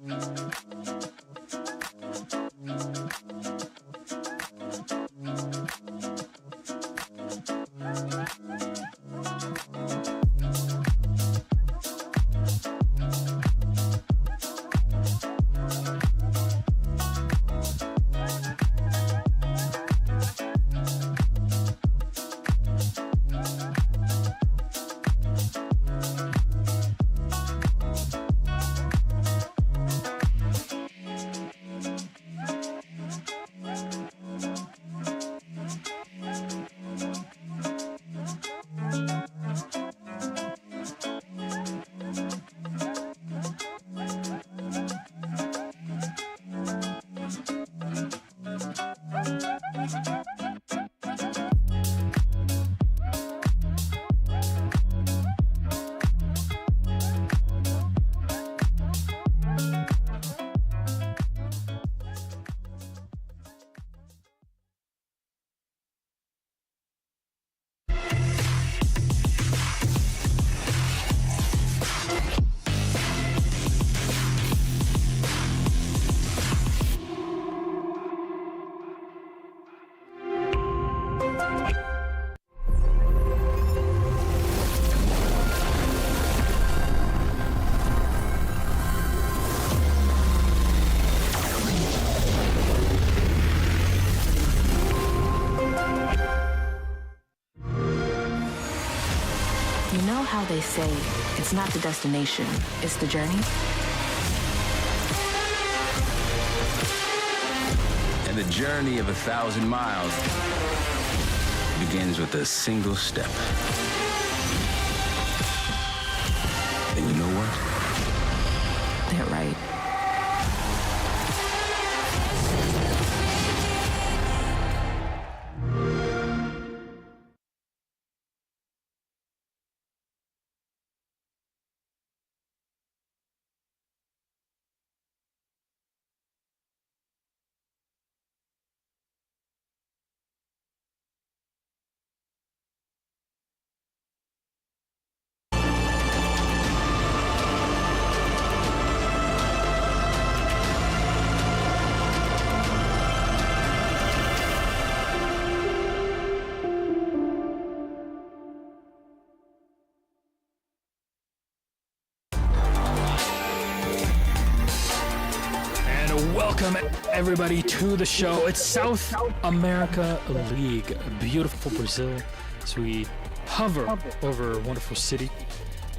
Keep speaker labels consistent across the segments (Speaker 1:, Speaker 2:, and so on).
Speaker 1: You know how they say, it's not the destination, it's the journey?
Speaker 2: And the journey of 1,000 miles begins with a single step. And you know what?
Speaker 1: They're right.
Speaker 3: Welcome everybody to the show. It's South America League, beautiful Brazil. As we hover over a wonderful city,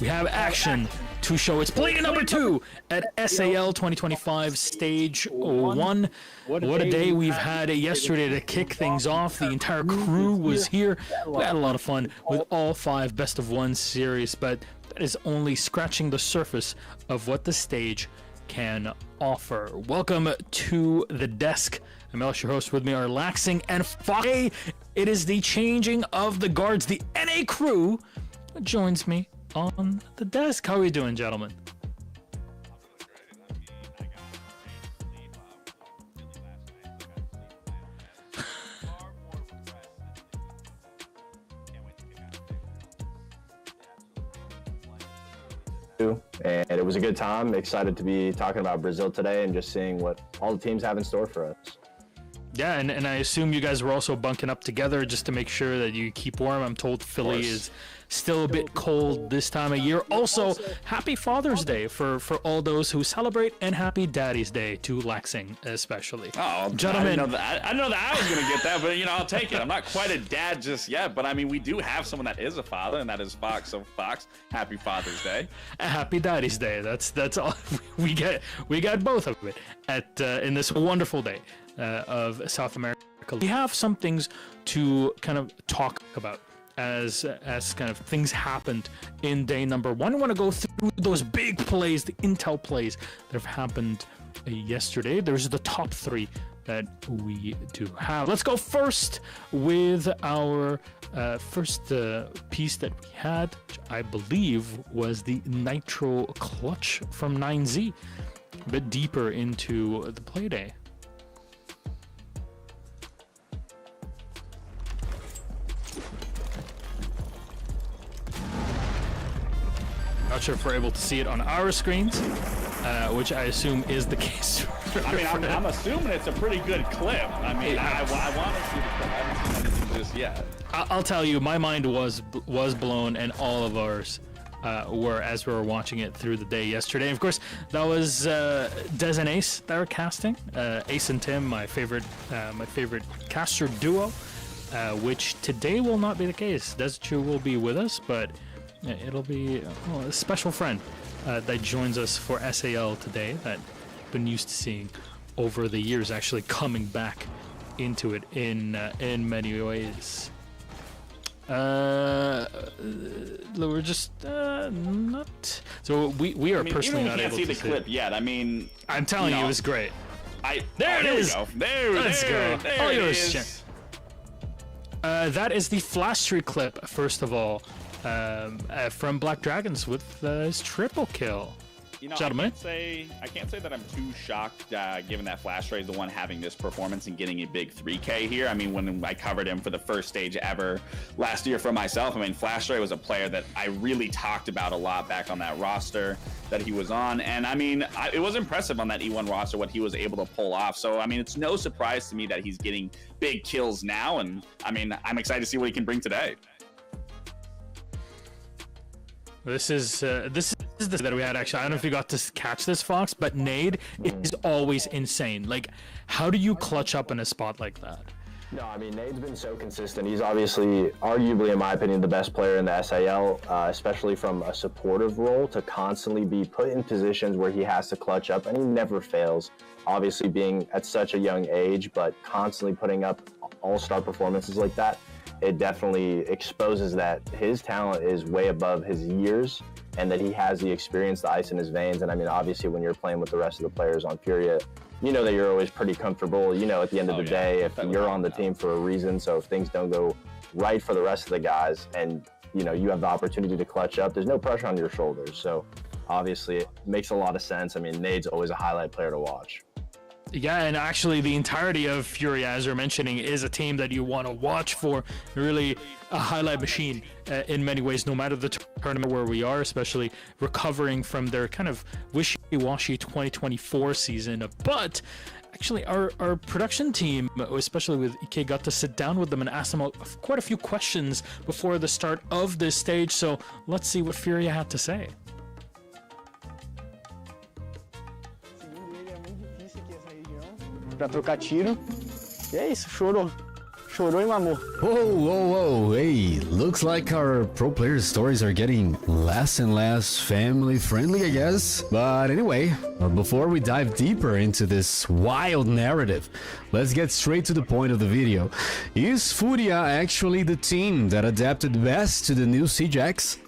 Speaker 3: we have action to show. It's play number 2 at SAL 2025 Stage 1. What a day we've had yesterday to kick things off. The entire crew was here. We had a lot of fun with all 5 best of 1 series, but that is only scratching the surface of what the stage can offer. Welcome to the desk. I'm Elish, your host. With me are Laxing and Faze. It is the changing of the guards. The NA crew joins me on the desk. How are you doing, gentlemen?
Speaker 4: And it was a good time. Excited to be talking about Brazil today and just seeing what all the teams have in store for us.
Speaker 3: Yeah, and I assume you guys were also bunking up together just to make sure that you keep warm. I'm told Philly is still a bit cold this time of year. Also, happy Father's Day for all those who celebrate, and happy Daddy's Day to Laxing especially.
Speaker 5: Oh,
Speaker 3: gentlemen.
Speaker 5: I didn't know that I was going to get that, but, you know, I'll take it. I'm not quite a dad just yet, but, I mean, we do have someone that is a father, and that is Fox. So, Fox, happy Father's Day.
Speaker 3: Happy Daddy's Day. That's all we get. We got both of it in this wonderful day of South America. We have some things to kind of talk about as kind of things happened in day number 1. I want to go through those big plays, the intel plays that have happened yesterday. There's the top 3 that we do have. Let's go first with our first piece that we had, which I believe was the Nitro Clutch from 9Z. A bit deeper into the play day. Not sure if we're able to see it on our screens, which I assume is the case.
Speaker 5: I mean, I'm assuming it's a pretty good clip. I mean, I want to see the clip. I haven't seen anything just yet.
Speaker 3: I'll tell you, my mind was blown, and all of ours were as we were watching it through the day yesterday. And of course, that was Des and Ace that were casting. Ace and Tim, my favorite caster duo, which today will not be the case. Desu will be with us, but it'll be a special friend that joins us for SAL today that I've been used to seeing over the years, actually coming back into it in many ways. We're just not. So we are personally not able to see.
Speaker 5: Can't see the clip yet. I mean,
Speaker 3: I'm telling you, it was great. There it is. Let's go.
Speaker 5: There it is.
Speaker 3: That is the Flash Tree clip, first of all, from Black Dragons with his triple kill.
Speaker 5: You know,
Speaker 3: Gentlemen.
Speaker 5: I can't say that I'm too shocked, given that Flash Ray is the one having this performance and getting a big 3K here. I mean, when I covered him for the first stage ever last year for myself, I mean, Flash Ray was a player that I really talked about a lot back on that roster that he was on. And I mean, it was impressive on that E1 roster what he was able to pull off. So, I mean, it's no surprise to me that he's getting big kills now. And I mean, I'm excited to see what he can bring today.
Speaker 3: This is the that we had, actually. I don't know if you got to catch this, Fox, but Nade is always insane. Like, how do you clutch up in a spot like that?
Speaker 4: No, I mean, Nade's been so consistent. He's obviously, arguably, in my opinion, the best player in the SAL, especially from a supportive role, to constantly be put in positions where he has to clutch up, and he never fails. Obviously, being at such a young age, but constantly putting up all-star performances like that, it definitely exposes that his talent is way above his years and that he has the experience, the ice in his veins. And I mean, obviously, when you're playing with the rest of the players on Furia, you know that you're always pretty comfortable. You know, at the end of the day, if you're on the team for a reason, so if things don't go right for the rest of the guys and, you know, you have the opportunity to clutch up, there's no pressure on your shoulders. So obviously, it makes a lot of sense. I mean, Nade's always a highlight player to watch.
Speaker 3: Yeah, and actually the entirety of Furia, as you're mentioning, is a team that you want to watch for. Really a highlight machine in many ways, no matter the tournament where we are, especially recovering from their kind of wishy-washy 2024 season. But actually our production team, especially with Ike, got to sit down with them and ask them quite a few questions before the start of this stage. So let's see what Furia had to say.
Speaker 6: Pra trocar tiro. E é isso, chorou. Chorou e mamou.
Speaker 7: Whoa, hey, looks like our pro players' stories are getting less and less family friendly, I guess. But anyway, before we dive deeper into this wild narrative, let's get straight to the point of the video. Is Furia actually the team that adapted best to the new CJX?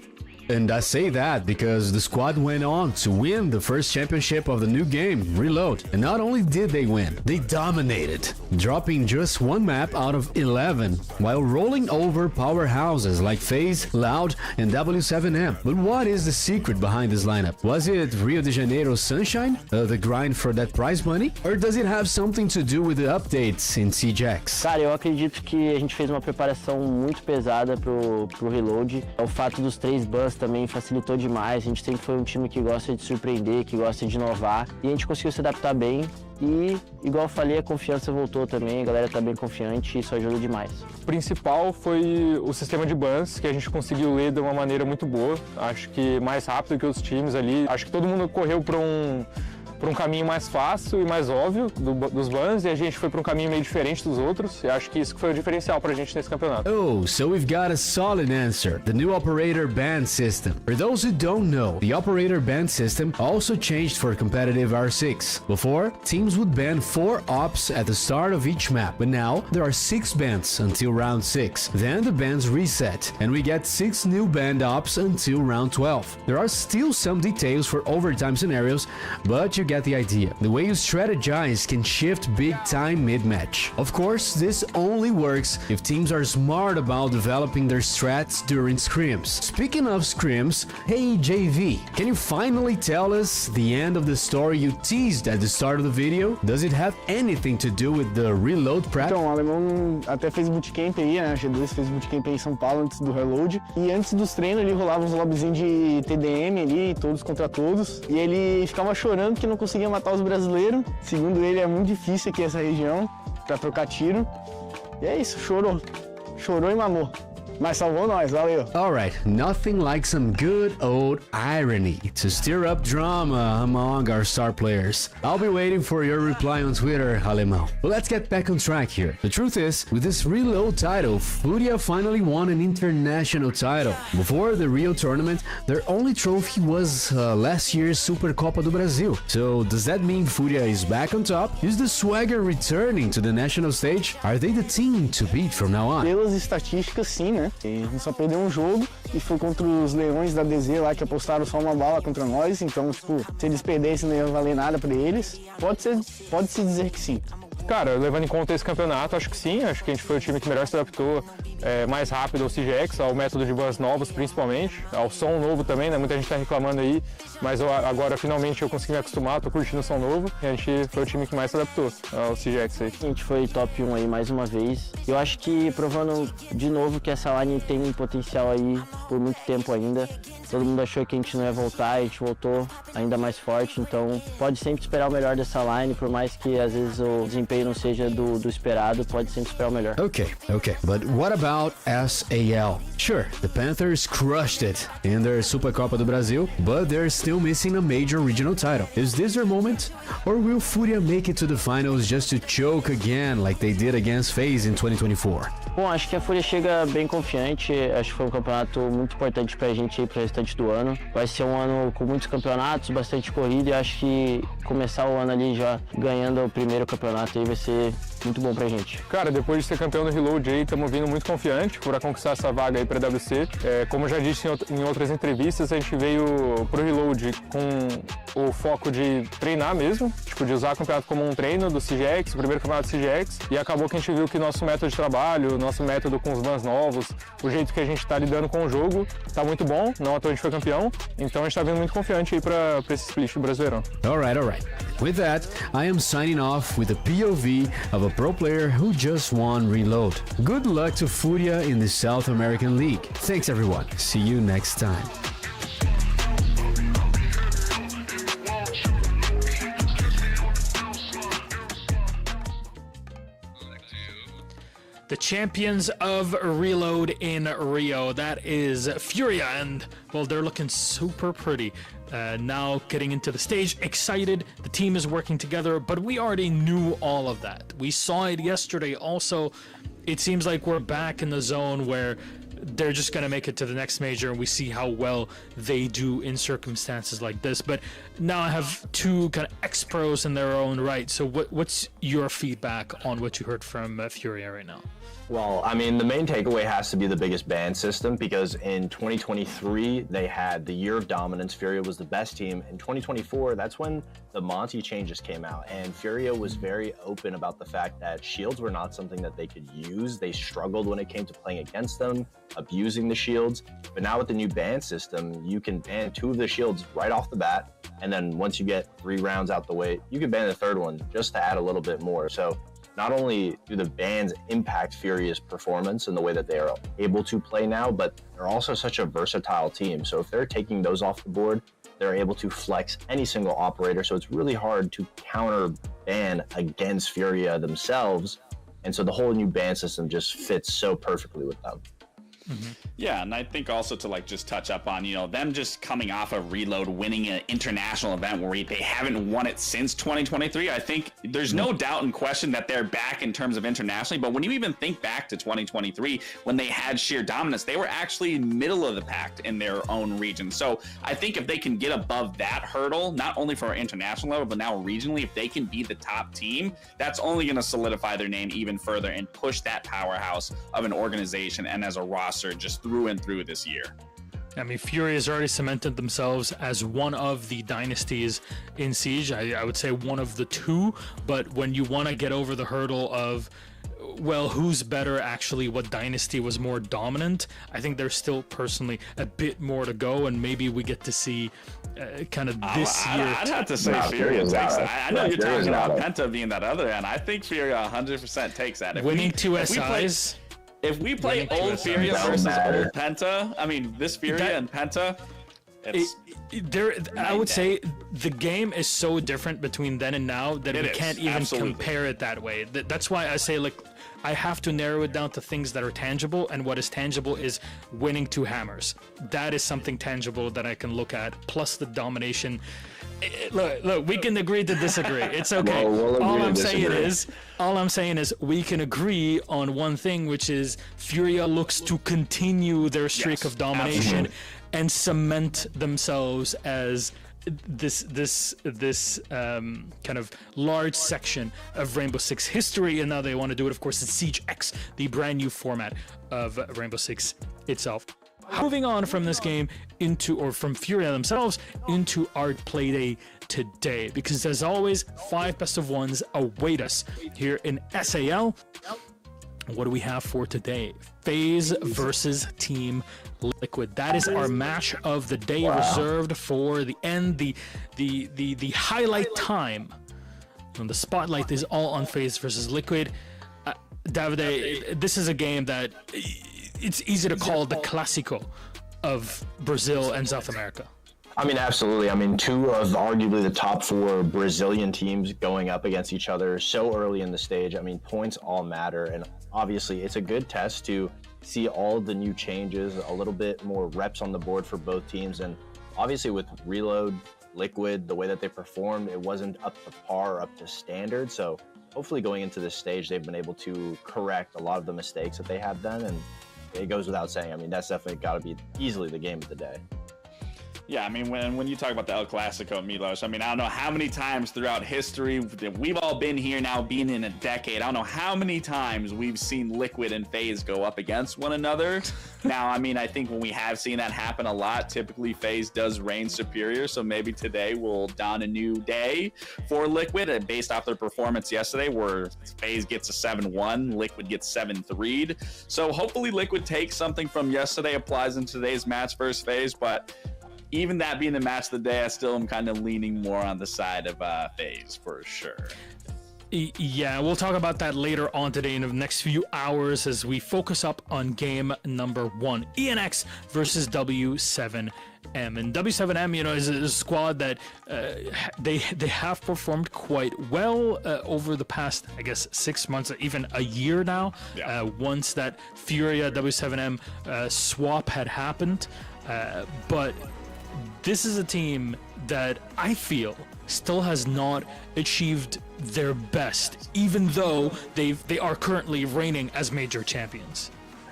Speaker 7: And I say that because the squad went on to win the first championship of the new game, Reload. And not only did they win, they dominated, dropping just one map out of 11, while rolling over powerhouses like Faze, Loud, and W7M. But what is the secret behind this lineup? Was it Rio de Janeiro sunshine, the grind for that prize money? Or does it have something to do with the updates in CJX?
Speaker 6: Cara, eu acredito que a gente fez uma preparação muito pesada pro Reload. O fato dos 3 bans também facilitou demais. A gente sempre foi um time que gosta de surpreender, que gosta de inovar. E a gente conseguiu se adaptar bem. E, igual eu falei, a confiança voltou também. A galera tá bem confiante e isso ajuda demais.
Speaker 8: O principal foi o sistema de bans, que a gente conseguiu ler de uma maneira muito boa. Acho que mais rápido que os times ali. Acho que todo mundo correu para um caminho mais fácil e mais óbvio dos bans, e a gente foi para um caminho meio diferente dos outros, e acho que isso foi o diferencial pra gente nesse campeonato.
Speaker 7: Oh, so we've got a solid answer. The new operator ban system. For those who don't know, the operator ban system also changed for competitive R6. Before, teams would ban 4 ops at the start of each map, but now there are 6 bans until round 6. Then the bans reset, and we get 6 new banned ops until round 12. There are still some details for overtime scenarios, but you you get the idea. The way you strategize can shift big time mid-match. Of course, this only works if teams are smart about developing their strats during scrims. Speaking of scrims, hey JV, can you finally tell us the end of the story you teased at the start of the video? Does it have anything to do with the reload prep?
Speaker 6: Então, o alemão até fez bootcamp aí, né? A G2 fez bootcamp aí em São Paulo antes do reload. E antes dos treinos ali rolava uns lobbyzinhos de TDM ali, todos contra todos. E ele ficava chorando que não conseguia matar os brasileiros. Segundo ele, é muito difícil aqui essa região pra trocar tiro. E é isso, chorou. Chorou e mamou. Mas salvou nós, valeu.
Speaker 7: Alright, nothing like some good old irony to stir up drama among our star players. I'll be waiting for your reply on Twitter, Alemão. But let's get back on track here. The truth is, with this reload title, Furia finally won an international title. Before the Rio tournament, their only trophy was last year's Supercopa do Brasil. So does that mean Furia is back on top? Is the swagger returning to the national stage? Are they the team to beat from now on?
Speaker 6: Pelas estatísticas, sim, né? A gente só perdeu um jogo e foi contra os Leões da DZ lá que apostaram só uma bala contra nós. Então, tipo, se eles perdessem não ia valer nada pra eles. Pode-se dizer que sim.
Speaker 8: Cara, levando em conta esse campeonato, acho que sim. Acho que a gente foi o time que melhor se adaptou mais rápido ao CGX, ao método de bans novos principalmente, ao som novo também, né? Muita gente tá reclamando aí, mas agora finalmente eu consegui me acostumar, tô curtindo o som novo e a gente foi o time que mais se adaptou ao CGX aí.
Speaker 6: A gente foi top 1 aí mais uma vez. Eu acho que provando de novo que essa line tem um potencial aí por muito tempo ainda. Todo mundo achou que a gente não ia voltar, a gente voltou ainda mais forte, então pode sempre esperar o melhor dessa line, por mais que às vezes o desempenho não seja do esperado, pode sempre esperar o melhor.
Speaker 7: Okay, but what about SAL? Sure, the Panthers crushed it in their Supercopa do Brasil, but they're still missing a major regional title. Is this their moment? Or will Furia make it to the finals just to choke again like they did against Faze in 2024?
Speaker 6: Bom, acho que a Fúria chega bem confiante, acho que foi um campeonato muito importante pra gente aí pro restante do ano. Vai ser um ano com muitos campeonatos, bastante corrida e acho que começar o ano ali já ganhando o primeiro campeonato aí vai ser muito bom pra gente.
Speaker 8: Cara, depois de ser campeão do Reload aí, estamos vindo muito confiante para conquistar essa vaga aí pra WC. Como eu já disse em outras entrevistas, a gente veio pro Reload com o foco de treinar mesmo, tipo, de usar o campeonato como um treino do CGX, o primeiro campeonato do CGX, e acabou que a gente viu que nosso método de trabalho, nosso método com os bans novos, o jeito que a gente tá lidando com o jogo, tá muito bom, não à toa a gente foi campeão, então a gente tá vindo muito confiante aí pra esse split do Brasileirão.
Speaker 7: Alright. With that, I am signing off with a POV of a pro player who just won Reload. Good luck to Furia in the South American League. Thanks everyone. See you next time.
Speaker 3: The champions of Reload in Rio, that is Furia, and well, they're looking super pretty. Now getting into the stage, excited, the team is working together, but we already knew all of that. We saw it yesterday also. It seems like we're back in the zone where they're just going to make it to the next major, and we see how well they do in circumstances like this. But now I have two kind of ex-pros in their own right. So what's your feedback on what you heard from Furia right now?
Speaker 4: Well, I mean, the main takeaway has to be the biggest ban system, because in 2023, they had the year of dominance. Furia was the best team. In 2024, that's when the Monty changes came out, and Furia was very open about the fact that shields were not something that they could use. They struggled when it came to playing against them, abusing the shields. But now with the new ban system, you can ban 2 of the shields right off the bat, and then once you get 3 rounds out the way, you can ban the 3rd one just to add a little bit more. So not only do the bans impact Furia's performance and the way that they are able to play now, but they're also such a versatile team. So if they're taking those off the board, they're able to flex any single operator. So it's really hard to counter ban against Furia themselves. And so the whole new ban system just fits so perfectly with them.
Speaker 5: Mm-hmm. Yeah, and I think also to just touch up on, them just coming off of Reload, winning an international event where they haven't won it since 2023. I think there's no doubt and question that they're back in terms of internationally, but when you even think back to 2023, when they had sheer dominance, they were actually middle of the pack in their own region. So I think if they can get above that hurdle, not only for our international level, but now regionally, if they can be the top team, that's only going to solidify their name even further and push that powerhouse of an organization and as a roster just through and through this year.
Speaker 3: I mean, Furia has already cemented themselves as one of the dynasties in Siege. I would say one of the two, but when you want to get over the hurdle of, well, who's better actually, what dynasty was more dominant, I think there's still personally a bit more to go, and maybe we get to see kind of this year.
Speaker 5: I'd have to say Furia takes that. I know you're talking about Penta being that other end. I think Furia 100% takes that.
Speaker 3: Winning two SIs.
Speaker 5: If we play old Furia versus old Penta, I mean, this Furia and Penta,
Speaker 3: I would say the game is so different between then and now that we can't even compare it that way. That's why I say, like, I have to narrow it down to things that are tangible, and what is tangible is winning 2 hammers. That is something tangible that I can look at, plus the domination. Look, we can agree to disagree. It's okay. All I'm saying is we can agree on one thing, which is Furia looks to continue their streak of domination and cement themselves as this kind of large section of Rainbow Six history, and now they want to do it, of course, in Siege X, the brand new format of Rainbow Six itself. Moving on from this game from Furia themselves into our playday today, because as always, 5 best of 1s await us here in SAL. What do we have for today? Faze versus Team Liquid. That is our match of the day, reserved for the end, the highlight time. And the spotlight is all on Faze versus Liquid. Davide, this is a game that it's easy to call the Clásico of Brazil and South America.
Speaker 4: I mean, absolutely. I mean, 2 of arguably the top 4 Brazilian teams going up against each other so early in the stage. I mean, points all matter, and obviously it's a good test to see all the new changes, a little bit more reps on the board for both teams, and obviously with Reload, Liquid, the way that they performed, it wasn't up to par, up to standard, so hopefully going into this stage, they've been able to correct a lot of the mistakes that they have done, and it goes without saying. I mean, that's definitely got to be easily the game of the day.
Speaker 5: Yeah, I mean, when you talk about the El Clasico, Milos, I mean, I don't know how many times throughout history, we've all been here now, being in a decade. I don't know how many times we've seen Liquid and FaZe go up against one another. Now, I mean, I think when we have seen that happen a lot, typically FaZe does reign superior. So maybe today will dawn a new day for Liquid, based off their performance yesterday, where FaZe gets a 7-1, Liquid gets 7-3'd. So hopefully Liquid takes something from yesterday, applies in today's match versus FaZe, but even that being the match of the day, I still am kind of leaning more on the side of FaZe for sure.
Speaker 3: Yeah, we'll talk about that later on today in the next few hours as we focus up on game number 1, ENX versus W7M. And W7M, you know, is a squad that they have performed quite well over the past, I guess, 6 months, even a year now. Yeah. Once that Furia W7M swap had happened, but this is a team that I feel still has not achieved their best, even though they are currently reigning as major champions.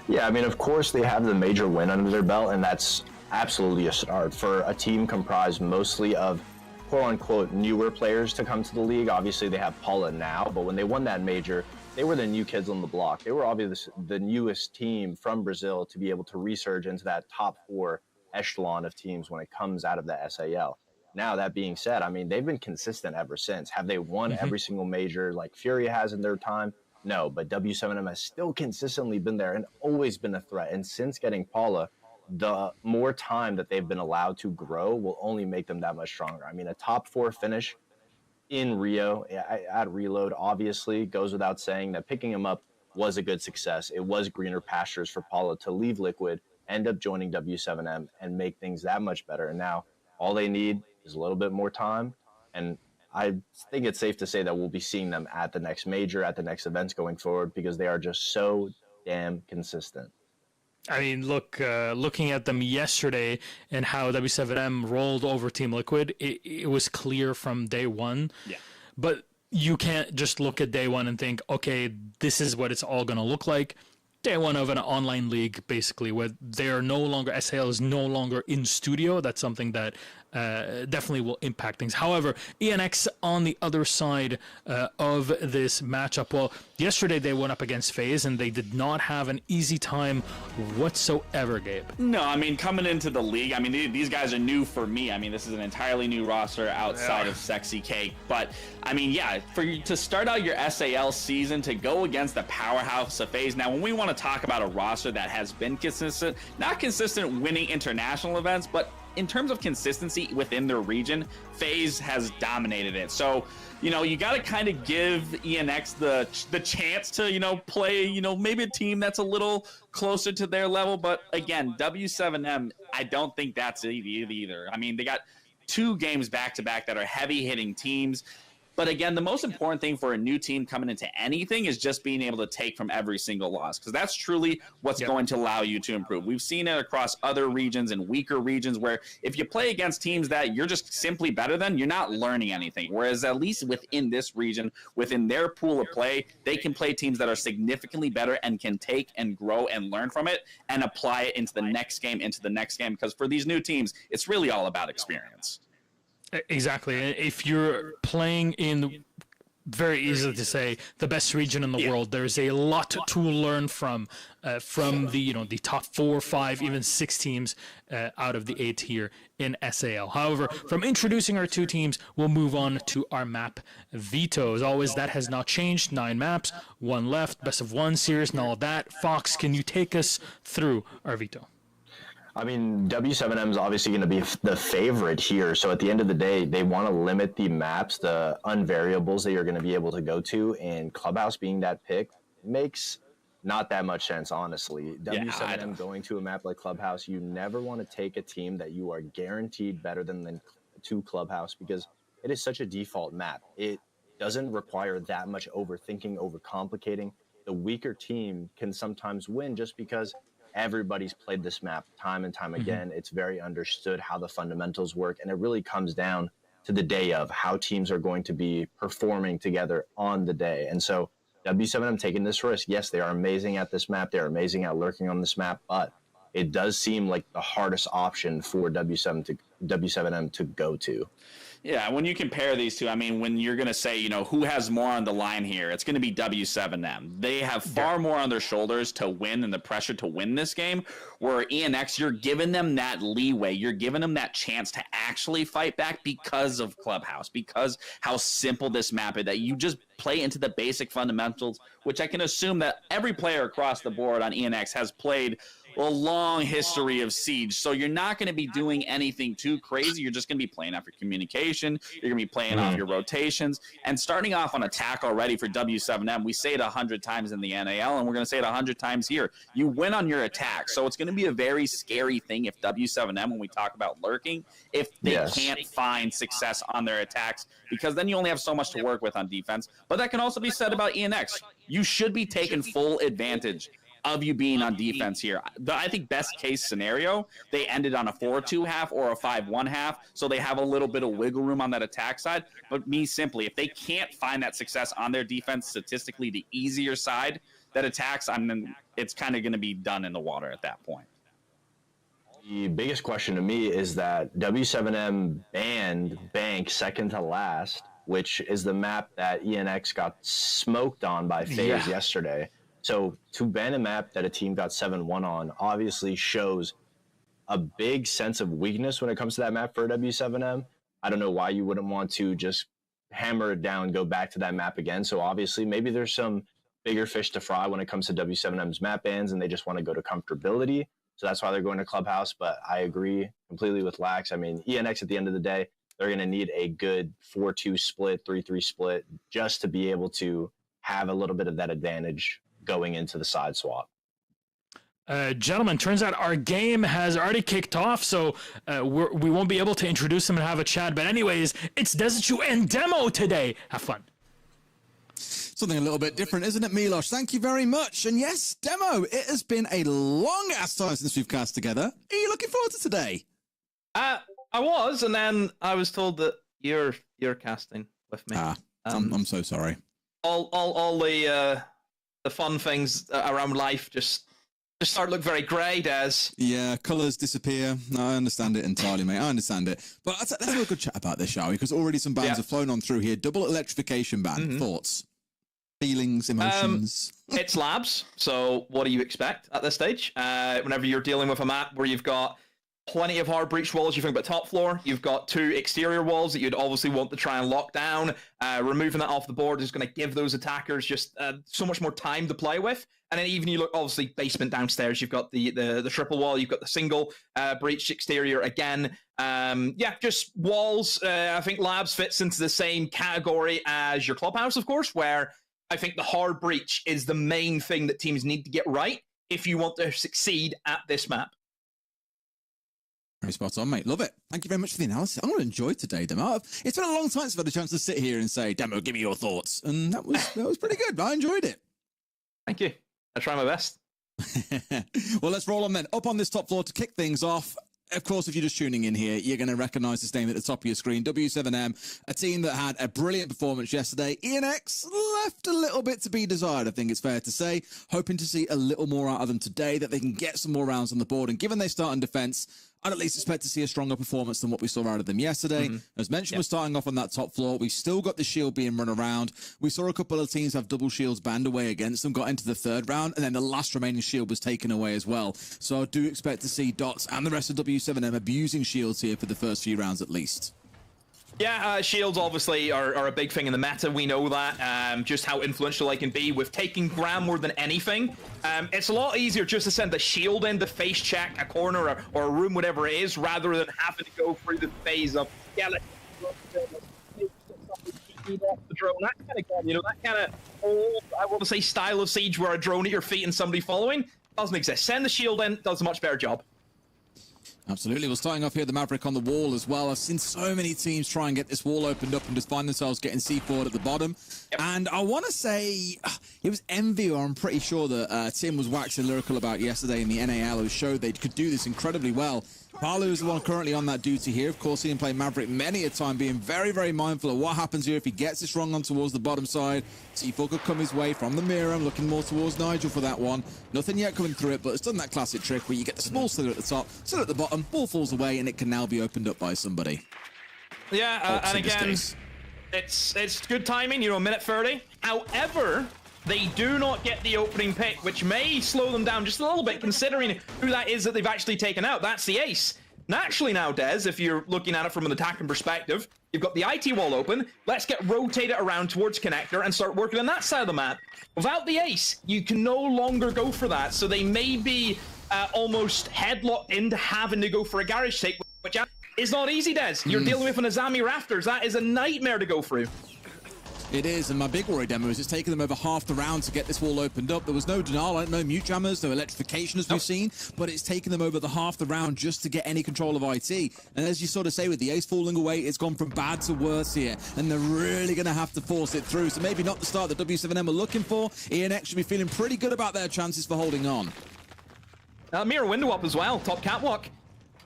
Speaker 4: Yeah, I mean, of course they have the major win under their belt, and that's absolutely a start for a team comprised mostly of quote-unquote newer players to come to the league. Obviously they have Paula now, but when they won that major, they were the new kids on the block. They were obviously the newest team from Brazil to be able to resurge into that top 4 echelon of teams when it comes out of the SAL. Now, that being said, I mean, they've been consistent ever since. Have they won every single major like Furia has in their time? No, but W7M has still consistently been there and always been a threat. And since getting Paula, the more time that they've been allowed to grow will only make them that much stronger. I mean, a top 4 finish in Rio at Reload obviously goes without saying that picking him up was a good success. It was greener pastures for Paula to leave Liquid, end up joining W7M, and make things that much better. And now all they need is a little bit more time, and I think it's safe to say that we'll be seeing them at the next major, at the next events going forward, because they are just so damn consistent.
Speaker 3: I mean, looking at them yesterday and how W7M rolled over Team Liquid, it was clear from day one. Yeah. But you can't just look at day one and think, okay, this is what it's all going to look like. Day one of an online league, basically, where they are no longer, SAL is no longer in studio. That's something that definitely will impact things. However, ENX on the other side of this matchup, well, Yesterday they went up against Faze, and they did not have an easy time whatsoever, Gabe.
Speaker 5: No, I mean, coming into the league, I mean, these guys are new for me. I mean, this is an entirely new roster outside of Sexy Cake. But, I mean, yeah, for you to start out your SAL season, to go against the powerhouse of Faze. Now, when we want to talk about a roster that has been consistent, not consistent winning international events, but in terms of consistency within their region, Faze has dominated it. So, you know, you got to kind of give ENX the chance to, you know, play, you know, maybe a team that's a little closer to their level. But again, W7M, I don't think that's it either. I mean, they got 2 games back-to-back that are heavy-hitting teams. But again, the most important thing for a new team coming into anything is just being able to take from every single loss, because that's truly what's going to allow you to improve. We've seen it across other regions and weaker regions where if you play against teams that you're just simply better than, you're not learning anything. Whereas at least within this region, within their pool of play, they can play teams that are significantly better and can take and grow and learn from it and apply it into the next game, because for these new teams, it's really all about experience.
Speaker 3: Exactly. If you're playing in, very easy to say, the best region in the world, there's a lot to learn from the, you know, the top 4, 5, even 6 teams out of the 8 here in SAL. However, from introducing our 2 teams, we'll move on to our map veto. As always, that has not changed. 9 maps, 1 left, best of 1 series and all that. Fox, can you take us through our veto?
Speaker 4: I mean, W7M is obviously going to be the favorite here. So at the end of the day, they want to limit the maps, the unvariables that you're going to be able to go to. And Clubhouse being that pick makes not that much sense, honestly. W7M going to a map like Clubhouse, you never want to take a team that you are guaranteed better than to Clubhouse, because it is such a default map. It doesn't require that much overthinking, overcomplicating. The weaker team can sometimes win just because everybody's played this map time and time again. It's very understood how the fundamentals work, and it really comes down to the day of how teams are going to be performing together on the day. And so W7M taking this risk. Yes, they are amazing at this map. They're amazing at lurking on this map, but it does seem like the hardest option for W7M to go to.
Speaker 5: Yeah, when you compare these two, I mean, when you're going to say, you know, who has more on the line here, it's going to be W7M. They have far more on their shoulders to win and the pressure to win this game, where ENX, you're giving them that leeway. You're giving them that chance to actually fight back because of Clubhouse, because how simple this map is, that you just play into the basic fundamentals, which I can assume that every player across the board on ENX has played a long history of Siege. So you're not going to be doing anything too crazy. You're just going to be playing off your communication. You're going to be playing off your rotations and starting off on attack already for W7M. We say it 100 times in the NAL, and we're going to say it 100 times here. You win on your attack. So it's going to be a very scary thing if W7M, when we talk about lurking, if they can't find success on their attacks, because then you only have so much to work with on defense. But that can also be said about ENX. You should be taking full advantage of you being on defense here. I think best case scenario, they ended on a 4-2 half or a 5-1 half, so they have a little bit of wiggle room on that attack side. But me simply, if they can't find that success on their defense, statistically the easier side that attacks, it's kind of going to be done in the water at that point.
Speaker 4: The biggest question to me is that W7M banned Bank second to last, which is the map that ENX got smoked on by Faze yesterday. So to ban a map that a team got 7-1 on obviously shows a big sense of weakness when it comes to that map for W7M. I don't know why you wouldn't want to just hammer it down, go back to that map again. So obviously maybe there's some bigger fish to fry when it comes to W7M's map bans, and they just want to go to comfortability. So that's why they're going to Clubhouse. But I agree completely with Lax. I mean, ENX at the end of the day, they're going to need a good 4-2 split, 3-3 split, just to be able to have a little bit of that advantage going into the side swap.
Speaker 3: Gentlemen, turns out our game has already kicked off, so we won't be able to introduce them and have a chat. But anyways, it's Dezichu and Demo today. Have fun.
Speaker 9: Something a little bit different, isn't it, Milos? Thank you very much. And yes, Demo, it has been a long-ass time since we've cast together. Are you looking forward to today?
Speaker 10: I was, and then I was told that you're casting with me.
Speaker 9: I'm so sorry.
Speaker 10: All the fun things around life just start to look very grey, Des.
Speaker 9: Yeah, colours disappear. No, I understand it entirely, mate. I understand it. But let's have a good chat about this, shall we? Because already some bans have flown on through here. Double electrification ban. Thoughts? Feelings, emotions.
Speaker 10: It's labs, so what do you expect at this stage? Whenever you're dealing with a map where you've got plenty of hard breach walls, you think about top floor, you've got 2 exterior walls that you'd obviously want to try and lock down. Removing that off the board is going to give those attackers just so much more time to play with. And then even you look, obviously, basement downstairs, you've got the triple wall, you've got the single breach exterior again. Yeah, just walls. I think labs fits into the same category as your clubhouse, of course, where I think the hard breach is the main thing that teams need to get right if you want to succeed at this map.
Speaker 9: Very spot on, mate. Love it. Thank you very much for the analysis. I'm going to enjoy today, Demo. It's been a long time since I've had a chance to sit here and say, Demo, give me your thoughts. And that was pretty good. I enjoyed it.
Speaker 10: Thank you. I try my best.
Speaker 9: Well, let's roll on then. Up on this top floor to kick things off. Of course, if you're just tuning in here, you're going to recognize this name at the top of your screen. W7M, a team that had a brilliant performance yesterday. ENX left a little bit to be desired, I think it's fair to say. Hoping to see a little more out of them today, that they can get some more rounds on the board. And given they start in defense, I'd at least expect to see a stronger performance than what we saw out of them yesterday. As mentioned, we're starting off on that top floor. We've still got the shield being run around. We saw a couple of teams have double shields banned away against them, got into the 3rd round, and then the last remaining shield was taken away as well. So I do expect to see Dots and the rest of W7M abusing shields here for the first few rounds at least.
Speaker 10: Yeah, shields obviously are a big thing in the meta. We know that, just how influential they can be with taking Gram more than anything. It's a lot easier just to send the shield in to face check a corner or a room, whatever it is, rather than having to go through the phase of, yeah, let's the drone, that kind of, you know, that kind of old, I want to say, style of Siege where a drone at your feet and somebody following doesn't exist. Send the shield in, does a much better job.
Speaker 9: Absolutely. Well, starting off here, the Maverick on the wall as well. I've seen so many teams try and get this wall opened up and just find themselves getting C4'd at the bottom. Yep. And I want to say it was Envy, or I'm pretty sure that Tim was waxing lyrical about yesterday in the NAL, who showed they could do this incredibly well. Palu is the one currently on that duty here. Of course, he can play Maverick many a time, being very, very mindful of what happens here if he gets this wrong on towards the bottom side. C4 could come his way from the mirror. I'm looking more towards Nigel for that one. Nothing yet coming through it, but it's done that classic trick where you get the small still at the top, still at the bottom, ball falls away, and it can now be opened up by somebody.
Speaker 10: Yeah, and again, it's good timing, you know, a minute 30. However, they do not get the opening pick, which may slow them down just a little bit, considering who that is that they've actually taken out. That's the ace. Naturally now, Des, if you're looking at it from an attacking perspective, you've got the IT wall open. Let's get rotated around towards connector and start working on that side of the map. Without the ace, you can no longer go for that. So they may be almost headlocked into having to go for a garage take, which is not easy, Des. You're dealing with an Azami Rafters. That is a nightmare to go through.
Speaker 9: It is, and my big worry, Demo, is it's taken them over half the round to get this wall opened up. There was no denial, no mute jammers, no electrification as we've seen, but it's taken them over the half the round just to get any control of IT. And as you sort of say, with the ace falling away, it's gone from bad to worse here, and they're really going to have to force it through. So maybe not the start that W7M are looking for. ENX should be feeling pretty good about their chances for holding on.
Speaker 10: Mirror window up as well, top catwalk.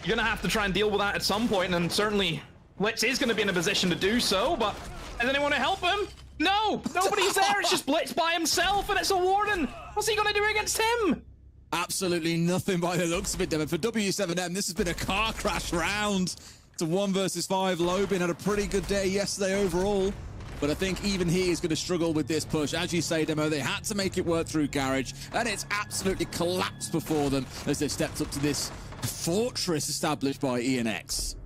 Speaker 10: You're going to have to try and deal with that at some point, and certainly Blitz is going to be in a position to do so, but does anyone to help him? No! Nobody's there! It's just Blitz by himself, and it's a Warden! What's he going to do against him?
Speaker 9: Absolutely nothing by the looks of it, Devin. For W7M, this has been a car crash round. It's a 1 versus 5. Lobin had a pretty good day yesterday overall, but I think even he is going to struggle with this push. As you say, Demo, they had to make it work through Garage, and it's absolutely collapsed before them as they've stepped up to this fortress established by ENX.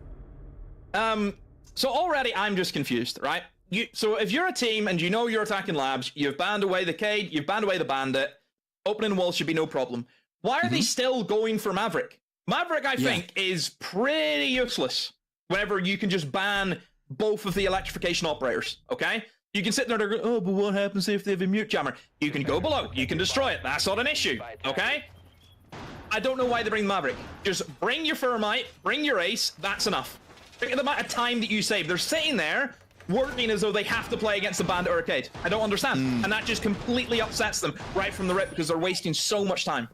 Speaker 10: So already I'm just confused, right? So if you're a team and you know you're attacking labs, you've banned away the Cade, you've banned away the Bandit, opening walls should be no problem. Why are they still going for Maverick? Maverick, I think, is pretty useless whenever you can just ban both of the electrification operators, okay? You can sit there and go, oh, but what happens if they have a mute jammer? You can go below, you can destroy it, that's not an issue, okay? I don't know why they bring Maverick. Just bring your Thermite, bring your Ace, that's enough. Look at the amount of time that you save. They're sitting there working as though they have to play against the Bandit or a Cade. I don't understand. And that just completely upsets them right from the rip because they're wasting so much time.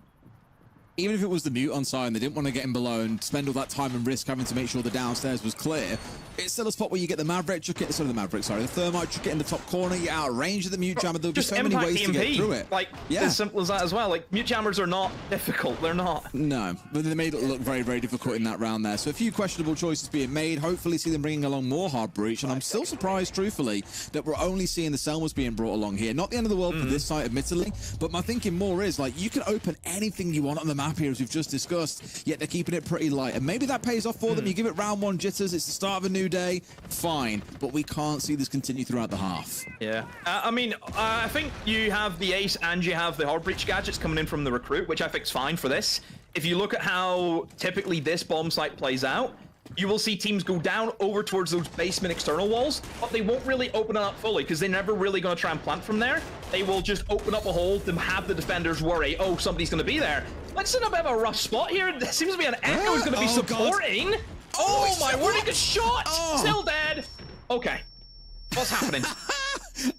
Speaker 9: even if it was the mute on side and they didn't want to get him below and spend all that time and risk having to make sure the downstairs was clear, it's still a spot where you get the Maverick, chuck it, sorry, the Thermite, chuck it in the top corner, you're out of range of the mute jammer. There'll be so many ways to get through it.
Speaker 10: Like, as simple as that as well. Like, mute jammers are not difficult. They're not.
Speaker 9: No, but they made it look very, very difficult in that round there. So a few questionable choices being made. Hopefully see them bringing along more hard breach. And I'm still surprised, truthfully, that we're only seeing the Selmas being brought along here. Not the end of the world for this site, admittedly, but my thinking more is, like, you can open anything you want on the map here, as we've just discussed, yet they're keeping it pretty light. And maybe that pays off for them. You give it round one jitters, it's the start of a new day, fine. But we can't see this continue throughout the half.
Speaker 10: Yeah. I mean, I think you have the ace and you have the hard breach gadgets coming in from the recruit, which I think is fine for this. If you look at how typically this bomb site plays out, you will see teams go down over towards those basement external walls, but they won't really open it up fully because they're never really going to try and plant from there. They will just open up a hole to have the defenders worry, oh, somebody's going to be there. Let's in a bit of a rough spot here. There seems to be an Echo who's going to be supporting. God. Oh my word, he got shot! Still dead. Okay. What's happening?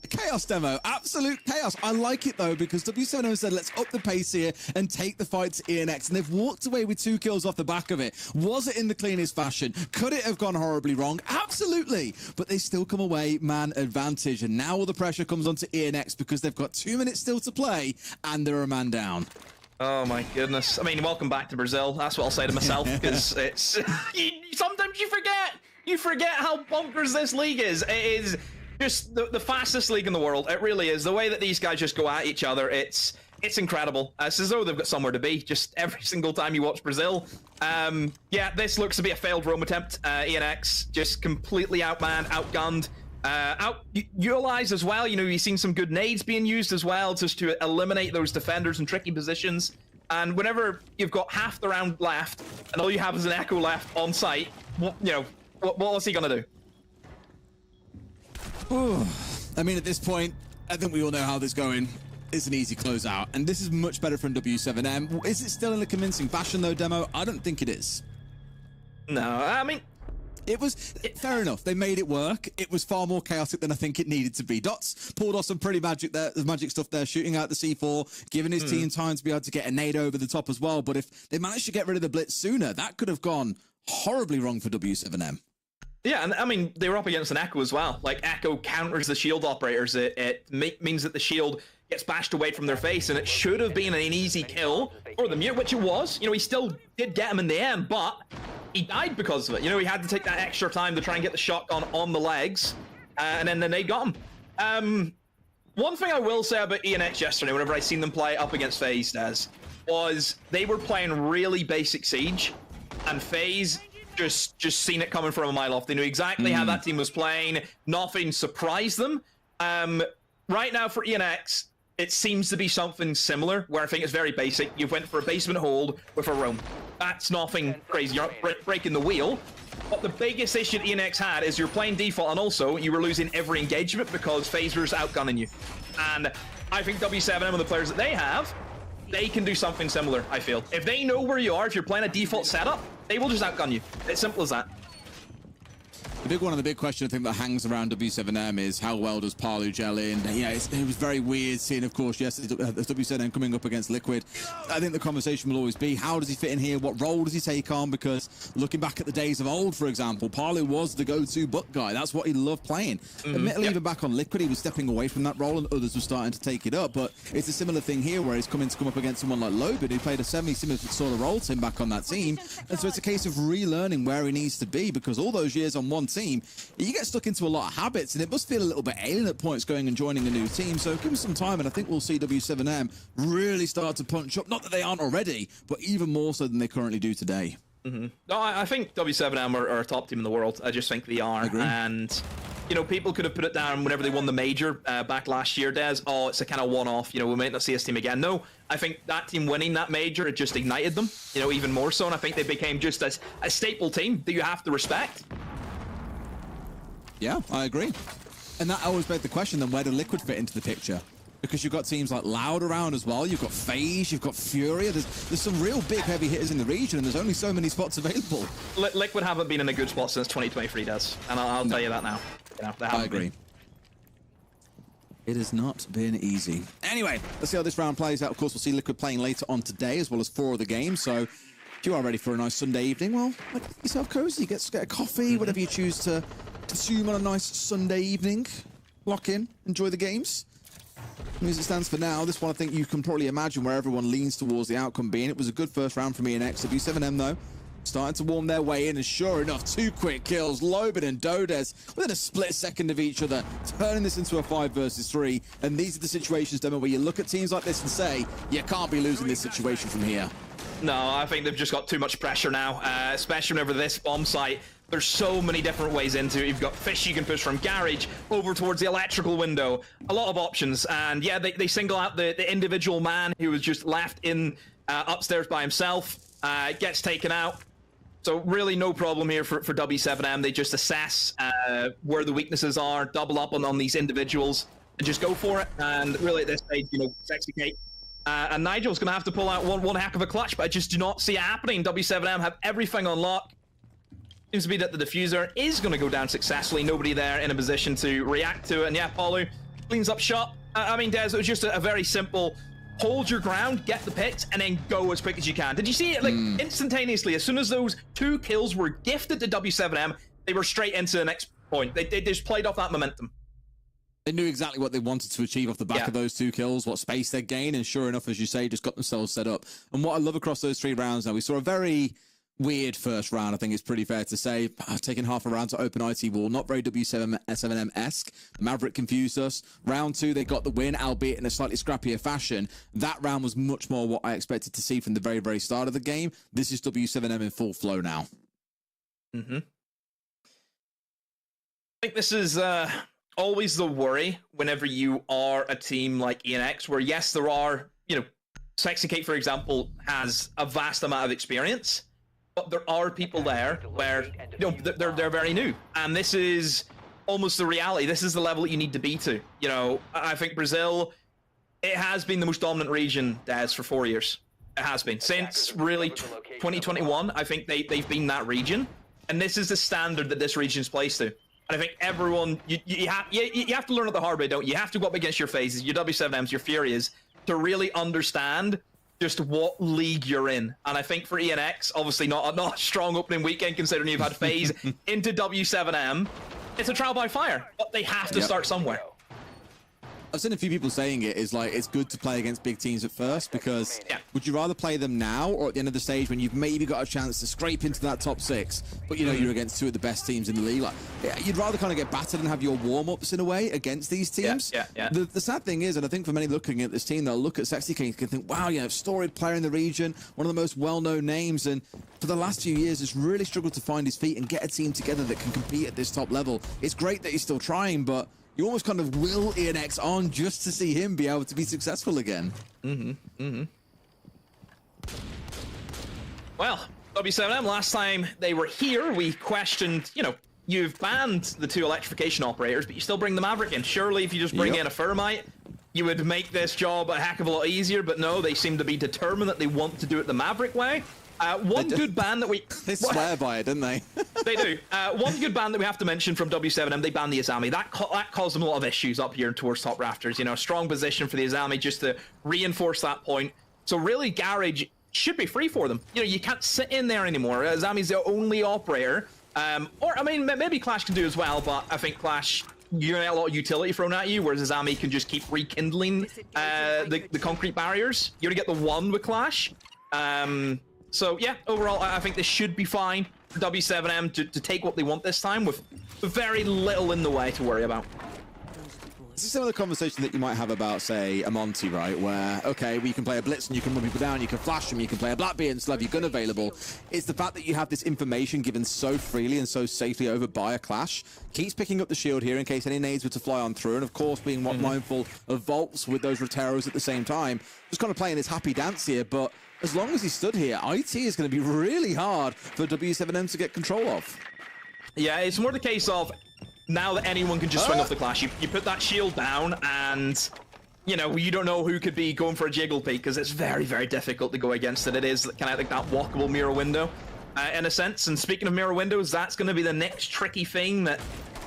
Speaker 9: Chaos demo, absolute chaos. I like it though because W7M said let's up the pace here and take the fight to ENX, and they've walked away with 2 kills off the back of it. Was it in the cleanest fashion? Could it have gone horribly wrong? Absolutely, but they still come away man advantage, and now all the pressure comes onto ENX because they've got 2 minutes still to play and they're a man down.
Speaker 10: Oh my goodness. I mean, welcome back to Brazil. That's what I'll say to myself because it's sometimes you forget how bonkers this league is. It is just the fastest league in the world. It really is. The way that these guys just go at each other, it's incredible. It's as though they've got somewhere to be just every single time you watch Brazil. Yeah, this looks to be a failed roam attempt. ENX just completely outmanned, outgunned, out-utilized as well. You know, you've seen some good nades being used as well just to eliminate those defenders in tricky positions. And whenever you've got half the round left and all you have is an Echo left on site, what's he going to do?
Speaker 9: I mean, at this point, I think we all know how this is going. It's an easy closeout, and this is much better from W7M. Is it still in a convincing fashion, though, Demo? I don't think it is.
Speaker 10: No, I mean...
Speaker 9: It was fair enough. They made it work. It was far more chaotic than I think it needed to be. Dots pulled off some pretty magic stuff there, shooting out the C4, giving his team time to be able to get a nade over the top as well. But if they managed to get rid of the blitz sooner, that could have gone horribly wrong for W7M.
Speaker 10: Yeah, and I mean, they were up against an Echo as well. Like, Echo counters the shield operators. It means that the shield gets bashed away from their face, and it should have been an easy kill for the Mute, which it was. You know, he still did get him in the end, but he died because of it. You know, he had to take that extra time to try and get the shotgun on the legs, and then they got him. One thing I will say about ENX yesterday, whenever I seen them play up against Faze, was they were playing really basic Siege, and Faze just seen it coming from a mile off. They knew exactly how that team was playing. Nothing surprised them. Right now for ENX, it seems to be something similar, where I think it's very basic. You went for a basement hold with a roam. That's nothing crazy. You're not breaking the wheel. But the biggest issue that ENX had is you're playing default, and also you were losing every engagement because Phasers outgunning you. And I think W7M and the players that they have, they can do something similar, I feel. If they know where you are, if you're playing a default setup, they will just outgun you. It's simple as that.
Speaker 9: The big one and the big question I think that hangs around W7M is how well does Palu gel in? Yeah, it was very weird seeing, of course, W7M coming up against Liquid. I think the conversation will always be, how does he fit in here? What role does he take on? Because looking back at the days of old, for example, Palu was the go-to butt guy. That's what he loved playing. Admittedly, even back on Liquid, he was stepping away from that role and others were starting to take it up. But it's a similar thing here where he's coming to come up against someone like Lobin, who played a semi-similar sort of role to him back on that team. And so it's a case of relearning where he needs to be, because all those years on one team, you get stuck into a lot of habits, and it must feel a little bit alien at points going and joining a new team. So give him some time, and I think we'll see W7M really start to punch up. Not that they aren't already, but even more so than they currently do today.
Speaker 10: No, I think W7M are a top team in the world. I just think they are. And, you know, people could have put it down whenever they won the major back last year, Des. Oh, it's a kind of one-off. You know, we might not see this team again. No, I think that team winning that major, it just ignited them, you know, even more so. And I think they became just a staple team that you have to respect.
Speaker 9: Yeah, I agree. And that always begs the question, then where do Liquid fit into the picture? Because you've got teams like Loud around as well. You've got Faze, you've got Furia. There's some real big heavy hitters in the region, and there's only so many spots available.
Speaker 10: Liquid haven't been in a good spot since 2023, Des. And I'll tell you that now. You know,
Speaker 9: I agree. It has not been easy. Anyway, let's see how this round plays out. Of course, we'll see Liquid playing later on today, as well as 4 of the games. So if you are ready for a nice Sunday evening, well, make yourself cozy. Get a coffee, whatever you choose to consume on a nice Sunday evening. Lock in, enjoy the games. And as it stands for now, this one I think you can probably imagine where everyone leans towards the outcome being. It was a good first round for me and W7M, though. Starting to warm their way in, and sure enough, 2 quick kills. Loban and Dodez within a split second of each other, turning this into a 5 versus 3. And these are the situations, Demo, where you look at teams like this and say, you can't be losing this situation from here.
Speaker 10: No, I think they've just got too much pressure now, especially whenever this bomb site. There's so many different ways into it. You've got fish you can push from garage over towards the electrical window. A lot of options. And yeah, they single out the individual man who was just left in upstairs by himself. Gets taken out. So really no problem here for W7M. They just assess where the weaknesses are, double up on these individuals, and just go for it. And really at this stage, you know, Sexy Kate and Nigel's going to have to pull out one heck of a clutch, but I just do not see it happening. W7M have everything on lock. Seems to be that the diffuser is going to go down successfully. Nobody there in a position to react to it. And yeah, Paulo cleans up shop. I mean, Des, it was just a very simple hold your ground, get the picks, and then go as quick as you can. Did you see it? Like, instantaneously, as soon as those 2 kills were gifted to W7M, they were straight into the next point. They just played off that momentum.
Speaker 9: They knew exactly what they wanted to achieve off the back of those 2 kills, what space they'd gain, and sure enough, as you say, just got themselves set up. And what I love across those 3 rounds now, we saw a very weird first round, I think it's pretty fair to say. Taking half a round to open IT wall, not very W7M-esque. The Maverick confused us. Round 2, they got the win, albeit in a slightly scrappier fashion. That round was much more what I expected to see from the very, very start of the game. This is W7M in full flow now.
Speaker 10: I think this is always the worry whenever you are a team like ENX, where yes, there are, you know, Sexy Kate, for example, has a vast amount of experience. But there are people there where, you know, they're very new. And this is almost the reality. This is the level that you need to be to. You know, I think Brazil, it has been the most dominant region, Des, for 4 years. It has been. Since really 2021, I think they've been that region. And this is the standard that this region's placed to. And I think everyone, you have to learn it the hard way, don't you? You have to go up against your Phases, your W7Ms, your Furias, to really understand just what league you're in. And I think for ENX, obviously not a strong opening weekend considering you've had Faze into W7M. It's a trial by fire, but they have to start somewhere.
Speaker 9: I've seen a few people saying it is like it's good to play against big teams at first because would you rather play them now or at the end of the stage when you've maybe got a chance to scrape into that top 6, but you know you're against 2 of the best teams in the league? Like, you'd rather kind of get battered and have your warm-ups in a way against these teams. The sad thing is, and I think for many looking at this team, they'll look at Sexy Kings and think, wow, you know, storied player in the region, one of the most well-known names, and for the last few years has really struggled to find his feet and get a team together that can compete at this top level. It's great that he's still trying, but you almost kind of will ENX on just to see him be able to be successful again.
Speaker 10: Well, W7M, last time they were here, we questioned, you know, you've banned the 2 electrification operators, but you still bring the Maverick in. Surely if you just bring in a Thermite, you would make this job a heck of a lot easier, but no, they seem to be determined that they want to do it the Maverick way. One good ban that we...
Speaker 9: They swear by it, don't they?
Speaker 10: They do. One good ban that we have to mention from W7M, they banned the Azami. That caused them a lot of issues up here towards top rafters. You know, strong position for the Azami just to reinforce that point. So really, Garage should be free for them. You know, you can't sit in there anymore. Azami's the only operator. Or, I mean, maybe Clash can do as well, but I think Clash, you're going to get a lot of utility thrown at you, whereas Azami can just keep rekindling the concrete barriers. You're going to get the 1 with Clash. So yeah, overall, I think this should be fine for W7M to take what they want this time with very little in the way to worry about.
Speaker 9: This is some of the conversation that you might have about, say, a Monty, right? Where, okay, well, you can play a Blitz and you can run people down, you can flash them, you can play a Blackbeard and still have your gun available. It's the fact that you have this information given so freely and so safely over by a Clash. Keeps picking up the shield here in case any nades were to fly on through, and of course being mindful of vaults with those Roteros at the same time. Just kind of playing this happy dance here, but as long as he stood here, IT is going to be really hard for W7M to get control of.
Speaker 10: Yeah, it's more the case of now that anyone can just swing off the Clash, you put that shield down and, you know, you don't know who could be going for a jiggle peek because it's very, very difficult to go against it. It is kind of like that walkable mirror window in a sense. And speaking of mirror windows, that's going to be the next tricky thing that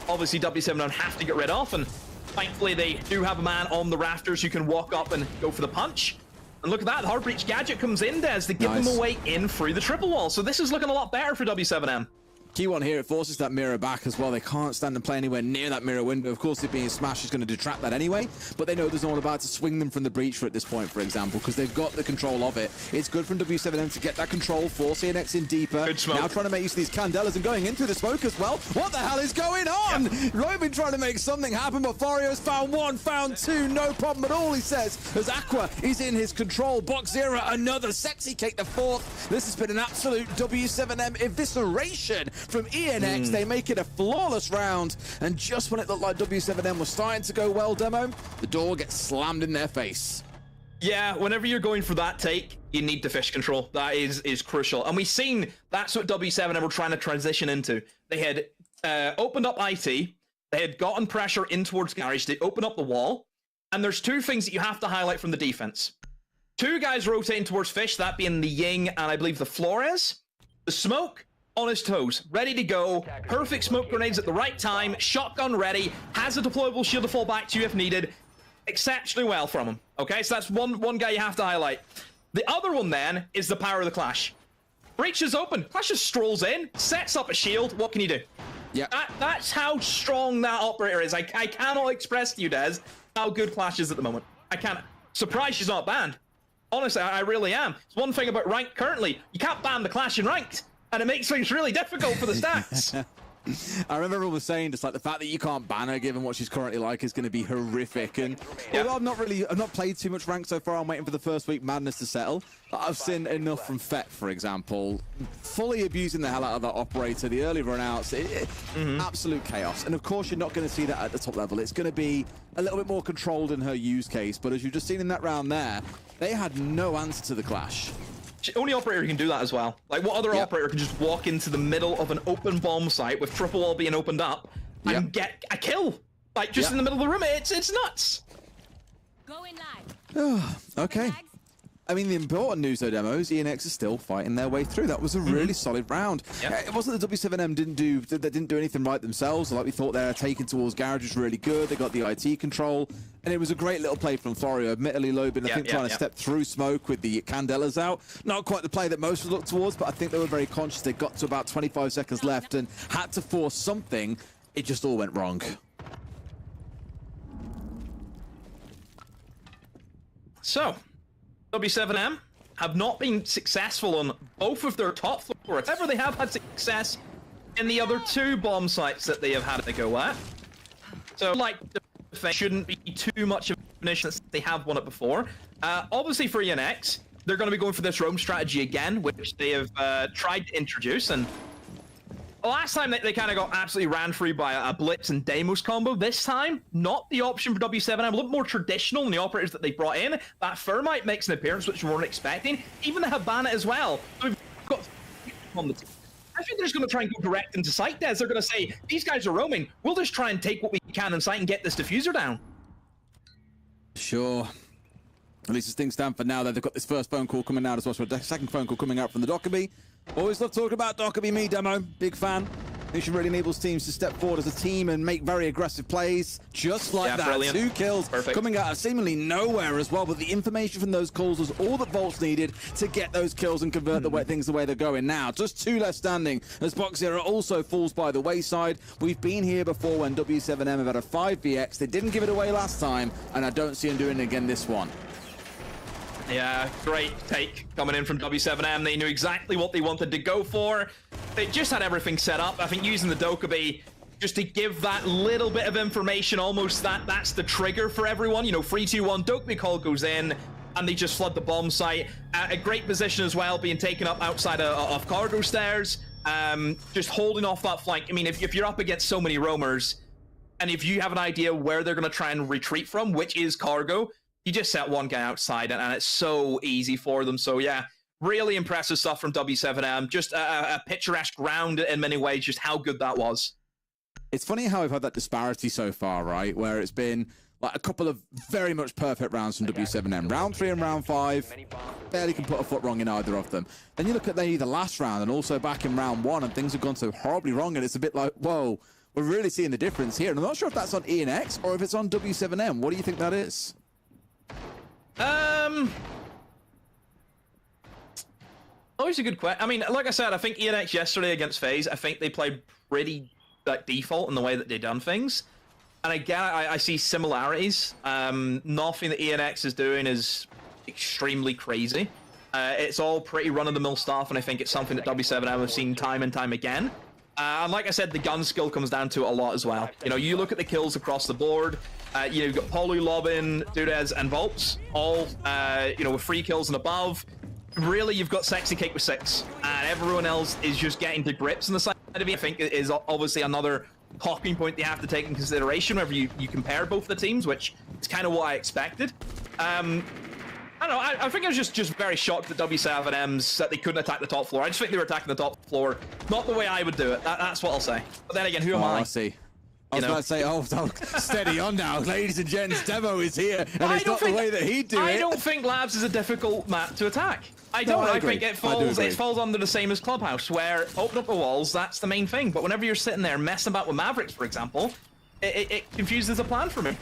Speaker 10: obviously W7M have to get rid of. And Thankfully, they do have a man on the rafters who can walk up and go for the punch. And look at that, the hard breach gadget comes in, Des, to give them a way in through the triple wall. So this is looking a lot better for W7M.
Speaker 9: Key one here, it forces that mirror back as well. They can't stand and play anywhere near that mirror window. Of course, it being smashed is going to detract that anyway, but they know there's no one about to swing them from the breach at this point, for example, because they've got the control of it. It's good from W7M to get that control, force ENX in deeper.
Speaker 10: Good smoke.
Speaker 9: Now trying to make use of these candelas and going into the smoke as well. What the hell is going on? Yep. Robin trying to make something happen, but Forio's found one, found two, no problem at all, he says, as Aqua is in his control. Box Zero, another sexy cake, the fourth. This has been an absolute W7M evisceration from ENX. They make it a flawless round, and just when it looked like W7M was starting to go well, Demo, the door gets slammed in their face.
Speaker 10: Yeah, whenever you're going for that take, you need the fish control. That is crucial. And we've seen that's what W7M were trying to transition into. They had opened up IT, they had gotten pressure in towards Garage, they opened up the wall, and there's two things that you have to highlight from the defense. Two guys rotating towards fish, that being the Ying and I believe the Flores. The smoke on his toes, ready to go, perfect smoke grenades at the right time, shotgun ready, has a deployable shield to fall back to if needed. Exceptionally well from him. Okay, so that's one guy you have to highlight. The other one then is the power of the Clash. Breach is open, Clash just strolls in, sets up a shield, what can you do?
Speaker 9: Yeah,
Speaker 10: that's how strong that operator is. I cannot express to you, Des, how good Clash is at the moment. I can't. Surprised she's not banned. Honestly, I really am. It's one thing about ranked currently, you can't ban the Clash in ranked. And it makes things really difficult for the stats.
Speaker 9: I remember everyone was saying just like the fact that you can't ban her given what she's currently like is going to be horrific. And although I've not played too much rank so far, I'm waiting for the first week madness to settle. I've seen enough from Fett, for example, fully abusing the hell out of that operator, the early run-outs, absolute chaos. And of course, you're not going to see that at the top level. It's going to be a little bit more controlled in her use case. But as you've just seen in that round there, they had no answer to the Clash.
Speaker 10: Only operator can do that as well. Like, what other operator can just walk into the middle of an open bomb site with triple wall being opened up and get a kill? Like, just in the middle of the room. It's nuts.
Speaker 1: Going live.
Speaker 9: Okay. I mean, the important news, though, Demos, ENX is still fighting their way through. That was a really solid round. It wasn't that W7M didn't do anything right themselves. Like we thought, their taking towards Garage was really good. They got the IT control, and it was a great little play from Furia. Admittedly, Lobin, I think, trying to step through smoke with the Candelas out. Not quite the play that most would look towards, but I think they were very conscious. They got to about 25 seconds left and had to force something. It just all went wrong.
Speaker 10: So, W7M have not been successful on both of their top floors. However, they have had success in the other two bomb sites that they have had to go at. So, like, the shouldn't be too much of an issue since they have won it before. Obviously, for ENX, they're going to be going for this roam strategy again, which they have tried to introduce. And last time they kind of got absolutely ran through by a Blitz and Deimos combo. This time, not the option for W7M. A little more traditional than the operators that they brought in. That Thermite makes an appearance, which we weren't expecting. Even the Habana as well. So we've got on the team. I think they're just going to try and go direct into site, Des. They're going to say, these guys are roaming. We'll just try and take what we can in sight and get this diffuser down.
Speaker 9: Sure. At least as things stand for now, they've got this first phone call coming out as well. So a second phone call coming out from the Dockerby. Always love talking about Dockerby, me, Demo. Big fan. It really enables teams to step forward as a team and make very aggressive plays. Just like that.
Speaker 10: Brilliant.
Speaker 9: 2 kills coming out of seemingly nowhere as well. But the information from those calls was all that Volts needed to get those kills and convert things the way they're going now. Just 2 left standing as Box Zero also falls by the wayside. We've been here before when W7M have had a 5vx. They didn't give it away last time, and I don't see them doing it again this one.
Speaker 10: Yeah, great take coming in from W7M. They knew exactly what they wanted to go for. They just had everything set up. I think using the Dokkaebi just to give that little bit of information, almost that's the trigger for everyone. You know, 3, 2, 1, Dokkaebi call goes in, and they just flood the bomb site. A great position as well, being taken up outside of cargo stairs. Just holding off that flank. I mean, if you're up against so many roamers, and if you have an idea where they're going to try and retreat from, which is cargo, you just set one guy outside, and it's so easy for them. So yeah, really impressive stuff from W7M. Just a picturesque round in many ways, just how good that was.
Speaker 9: It's funny how we've had that disparity so far, right? Where it's been like a couple of very much perfect rounds from W7M. Round 3 and round 5, barely can put a foot wrong in either of them. Then you look at the last round and also back in round 1, and things have gone so horribly wrong, and it's a bit like, whoa, we're really seeing the difference here. And I'm not sure if that's on ENX or if it's on W7M. What do you think that is?
Speaker 10: Always a good question. I mean, like I said, I think ENX yesterday against Faze, I think they played pretty like default in the way that they done things. And again, I see similarities. Nothing that ENX is doing is extremely crazy. It's all pretty run-of-the-mill stuff, and I think it's something that W7M have seen time and time again. And like I said, the gun skill comes down to it a lot as well. You know, you look at the kills across the board. You know, you've got Polu, Lobin, Dudez, and Volts, all you know, with 3 kills and above. Really, you've got Sexy Cake with 6, and everyone else is just getting to grips on the side of it. I think it is obviously another talking point you have to take in consideration whenever you compare both the teams, which is kind of what I expected. I don't know, I think I was just very shocked at W7M's that they couldn't attack the top floor. I just think they were attacking the top floor, not the way I would do it. That's what I'll say. But then again, who am I?
Speaker 9: I see. I was about to say, oh, steady on now, ladies and gents, Devo is here, and it's not the way that he'd do it.
Speaker 10: I don't think Labs is a difficult map to attack. I don't. I think it falls under the same as Clubhouse, where open up the walls, that's the main thing. But whenever you're sitting there messing about with Mavericks, for example, it confuses the plan for me.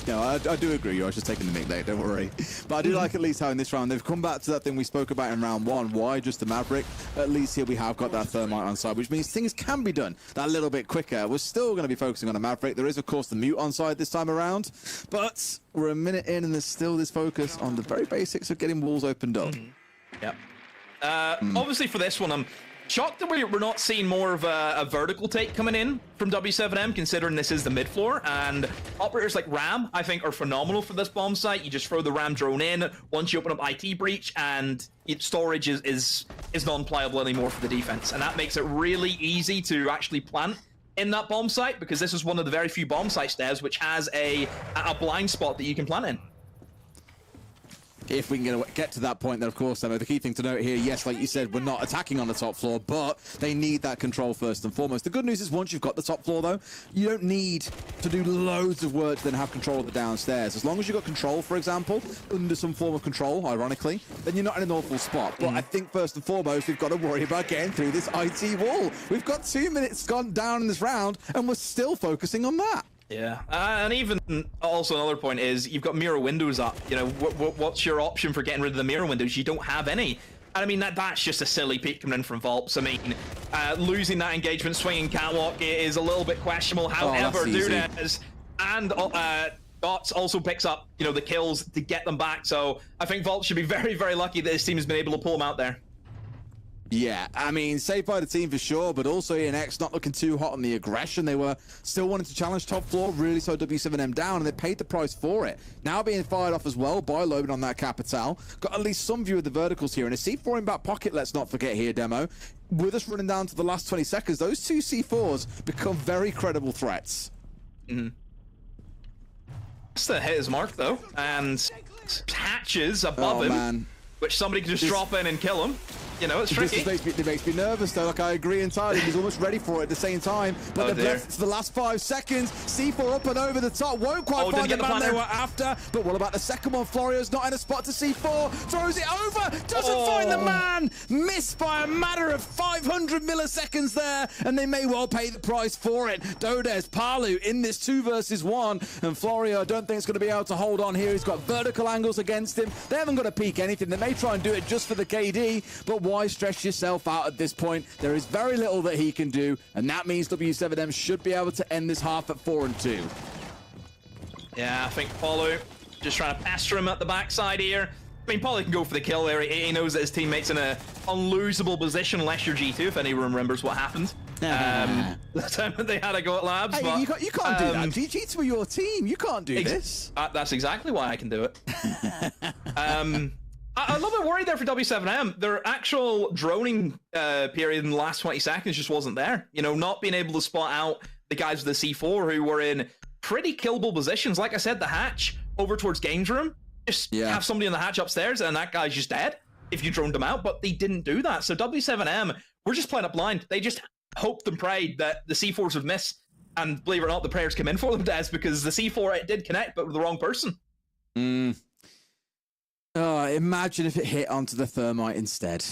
Speaker 9: No, I do agree. I was just taking the mic there, don't worry. But I do like at least how in this round they've come back to that thing we spoke about in round 1. Why just the Maverick? At least here we have got that thermite on side, which means things can be done that little bit quicker. We're still going to be focusing on a Maverick. There is, of course, the mute on side this time around, but we're a minute in and there's still this focus on the very basics of getting walls opened up.
Speaker 10: Yep. Obviously for this one, I'm shocked that we're not seeing more of a vertical take coming in from W7M, considering this is the mid floor, and operators like Ram, I think, are phenomenal for this bomb site. You just throw the Ram drone in once you open up IT breach, and storage is non-playable anymore for the defense, and that makes it really easy to actually plant in that bomb site, because this is one of the very few bomb sites there which has a blind spot that you can plant in.
Speaker 9: If we can get to that point, then of course, the key thing to note here, yes, like you said, we're not attacking on the top floor, but they need that control first and foremost. The good news is once you've got the top floor, though, you don't need to do loads of work to then have control of the downstairs. As long as you've got control, for example, under some form of control, ironically, then you're not in an awful spot. But I think first and foremost, we've got to worry about getting through this IT wall. We've got 2 minutes gone down in this round, and we're still focusing on that.
Speaker 10: Yeah, and even also another point is you've got mirror windows up. You know, what's your option for getting rid of the mirror windows? You don't have any. And I mean, that's just a silly peek coming in from Volps. I mean, losing that engagement swinging catwalk is a little bit questionable. However, Dudez and Dots also picks up, you know, the kills to get them back. So I think Volps should be very, very lucky that his team has been able to pull them out there.
Speaker 9: Yeah, I mean, saved by the team for sure, but also ENX not looking too hot on the aggression. They were still wanting to challenge top floor, really slowed W7M down, and they paid the price for it. Now being fired off as well by Lobin on that Capital. Got at least some view of the verticals here, and a C4 in back pocket, let's not forget here, Demo. With us running down to the last 20 seconds, those 2 C4s become very credible threats.
Speaker 10: That's the hitter's mark, though, and hatches above him, which somebody can just drop in and kill him. You know, it's tricky.
Speaker 9: It makes me nervous, though. Like, I agree entirely. He's almost ready for it at the same time. But they've left the last 5 seconds. C4 up and over the top. Won't quite find the man they were after. But what about the second one? Florio's not in a spot to C4. Throws it over. Doesn't find the man. Missed by a matter of 500 milliseconds there. And they may well pay the price for it. Dodez, Palu in this 2 versus 1. And Florio, I don't think it's going to be able to hold on here. He's got vertical angles against him. They haven't got to peek anything. They may try and do it just for the KD. But why stress yourself out at this point? There is very little that he can do, and that means W7M should be able to end this half at 4-2.
Speaker 10: Yeah, I think Paulo just trying to pester him at the backside here. I mean, Paulo can go for the kill there. He knows that his teammate's in a unlosable position unless you're G2, if anyone remembers what happened. The time that they had a go at Labs.
Speaker 9: Hey,
Speaker 10: but,
Speaker 9: you can't do that. G2 are your team. You can't do this.
Speaker 10: That's exactly why I can do it. I'm a little bit worried there for W7M. Their actual droning period in the last 20 seconds just wasn't there. You know, not being able to spot out the guys with the C4 who were in pretty killable positions. Like I said, the hatch over towards games room. Just have somebody in the hatch upstairs and that guy's just dead if you droned them out. But they didn't do that. So W7M, we're just playing it blind. They just hoped and prayed that the C4s would miss. And believe it or not, the prayers come in for them, Des, because the C4, it did connect, but with the wrong person.
Speaker 9: Oh, imagine if it hit onto the thermite instead.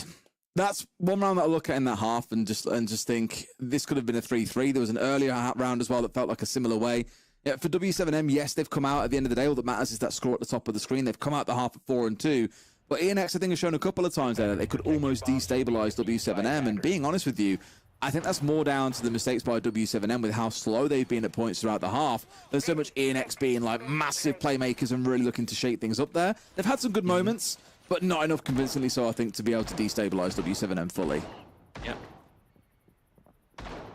Speaker 9: That's one round that I look at in that half and just think this could have been a 3-3. There was an earlier round as well that felt like a similar way. Yeah, for W7M, yes, they've come out at the end of the day. All that matters is that score at the top of the screen. They've come out the half at 4-2. But ENX, I think, has shown a couple of times there that they could almost destabilize W7M. And being honest with you, I think that's more down to the mistakes by W7M with how slow they've been at points throughout the half. There's so much ENX being like massive playmakers and really looking to shake things up there. They've had some good moments, but not enough convincingly so, I think, to be able to destabilize W7M fully.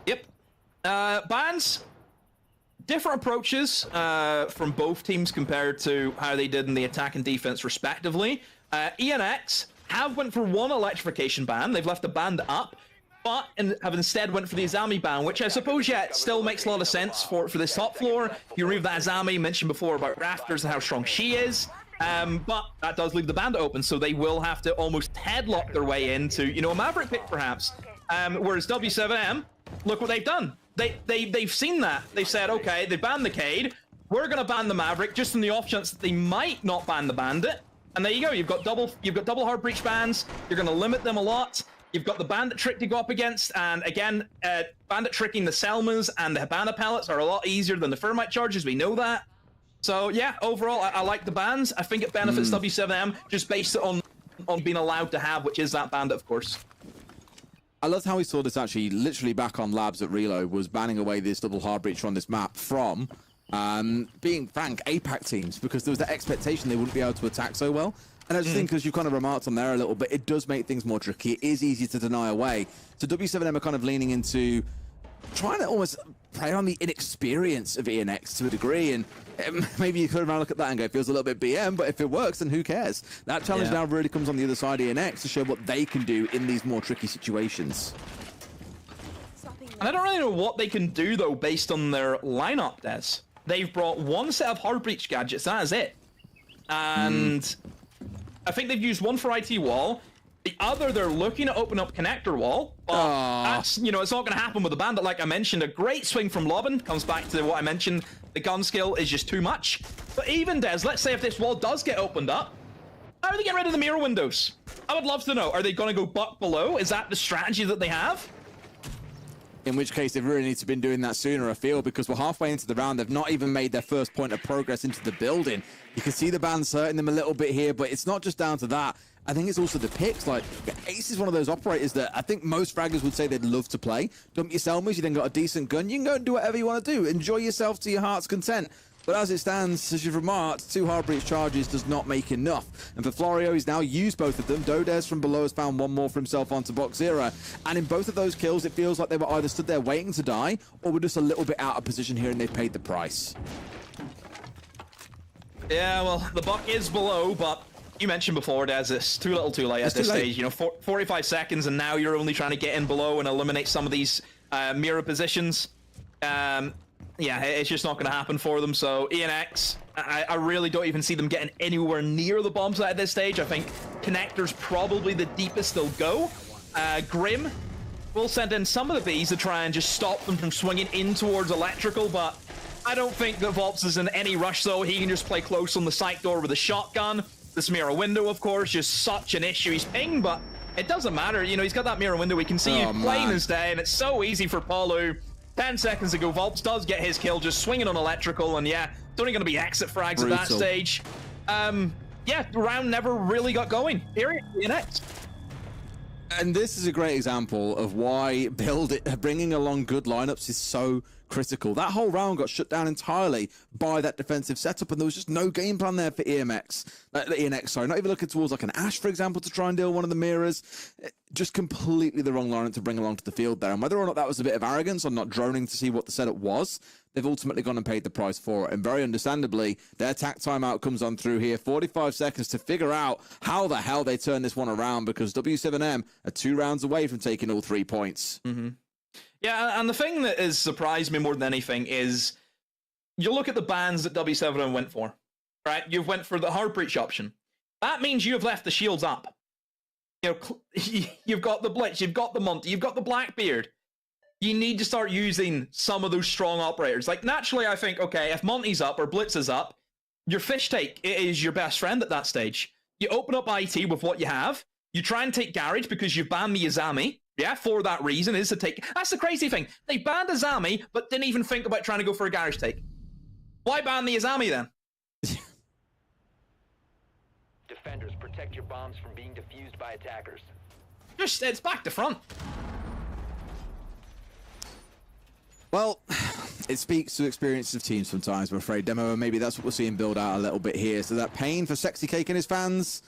Speaker 10: Yep. Bans, different approaches from both teams compared to how they did in the attack and defense respectively. ENX have went for one electrification ban. They've left the band up, but have instead went for the Azami ban, which I suppose, yeah, it still makes a lot of sense for this top floor. You remove that Azami, mentioned before about Rafters and how strong she is. But that does leave the bandit open, so they will have to almost headlock their way into, you know, a Maverick pick perhaps. Whereas W7M, look what they've done. They've seen that. They've said, okay, they banned the Cade. We're gonna ban the Maverick just in the off chance that they might not ban the bandit. And there you go. You've got double hard breach bans. You're gonna limit them a lot. You've got the bandit trick to go up against, and again, bandit tricking the Selmas and the Habana pellets are a lot easier than the Thermite charges. We know that. So yeah, overall, I like the bans. I think it benefits W7M just based on being allowed to have, which is that bandit, of course.
Speaker 9: I loved how we saw this actually literally back on Labs at Reload, was banning away this double hard breach on this map from, being frank, APAC teams, because there was that expectation they wouldn't be able to attack so well. And I just think, as you kind of remarked on there a little bit, it does make things more tricky. It is easy to deny away. So W7M are kind of leaning into trying to almost prey on the inexperience of ENX to a degree, and maybe you could look at that and go, it feels a little bit BM, but if it works, then who cares? That challenge now really comes on the other side of ENX to show what they can do in these more tricky situations.
Speaker 10: And I don't really know what they can do, though, based on their lineup, Des. They've brought one set of hard breach gadgets, that is it. And I think they've used one for IT wall. The other, they're looking to open up connector wall, but that's, you know, it's not going to happen with the bandit. Like I mentioned, a great swing from Lobin comes back to what I mentioned. The gun skill is just too much. But even, Des, let's say if this wall does get opened up, how are they getting rid of the mirror windows? I would love to know. Are they going to go buck below? Is that the strategy that they have?
Speaker 9: In which case, they really need to have been doing that sooner, I feel, because we're halfway into the round. They've not even made their first point of progress into the building. You can see the bans hurting them a little bit here, but it's not just down to that. I think it's also the picks. Like, Ace is one of those operators that I think most fraggers would say they'd love to play. Dump your Selmas, you then got a decent gun. You can go and do whatever you want to do. Enjoy yourself to your heart's content. But as it stands, as you've remarked, 2 hard breach charges does not make enough. And for Florio, he's now used both of them. Dodez from below has found one more for himself onto box 0. And in both of those kills, it feels like they were either stood there waiting to die, or were just a little bit out of position here and they've paid the price.
Speaker 10: Yeah, well, the buck is below, but you mentioned before, Des, it's too little too late at this stage. You know, 45 seconds, and now you're only trying to get in below and eliminate some of these mirror positions. Yeah, it's just not going to happen for them. So ENX, I really don't even see them getting anywhere near the bomb site at this stage. I think connector's probably the deepest they'll go. Grim will send in some of the Bs to try and just stop them from swinging in towards electrical, but I don't think that Volps is in any rush, though. He can just play close on the site door with a shotgun. This mirror window, of course, just such an issue. He's pinged, but it doesn't matter. You know, he's got that mirror window. We can see you playing his day, and it's so easy for Palu. 10 seconds ago, Volps does get his kill, just swinging on electrical, and yeah, it's only going to be exit frags at that stage. Yeah, the round never really got going. Period. ENX.
Speaker 9: And this is a great example of why bringing along good lineups is so critical. That whole round got shut down entirely by that defensive setup, and there was just no game plan there for ENX, sorry. Not even looking towards like an Ash, for example, to try and deal one of the mirrors. Just completely the wrong lineup to bring along to the field there. And whether or not that was a bit of arrogance or not droning to see what the setup was, they've ultimately gone and paid the price for it. And very understandably, their attack timeout comes on through here. 45 seconds to figure out how the hell they turn this one around, because W7M are 2 rounds away from taking all 3 points.
Speaker 10: Yeah, and the thing that has surprised me more than anything is you look at the bans that W7M went for, right? You've went for the hard breach option. That means you have left the shields up. You know, you've got the Blitz, you've got the Monty, you've got the Blackbeard. You need to start using some of those strong operators. Like, naturally, I think, okay, if Monty's up or Blitz is up, your fish take is your best friend at that stage. You open up IT with what you have. You try and take Garage because you've banned the Azami. Yeah, for that reason is to take... That's the crazy thing. They banned Azami, but didn't even think about trying to go for a Garage take. Why ban the Azami then?
Speaker 11: Defenders, protect your bombs from being defused by attackers.
Speaker 10: Just, it's back to front.
Speaker 9: Well, it speaks to experience of teams sometimes, I'm afraid, Demo, and maybe that's what we're seeing build out a little bit here. So that pain for Sexy Cake and his fans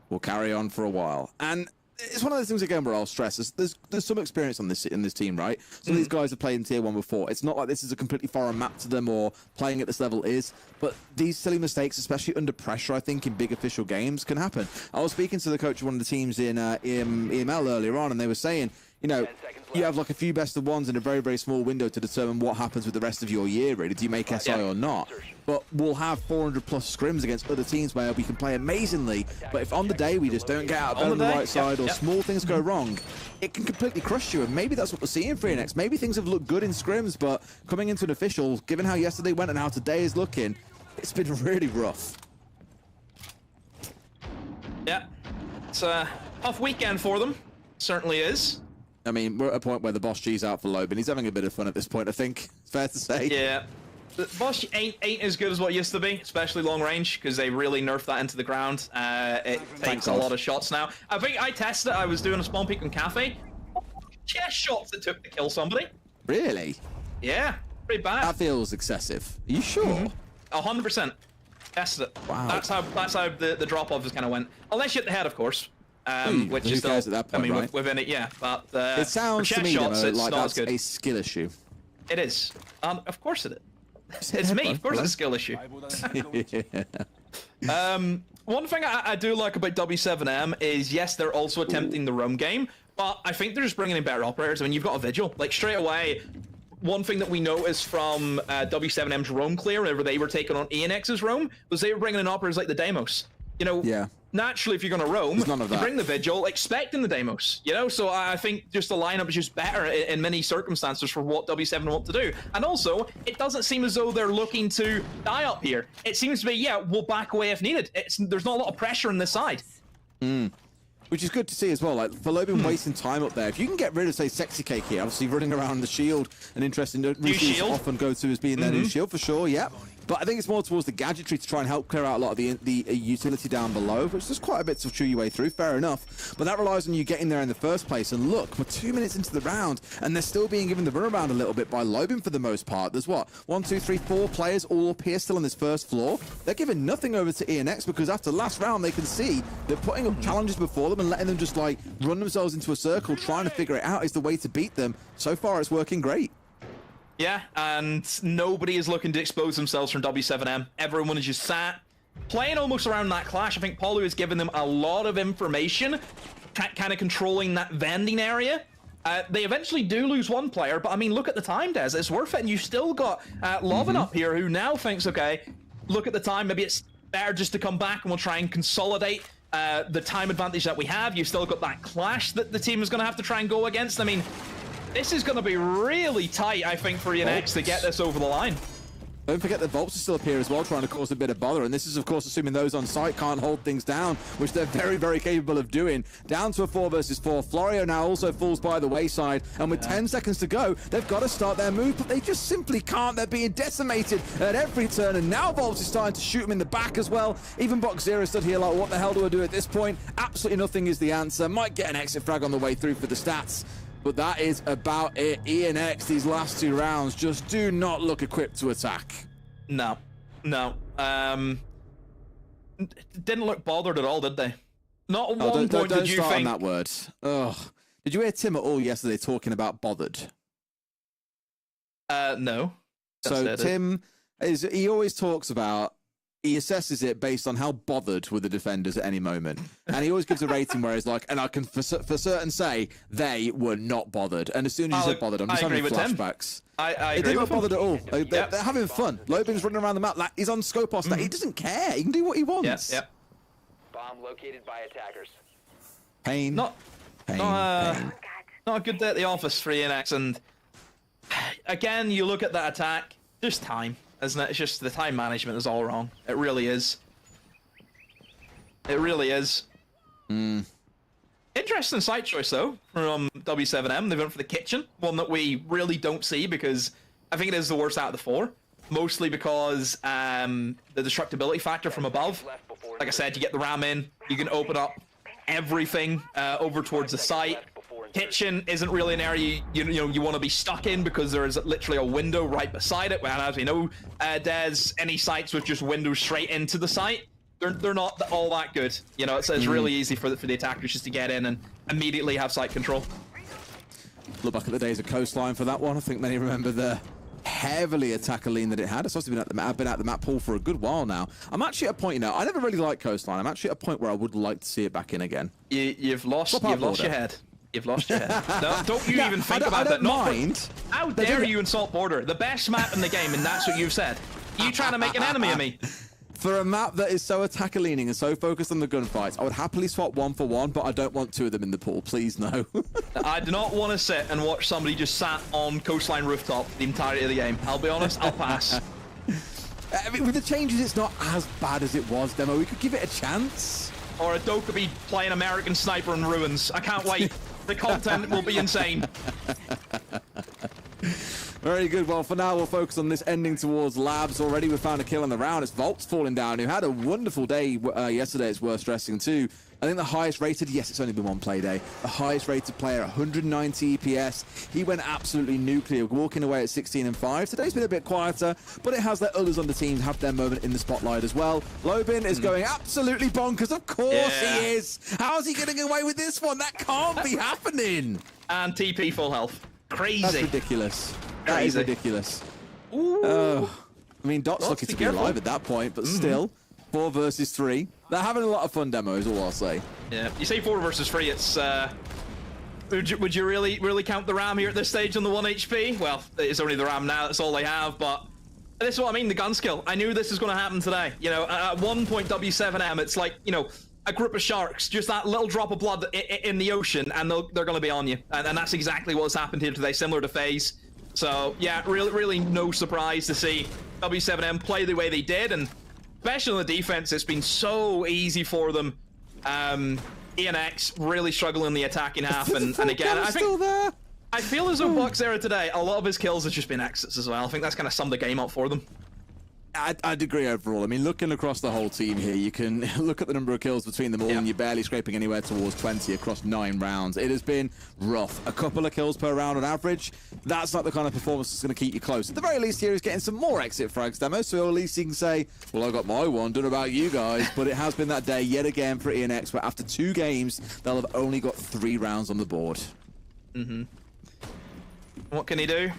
Speaker 9: will carry on for a while. And it's one of those things, again, where I'll stress there's some experience on this in this team, right? Some of these guys have played in Tier 1 before. It's not like this is a completely foreign map to them or playing at this level is, but these silly mistakes, especially under pressure, I think, in big official games can happen. I was speaking to the coach of one of the teams in EML earlier on, and they were saying, you know, you have like a few best of ones in a very, very small window to determine what happens with the rest of your year, really. Do you make SI or not? But we'll have 400 plus scrims against other teams where we can play amazingly, but if on the day we just don't get out of bed on the right side or small things go wrong, it can completely crush you, and maybe that's what we're seeing for ENX. Maybe things have looked good in scrims, but coming into an official, given how yesterday went and how today is looking, it's been really rough.
Speaker 10: Yeah, it's a tough weekend for them. Certainly is.
Speaker 9: I mean, we're at a point where the Boss G's out for Lobe, and he's having a bit of fun at this point, I think. It's fair to say.
Speaker 10: Yeah. The Boss G ain't as good as what it used to be, especially long range, because they really nerfed that into the ground. It takes a lot of shots now. I think I tested it. I was doing a spawn peek on Cafe. Chest shots it took to kill somebody.
Speaker 9: Really?
Speaker 10: Yeah, pretty bad.
Speaker 9: That feels excessive. Are you sure?
Speaker 10: 100%. Tested it. Wow. That's how the drop-off just kind of went. Unless you hit the head, of course. Which is still,
Speaker 9: at that point,
Speaker 10: I mean,
Speaker 9: right?
Speaker 10: within it, yeah. But
Speaker 9: it sounds to me,
Speaker 10: shots,
Speaker 9: Demo,
Speaker 10: it's
Speaker 9: like
Speaker 10: not
Speaker 9: that's
Speaker 10: as good.
Speaker 9: a skill issue.
Speaker 10: It is. Of course it is. It's me. Of course it's a skill issue. One thing I do like about W7M is, yes, they're also attempting the roam game, but I think they're just bringing in better operators. I mean, you've got a Vigil. Like, straight away, one thing that we noticed from W7M's roam clear, whenever they were taking on ENX's roam, was they were bringing in operators like the Deimos. You know, naturally, if you're going to roam, you bring the Vigil, expecting the Deimos, you know? So I think just the lineup is just better in many circumstances for what W7 want to do. And also, it doesn't seem as though they're looking to die up here. It seems to be, yeah, we'll back away if needed. There's not a lot of pressure on this side.
Speaker 9: Which is good to see as well. Like, for Lobin wasting time up there, if you can get rid of, say, Sexy Cake here, obviously running around the shield, an interesting resource often go to as being their new shield, for sure, yeah. But I think it's more towards the gadgetry to try and help clear out a lot of the utility down below, which there's quite a bit to chew your way through, fair enough. But that relies on you getting there in the first place. And look, we're 2 minutes into the round, and they're still being given the runaround a little bit by Lobin for the most part. There's what, 1, 2, 3, 4 players all up here still on this first floor. They're giving nothing over to ENX because after last round, they can see they're putting up challenges before them and letting them just like run themselves into a circle, trying to figure it out is the way to beat them. So far, it's working great.
Speaker 10: Yeah, and nobody is looking to expose themselves from W7M. Everyone is just sat, playing almost around that clash. I think Paulu has given them a lot of information, kind of controlling that vending area. They eventually do lose one player, but I mean, look at the time, Des. It's worth it, and you've still got Lovin up here, who now thinks, okay, look at the time, maybe it's better just to come back and we'll try and consolidate the time advantage that we have. You've still got that clash that the team is going to have to try and go against. I mean, this is going to be really tight, I think, for ENX to get this over the line.
Speaker 9: Don't forget the Volts are still up here as well, trying to cause a bit of bother. And this is, of course, assuming those on site can't hold things down, which they're very, very capable of doing. Down to a 4 versus 4. Florio now also falls by the wayside. And with 10 seconds to go, they've got to start their move, but they just simply can't. They're being decimated at every turn. And now Volts is starting to shoot them in the back as well. Even Box Zero stood here like, what the hell do I do at this point? Absolutely nothing is the answer. Might get an exit frag on the way through for the stats. But that is about it. ENX, these last 2 rounds, just do not look equipped to attack.
Speaker 10: No. Didn't look bothered at all, did they? Not at one point did you think...
Speaker 9: on that word. Ugh. Did you hear Tim at all yesterday talking about bothered?
Speaker 10: No.
Speaker 9: So Tim, he always talks about, he assesses it based on how bothered were the defenders at any moment. And he always gives a rating where he's like, and I can for certain say they were not bothered. And as soon as you said bothered, I'm just having flashbacks.
Speaker 10: I agree
Speaker 9: they're not
Speaker 10: with
Speaker 9: bothered at all. They're having fun. Lobin's running around the map. Like, he's on Scopos. He doesn't care. He can do what he wants.
Speaker 10: Yeah.
Speaker 11: Bomb located by attackers.
Speaker 9: Pain.
Speaker 10: Not a good day at the office for ENX. And again, you look at that attack, just time, isn't it? It's just the time management is all wrong. It really is. It really is. Interesting site choice, though, from W7M. They went for the kitchen, one that we really don't see because I think it is the worst out of the 4. Mostly because the destructibility factor from above. Like I said, you get the ram in, you can open up everything over towards the site. Kitchen isn't really an area you want to be stuck in because there is literally a window right beside it. Well, as we know, there's any sites with just windows straight into the site. They're not all that good. You know, it's really easy for the attackers just to get in and immediately have site control.
Speaker 9: Look back at the days of Coastline for that one. I think many remember the heavily attacker lean that it had. It's also been at the map pool for a good while now. I'm actually at a point, I never really liked Coastline. I'm actually at a point where I would like to see it back in again.
Speaker 10: You've lost your head. You've lost your head. No, don't you even think about that.
Speaker 9: Mind.
Speaker 10: How dare you insult Border? The best map in the game, and that's what you've said. You trying to make an enemy of me?
Speaker 9: For a map that is so attacker leaning and so focused on the gunfights, I would happily swap 1 for 1, but I don't want 2 of them in the pool. Please, no.
Speaker 10: I do not want to sit and watch somebody just sat on Coastline rooftop the entirety of the game. I'll be honest, I'll pass.
Speaker 9: I mean, with the changes, it's not as bad as it was, Demo. We could give it a chance.
Speaker 10: Or a Dokkaebi playing American Sniper in Ruins. I can't wait. The content will be insane.
Speaker 9: Very good. Well, for now, we'll focus on this ending towards Labs. Already we found a kill in the round. It's Volt's falling down, who had a wonderful day yesterday. It's worth stressing, too. I think the highest rated, yes, it's only been one play day, the highest rated player, 190 EPS. He went absolutely nuclear, walking away at 16 and 5. Today's been a bit quieter, but it has let others on the team have their moment in the spotlight as well. Lobin is going absolutely bonkers. Of course he is. How's he getting away with this one? That can't be happening.
Speaker 10: And TP full health. Crazy.
Speaker 9: That's ridiculous. That is ridiculous.
Speaker 10: Ooh.
Speaker 9: I mean, Dot's lucky to be alive at that point, but still, 4 versus 3. They're having a lot of fun, Demo, is all I'll say.
Speaker 10: Yeah, you say 4 versus 3, it's... Would you really count the RAM here at this stage on the 1 HP? Well, it's only the RAM now, that's all they have, but... This is what I mean, the gun skill. I knew this was going to happen today. You know, at one point, W7M, it's like, you know, a group of sharks, just that little drop of blood in the ocean, and they're going to be on you. And that's exactly what's happened here today, similar to Faze. So, yeah, really no surprise to see W7M play the way they did, and especially on the defense, it's been so easy for them. ENX really struggling in the attacking half, and again, I feel as though Buck's era today, a lot of his kills have just been exits as well. I think that's kind of summed the game up for them.
Speaker 9: I'd agree overall. I mean, looking across the whole team here, you can look at the number of kills between them all, and you're barely scraping anywhere towards 20 across 9 rounds. It has been rough. A couple of kills per round on average. That's not the kind of performance that's going to keep you close. At the very least, here he's getting some more exit frags, Demo, so at least he can say, well, I got my one, don't know about you guys. But it has been that day yet again for ENX, where after 2 games, they'll have only got 3 rounds on the board.
Speaker 10: What can he do?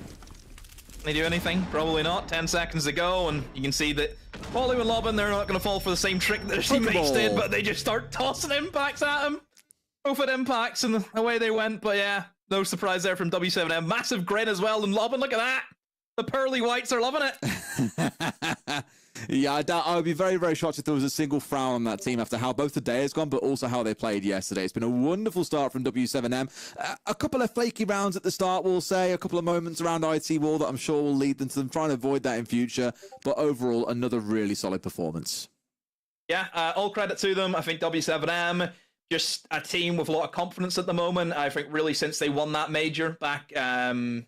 Speaker 10: Can he do anything? Probably not. 10 seconds to go, and you can see that Polly and Lobin, they're not going to fall for the same trick that their teammates did, but they just start tossing impacts at him. Both at impacts, and away they went. But yeah, no surprise there from W7M. Massive grin as well, and Lobin, look at that. The pearly whites are loving it.
Speaker 9: Yeah, I would be very shocked if there was a single frown on that team after how both the day has gone, but also how they played yesterday. It's been a wonderful start from W7M. A couple of flaky rounds at the start, we'll say. A couple of moments around IT Wall that I'm sure will lead them to them trying to avoid that in future. But overall, another really solid performance.
Speaker 10: Yeah, all credit to them. I think W7M, just a team with a lot of confidence at the moment. I think really since they won that major back in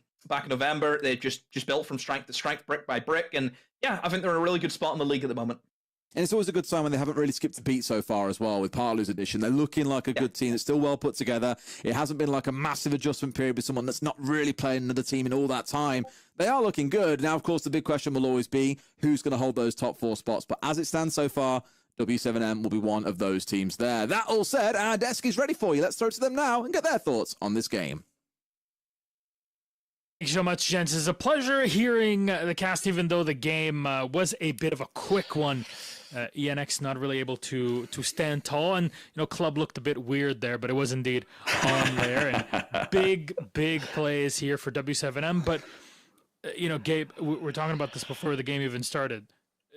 Speaker 10: November, they've just built from strength to strength, brick by brick, and yeah, I think they're in a really good spot in the league at the moment.
Speaker 9: And it's always a good sign when they haven't really skipped a beat so far as well with Parlu's addition. They're looking like a good team that's still well put together. It hasn't been like a massive adjustment period with someone that's not really playing another team in all that time. They are looking good. Now, of course, the big question will always be who's going to hold those top 4 spots. But as it stands so far, W7M will be one of those teams there. That all said, our desk is ready for you. Let's throw it to them now and get their thoughts on this game.
Speaker 3: Thank you so much, gents. It's a pleasure hearing the cast, even though the game was a bit of a quick one. ENX not really able to stand tall, and Club looked a bit weird there, but it was indeed on there. And big plays here for W7M. But Gabe, we're talking about this before the game even started.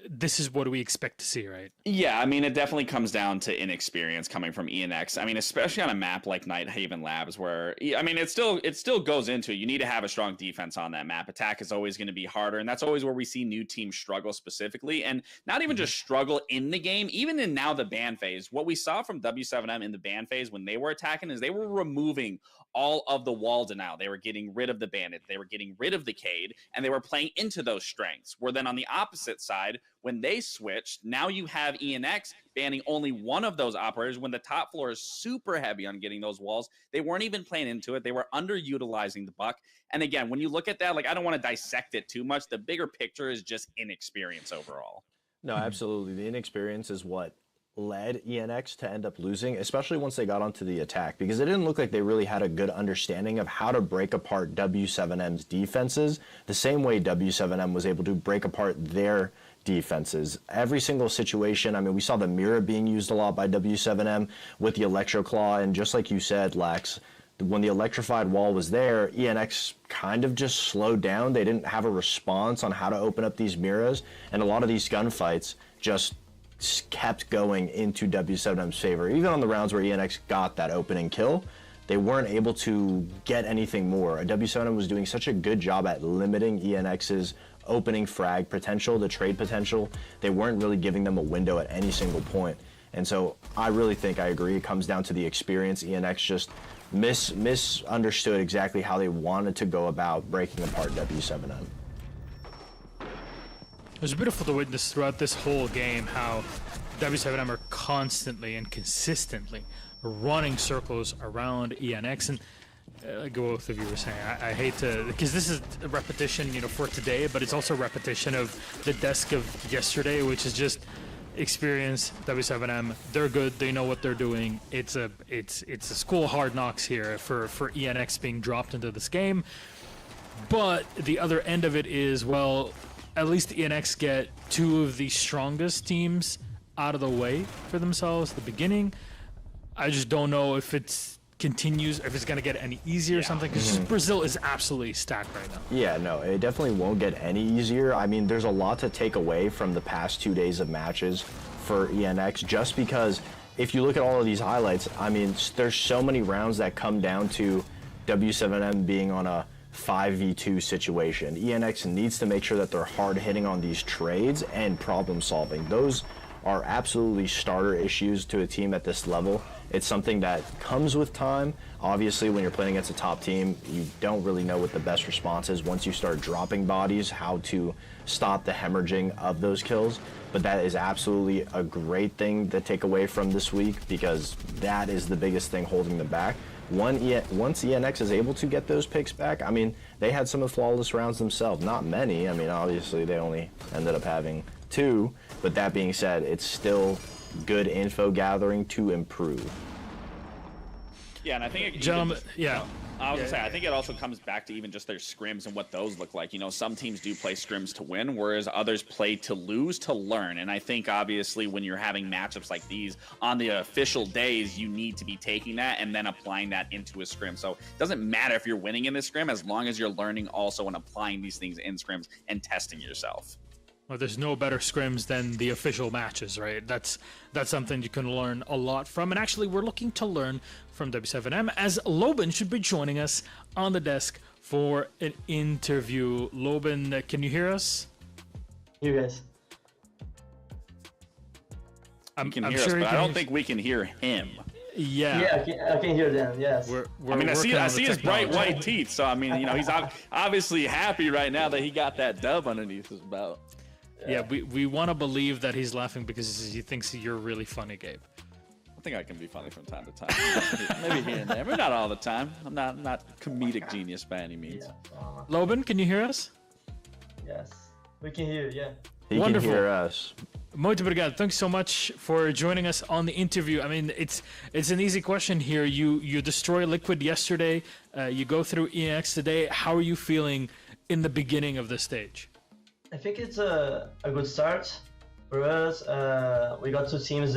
Speaker 3: this is what we expect to see, right?
Speaker 5: Yeah, I mean, it definitely comes down to inexperience coming from ENX. I mean, especially on a map like Nighthaven Labs, where I mean, it still goes into it. You need to have a strong defense on that map. Attack is always going to be harder, and that's always where we see new teams struggle specifically, and not even just struggle in the game, even in now the ban phase. What we saw from W7M in the ban phase when they were attacking is they were removing all of the wall denial. They were getting rid of the bandit, they were getting rid of the Cade, and they were playing into those strengths. Where then on the opposite side, when they switched, now you have ENX banning only one of those operators when the top floor is super heavy on getting those walls. They weren't even playing into it. They were underutilizing the buck. And again, when you look at that, like, I don't want to dissect it too much. The bigger picture is just inexperience overall.
Speaker 4: No, absolutely. The inexperience is what led ENX to end up losing, especially once they got onto the attack, because it didn't look like they really had a good understanding of how to break apart W7M's defenses the same way W7M was able to break apart their defenses. Every single situation, I mean, we saw the mirror being used a lot by W7M with the Electro Claw, and just like you said, Lax, when the electrified wall was there, ENX kind of just slowed down. They didn't have a response on how to open up these mirrors, and a lot of these gunfights just kept going into W7M's favor. Even on the rounds where ENX got that opening kill, they weren't able to get anything more. W7M was doing such a good job at limiting ENX's opening frag potential, the trade potential. They weren't really giving them a window at any single point. And so I really think I agree. It comes down to the experience. ENX just misunderstood exactly how they wanted to go about breaking apart W7M.
Speaker 3: It was beautiful to witness throughout this whole game how W7M are constantly and consistently running circles around ENX. And like both of you were saying, I hate to, because this is a repetition, you know, for today, but it's also a repetition of the desk of yesterday, which is just experience. W7M, they're good, they know what they're doing. It's a school of hard knocks here for ENX being dropped into this game. But the other end of it is, well, at least ENX get two of the strongest teams out of the way for themselves at the beginning. I just don't know if it's continues, if it's going to get any easier or something, because Brazil is absolutely stacked right now.
Speaker 4: Yeah, no, it definitely won't get any easier. I mean, there's a lot to take away from the past 2 days of matches for ENX, just because if you look at all of these highlights, I mean, there's so many rounds that come down to W7M being on a 5v2 situation. ENX needs to make sure that they're hard hitting on these trades and problem solving. Those are absolutely starter issues to a team at this level. It's something that comes with time. Obviously, when you're playing against a top team, you don't really know what the best response is once you start dropping bodies, how to stop the hemorrhaging of those kills. But that is absolutely a great thing to take away from this week, because that is the biggest thing holding them back. Once ENX is able to get those picks back, I mean, they had some of the flawless rounds themselves. Not many. I mean, obviously, they only ended up having 2. But that being said, it's still good info gathering to improve.
Speaker 5: Yeah, and I think
Speaker 3: Gentlemen,
Speaker 5: I was gonna say, I think it also comes back to even just their scrims and what those look like. You know, some teams do play scrims to win, whereas others play to lose, to learn. And I think obviously when you're having matchups like these on the official days, you need to be taking that and then applying that into a scrim. So it doesn't matter if you're winning in this scrim, as long as you're learning also and applying these things in scrims and testing yourself.
Speaker 3: Well, there's no better scrims than the official matches, right? That's something you can learn a lot from. And actually, we're looking to learn from W7M, as Loban should be joining us on the desk for an interview. Loban, can you hear us?
Speaker 12: You guys.
Speaker 5: You can hear us, but I don't think we can hear him.
Speaker 3: Yeah,
Speaker 12: I can hear them. Yes.
Speaker 5: I mean, I see his bright white teeth. So I mean, you know, he's obviously happy right now that he got that dub underneath his belt.
Speaker 3: Yeah, we want to believe that he's laughing because he thinks you're really funny, Gabe.
Speaker 5: I think I can be funny from time to time. Maybe here and there, but not all the time. I'm not comedic genius by any means.
Speaker 3: Loban, can you hear us?
Speaker 12: Yes, we can hear you, yeah.
Speaker 4: He
Speaker 3: Wonderful.
Speaker 4: can hear us.
Speaker 3: Muito obrigado. Thanks so much for joining us on the interview. I mean, it's an easy question here. You destroy Liquid yesterday. You go through ENX today. How are you feeling in the beginning of the stage?
Speaker 12: I think it's a good start for us. We got 2 teams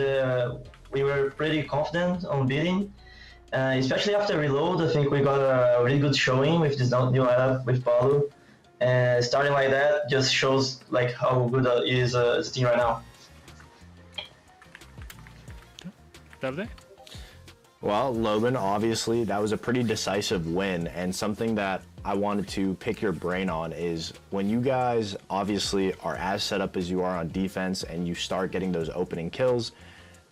Speaker 12: we were pretty confident on beating, especially after Reload. I think we got a really good showing with this new lineup with Paulo, and starting like that just shows like how good is his team right now.
Speaker 3: Davide?
Speaker 4: Well, Loban, obviously, that was a pretty decisive win, and something that I wanted to pick your brain on is when you guys obviously are as set up as you are on defense and you start getting those opening kills,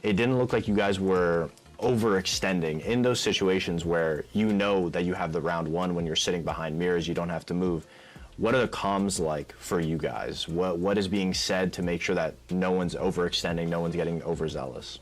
Speaker 4: it didn't look like you guys were overextending in those situations where you know that you have the round one when you're sitting behind mirrors, you don't have to move. What are the comms like for you guys? What is being said to make sure that no one's overextending, no one's getting overzealous?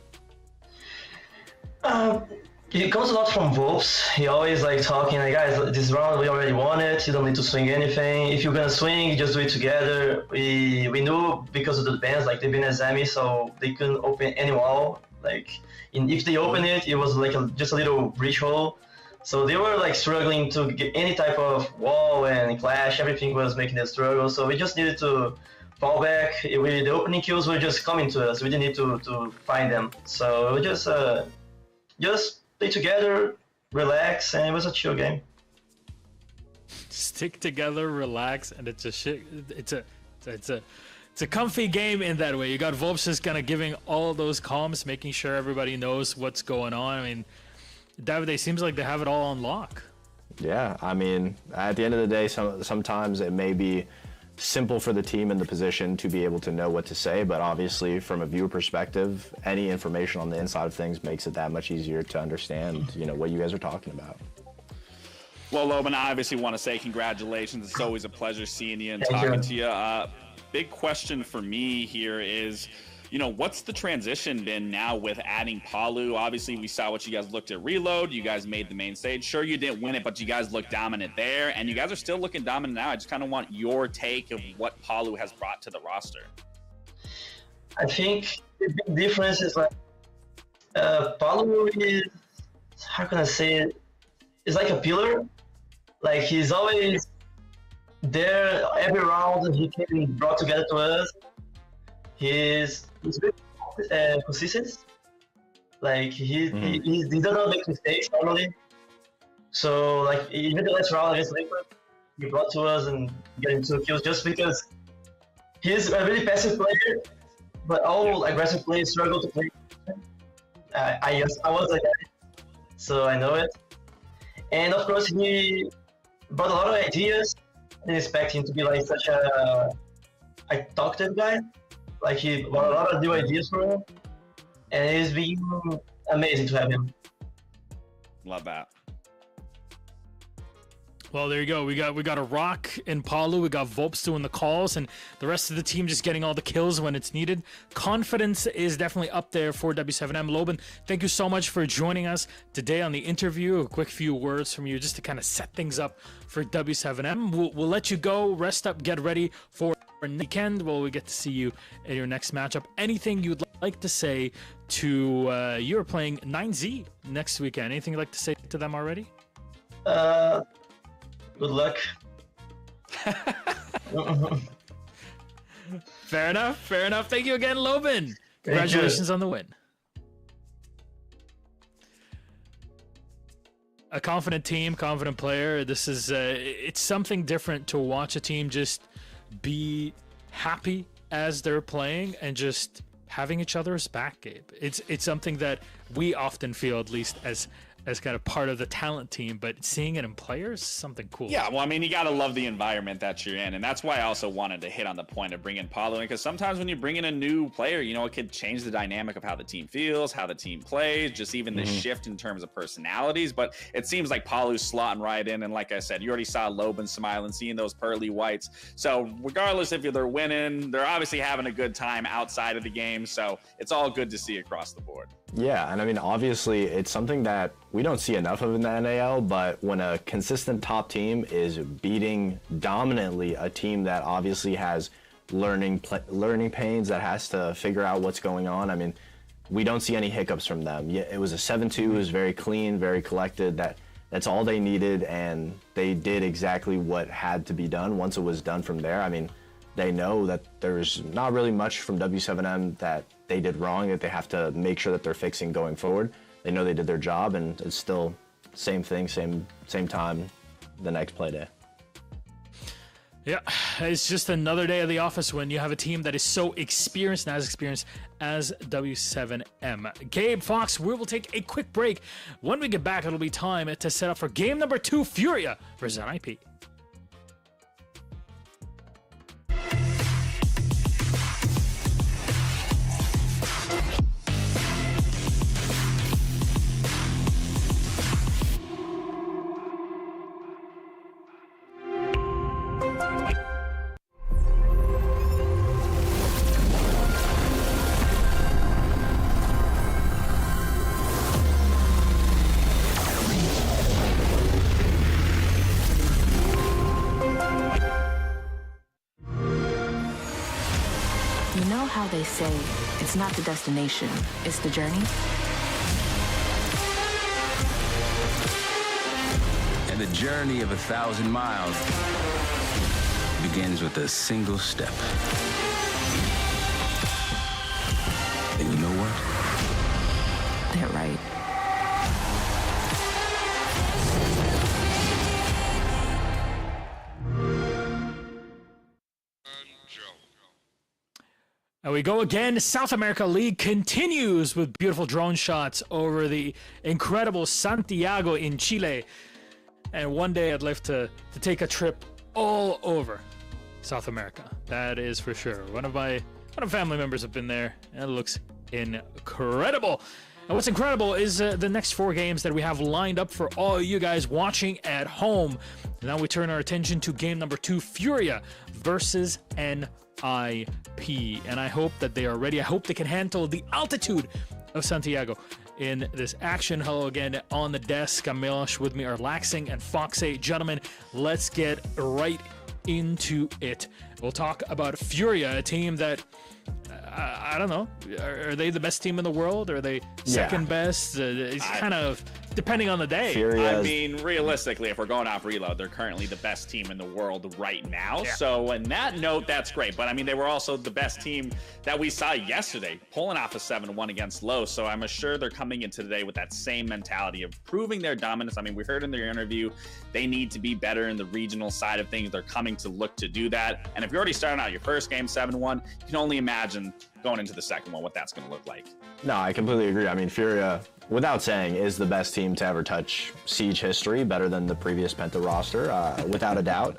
Speaker 12: It comes a lot from VODs. He always like talking like, guys, this round we already won it. You don't need to swing anything. If you're gonna swing, just do it together. We knew because of the bans, like they've been a Zami, so they couldn't open any wall. Like, if they open it, it was like just a little breach hole. So they were like struggling to get any type of wall and clash. Everything was making them struggle. So we just needed to fall back. The opening kills were just coming to us. We didn't need to find them. So we just play together, relax, and it was a chill game.
Speaker 3: Stick together, relax, and it's a comfy game in that way. You got Volps just kind of giving all those comms, making sure everybody knows what's going on. I mean, Davide, seems like they have it all on lock.
Speaker 4: Yeah, I mean, at the end of the day, sometimes it may be simple for the team in the position to be able to know what to say, but obviously from a viewer perspective, any information on the inside of things makes it that much easier to understand, what you guys are talking about.
Speaker 5: Well, Loban, I obviously want to say congratulations. It's always a pleasure seeing you and talking to you. Big question for me here is, what's the transition been now with adding Palu? Obviously, we saw what you guys looked at Reload. You guys made the main stage. Sure, you didn't win it, but you guys looked dominant there, and you guys are still looking dominant now. I just kind of want your take of what Palu has brought to the roster.
Speaker 12: I think the big difference is like Palu is, how can I say it? It's like a pillar. Like he's always there every round. He can be brought together to us. He's very consistent. Like he doesn't make mistakes normally. So like even the last round against Liquid, he brought to us and getting 2 kills just because he's a really passive player, but all aggressive players struggle to play. I was like that, so I know it. And of course he brought a lot of ideas. I didn't expect him to be like such a talkative guy. Like he brought a lot of new ideas for him, and it's been amazing to have him.
Speaker 5: Love that.
Speaker 3: Well, there you go. We got a Rock in Palu. We got Volps doing the calls, and the rest of the team just getting all the kills when it's needed. Confidence is definitely up there for W7M. Loban, thank you so much for joining us today on the interview. A quick few words from you just to kind of set things up for W7M. We'll let you go, rest up, get ready for weekend. Well, we get to see you in your next matchup. Anything you'd like to say to you're playing 9Z next weekend? Anything you'd like to say to them already?
Speaker 12: Good luck.
Speaker 3: Fair enough. Thank you again, Loban. Congratulations on the win. A confident team, confident player. This is it's something different to watch a team just be happy as they're playing and just having each other's back, Gabe. It's something that we often feel, at least as kind of part of the talent team, but seeing it in players, something cool.
Speaker 5: Yeah, well, I mean, you got to love the environment that you're in, and that's why I also wanted to hit on the point of bringing Palu in, because sometimes when you bring in a new player, it could change the dynamic of how the team feels, how the team plays, just even the shift in terms of personalities, but it seems like Palu's slotting right in, and like I said, you already saw Loban smiling, seeing those pearly whites, so regardless if they're winning, they're obviously having a good time outside of the game, so it's all good to see across the board.
Speaker 4: Yeah, and I mean, obviously, it's something that we don't see enough of in the NAL, but when a consistent top team is beating dominantly a team that obviously has learning pains, that has to figure out what's going on, I mean, we don't see any hiccups from them. Yeah, it was a 7-2, it was very clean, very collected. That's all they needed, and they did exactly what had to be done. Once it was done from there, I mean, they know that there's not really much from W7M that they did wrong, that they have to make sure that they're fixing going forward. They know they did their job, and it's still same thing, same time the next play day.
Speaker 3: Yeah, it's just another day of the office when you have a team that is so experienced and as experienced as W7M. Gabe, Fox, we will take a quick break. When we get back, it'll be time to set up for game number 2, Furia versus NIP.
Speaker 1: You know how they say it's not the destination, it's the journey?
Speaker 2: And the journey of 1,000 miles begins with a single step. And you know what?
Speaker 1: They're right.
Speaker 3: And we go again. South America League continues with beautiful drone shots over the incredible Santiago in Chile. And one day I'd like to take a trip all over South America. That is for sure. One of my family members have been there, and it looks incredible. And what's incredible is the next 4 games that we have lined up for all you guys watching at home. Now we turn our attention to game number 2, Furia versus NIP. And I hope that they are ready. I hope they can handle the altitude of Santiago in this action. Hello again on the desk. Milosh with me are Laxing and Foxy. Gentlemen, let's get right into it. We'll talk about Furia, a team that I don't know. Are they the best team in the world? Are they second best? It's kind of depending on the day.
Speaker 5: I mean, realistically, if we're going off reload, they're currently the best team in the world right now.
Speaker 3: Yeah.
Speaker 5: So in that note, that's great. But I mean, they were also the best team that we saw yesterday, pulling off a 7-1 against Low. So I'm sure they're coming into today with that same mentality of proving their dominance. I mean, we heard in their interview, they need to be better in the regional side of things. They're coming to look to do that. And if you're already starting out your first game 7-1, you can only imagine going into the second one what that's going to look like.
Speaker 4: No, I completely agree. I mean, Furia, without saying, is the best team to ever touch Siege history, better than the previous Penta roster, without a doubt.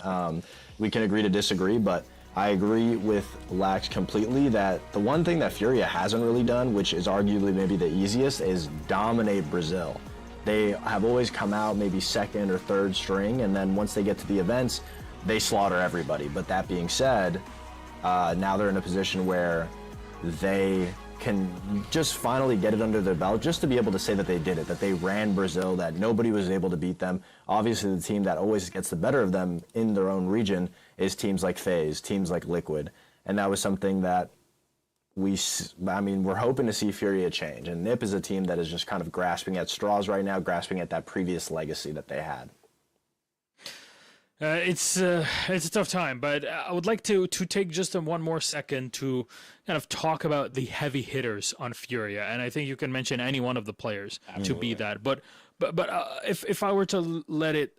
Speaker 4: We can agree to disagree, but I agree with Lax completely that the one thing that Furia hasn't really done, which is arguably maybe the easiest, is dominate Brazil. They have always come out maybe second or third string, and then once they get to the events, they slaughter everybody. But that being said, now they're in a position where they can just finally get it under their belt, just to be able to say that they did it, that they ran Brazil, that nobody was able to beat them. Obviously, the team that always gets the better of them in their own region is teams like Faze, teams like Liquid. And that was something that we're hoping to see Furia change. And NIP is a team that is just kind of grasping at straws right now, grasping at that previous legacy that they had.
Speaker 3: It's a tough time, but I would like to take just one more second to kind of talk about the heavy hitters on Furia, and I think you can mention any one of the players to be that. But if I were to let it,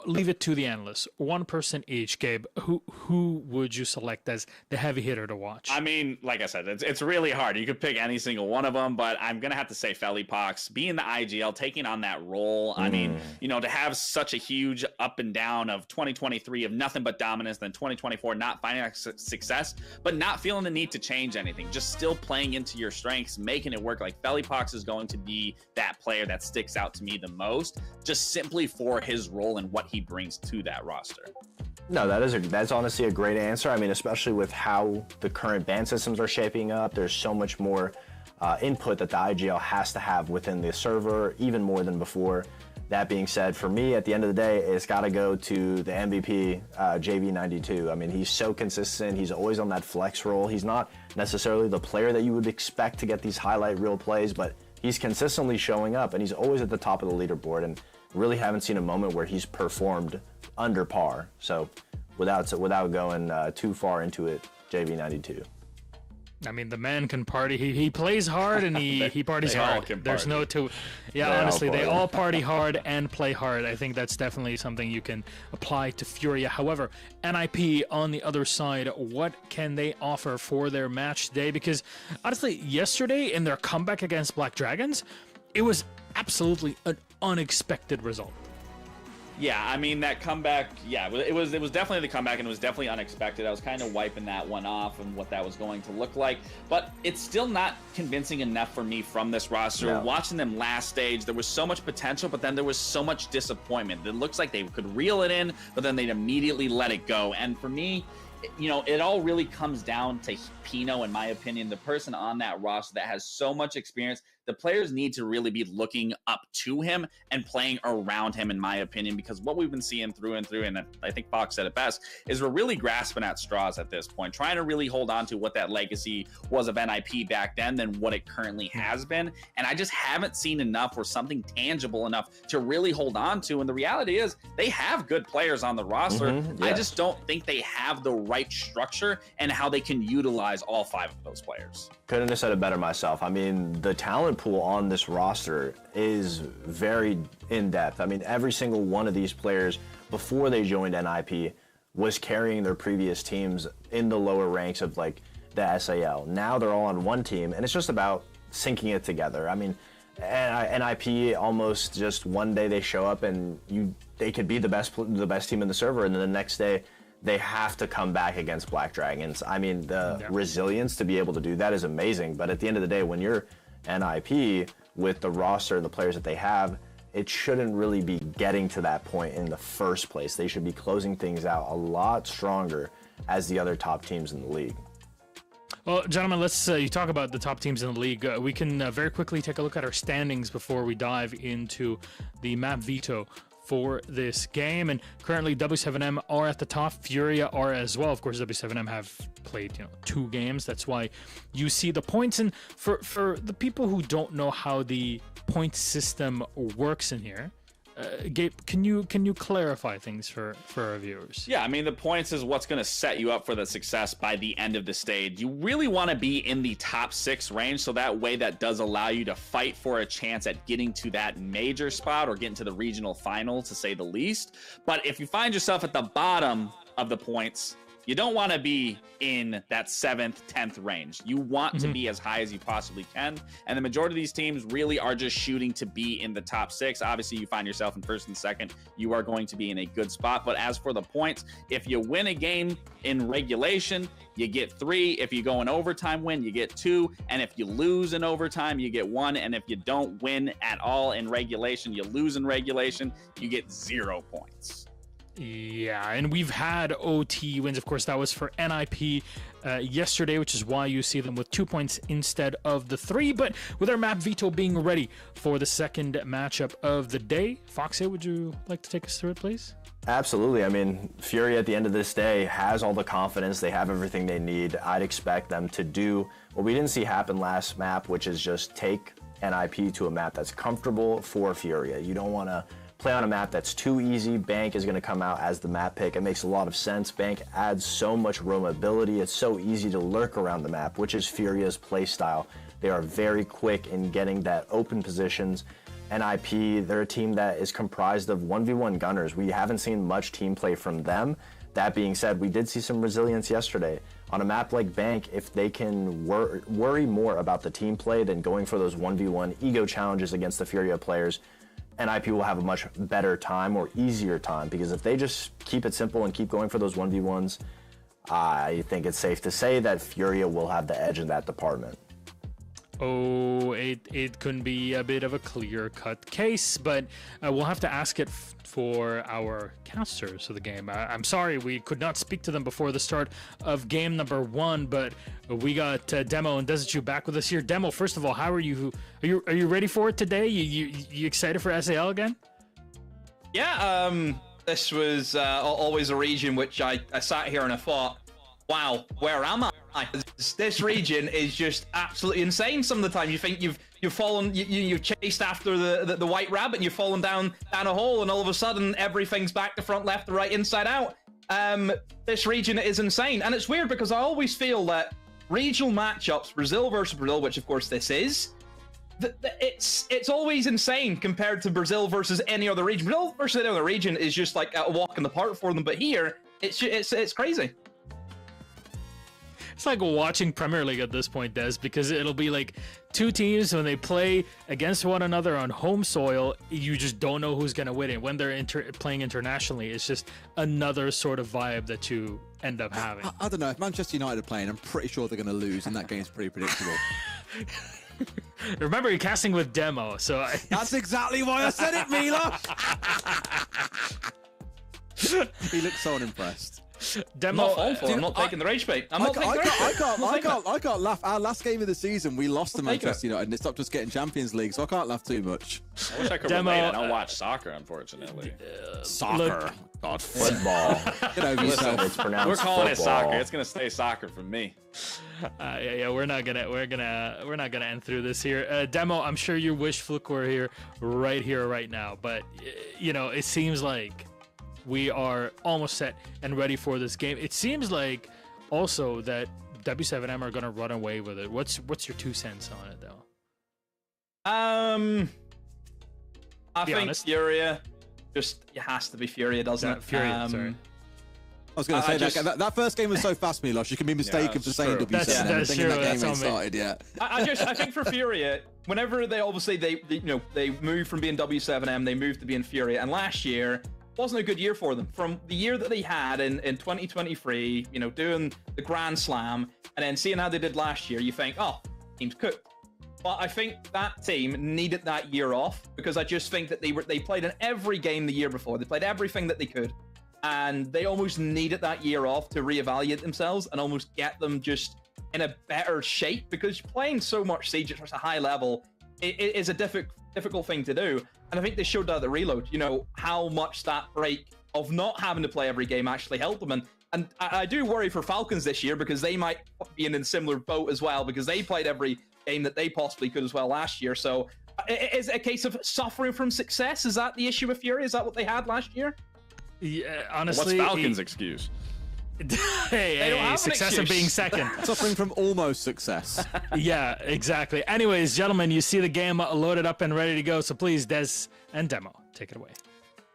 Speaker 3: leave it to the analysts, one person each, Gabe, who would you select as the heavy hitter to watch?
Speaker 5: I mean, like I said, it's really hard. You could pick any single one of them, but I'm going to have to say Felipox, being the IGL, taking on that role. I mean, to have such a huge up and down of 2023 of nothing but dominance, then 2024 not finding success, but not feeling the need to change anything, just still playing into your strengths, making it work. Like Felipox is going to be that player that sticks out to me the most, just simply for his role and what he brings to that roster.
Speaker 4: No, that's honestly a great answer. I mean, especially with how the current ban systems are shaping up, there's so much more input that the IGL has to have within the server, even more than before. That being said, for me, at the end of the day, it's got to go to the MVP, JV92. I mean, he's so consistent. He's always on that flex role. He's not necessarily the player that you would expect to get these highlight reel plays, but he's consistently showing up, and he's always at the top of the leaderboard. And really haven't seen a moment where he's performed under par. So without going too far into it, JV92.
Speaker 3: I mean, the man can party. He plays hard and he parties
Speaker 5: they all
Speaker 3: hard.
Speaker 5: can
Speaker 3: There's
Speaker 5: party.
Speaker 3: no two. Yeah,
Speaker 4: They all
Speaker 3: honestly, they
Speaker 4: party.
Speaker 3: all party hard and play hard. I think that's definitely something you can apply to Furia. However, NIP on the other side, what can they offer for their match today? Because honestly, yesterday in their comeback against Black Dragons, it was absolutely an unexpected result.
Speaker 5: Yeah, I mean, that comeback, yeah, it was definitely the comeback, and it was definitely unexpected. I was kind of wiping that one off and what that was going to look like, but it's still not convincing enough for me from this roster.
Speaker 4: No.
Speaker 5: Watching them last stage, there was so much potential, but then there was so much disappointment. It looks like they could reel it in, but then they'd immediately let it go. And for me, you know, it all really comes down to Pino, in my opinion, the person on that roster that has so much experience. The players need to really be looking up to him and playing around him, in my opinion, because what we've been seeing through and through, and I think Fox said it best, is we're really grasping at straws at this point, trying to really hold on to what that legacy was of NIP back then than what it currently has been. And I just haven't seen enough or something tangible enough to really hold on to. And the reality is they have good players on the roster.
Speaker 4: Mhm,
Speaker 5: I
Speaker 4: yes.
Speaker 5: just don't think they have the right structure and how they can utilize all 5 of those players.
Speaker 4: Couldn't have said it better myself. I mean, the talent pool on this roster is very in-depth. I mean, every single one of these players before they joined NIP was carrying their previous teams in the lower ranks of like the SAL. Now they're all on one team, and it's just about syncing it together. I mean, NIP almost just one day they show up and they could be the best team in the server, and then the next day they have to come back against Black Dragons. I mean, the resilience to be able to do that is amazing. But at the end of the day, when you're NIP with the roster and the players that they have, it shouldn't really be getting to that point in the first place. They should be closing things out a lot stronger as the other top teams in the league.
Speaker 3: Well, gentlemen, let's you talk about the top teams in the league. We can very quickly take a look at our standings before we dive into the map veto for this game. And currently W7M are at the top, Furia are as well. Of course, W7M have played 2 games. That's why you see the points. And for the people who don't know how the point system works in here, Gabe, can you clarify things for our viewers?
Speaker 5: Yeah, I mean, the points is what's going to set you up for the success by the end of the stage. You really want to be in the top 6 range, so that way that does allow you to fight for a chance at getting to that major spot or getting to the regional final, to say the least. But if you find yourself at the bottom of the points, you don't want to be in that 7th, 10th range. You want to be as high as you possibly can. And the majority of these teams really are just shooting to be in the top 6. Obviously, you find yourself in 1st and 2nd, you are going to be in a good spot. But as for the points, if you win a game in regulation, you get 3. If you go in overtime win, you get 2. And if you lose in overtime, you get 1. And if you don't win at all in regulation, you lose in regulation, you get 0 points.
Speaker 3: Yeah, and we've had OT wins. Of course, that was for NIP yesterday, which is why you see them with 2 points instead of the 3. But with our map veto being ready for the second matchup of the day, Foxy, would you like to take us through it, please?
Speaker 4: Absolutely. I mean, Fury at the end of this day has all the confidence. They have everything they need. I'd expect them to do what we didn't see happen last map, which is just take NIP to a map that's comfortable for Furia. You don't want to play on a map that's too easy. Bank is going to come out as the map pick. It makes a lot of sense. Bank adds so much roamability. It's so easy to lurk around the map, which is Furia's play style. They are very quick in getting that open positions. NIP, they're a team that is comprised of 1v1 gunners. We haven't seen much team play from them. That being said, we did see some resilience yesterday. On a map like Bank, if they can worry more about the team play than going for those 1v1 ego challenges against the Furia players, NIP will have a much better time or easier time, because if they just keep it simple and keep going for those 1v1s, I think it's safe to say that Furia will have the edge in that department.
Speaker 3: Oh, it couldn't be a bit of a clear-cut case, but we'll have to ask it for our casters of the game. I'm sorry we could not speak to them before the start of game number 1, but we got Demo and Desetu back with us here. Demo, first of all, how are you? Are you ready for it today? You excited for SAL again?
Speaker 10: Yeah, this was always a region which I sat here and I thought, wow, where am I? This region is just absolutely insane. Some of the time you think you've fallen, you've chased after the white rabbit and you've fallen down a hole, and all of a sudden everything's back to front, left, to right, inside out. This region is insane, and it's weird because I always feel that regional matchups, Brazil versus Brazil, which of course this is, it's always insane compared to Brazil versus any other region. Brazil versus any other region is just like a walk in the park for them, but here it's crazy.
Speaker 3: It's like watching Premier League at this point, Des, because it'll be like two teams when they play against one another on home soil, you just don't know who's going to win it. When they're playing internationally, it's just another sort of vibe that you end up having.
Speaker 9: I don't know. If Manchester United are playing, I'm pretty sure they're going to lose, and that game's pretty predictable.
Speaker 3: Remember, you're casting with Demo, so...
Speaker 9: That's exactly why I said it, Mila! He looks so unimpressed.
Speaker 3: Demo,
Speaker 10: I'm not taking the rage bait. I
Speaker 9: can't laugh. Our last game of the season, we lost to Manchester United, and it stopped us getting Champions League, so I can't laugh too much.
Speaker 5: I wish I could relate. I don't watch soccer, unfortunately.
Speaker 9: Soccer.
Speaker 4: God, football.
Speaker 9: Get over yourself.
Speaker 4: It's pronounced
Speaker 5: We're calling it
Speaker 4: football.
Speaker 5: soccer. It's gonna stay soccer from me.
Speaker 3: Yeah, we're not gonna end through this here. Demo, I'm sure you wish Fluke were here right now, but you know, it seems like we are almost set and ready for this game. It seems like also that W7M are gonna run away with it. What's your 2 cents on it, though?
Speaker 10: I think
Speaker 3: honest.
Speaker 10: Furia. Just it has to be Furia, doesn't it?
Speaker 3: Furia. Sorry.
Speaker 9: I was going to say that first game was so fast, Milos. You can be mistaken for saying W7.
Speaker 3: That's true.
Speaker 9: That game
Speaker 3: That's
Speaker 9: ain't started yet.
Speaker 10: I think for Furia, whenever they moved from being W7M, they moved to being Furia, and last year wasn't a good year for them. From the year that they had in 2023, you know, doing the Grand Slam, and then seeing how they did last year, you think, oh, team's cooked. But I think that team needed that year off because I just think that they played in every game the year before. They played everything that they could, and they almost needed that year off to reevaluate themselves and almost get them just in a better shape, because playing so much Siege at such a high level it is a difficult thing to do. And I think they showed that at the Reload, you know, how much that break of not having to play every game actually helped them. And I do worry for Falcons this year because they might be in a similar boat as well, because they played every game that they possibly could as well last year. So is it a case of suffering from success? Is that the issue with Fury? Is that what they had last year?
Speaker 3: Yeah, honestly,
Speaker 5: what's Falcons' excuse?
Speaker 3: Hey, success of being second.
Speaker 9: Suffering from almost success.
Speaker 3: Yeah, exactly. Anyways, gentlemen, you see the game loaded up and ready to go, so please, Des and Demo, take it away.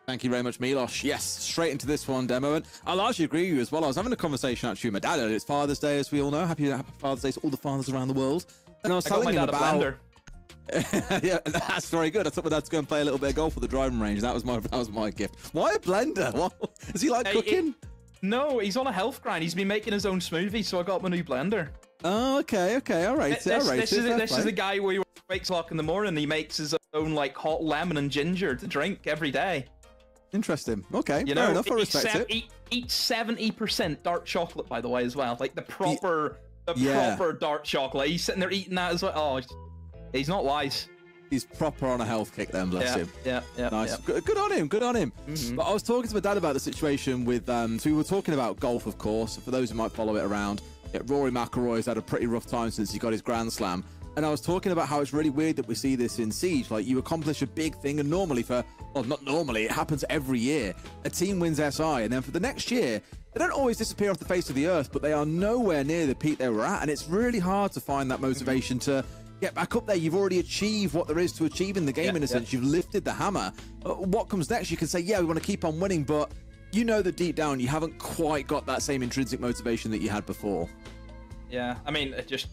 Speaker 9: Thank you very much, Milos. Yes, straight into this one, Demo. And I largely agree with you as well. I was having a conversation actually with my dad earlier. It's Father's Day, as we all know. Happy Father's Day to all the fathers around the world. And I was telling him about...
Speaker 10: blender.
Speaker 9: Yeah, that's very good. I took my dad to go and play a little bit of golf at the driving range. That was my gift. Why a blender? What? Is he like cooking?
Speaker 10: No, he's on a health grind. He's been making his own smoothie, so I got him a new blender.
Speaker 9: Oh, okay, all right.
Speaker 10: This is a guy where he wakes up in the morning. He makes his own like hot lemon and ginger to drink every day.
Speaker 9: Interesting. Okay,
Speaker 10: you
Speaker 9: fair
Speaker 10: know,
Speaker 9: enough. I respect it.
Speaker 10: Eats 70% dark chocolate, by the way, as well. Like the proper dark chocolate. He's sitting there eating that as well. Oh, he's not wise.
Speaker 9: He's proper on a health kick then, bless him.
Speaker 10: Yeah.
Speaker 9: Nice. Good on him.
Speaker 10: Mm-hmm.
Speaker 9: But I was talking to my dad about the situation with, so we were talking about golf, of course. For those who might follow it around, Rory McIlroy's had a pretty rough time since he got his Grand Slam. And I was talking about how it's really weird that we see this in Siege. Like, you accomplish a big thing, and normally not normally, it happens every year. A team wins SI, and then for the next year, they don't always disappear off the face of the earth, but they are nowhere near the peak they were at. And it's really hard to find that motivation to get back up there. You've already achieved what there is to achieve in the game, in a sense. You've lifted the hammer. What comes next? You can say, yeah, we want to keep on winning, but you know that deep down you haven't quite got that same intrinsic motivation that you had before.
Speaker 10: Yeah, I mean, it just...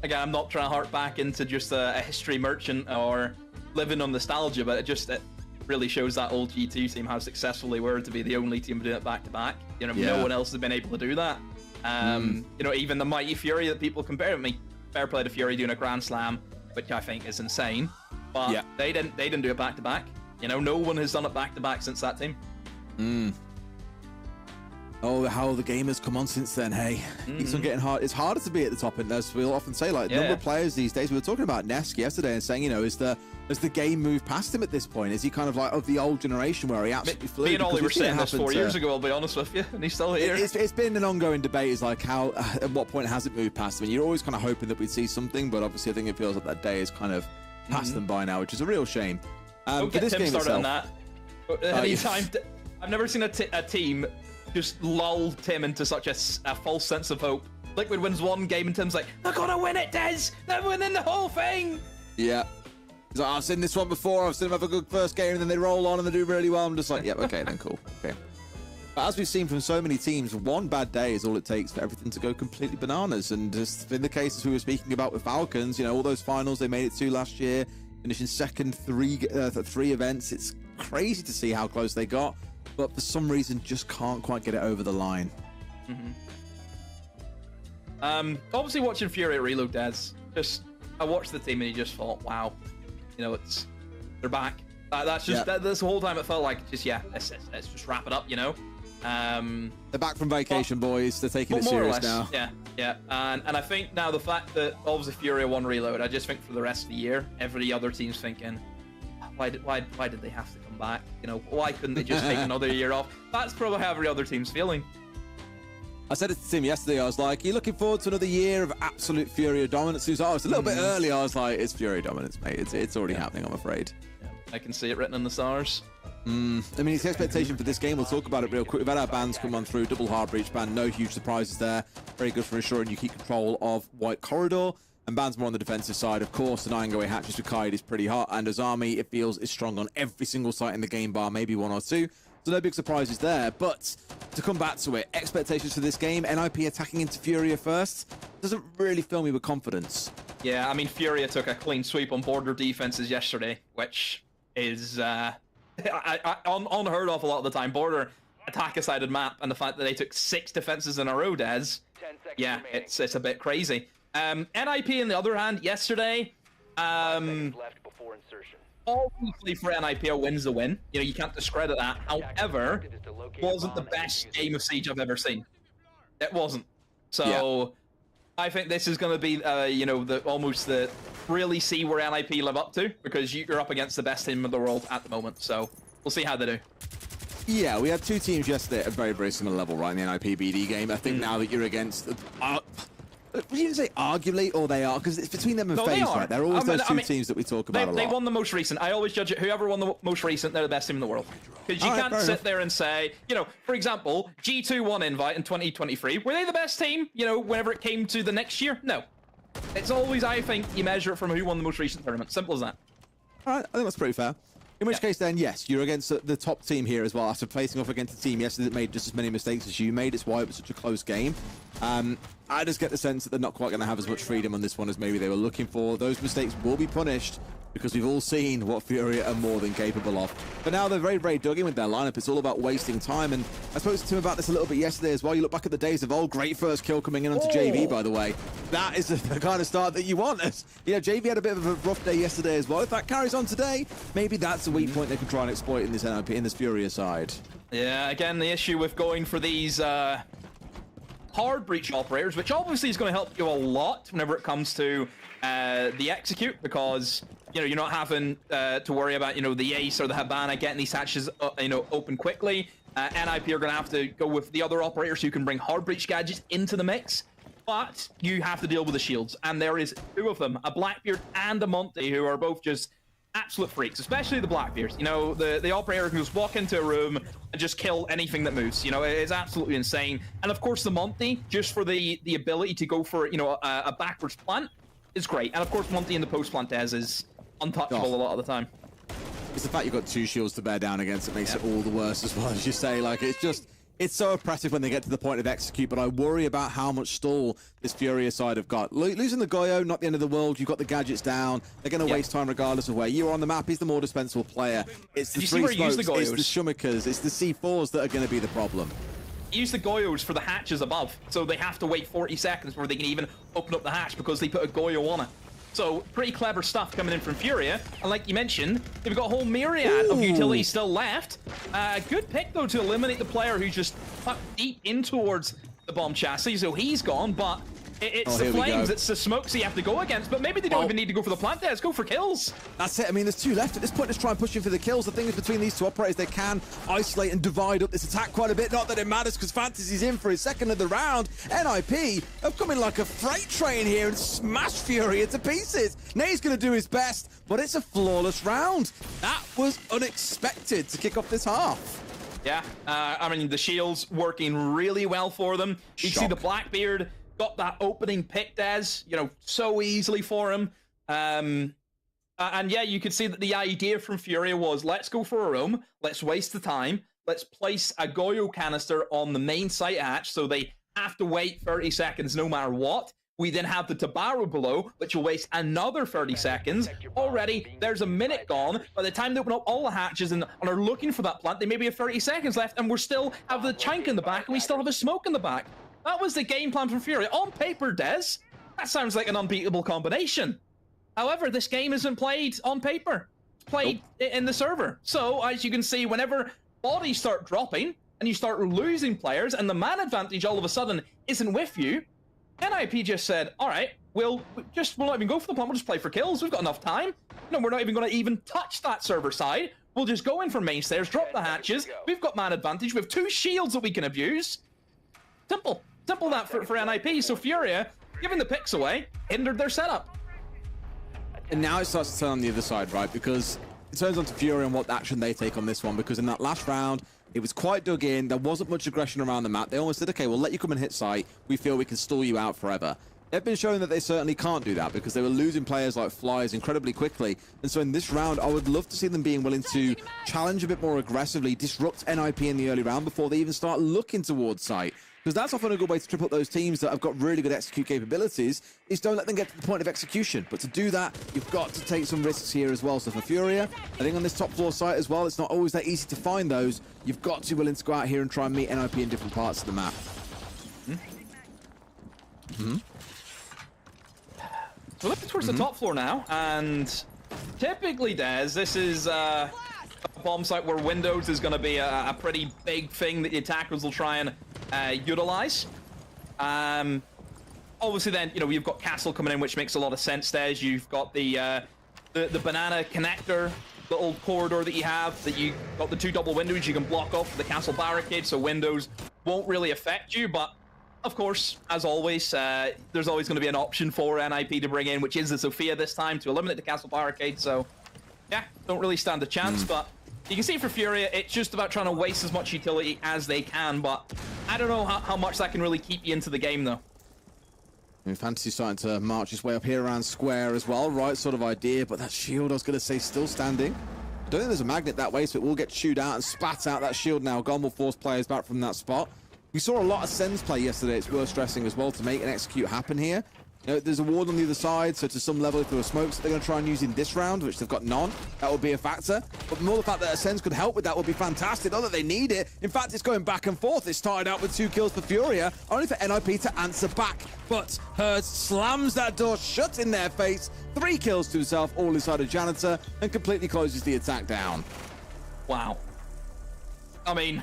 Speaker 10: Again, I'm not trying to harp back into just a history merchant or living on nostalgia, but it really shows that old G2 team how successful they were to be the only team doing it back-to-back. You know, no one else has been able to do that. You know, even the mighty Fury that people compare to me, fair play to Fury doing a Grand Slam, which I think is insane. But they didn't do it back-to-back. You know, no one has done it back-to-back since that team.
Speaker 9: Oh, how the game has come on since then, hey. It's getting hard. It's harder to be at the top, and as we'll often say, like, number of players these days. We were talking about Nesk yesterday and saying, you know, has the game moved past him at this point? Is he kind of like of the old generation where he absolutely flew?
Speaker 10: Me and Ollie were saying this 4 years ago, I'll be honest with you, and he's still here.
Speaker 9: It's been an ongoing debate, is like how, at what point has it moved past him? And you're always kind of hoping that we'd see something, but obviously I think it feels like that day is kind of past them by now, which is a real shame.
Speaker 10: Don't get Tim started on that. I've never seen a team just lull Tim into such a false sense of hope Liquid wins one game and Tim's like, they're gonna win it, Des! They're winning the whole thing!
Speaker 9: Yeah. He's like, I've seen this one before, I've seen them have a good first game, and then they roll on and they do really well. I'm just like, yep, okay, then cool. Okay. But as we've seen from so many teams, one bad day is all it takes for everything to go completely bananas. And just in the cases we were speaking about with Falcons, you know, all those finals they made it to last year, finishing second three events. It's crazy to see how close they got, but for some reason just can't quite get it over the line.
Speaker 10: Obviously watching Furia reload, Des, I watched the team and you just thought, wow, you know, they're back. That's just this whole time it felt like let's just wrap it up, you know.
Speaker 9: They're back from vacation, boys. They're taking it serious now.
Speaker 10: Yeah. And I think now the fact that obviously Furia won reload, I just think for the rest of the year, every other team's thinking, why did they have to come back? You know, why couldn't they just take another year off? That's probably how every other team's feeling.
Speaker 9: I said it to Tim yesterday. I was like, "You looking forward to another year of absolute Furia dominance?" He was like, "Oh, it's a little bit early." I was like, "It's Furia dominance, mate. It's already happening. I'm afraid."
Speaker 10: Yeah, I can see it written in the stars.
Speaker 9: I mean, it's the expectation for this game. We'll talk about it real quick. We've had our bans come on through. Double hard breach ban. No huge surprises there. Very good for ensuring you keep control of White Corridor. And bans more on the defensive side. Of course, denying away hatches with Kaid is pretty hot. And as Army, it feels is strong on every single site in the game, bar maybe one or two. So no big surprises there. But to come back to it, expectations for this game, NIP attacking into Furia first, doesn't really fill me with confidence.
Speaker 10: Yeah, I mean, Furia took a clean sweep on border defenses yesterday, which is unheard of a lot of the time. Border attack-sided map, and the fact that they took 6 defenses in a row, Des, yeah, it's a bit crazy. NIP, on the other hand, yesterday, obviously for NIP, a win's a win. You know, you can't discredit that. However, it wasn't the best game of Siege I've ever seen. It wasn't. So I think this is going to be, you know, the really see where NIP live up to, because you're up against the best team in the world at the moment. So we'll see how they do.
Speaker 9: Yeah, we had 2 teams yesterday at a very, very similar level, right, in the NIP BD game. I think now that you're against... would you say arguably, or they are? Because it's between them and Faze, right? They're always those two teams that we talk about a lot.
Speaker 10: They won the most recent. I always judge it. Whoever won the most recent, they're the best team in the world. Because you can't sit there and say, you know, for example, G2 won Invite in 2023. Were they the best team, you know, whenever it came to the next year? No. It's always, I think, you measure it from who won the most recent tournament. Simple as that.
Speaker 9: All right, I think that's pretty fair. In which case, then, yes, you're against the top team here as well. After facing off against a team yesterday that made just as many mistakes as you made. It's why it was such a close game. I just get the sense that they're not quite going to have as much freedom on this one as maybe they were looking for. Those mistakes will be punished, because we've all seen what Furia are more than capable of. But now they're very, very dug in with their lineup. It's all about wasting time. And I spoke to Tim about this a little bit yesterday as well. You look back at the days of old, great first kill coming in onto JV, by the way. That is the kind of start that you want. You know, JV had a bit of a rough day yesterday as well. If that carries on today, maybe that's a weak point they can try and exploit in this NIP, in this Furia side.
Speaker 10: Yeah, again, the issue with going for these hard breach operators, which obviously is going to help you a lot whenever it comes to the execute, because you know you're not having to worry about, you know, the Ace or the Habana getting these hatches you know, open quickly. NIP are going to have to go with the other operators who can bring hard breach gadgets into the mix, but you have to deal with the shields, and there is 2 of them, a Blackbeard and a Monty, who are both just absolute freaks, especially the Blackbeard. You know, the operator who just walk into a room and just kill anything that moves. You know, it is absolutely insane. And of course the Monty, just for the ability to go for, you know, a backwards plant is great. And of course Monty in the post plant is untouchable a lot of the time.
Speaker 9: It's the fact you've got 2 shields to bear down against that makes it all the worse as well, as you say. Like, it's just... It's so oppressive when they get to the point of execute, but I worry about how much stall this Furia side have got. Losing the Goyo, not the end of the world. You've got the gadgets down. They're going to waste time regardless of where you are on the map. He's the more dispensable player. It's the 3 smokes, it's the Shumikers, it's the C4s that are going to be the problem.
Speaker 10: Use the Goyos for the hatches above, so they have to wait 40 seconds before they can even open up the hatch because they put a Goyo on it. So pretty clever stuff coming in from Furia, and like you mentioned, they've got a whole myriad of utilities still left. Good pick though to eliminate the player who just tucked deep in towards the bomb chassis, so he's gone. But it's the flames, it's the smokes you have to go against. But maybe they don't even need to go for the plant there. Let's go for kills.
Speaker 9: That's it. I mean, there's 2 left at this point. Let's try and push in for the kills. The thing is, between these 2 operators, they can isolate and divide up this attack quite a bit. Not that it matters, because Fantasy's in for his second of the round. NIP have come in like a freight train here and smashed Furia to pieces. Nay's going to do his best, but it's a flawless round. That was unexpected to kick off this half.
Speaker 10: Yeah, I mean, the shields working really well for them. You can see the Blackbeard got that opening pick, Des, so easily for him. And yeah, you could see that the idea from Furia was, let's go for a roam, let's waste the time, let's place a Goyo canister on the main site hatch so they have to wait 30 seconds no matter what. We then have the Tabaru below, which will waste another 30 seconds. Already, there's a minute gone. By the time they open up all the hatches and are looking for that plant, they maybe have 30 seconds left, and we're still have the Chank in the back, and we still have a smoke in the back. That was the game plan from Furia. On paper, Des, that sounds like an unbeatable combination. However, this game isn't played on paper. It's played in the server. So, as you can see, whenever bodies start dropping, and you start losing players, and the man advantage all of a sudden isn't with you, NIP just said, all right, we'll not even go for the plant, we'll just play for kills. We've got enough time. No, we're not even going to even touch that server side. We'll just go in for main stairs, drop the hatches. We've got man advantage. We have 2 shields that we can abuse. Simple that for NIP. So Furia, giving the picks away, hindered their setup.
Speaker 9: And now it starts to turn on the other side, right? Because it turns on to Furia and what action they take on this one. Because in that last round, it was quite dug in. There wasn't much aggression around the map. They almost said, okay, we'll let you come and hit site. We feel we can stall you out forever. They've been showing that they certainly can't do that because they were losing players like Flyers incredibly quickly. And so in this round, I would love to see them being willing to challenge a bit more aggressively, disrupt NIP in the early round before they even start looking towards site. Because that's often a good way to trip up those teams that have got really good execute capabilities, is don't let them get to the point of execution. But to do that, you've got to take some risks here as well. So for Furia, I think on this top floor site as well, it's not always that easy to find those. You've got to be willing to go out here and try and meet NIP in different parts of the map.
Speaker 10: We're looking towards the top floor now, and typically, Des, this is a bomb site where Windows is going to be a pretty big thing that the attackers will try and utilize. Obviously, then you've got Castle coming in, which makes a lot of sense. Des, you've got the banana connector, the old corridor that you have. That you got the 2 double windows you can block off the Castle barricade, so Windows won't really affect you, but. Of course, as always, there's always going to be an option for NIP to bring in, which is the Sophia this time, to eliminate the Castle barricade. So, yeah, don't really stand a chance. But you can see for Furia, it's just about trying to waste as much utility as they can. But I don't know how much that can really keep you into the game, though.
Speaker 9: And Fantasy's starting to march his way up here around square as well. Right sort of idea, but that shield, I was going to say, still standing. I don't think there's a magnet that way, so it will get chewed out and spat out. That shield now gone will force players back from that spot. We saw a lot of Sens play yesterday, it's worth stressing as well, to make and execute happen here. There's a ward on the other side, so to some level, if there were smokes, they're going to try and use in this round, which they've got none. That would be a factor. But more the fact that Sens could help with that would be fantastic. Not that they need it. In fact, it's going back and forth. It started out with 2 kills for Furia, only for NIP to answer back. But Hurd slams that door shut in their face. 3 kills to himself, all inside a janitor, and completely closes the attack down.
Speaker 10: Wow. I mean...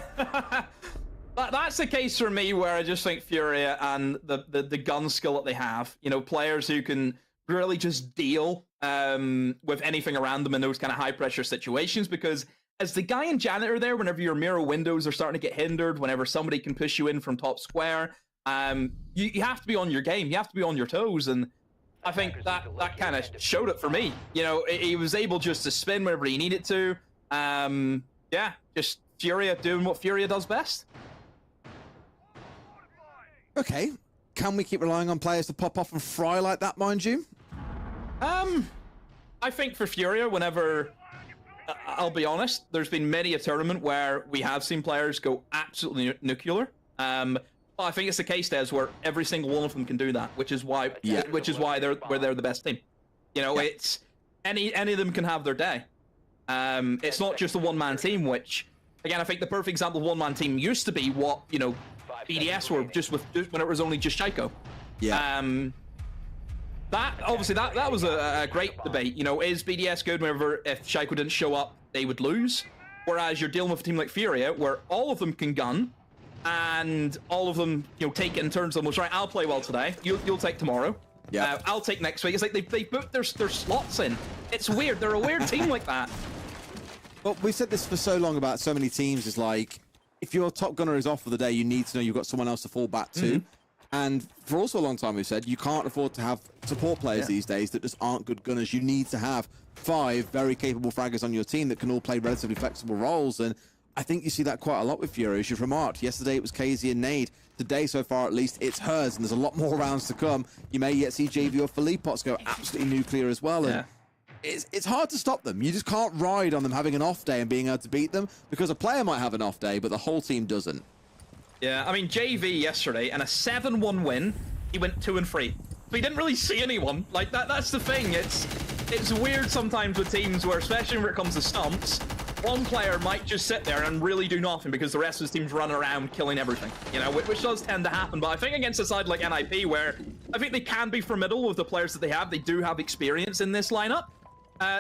Speaker 10: That's the case for me, where I just think Furia and the gun skill that they have, players who can really just deal with anything around them in those kind of high-pressure situations, because as the guy in janitor there, whenever your mirror windows are starting to get hindered, whenever somebody can push you in from top square, you have to be on your game, you have to be on your toes, and I think that kind of showed it for me. He was able just to spin whenever he needed to. Yeah, just Furia doing what Furia does best.
Speaker 9: Okay, can we keep relying on players to pop off and fry like that, mind you?
Speaker 10: I think for Furia, whenever, I'll be honest, there's been many a tournament where we have seen players go absolutely nuclear. But I think it's the case, Des, where every single one of them can do that, which is why they're the best team. It's any of them can have their day. It's not just a one-man team, which, again, I think the perfect example of one-man team used to be what, BDS were just when it was only just Shaiko.
Speaker 9: Yeah.
Speaker 10: That was a great debate. Is BDS good whenever if Shaiko didn't show up, they would lose? Whereas you're dealing with a team like Furia, where all of them can gun, and all of them, take it in turns almost, right, I'll play well today, you'll take tomorrow.
Speaker 9: Yeah.
Speaker 10: I'll take next week. It's like they put their slots in. It's weird. They're a weird team like that.
Speaker 9: Well, we've said this for so long about so many teams, is like, if your top gunner is off for the day, you need to know you've got someone else to fall back to. And for also a long time, we've said you can't afford to have support players these days that just aren't good gunners. You need to have 5 very capable fraggers on your team that can all play relatively flexible roles. And I think you see that quite a lot with Furia, as you've remarked. Yesterday it was KZ and Nade. Today, so far at least, it's hers, and there's a lot more rounds to come. You may yet see JV or Philippots go absolutely nuclear as well. And it's hard to stop them. You just can't ride on them having an off day and being able to beat them, because a player might have an off day, but the whole team doesn't.
Speaker 10: Yeah, I mean, JV yesterday, and a 7-1 win, he went 2-3. But he didn't really see anyone. Like, that's the thing. It's weird sometimes with teams where, especially when it comes to stumps, one player might just sit there and really do nothing because the rest of his team's running around killing everything, you know, which does tend to happen. But I think against a side like NIP, where I think they can be formidable with the players that they do have experience in this lineup.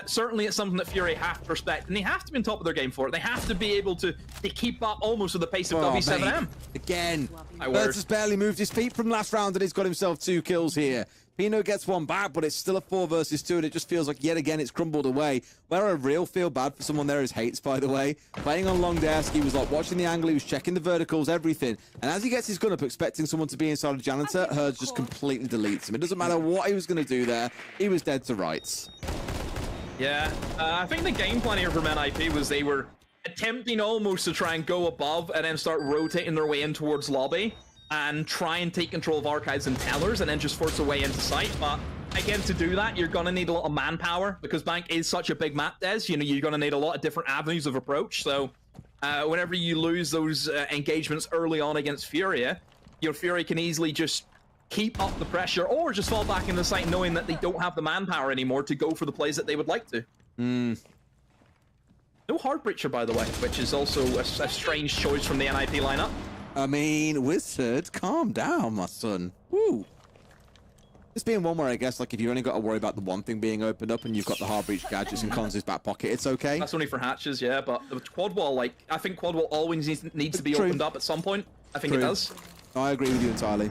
Speaker 10: Certainly it's something that Fury have to respect, and they have to be on top of their game for it. They have to be able to keep up almost with the pace of W7M.
Speaker 9: Mate. Again, Versus barely moved his feet from last round, and he's got himself 2 kills here. Pino gets one back, but it's still a 4 versus 2, and it just feels like yet again it's crumbled away. Where I real feel bad for someone there is Hates, by the way. Playing on long desk, he was like watching the angle, he was checking the verticals, everything. And as he gets his gun up, expecting someone to be inside a janitor, Herds just completely deletes him. It doesn't matter what he was going to do there, he was dead to rights.
Speaker 10: Yeah, I think the game plan here from NIP was they were attempting almost to try and go above and then start rotating their way in towards lobby and try and take control of archives and tellers and then just force their way into sight. But again, to do that, you're going to need a lot of manpower because Bank is such a big map, Des. You know, you're going to need a lot of different avenues of approach. So whenever you lose those engagements early on against Furia, your Fury can easily just keep up the pressure or just fall back in the site knowing that they don't have the manpower anymore to go for the plays that they would like to. No Heartbreacher, by the way, which is also a strange choice from the NIP lineup.
Speaker 9: I mean, Wizard, calm down, my son. Woo. This being one where I guess, like, if you only got to worry about the one thing being opened up and you've got the Heartbreach gadgets in Cons' back pocket, it's okay.
Speaker 10: That's only for hatches, yeah, but the quad wall, like, I think quad wall always needs to be opened up at some point. I think it does.
Speaker 9: I agree with you entirely.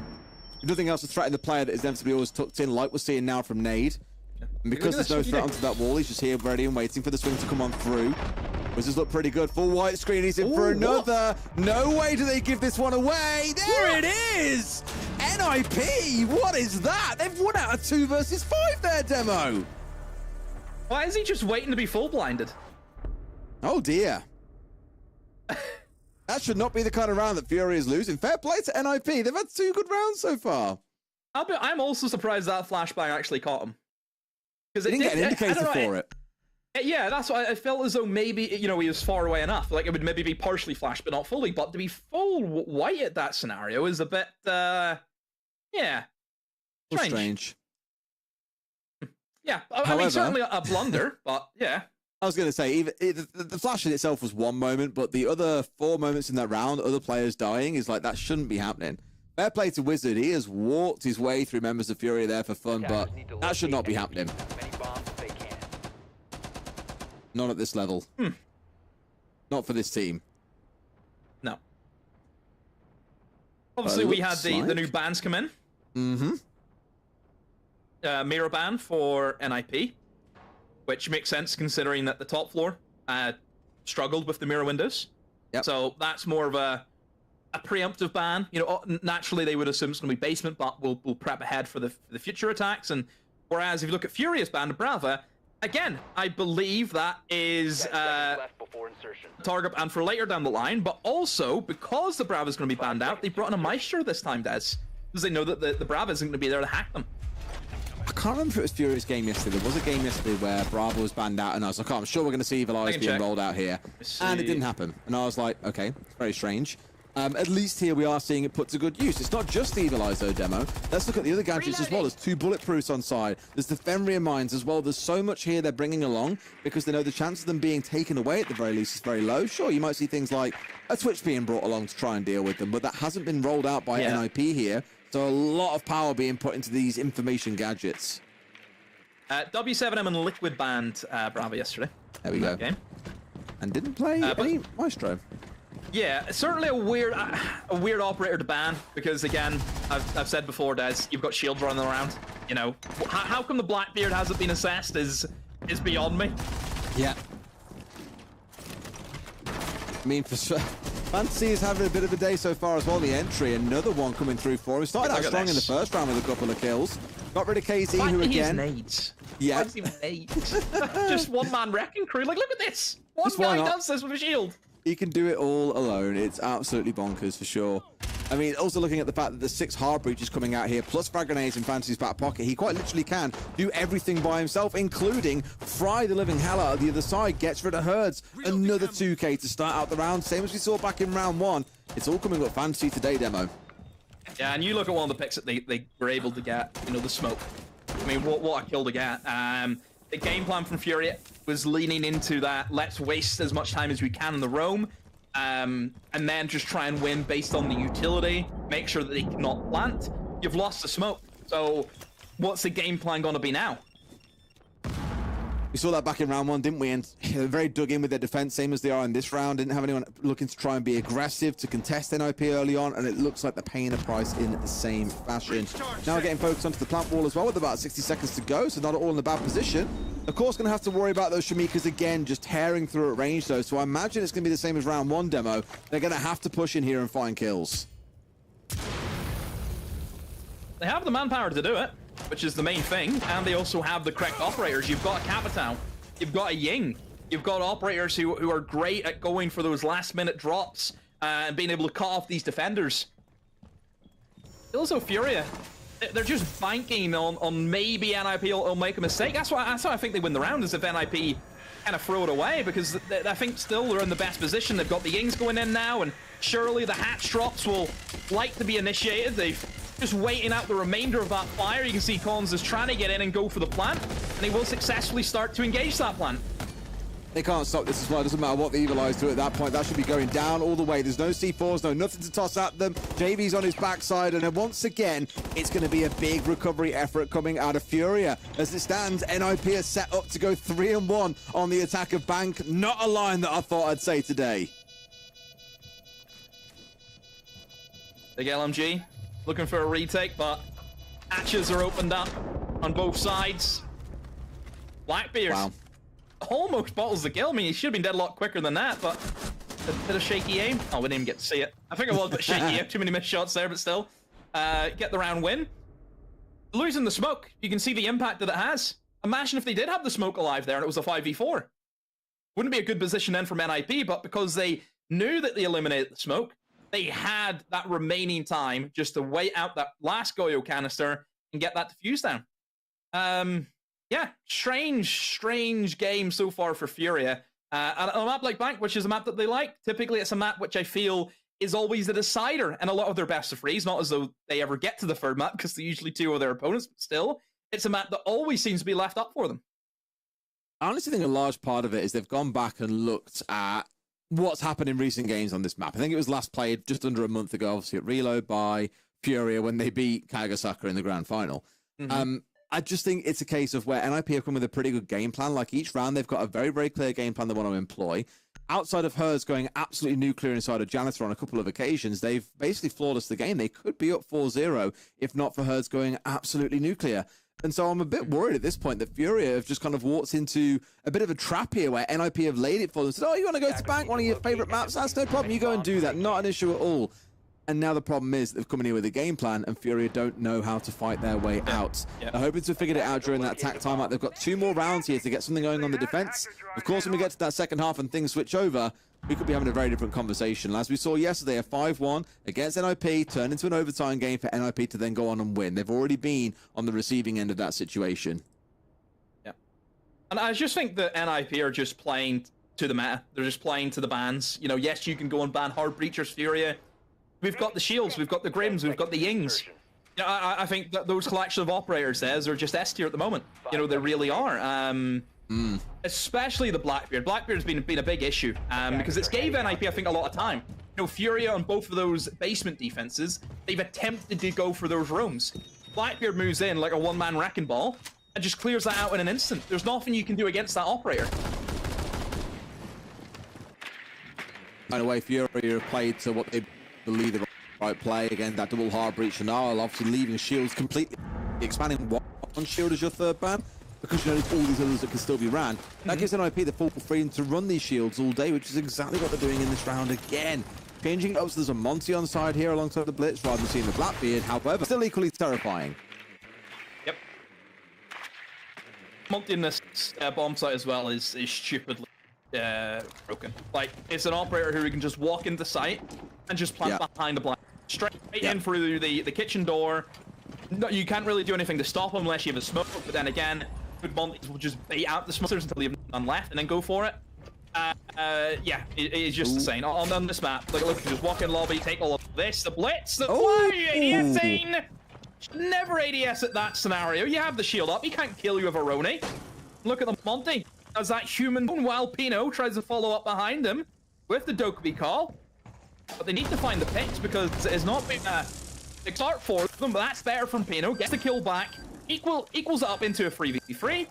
Speaker 9: If nothing else to threaten the player that is inevitably always tucked in, like we're seeing now from Nade. And because there's no threat onto that wall, he's just here ready and waiting for the swing to come on through. Wizards look pretty good. Full white screen, he's in for another. What? No way do they give this one away. There it is! NIP, what is that? They've won out of 2 versus 5 there, Demo.
Speaker 10: Why is he just waiting to be full blinded?
Speaker 9: Oh dear. That should not be the kind of round that Fury is losing. Fair play to NIP. They've had 2 good rounds so far.
Speaker 10: I'm also surprised that flashbang actually caught him.
Speaker 9: Because they didn't get an indicator for it.
Speaker 10: Yeah, that's why I felt as though maybe, you know, he was far away enough. Like, it would maybe be partially flashed, but not fully. But to be full white at that scenario is a bit, yeah.
Speaker 9: Strange.
Speaker 10: Yeah, I mean, certainly a blunder, but yeah.
Speaker 9: I was going to say, the flash in itself was one moment, but the other 4 moments in that round, other players dying, is like, that shouldn't be happening. Fair play to Wizard. He has walked his way through members of Fury there for fun, but that should not be happening. Not at this level. Not for this team.
Speaker 10: No. Obviously, we had the new bans come in. Mirror ban for NIP, which makes sense considering that the top floor struggled with the mirror windows.
Speaker 9: Yep.
Speaker 10: So that's more of a preemptive ban. You know, naturally they would assume it's going to be basement, but we'll prep ahead for the future attacks. And whereas if you look at Furia's ban to Brava, again, I believe that is target ban for later down the line, but also because the Brava is going to be banned out, they brought in a Maestro this time, Des, because they know that the Brava isn't going to be there to hack them.
Speaker 9: I can't remember if it was Furious game yesterday. There was a game yesterday where Bravo was banned out, and I was like, oh, I'm sure we're going to see Evil Eyes being rolled out here. And it didn't happen. And I was like, okay, very strange. At least here we are seeing it put to good use. It's not just the Evil Eyes, though, Demo. Let's look at the other gadgets as well. There's 2 bulletproofs on side. There's the Fenrir mines as well. There's so much here they're bringing along because they know the chance of them being taken away at the very least is very low. Sure, you might see things like a Twitch being brought along to try and deal with them, but that hasn't been rolled out by NIP here. So a lot of power being put into these information gadgets.
Speaker 10: W7M and Liquid banned Bravo yesterday.
Speaker 9: There we go.
Speaker 10: Game.
Speaker 9: And didn't play any Maestro.
Speaker 10: Yeah, certainly a weird operator to ban because again, I've said before, Des, you've got shields running around. You know, how come the Blackbeard hasn't been assessed is beyond me.
Speaker 9: Yeah. I mean, Fantasy is having a bit of a day so far as well. The entry, another one coming through for him. Started out strong in the first round with a couple of kills. Got rid of KZ, who again...
Speaker 10: nades.
Speaker 9: Yeah.
Speaker 10: Nades. Just one-man wrecking crew. Like, look at this. One guy does this with a shield.
Speaker 9: He can do it all alone. It's absolutely bonkers for sure. I mean, also looking at the fact that the 6 hard breaches coming out here, plus frag grenades in Fantasy's back pocket, he quite literally can do everything by himself, including fry the living hell out of the other side, gets rid of Herds, another 2k to start out the round, same as we saw back in round 1. It's all coming up Fantasy today, Demo.
Speaker 10: Yeah, and you look at one of the picks that they were able to get, you know, the smoke. I mean, what a kill to get. The game plan from Furia was leaning into that, let's waste as much time as we can in the roam, and then just try and win based on the utility, make sure that they cannot plant. You've lost the smoke. So what's the game plan going to be now?
Speaker 9: We saw that back in round 1, didn't we? And they're very dug in with their defense, same as they are in this round. Didn't have anyone looking to try and be aggressive to contest NIP early on, and it looks like they're paying a price in the same fashion. Now getting focused onto the plant wall as well with about 60 seconds to go, so not at all in a bad position. Of course, going to have to worry about those Shamikas again, just tearing through at range though, so I imagine it's going to be the same as round 1 Demo. They're going to have to push in here and find kills.
Speaker 10: They have the manpower to do it, which is the main thing, and they also have the correct operators. You've got a Capitão, you've got a Ying, you've got operators who are great at going for those last-minute drops and being able to cut off these defenders. Also, Furia, they're just banking on maybe NIP will make a mistake. That's why I think they win the round, is if NIP kind of throw it away, because I think still they're in the best position. They've got the Yings going in now, and surely the hatch drops will like to be initiated. They've just waiting out the remainder of that fire. You can see Collins is trying to get in and go for the plant, and he will successfully start to engage that plant.
Speaker 9: They can't stop this as well. It doesn't matter what the Evil Eyes do at that point. That should be going down all the way. There's no C4s, no nothing to toss at them. JV's on his backside, and then once again, it's going to be a big recovery effort coming out of Furia. As it stands, NIP is set up to go 3-1 on the attack of Bank. Not a line that I thought I'd say today.
Speaker 10: Big LMG looking for a retake, but hatches are opened up on both sides. Blackbeard almost bottles the kill. I mean, he should have been dead a lot quicker than that, but a bit of shaky aim. Oh, we didn't even get to see it. I think it was a bit shaky aim. Too many missed shots there, but still. Get the round win. Losing the smoke, you can see the impact that it has. Imagine if they did have the smoke alive there and it was a 5v4. Wouldn't be a good position then from NIP, but because they knew that they eliminated the smoke, they had that remaining time just to wait out that last Goyo canister and get that defuse down. Yeah, strange game so far for Furia. And a map like Bank, which is a map that they like, typically it's a map which I feel is always the decider in a lot of their best of threes, not as though they ever get to the third map, because they're usually two of their opponents, but still, it's a map that always seems to be left up for them.
Speaker 9: I honestly think a large part of it is they've gone back and looked at what's happened in recent games on this map. I think it was last played just under a month ago, obviously at Reload by Furia when they beat Kagasaka in the grand final. I just think it's a case of where NIP have come with a pretty good game plan. Like each round, they've got a very, very clear game plan they want to employ. Outside of hers going absolutely nuclear inside of Janitor on a couple of occasions, they've basically flawless the game. They could be up 4-0 if not for hers going absolutely nuclear. And so I'm a bit worried at this point that Furia have just kind of walked into a bit of a trap here where NIP have laid it for them and said, oh, you want to go to Bank, one of your favorite maps? That's no problem. You go and do that. Not an issue at all. And now the problem is they've come in here with a game plan and Furia don't know how to fight their way out. They're hoping to figure it out during that attack timeout. They've got 2 more rounds here to get something going on the defense. Of course, when we get to that second half and things switch over, we could be having a very different conversation. As we saw yesterday, a 5-1 against NIP turned into an overtime game for NIP to then go on and win. They've already been on the receiving end of that situation.
Speaker 10: Yeah. And I just think that NIP are just playing to the meta. They're just playing to the bans. You know, yes, you can go and ban Hard Breachers, Furia. We've got the Shields, we've got the Grims, we've got the Yings. You know, I think that those collection of operators there are just S tier at the moment. You know, they really are. Especially the Blackbeard. Blackbeard's been a big issue because it's gave NIP, I think, a lot of time. You know, Furia on both of those basement defenses, they've attempted to go for those roams. Blackbeard moves in like a one-man wrecking ball and just clears that out in an instant. There's nothing you can do against that operator.
Speaker 9: By the way, Furia played to what they believe the right play. Again, that double hard breach and obviously leaving shields completely, expanding one shield as your third ban because you know there's all these others that can still be ran. That gives NIP the full freedom to run these shields all day, which is exactly what they're doing in this round again. Changing it up so there's a Monty on side here alongside the Blitz rather than seeing the Blackbeard, however, still equally terrifying.
Speaker 10: Yep. Monty in this bomb site as well is stupidly broken. Like, it's an operator who can just walk into sight and just plant behind the blind. Straight in through the kitchen door. No, you can't really do anything to stop him unless you have a smoke, but then again, good Monties will just bait out the smokers until you have none left and then go for it. Yeah, it's just the same. On this map, look, just walk in lobby, take all of this, the blitz, the ADS scene! Never ADS at that scenario. You have the shield up, he can't kill you with a Roni. Look at the Monty. As that human while Pino tries to follow up behind him with the Dokkaebi call. But they need to find the picks because it's not been a big start for them, but that's better from Pino. Gets the kill back, equals up into a 3v3.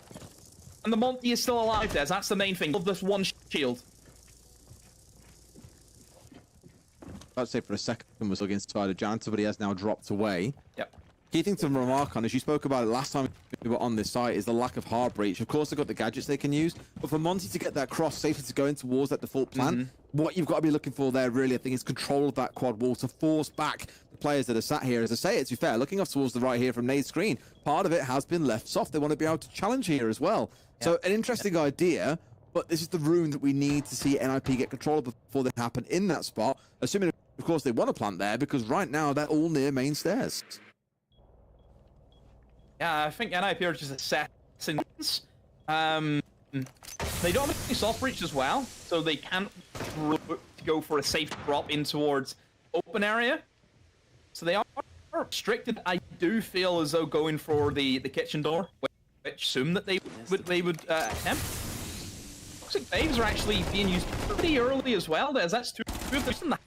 Speaker 10: And the Monty is still alive, Des. That's the main thing. Of this one shield.
Speaker 9: I'd say for a second was against Spider Janta, but he has now dropped away.
Speaker 10: Yep.
Speaker 9: Key thing to remark on, as you spoke about it last time we were on this site, is the lack of hard breach. Of course, they've got the gadgets they can use, but for Monty to get that cross safely to go in towards that default plan, what you've got to be looking for there, really, I think, is control of that quad wall to force back the players that are sat here. As I say, to be fair, looking off towards the right here from Nade's screen, part of it has been left soft. They want to be able to challenge here as well. So an interesting idea, but this is the room that we need to see NIP get control of before they happen in that spot, assuming, of course, they want to plant there, because right now they're all near main stairs.
Speaker 10: Yeah, I think NIP are just assassins. They don't have any soft breach as well, so they can't go for a safe drop in towards open area. So they are restricted. I do feel as though going for the kitchen door, which assume that they would attempt. Looks like Faze are actually being used pretty early as well. That's two of them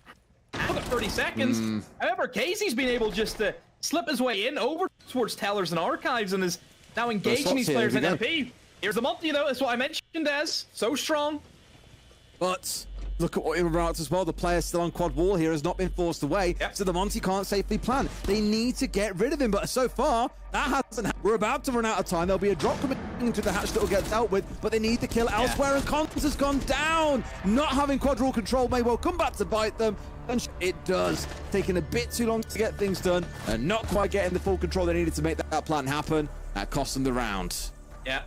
Speaker 10: in the 30 seconds. However, Casey's been able just to slip his way in over towards Tellers and Archives and is now engaging these players in NP. Here's the Monty though, that's what I mentioned as. So strong.
Speaker 9: But look at what you're about as well. The player still on quad wall here has not been forced away, so the Monty can't safely plan. They need to get rid of him, but so far, that hasn't happened. We're about to run out of time. There'll be a drop coming into the hatch that will get dealt with, but they need to kill elsewhere, and Cons has gone down. Not having quad wall control may well come back to bite them, and it does. Taking a bit too long to get things done, and not quite getting the full control they needed to make that plan happen. That cost them the round.
Speaker 10: Yeah,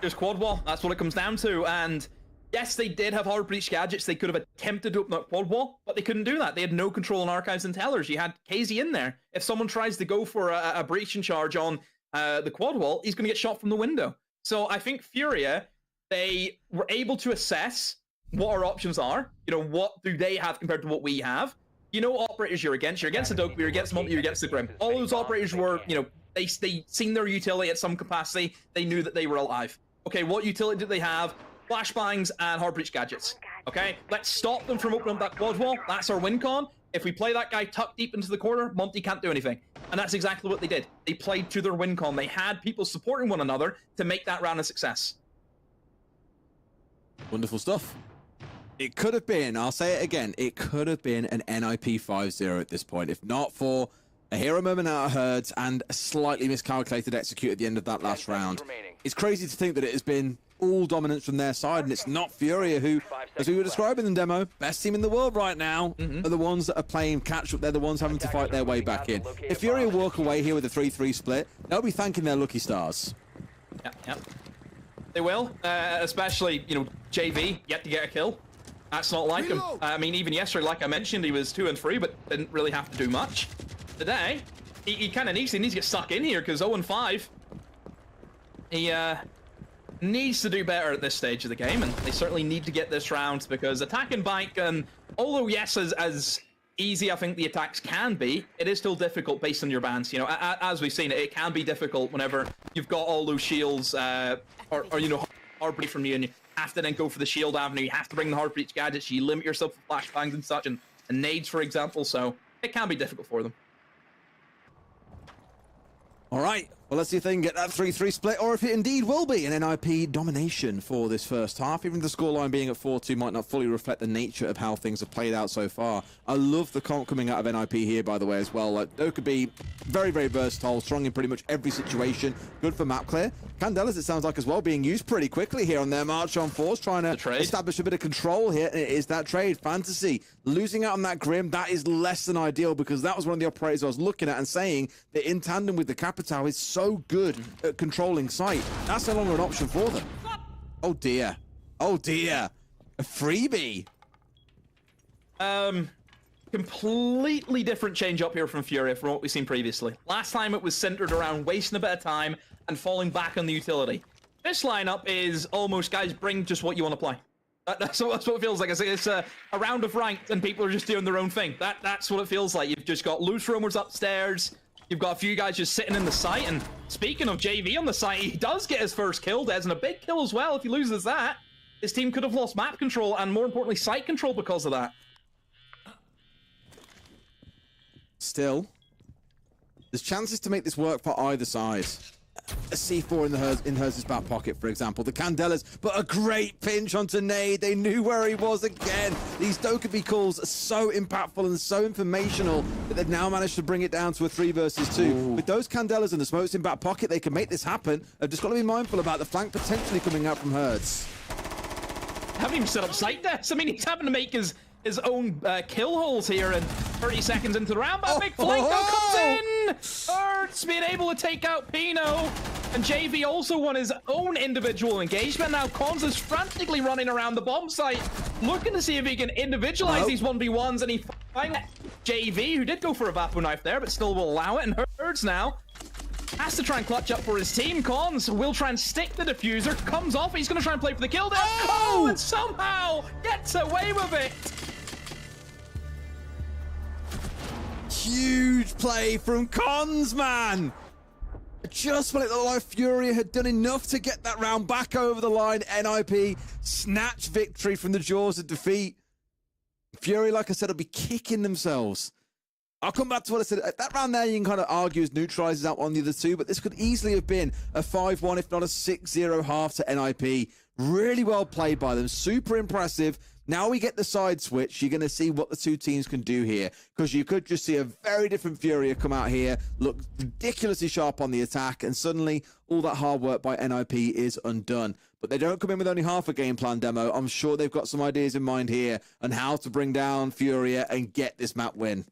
Speaker 10: just quad wall. That's what it comes down to, and yes, they did have hard breach gadgets. They could have attempted to open up quad wall, but they couldn't do that. They had no control on Archives and Tellers. You had KZ in there. If someone tries to go for a breach in charge on the quad wall, he's going to get shot from the window. So I think Furia, they were able to assess what our options are. You know, what do they have compared to what we have? You know what operators you're against. You're against the Dokkaebi, you're against the Monty, you're against the Grim. All those operators were, you know, they seen their utility at some capacity. They knew that they were alive. Okay, what utility did they have? Flashbangs and hard breach gadgets. Okay, let's stop them from opening up that quad wall. That's our win con. If we play that guy tucked deep into the corner, Monty can't do anything. And that's exactly what they did. They played to their win con. They had people supporting one another to make that round a success.
Speaker 9: Wonderful stuff. It could have been, I'll say it again, it could have been an NIP 5-0 at this point, if not for a hero moment out of Herds and a slightly miscalculated execute at the end of that last round. It's crazy to think that it has been all dominance from their side, and it's not Furia who, as we were describing in the demo, best team in the world right now, are the ones that are playing catch-up. They're the ones having to fight their way back in. If Furia walk away here with a 3-3 split, they'll be thanking their lucky stars.
Speaker 10: Yep. They will, especially, you know, JV, yet to get a kill. That's not like him. I mean, even yesterday, like I mentioned, he was 2-3, but didn't really have to do much. Today, he kind of needs to get stuck in here, because 0-5, he needs to do better at this stage of the game, and they certainly need to get this round, because attack and bike, and although yes, as easy I think the attacks can be, it is still difficult based on your bans. You know, as we've seen, it can be difficult whenever you've got all those shields, or you know, hard breach from you, and you have to then go for the shield avenue. You have to bring the hard breach gadgets. You limit yourself to flashbangs and such, and nades, for example. So it can be difficult for them.
Speaker 9: All right, well, let's see if they can get that 3-3 split, or if it indeed will be an NIP domination for this first half. Even the scoreline being at 4-2 might not fully reflect the nature of how things have played out so far. I love the comp coming out of NIP here, by the way, as well. Like, Dokkaebi, very, very versatile, strong in pretty much every situation. Good for map clear. Candelas, it sounds like, as well, being used pretty quickly here on their march on force, trying to establish a bit of control here. It is that trade. Fantasy, losing out on that Grim, that is less than ideal, because that was one of the operators I was looking at and saying that in tandem with the Capitao is so good at controlling sight. That's no longer an option for them. Oh dear. Oh dear. A freebie.
Speaker 10: Completely different change up here from Furia from what we've seen previously. Last time it was centered around wasting a bit of time and falling back on the utility. This lineup is almost, guys, bring just what you want to play. That's what it feels like. It's a round of ranked and people are just doing their own thing. That's what it feels like. You've just got loose rumors upstairs. You've got a few guys just sitting in the site. And speaking of JV on the site, he does get his first kill, Des, and a big kill as well. If he loses that, his team could have lost map control and, more importantly, site control because of that.
Speaker 9: Still, there's chances to make this work for either side. A C4 in Hers' back pocket, for example. The Candelas, but a great pinch onto Nade. They knew where he was again. These Dokkaebi calls are so impactful and so informational that they've now managed to bring it down to a 3 versus 2. Ooh. With those Candelas and the smokes in back pocket, they can make this happen. I've just got to be mindful about the flank potentially coming out from Hers.
Speaker 10: Haven't even set up site deaths. I mean, he's having to make his own kill holes here, and 30 seconds into the round, but a big flank comes in! Ertz being able to take out Pino, and JV also won his own individual engagement. Now Cons is frantically running around the bomb site, looking to see if he can individualize these 1v1s, and he finds JV, who did go for a Vapo knife there, but still will allow it, and Ertz now has to try and clutch up for his team. Cons will try and stick the diffuser, comes off, he's going to try and play for the kill there. Oh, and somehow gets away with it!
Speaker 9: Huge play from Cons, man! Just when it looked like Furia had done enough to get that round back over the line, NIP snatch victory from the jaws of defeat. Fury, like I said, will be kicking themselves. I'll come back to what I said. That round there, you can kind of argue is neutralizes out on the other two, but this could easily have been a 5-1, if not a 6-0 half to NIP. Really well played by them. Super impressive. Now we get the side switch. You're going to see what the two teams can do here, because you could just see a very different Furia come out here, look ridiculously sharp on the attack, and suddenly all that hard work by NIP is undone. But they don't come in with only half a game plan demo. I'm sure they've got some ideas in mind here on how to bring down Furia and get this map win.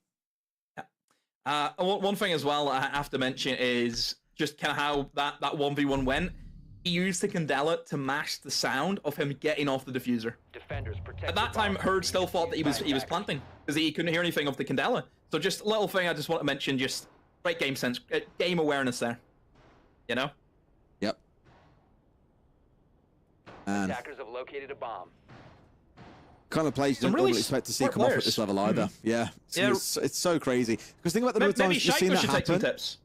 Speaker 10: One thing as well I have to mention is just kind of how that 1v1 went. He used the Candela to mask the sound of him getting off the diffuser. At that time, Herd still thought that he was planting because he couldn't hear anything of the Candela. So just a little thing I just want to mention, just great game sense, game awareness there. You know?
Speaker 9: Yep. And
Speaker 11: attackers have located a bomb.
Speaker 9: Kind of plays you don't really expect to see come off at this level either. Yeah. It's so crazy. Because think about the number of times you've seen that happen. Take some tips.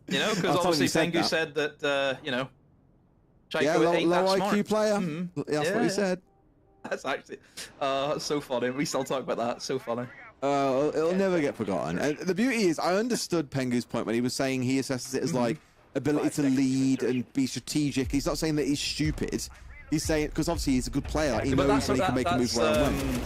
Speaker 10: You know, because obviously Pengu said that, you know, Chaiko ain't that
Speaker 9: low
Speaker 10: smart.
Speaker 9: IQ player. That's what he said.
Speaker 10: That's actually so funny. We still talk about that. So funny.
Speaker 9: It'll never get forgotten. And the beauty is, I understood Pengu's point when he was saying he assesses it as like ability to lead and be strategic. He's not saying that he's stupid. He's saying, because obviously he's a good player. Like, he knows when he can make a move around when.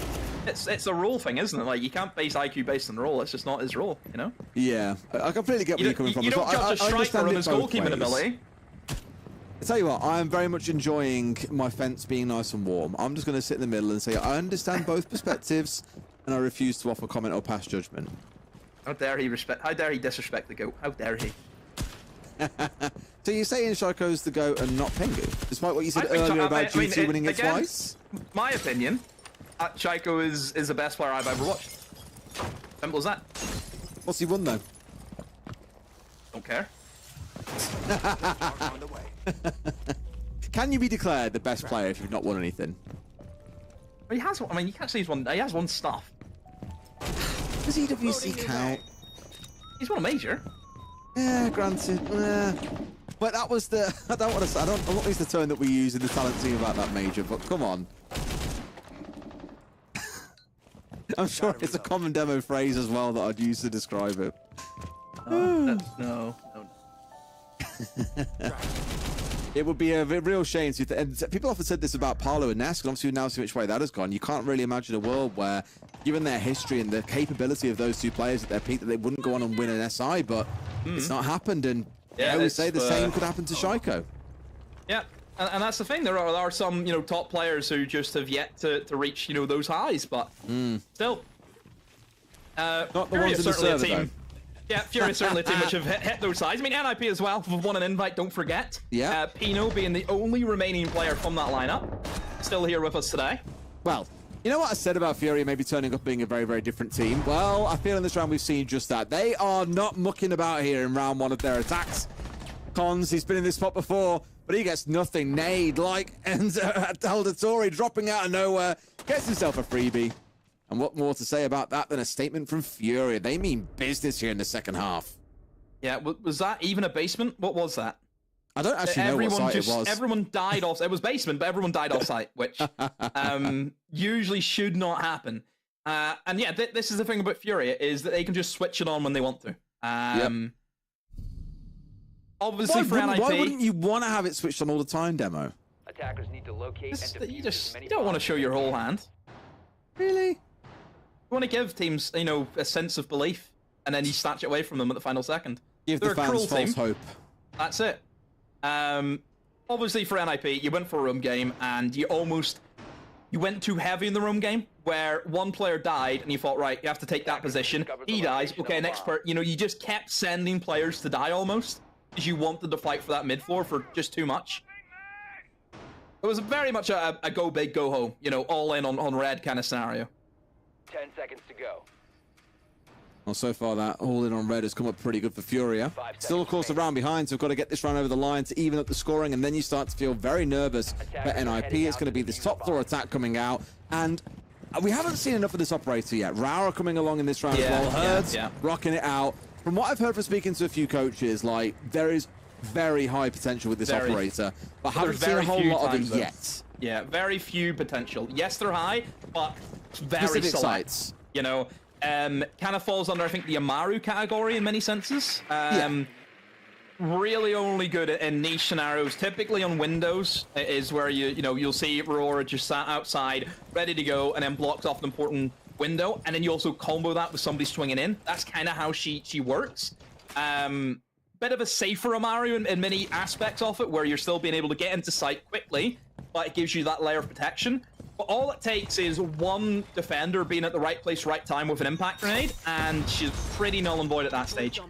Speaker 10: It's a role thing, isn't it? Like, you can't base IQ based on the role. It's just not his role, you know?
Speaker 9: Yeah, I completely get where you're coming from.
Speaker 10: You don't judge a striker on his goalkeeping ability.
Speaker 9: I tell you what, I am very much enjoying my fence being nice and warm. I'm just going to sit in the middle and say I understand both perspectives, and I refuse to offer comment or pass judgment.
Speaker 10: How dare he disrespect the GOAT? How dare he?
Speaker 9: So you're saying Shaiko's the GOAT and not Pengu, despite what you said earlier about GT winning it twice?
Speaker 10: My opinion, Chaiko is the best player I've ever watched. Simple as that.
Speaker 9: What's he won though?
Speaker 10: Don't care.
Speaker 9: Can you be declared the best player if you've not won anything?
Speaker 10: Well, he has. I mean, you can't say he's won. He has won stuff.
Speaker 9: Does EWC count?
Speaker 10: He's won a major.
Speaker 9: Yeah, granted. But that was the. I don't want to say. I don't use the term that we use in the talent team about that major. But come on. I'm sure it's a common demo phrase as well that I'd use to describe it.
Speaker 10: No.
Speaker 9: It would be a real shame to. And people often said this about Paolo and Nesk, and obviously we now see which way that has gone. You can't really imagine a world where, given their history and the capability of those two players at their peak, that they wouldn't go on and win an SI. But it's not happened, and I would say the same could happen to Chaiko.
Speaker 10: Yeah, and that's the thing. There are some top players who just have yet to reach those highs, but still,
Speaker 9: not the ones in the server, though.
Speaker 10: Yeah, Furia is certainly a team which have hit those sides. I mean, NIP as well have won an invite, don't forget.
Speaker 9: Yeah.
Speaker 10: Pino being the only remaining player from that lineup. still here with us today.
Speaker 9: Well, you know what I said about Furia maybe turning up being a very, very different team? Well, I feel in this round we've seen just that. They are not mucking about here in round one of their attacks. Cons, he's been in this spot before, but he gets nothing. Nade, like, and Aldatori dropping out of nowhere, gets himself a freebie. And what more to say about that than a statement from Furia? They mean business here in the second half.
Speaker 10: Yeah, was that even a basement? What was that?
Speaker 9: I don't actually know what site it was.
Speaker 10: Everyone died off. It was basement, but everyone died off site, which usually should not happen. And yeah, this is the thing about Furia, is that they can just switch it on when they want to. Obviously,
Speaker 9: why wouldn't you want to have it switched on all the time, Demo?
Speaker 11: Attackers need to locate and defuse
Speaker 10: You don't want to show your whole hand.
Speaker 9: Really?
Speaker 10: You want to give teams, a sense of belief, and then you snatch it away from them at the final second.
Speaker 9: Give the fans false hope.
Speaker 10: That's it. Obviously for NIP, you went for a room game, and you went too heavy in the room game, where one player died, and you thought, right, you have to take that position. He dies. Okay, next part. You just kept sending players to die almost, because you wanted to fight for that mid floor for just too much. It was very much a go big, go home, all in on red kind of scenario.
Speaker 11: 10 seconds to go.
Speaker 9: Well, so far that all in on red has come up pretty good for Furia. Still, of course, a round behind, so we've got to get this round over the line to even up the scoring, and then you start to feel very nervous for NIP. It's going to be this top floor attack coming out, and we haven't seen enough of this operator yet. Raura coming along in this round as well. Herds rocking it out. From what I've heard from speaking to a few coaches, like, there is very high potential with this operator, but haven't seen a whole lot of it yet.
Speaker 10: Yeah, very few potential. Yes, they're high, but very
Speaker 9: specific
Speaker 10: select.
Speaker 9: sites.
Speaker 10: Kind of falls under, I think, the Amaru category in many senses. Really only good in niche scenarios. Typically on Windows is where you'll see Aurora just sat outside, ready to go, and then blocks off an important window, and then you also combo that with somebody swinging in. That's kind of how she works. Bit of a safer Amaru in many aspects of it, where you're still being able to get into sight quickly, but it gives you that layer of protection. But all it takes is one defender being at the right place, right time with an impact grenade, and she's pretty null and void at that stage.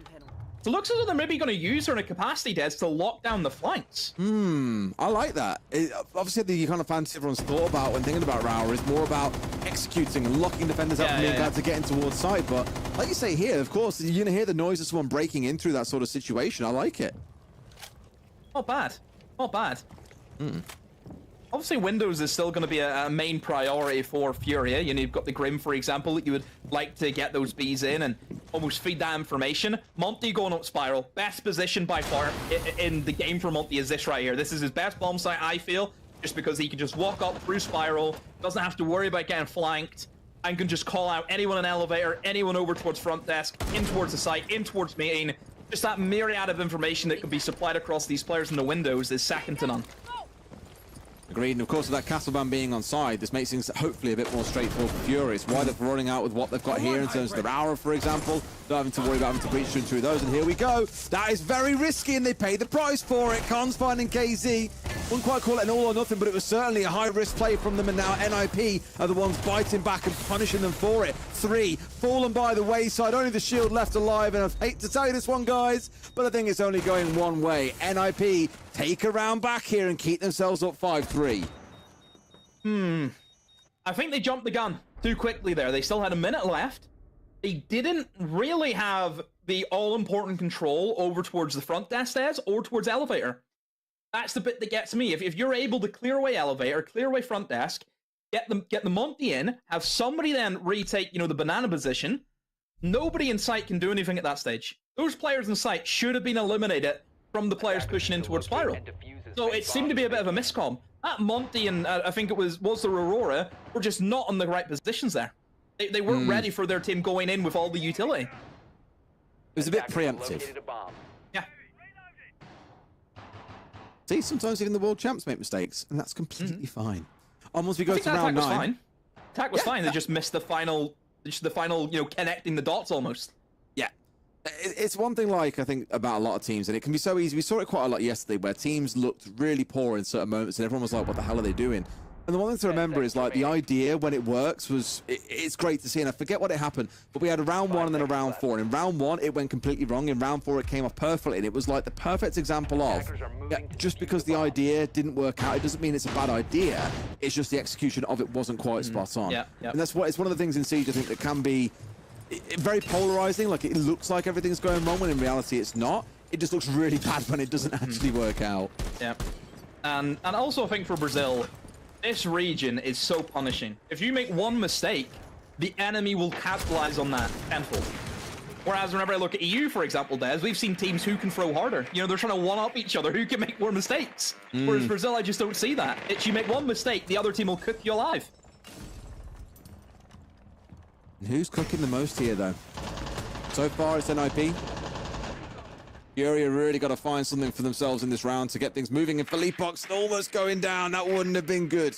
Speaker 10: So it looks as though they're maybe going to use her in a capacity test to lock down the flanks.
Speaker 9: I like that. Obviously, the kind of fantasy everyone's thought about when thinking about Raura is more about executing and locking defenders up and being glad to get in towards sight. But like you say here, of course, you're going to hear the noise of someone breaking in through that sort of situation. I like it.
Speaker 10: Not bad. Not bad. Obviously, Windows is still going to be a main priority for Furia. You've got the Grim, for example, that you would like to get those Bs in and almost feed that information. Monty going up Spiral. Best position by far in the game for Monty is this right here. This is his best bomb site, I feel, just because he can just walk up through Spiral, doesn't have to worry about getting flanked, and can just call out anyone in elevator, anyone over towards front desk, in towards the site, in towards meeting. Just that myriad of information that can be supplied across these players in the Windows is second to none.
Speaker 9: Agreed, and of course with that castle ban being on side, this makes things hopefully a bit more straightforward for Fury. It's why they're running out with what they've got here in terms of their Aura, for example. Not having to worry about having to breach through those, and here we go. That is very risky, and they pay the price for it. Cons finding KZ. Wouldn't quite call it an all or nothing, but it was certainly a high-risk play from them, and now NIP are the ones biting back and punishing them for it. 3, fallen by the wayside, only the shield left alive, and I hate to tell you this one, guys, but I think it's only going one way. NIP take a round back here and keep themselves up 5-3.
Speaker 10: I think they jumped the gun too quickly there. They still had a minute left. They didn't really have the all-important control over towards the front desk stairs or towards elevator. That's the bit that gets me. If you're able to clear away elevator, clear away front desk, get the Monty in, have somebody then retake, the banana position, nobody in sight can do anything at that stage. Those players in sight should have been eliminated from the players pushing in towards Spiral. So it seemed to be a bit of a miscomm. That Monty and I think it was the Aurora were just not on the right positions there. They weren't ready for their team going in with all the utility. It
Speaker 9: was a bit preemptive.
Speaker 10: Yeah.
Speaker 9: See, sometimes even the world champs make mistakes, and that's completely fine. Once we go to round 9.
Speaker 10: Attack was fine. They just missed the final, connecting the dots almost.
Speaker 9: Yeah. It's one thing, I think, about a lot of teams, and it can be so easy. We saw it quite a lot yesterday, where teams looked really poor in certain moments, and everyone was like, what the hell are they doing? And the one thing to remember is, like, the idea when it works was, it's great to see, and I forget what it happened, but we had a round 1 and then a round 4. And in round 1, it went completely wrong. In round 4, it came off perfectly, and it was like the perfect example of, just because the idea didn't work out, it doesn't mean it's a bad idea. It's just the execution of it wasn't quite spot on. And that's what, it's one of the things in Siege, I think, that can be very polarizing. Like, it looks like everything's going wrong, when in reality it's not. It just looks really bad when it doesn't actually work out.
Speaker 10: And also, I think for Brazil, this region is so punishing. If you make one mistake, the enemy will capitalize on that tenfold. Whereas whenever I look at EU, for example, Des, we've seen teams who can throw harder. You know, they're trying to one-up each other, who can make more mistakes. Whereas Brazil, I just don't see that. It's you make one mistake, the other team will cook you alive.
Speaker 9: And who's cooking the most here, though? So far, it's NIP. Furia really got to find something for themselves in this round to get things moving, and Felipox almost going down. That wouldn't have been good.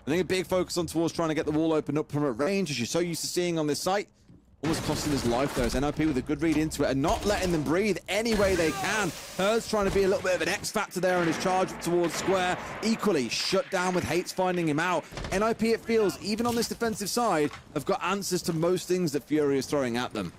Speaker 9: I think a big focus on towards trying to get the wall open up from at range, as you're so used to seeing on this site. Almost costing his life there, as NIP with a good read into it and not letting them breathe any way they can. Herd's trying to be a little bit of an X factor there on his charge towards Square. Equally shut down with Hates finding him out. NIP, it feels, even on this defensive side, have got answers to most things that Furia is throwing at them.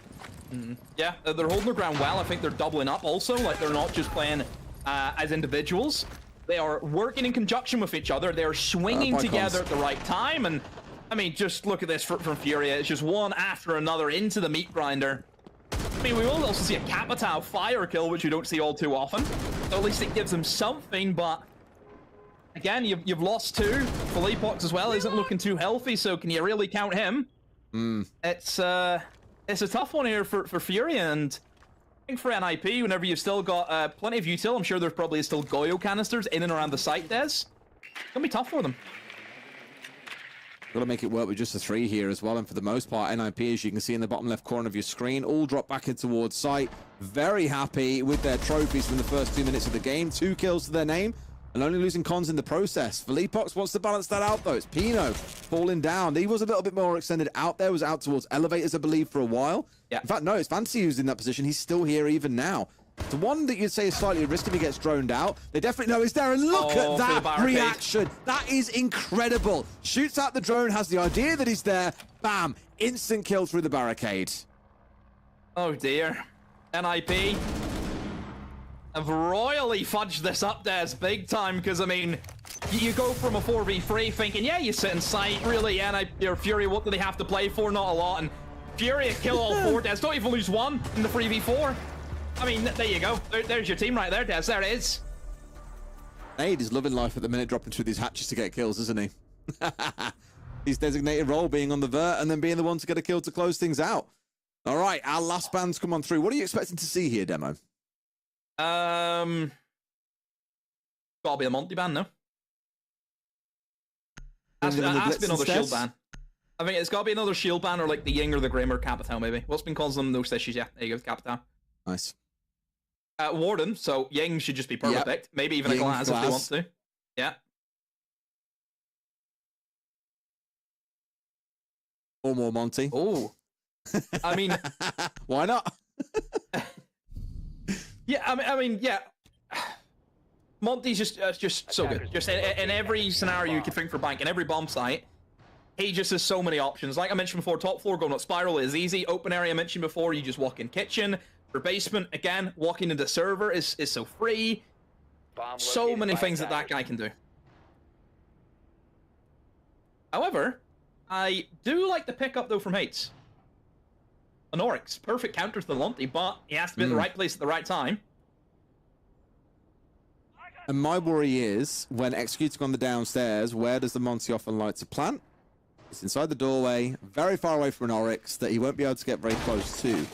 Speaker 10: Yeah, they're holding their ground well. I think they're doubling up also. Like, they're not just playing as individuals. They are working in conjunction with each other. They're swinging together at the right time. And, I mean, just look at this from Furia. It's just one after another into the meat grinder. I mean, we will also see a Capitao fire kill, which you don't see all too often. So at least it gives them something, but... Again, you've lost 2. Felipox as well isn't looking too healthy, so can you really count him? It's a tough one here for Furia, and I think for NIP, whenever you've still got plenty of util, I'm sure there's probably still Goyo canisters in and around the site, Des. It's gonna be tough for them.
Speaker 9: Got to make it work with just a 3 here as well, and for the most part, NIP, as you can see in the bottom left corner of your screen, all drop back in towards site. Very happy with their trophies from the first 2 minutes of the game. 2 kills to their name, and only losing cons in the process. Felipox wants to balance that out, though. It's Pino falling down. He was a little bit more extended out there, was out towards elevators, I believe, for a while. In fact, no, it's Fancy who's in that position. He's still here even now. The one that you'd say is slightly risky if he gets droned out. They definitely know he's there, and look at that reaction. That is incredible. Shoots out the drone, has the idea that he's there. Bam, instant kill through the barricade.
Speaker 10: Oh dear. NIP have royally fudged this up, Des, big time, because, I mean, you go from a 4v3 thinking, yeah, you sit in sight, really, NIP or Furia, what do they have to play for? Not a lot, and Furia kill all 4, Des. Don't even lose 1 in the 3v4. I mean, there you go. There's your team right there, Des. There it is.
Speaker 9: Nade is loving life at the minute, dropping through these hatches to get kills, isn't he? His designated role being on the vert and then being the one to get a kill to close things out. All right, our last bands come on through. What are you expecting to see here, Demo?
Speaker 10: Gotta be a Monty ban, no? Has to be another shield ban. I think it's gotta be another shield ban, or like the Ying or the Grim or Capitao, maybe. What's been causing them those issues? Yeah, there you go, Capitao.
Speaker 9: Nice.
Speaker 10: Warden, so Ying should just be perfect. Yep. Maybe even Ying, a glass if they want to. Yeah.
Speaker 9: Or more Monty.
Speaker 10: Oh. I mean...
Speaker 9: Why not?
Speaker 10: Yeah, I mean, yeah. Monty's just so good. Just in every scenario you could think for Bank, in every bomb site, he just has so many options. Like I mentioned before, top floor going up spiral is easy. Open area I mentioned before, you just walk in kitchen. For basement, again, walking into server is so free. So many things that guy can do. However, I do like the pickup though from Hates. An Oryx, perfect counter to the Lonti, but he has to be in the right place at the right time.
Speaker 9: And my worry is, when executing on the downstairs, where does the Monty often like to plant? It's inside the doorway, very far away from an Oryx that he won't be able to get very close to.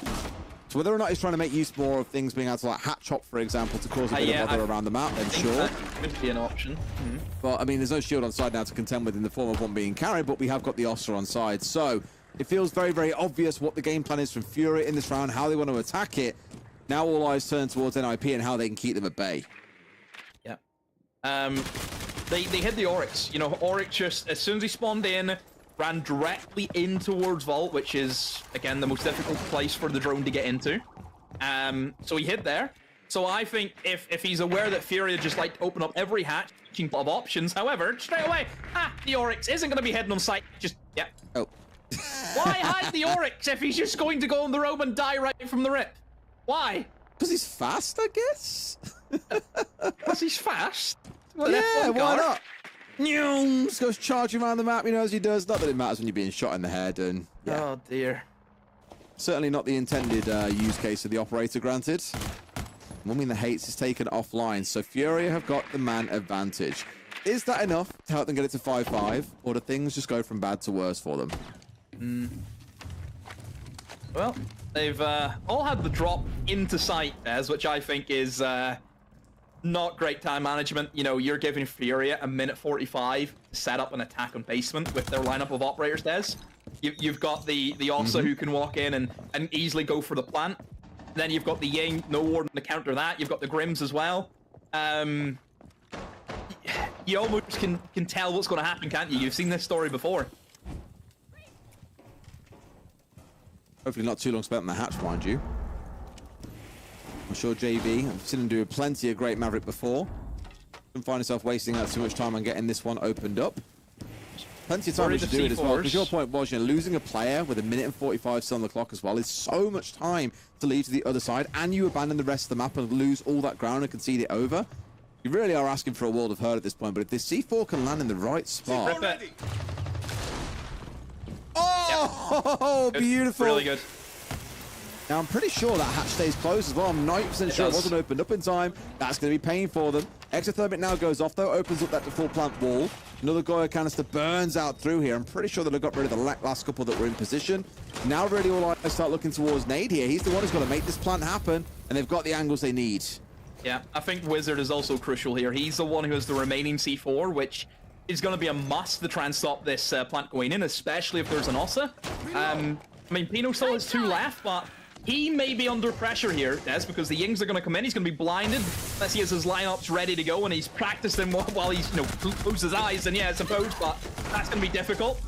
Speaker 9: So whether or not he's trying to make use more of things being able to like hat chop, for example, to cause a bit of bother around the map, then sure.
Speaker 10: That could be an option.
Speaker 9: But I mean, there's no shield on side now to contend with in the form of one being carried, but we have got the Oster on side. So it feels very, very obvious what the game plan is from Furia in this round, how they want to attack it. Now all eyes turn towards NIP and how they can keep them at bay.
Speaker 10: Yeah. They hit the Oryx. You know, Oryx just, as soon as he spawned in, ran directly in towards Vault, which is, again, the most difficult place for the drone to get into. So he hid there, So I think if he's aware that Furia just like to open up every hatch of options, however, straight away, the Oryx isn't going to be heading on site. Just, yeah.
Speaker 9: Oh.
Speaker 10: Why hide the Oryx if he's just going to go on the roam and die right from the rip? Why?
Speaker 9: Because he's fast, I guess.
Speaker 10: Because he's fast? Well,
Speaker 9: yeah, why not? Just goes charging around the map, you know, as he does. Not that it matters when you're being shot in the head, and yeah.
Speaker 10: Oh dear.
Speaker 9: Certainly not the intended use case of the operator, granted. One mean the hates is taken offline, so Furia have got the man advantage. Is that enough to help them get it to 5-5, or do things just go from bad to worse for them?
Speaker 10: Well, they've all had the drop into sight, which I think is not great time management. You know, you're giving Furia a minute 45 to set up an attack on basement with their lineup of operators, Des. You've got the Ossa who can walk in and easily go for the plant. Then you've got the Ying, no warden to counter that. You've got the Grims as well. You almost can tell what's going to happen, can't you? You've seen this story before.
Speaker 9: Hopefully not too long spent on the hatch, mind you. I'm sure JB, I've seen him do plenty of great Maverick before. Don't find yourself wasting out too much time on getting this one opened up. Plenty of time to do it as well, because your point was, you know, losing a player with a minute and 45 still on the clock as well is so much time to leave to the other side, and you abandon the rest of the map and lose all that ground and concede it over. You really are asking for a world of hurt at this point, but if this C4 can land in the right spot... Oh, yep. Beautiful.
Speaker 10: Really good.
Speaker 9: Now, I'm pretty sure that hatch stays closed as well. I'm 90% sure it wasn't opened up in time. That's going to be pain for them. Exothermic now goes off, though. Opens up that default plant wall. Another Goya canister burns out through here. I'm pretty sure that they've got rid of the last couple that were in position. Now, really, all I start looking towards Nade here. He's the one who's got to make this plant happen, and they've got the angles they need. Yeah,
Speaker 10: I think Wizard is also crucial here. He's the one who has the remaining C4, which is going to be a must to try and stop this plant going in, especially if there's an Ossa. I mean, Pino still has 2 left, but he may be under pressure here, Des, because the Yings are going to come in. He's going to be blinded unless he has his lineups ready to go and he's practicing while he's, you know, closes his eyes. And yeah, I suppose, but that's going to be difficult.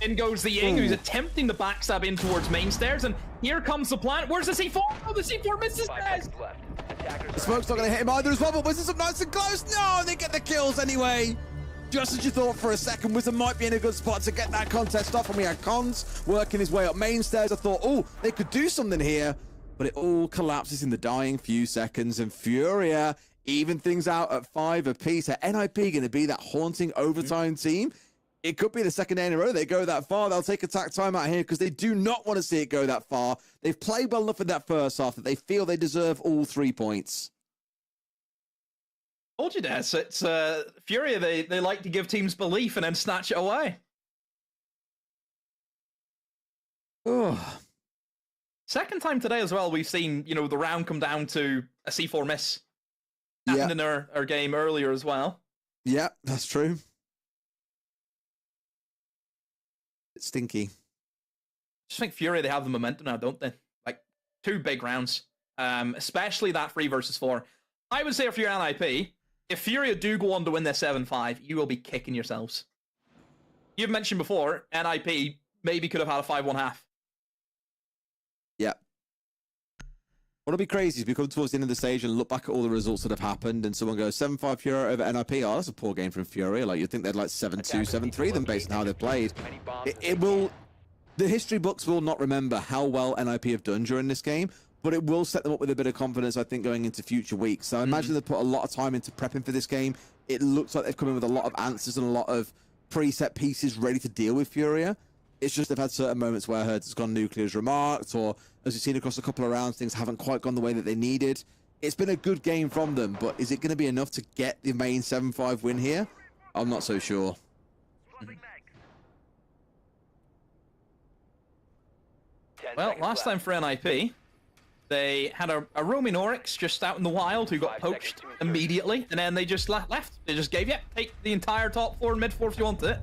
Speaker 10: In goes the Ying, who's attempting to backstab in towards main stairs, and here comes the plant. Where's the C4? Oh, the C4 misses Des.
Speaker 9: The smoke's not going to hit him either as well, but Wizards up nice and close. No, they get the kills anyway. Just as you thought for a second, Wizard might be in a good spot to get that contest off, and we had Cons working his way up main stairs. I thought, oh, they could do something here, but it all collapses in the dying few seconds, and Furia even things out at 5 apiece. Are NIP going to be that haunting overtime team? It could be the second day in a row they go that far. They'll take attack time out here because they do not want to see it go that far. They've played well enough in that first half that they feel they deserve all 3 points.
Speaker 10: Told you, Des. It's Furia. They like to give teams belief and then snatch it away.
Speaker 9: Oh.
Speaker 10: Second time today as well, we've seen, you know, the round come down to a C4 miss. Happened in our game earlier as well.
Speaker 9: Yeah, that's true. It's stinky.
Speaker 10: Just think Furia, they have the momentum now, don't they? Like, 2 big rounds. Especially that 3 versus 4. I would say if you're NIP, if Furia do go on to win their 7-5, you will be kicking yourselves. You've mentioned before, NIP maybe could have had a 5-1 half.
Speaker 9: Yeah. What'll be crazy is we come towards the end of the stage and look back at all the results that have happened, and someone goes 7-5 Furia over NIP. Oh, that's a poor game from Furia. Like, you'd think they'd like 7-2, 7-3 them based on how they've played. It will... The history books will not remember how well NIP have done during this game, but it will set them up with a bit of confidence, I think, going into future weeks. So I imagine they've put a lot of time into prepping for this game. It looks like they've come in with a lot of answers and a lot of preset pieces ready to deal with Furia. It's just they've had certain moments where Hertz has gone nuclear as remarked, or as you've seen across a couple of rounds, things haven't quite gone the way that they needed. It's been a good game from them, but is it going to be enough to get the main 7-5 win here? I'm not so sure.
Speaker 10: Well, last time for NIP, they had a roaming Oryx just out in the wild who got poached immediately, and then they just left. They just gave, take the entire top floor and mid floor if you want it.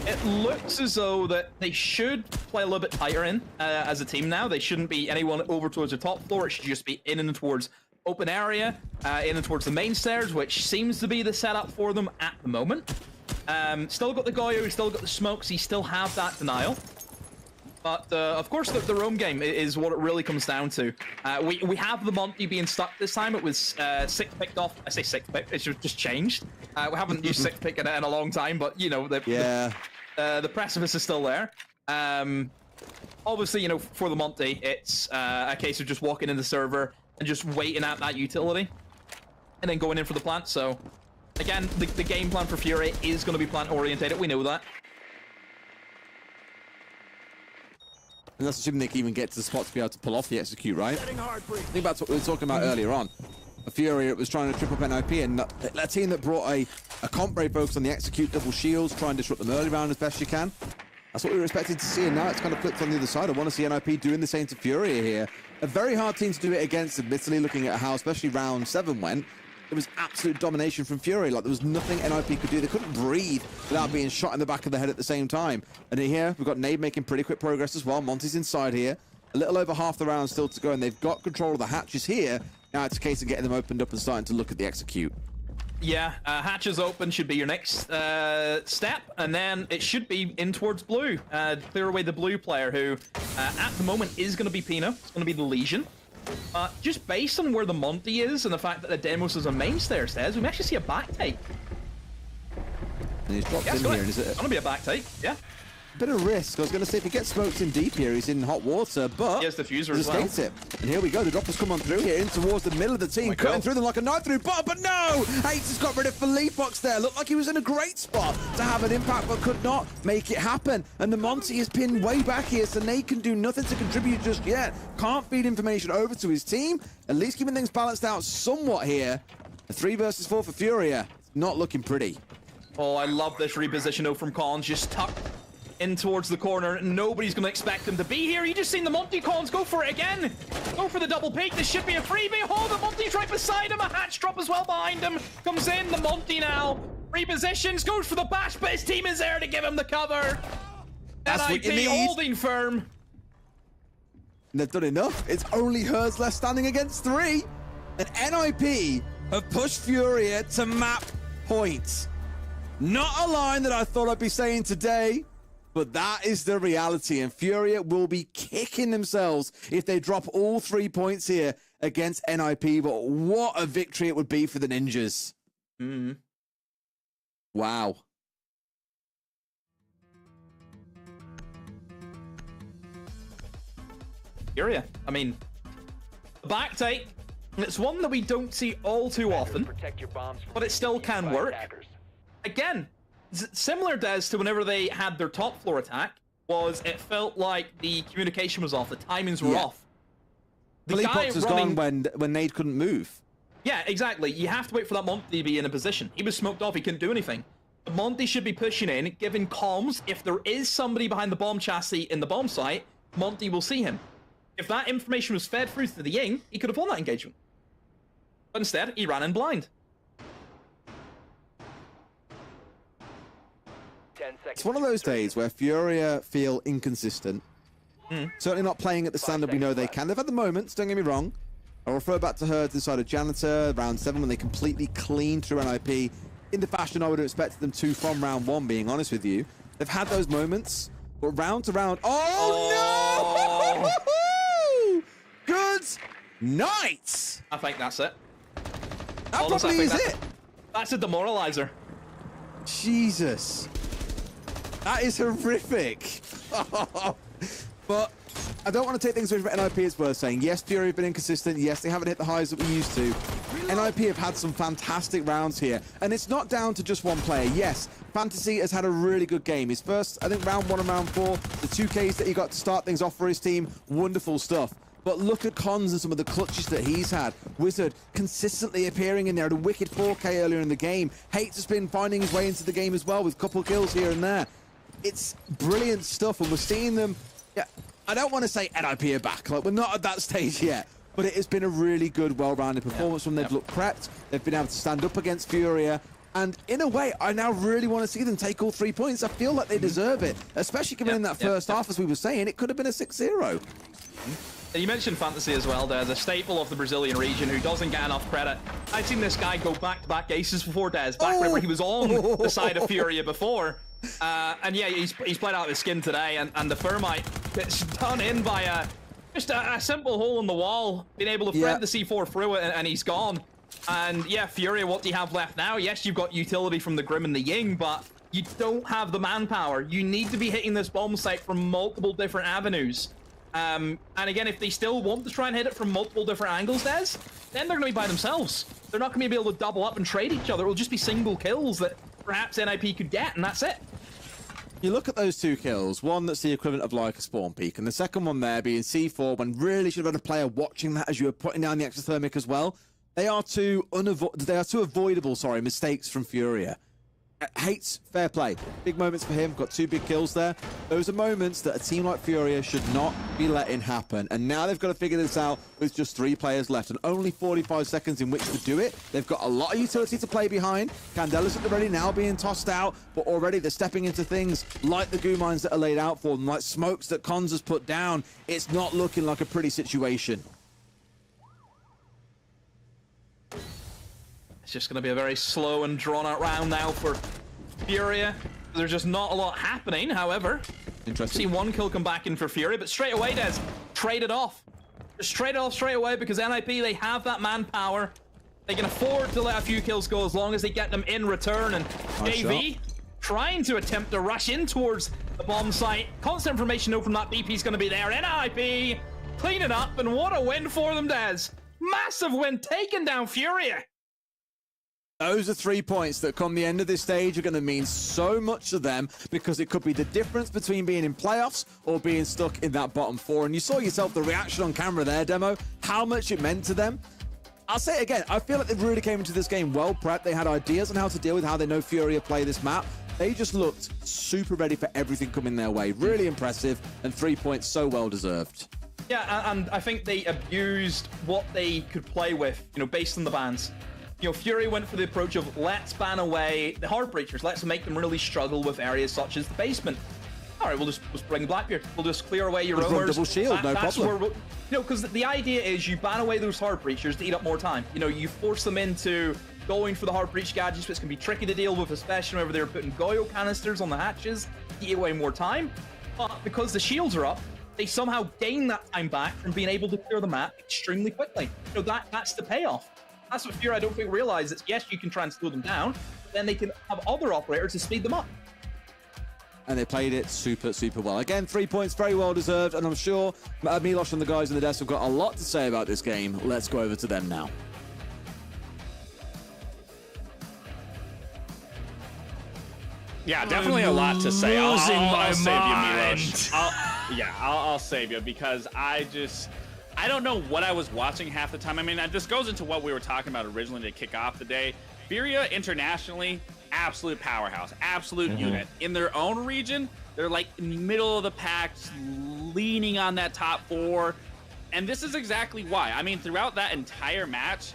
Speaker 10: It looks as though that they should play a little bit tighter in as a team now. They shouldn't be anyone over towards the top floor. It should just be in and towards open area, in and towards the main stairs, which seems to be the setup for them at the moment. Still got the Goyo, still got the smokes, he still have that denial. But of course, the roam game is what it really comes down to. We have the Monty being stuck this time. It was 6 picked off. I say 6 picked. It's just changed. We haven't used 6 pick in a long time, but you know the precipice is still there. Obviously, you know, for the Monty, it's a case of just walking in the server and just waiting at that utility, and then going in for the plant. So, again, the game plan for Furia is going to be plant orientated. We know that.
Speaker 9: And that's assuming they can even get to the spot to be able to pull off the execute, right? Think about what we were talking about earlier on. A Furia was trying to trip up NIP, and a team that brought a comp very focused on the execute, double shields, try and disrupt them early round as best you can. That's what we were expecting to see, and now it's kind of flipped on the other side. I want to see NIP doing the same to Furia here. A very hard team to do it against, admittedly, looking at how especially round 7 went. It was absolute domination from Furia. Like, there was nothing NIP could do. They couldn't breathe without being shot in the back of the head at the same time. And here, we've got Nade making pretty quick progress as well. Monty's inside here. A little over half the round still to go, and they've got control of the hatches here. Now it's a case of getting them opened up and starting to look at the execute.
Speaker 10: Yeah, hatches open should be your next step, and then it should be in towards blue. Clear away the blue player, who at the moment is going to be Pino. It's going to be the Legion. Just based on where the Monty is and the fact that the Demos is a main stairs, we may actually see a back take.
Speaker 9: And he's dropped in here. And is it
Speaker 10: going to be a back take? Yeah.
Speaker 9: Bit of risk. I was going to say, if he gets smoked in deep here, he's in hot water, but
Speaker 10: he has the diffuser as well.
Speaker 9: It. And here we go. The droppers come on through here, in towards the middle of the team, cutting through them like a knife through butter, but no! Hates has got rid of Philippox there. Looked like he was in a great spot to have an impact, but could not make it happen. And the Monty is pinned way back here, so Nade can do nothing to contribute just yet. Can't feed information over to his team. At least keeping things balanced out somewhat here. A 3 versus 4 for Furia. It's not looking pretty.
Speaker 10: Oh, I love this reposition though from Collins, just tucked in towards the corner. Nobody's going to expect him to be here. You just seen the Monty. Collins go for it again. Go for the double peek. This should be a freebie. Oh, the Monty's right beside him. A hatch drop as well behind him. Comes in. The Monty now repositions. Goes for the bash, but his team is there to give him the cover.
Speaker 9: That's
Speaker 10: NIP
Speaker 9: what you need.
Speaker 10: holding firm.
Speaker 9: And they've done enough. It's only Hers left standing against 3. And NIP have pushed Furia to map points. Not a line that I thought I'd be saying today, but that is the reality, and Furia will be kicking themselves if they drop all 3 points here against NIP, but what a victory it would be for the Ninjas. Wow.
Speaker 10: Furia, I mean, back take, it's one that we don't see all too often, but it still can work. Again, similar, Des, to whenever they had their top floor attack, was it felt like the communication was off, the timings were off. The guy
Speaker 9: was gone when Nade couldn't move.
Speaker 10: Yeah, exactly. You have to wait for that Monty to be in a position. He was smoked off, he couldn't do anything. The Monty should be pushing in, giving comms. If there is somebody behind the bomb chassis in the bomb site, Monty will see him. If that information was fed through to the Ying, he could have won that engagement. But instead, he ran in blind.
Speaker 9: It's one of those days where Furia feel inconsistent. Certainly not playing at the standard we know they can. They've had the moments, don't get me wrong. I'll refer back to Herds inside of Janitor, round 7, when they completely cleaned through NIP in the fashion I would have expected them to from round 1, being honest with you. They've had those moments, but round to round... Oh, no! Good night!
Speaker 10: I think that's it.
Speaker 9: That probably is it.
Speaker 10: That's a demoralizer.
Speaker 9: Jesus. That is horrific. But I don't want to take things away from NIP, it's worth saying. Yes, Fury have been inconsistent. Yes, they haven't hit the highs that we used to. NIP have had some fantastic rounds here. And it's not down to just one player. Yes, Fantasy has had a really good game. His first, I think, round 1 and round 4, the 2Ks that he got to start things off for his team, wonderful stuff. But look at Cons and some of the clutches that he's had. Wizard consistently appearing in there at a wicked 4K earlier in the game. Hates has been finding his way into the game as well with a couple kills here and there. It's brilliant stuff, and we're seeing them... Yeah, I don't want to say NIP are back. Like, we're not at that stage yet. But it has been a really good, well-rounded performance from them. They've looked prepped. They've been able to stand up against Furia. And in a way, I now really want to see them take all 3 points. I feel like they deserve it, especially given in that first half, as we were saying, it could have been a 6-0.
Speaker 10: You mentioned Fantasy as well. There's a staple of the Brazilian region who doesn't get enough credit. I've seen this guy go back-to-back aces before, Des. Back whenever he was on the side of Furia before. And yeah, he's played out of his skin today. And the Thermite, It's done in by just a simple hole in the wall, being able to thread the C4 through it, and he's gone. And yeah, Furia, what do you have left now? Yes, you've got utility from the Grim and the Ying, but you don't have the manpower. You need to be hitting this bomb site from multiple different avenues. And again, if they still want to try and hit it from multiple different angles, then they're going to be by themselves. They're not going to be able to double up and trade each other. It will just be single kills that perhaps NIP could get, and that's it.
Speaker 9: You look at those 2 kills, one that's the equivalent of like a spawn peak, and the second one there being C4, when really should have been a player watching that as you were putting down the exothermic as well. They are two avoidable, mistakes from Furia. Hates, fair play. Big moments for him, got 2 big kills there. Those are moments that a team like Furia should not be letting happen. And now they've got to figure this out with just 3 players left and only 45 seconds in which to do it. They've got a lot of utility to play behind. Candela's at the ready now being tossed out, but already they're stepping into things like the goo mines that are laid out for them, like smokes that Cons has put down. It's not looking like a pretty situation.
Speaker 10: It's just going to be a very slow and drawn-out round now for Furia. There's just not a lot happening, however.
Speaker 9: Interesting.
Speaker 10: See 1 kill come back in for Furia, but straight away, Des, trade it off. Just trade it off straight away because NIP, they have that manpower. They can afford to let a few kills go as long as they get them in return. And JV trying to attempt to rush in towards the bomb site. Constant information though from that BP's going to be there. NIP clean it up, and what a win for them, Des. Massive win, taking down Furia.
Speaker 9: Those are 3 points that come the end of this stage are going to mean so much to them because it could be the difference between being in playoffs or being stuck in that bottom 4. And you saw yourself the reaction on camera there, Demo, how much it meant to them. I'll say it again, I feel like they really came into this game well prepped. They had ideas on how to deal with how they know Furia play this map. They just looked super ready for everything coming their way. Really impressive, and 3 points so well deserved.
Speaker 10: Yeah, and I think they abused what they could play with, based on the bans. Fury went for the approach of let's ban away the hard breachers. Let's make them really struggle with areas such as the basement. All right, let's bring Blackbeard. We'll just clear away your roamers.
Speaker 9: Double shield, no problem.
Speaker 10: Because the idea is you ban away those hard breachers to eat up more time. You force them into going for the hard breach gadgets, which can be tricky to deal with, especially whenever they're putting Goyo canisters on the hatches to eat away more time. But because the shields are up, they somehow gain that time back from being able to clear the map extremely quickly. That's the payoff. That's what Fury, I don't think, realizes. Yes, you can try and slow them down, but then they can have other operators to speed them up.
Speaker 9: And they played it super, super well. Again, 3 points, very well deserved, and I'm sure Milosh and the guys in the desk have got a lot to say about this game. Let's go over to them now.
Speaker 5: Yeah, definitely a lot to say. I'll save you, Milosh. I'll save you because I don't know what I was watching half the time. I mean, this goes into what we were talking about originally to kick off the day. Furia internationally, absolute powerhouse, absolute unit. In their own region, they're like in the middle of the pack, leaning on that top 4. And this is exactly why. I mean, throughout that entire match,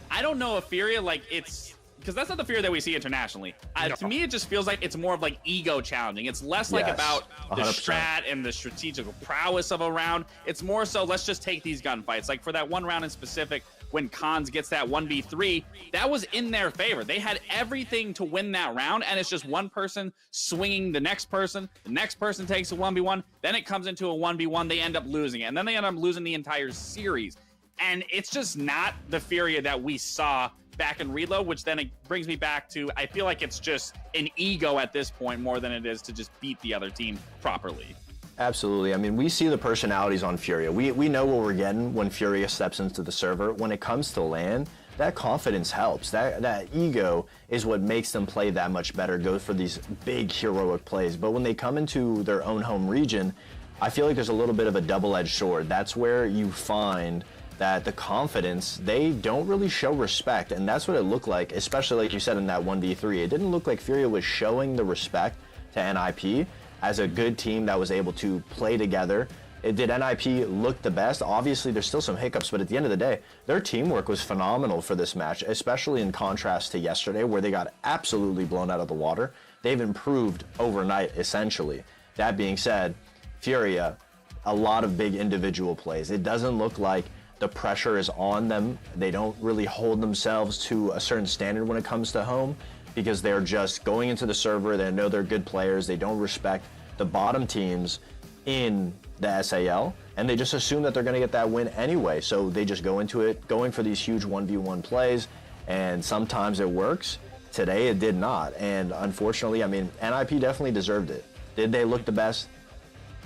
Speaker 5: I don't know if Furia, because that's not the Furia that we see internationally. To me, it just feels like it's more of ego challenging. It's less about the
Speaker 4: 100%.
Speaker 5: strat and the strategical prowess of a round. It's more so, let's just take these gunfights. Like for that one round in specific, when Cons gets that 1v3, that was in their favor. They had everything to win that round, and it's just one person swinging the next person takes a 1v1, then it comes into a 1v1, they end up losing it, and then they end up losing the entire series. And it's just not the Furia that we saw back in Reload, which then it brings me back to, I feel like it's just an ego at this point more than it is to just beat the other team properly.
Speaker 4: Absolutely. I mean, we see the personalities on Furia. We know what we're getting when Furia steps into the server. When it comes to LAN, that confidence helps. That ego is what makes them play that much better, go for these big heroic plays. But when they come into their own home region, I feel like there's a little bit of a double-edged sword. That's where you find that the confidence, they don't really show respect, and that's what it looked like, especially like you said in that 1v3. It didn't look like Furia was showing the respect to NIP as a good team that was able to play together. Did NIP look the best? Obviously, there's still some hiccups, but at the end of the day, their teamwork was phenomenal for this match, especially in contrast to yesterday, where they got absolutely blown out of the water. They've improved overnight, essentially. That being said, Furia, a lot of big individual plays. It doesn't look like the pressure is on them. They don't really hold themselves to a certain standard when it comes to home because they're just going into the server. They know they're good players. They don't respect the bottom teams. in the SAL, and they just assume that they're going to get that win anyway. So they just go into it going for these huge 1v1 plays, and sometimes it works. Today it did not, and unfortunately, I mean, NIP definitely deserved it. Did they look the best?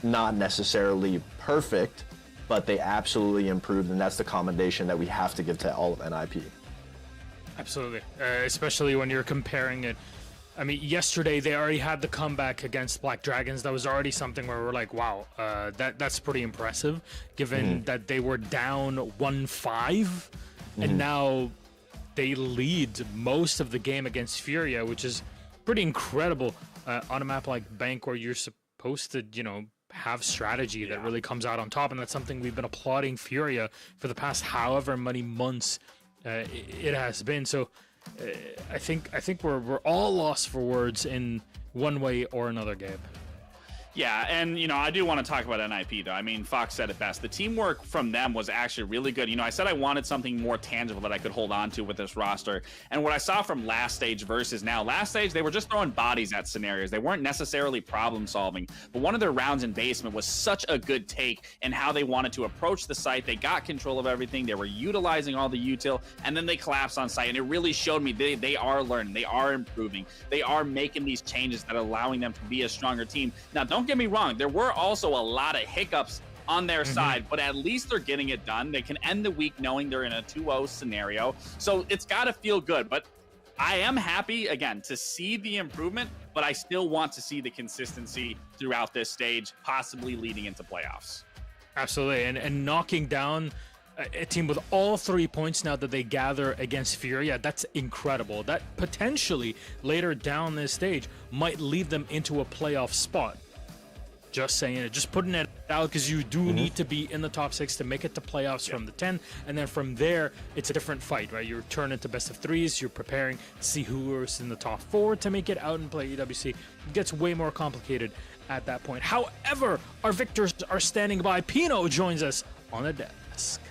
Speaker 4: Not necessarily perfect, but they absolutely improved, and that's the commendation that we have to give to all of NIP.
Speaker 3: Absolutely, especially when you're comparing it. I mean, yesterday they already had the comeback against Black Dragons. That was already something where we're like, wow, that's pretty impressive, given that they were down 1-5, and now they lead most of the game against Furia, which is pretty incredible on a map like Bank, where you're supposed to, you know, have strategy that really comes out on top, and that's something we've been applauding Furia for the past however many months it has been. So I think we're all lost for words in one way or another, Gabe.
Speaker 5: Yeah, and, you know, I do want to talk about NIP, though. I mean, Fox said it best. The teamwork from them was actually really good. You know, I said I wanted something more tangible that I could hold on to with this roster. And what I saw from last stage versus now, last stage, they were just throwing bodies at scenarios. They weren't necessarily problem solving. But one of their rounds in basement was such a good take in how they wanted to approach the site. They got control of everything. They were utilizing all the util, and then they collapsed on site. And it really showed me they are learning. They are improving. They are making these changes that are allowing them to be a stronger team. Now, don't get me wrong, there were also a lot of hiccups on their side, but at least they're getting it done. They can end the week knowing they're in a 2-0 scenario, so it's got to feel good. But I am happy, again, to see the improvement, but I still want to see the consistency throughout this stage, possibly leading into playoffs.
Speaker 3: Absolutely, and knocking down a team with all 3 points now that they gather against Furia, that's incredible. That potentially later down this stage might lead them into a playoff spot. Just saying it, just putting it out, because you do need to be in the top 6 to make it to playoffs from the 10, and then from there it's a different fight, right? You're turning to best of 3s, you're preparing to see who is in the top 4 to make it out and play EWC. It gets way more complicated at that point. However, our victors are standing by. Pino joins us on the desk.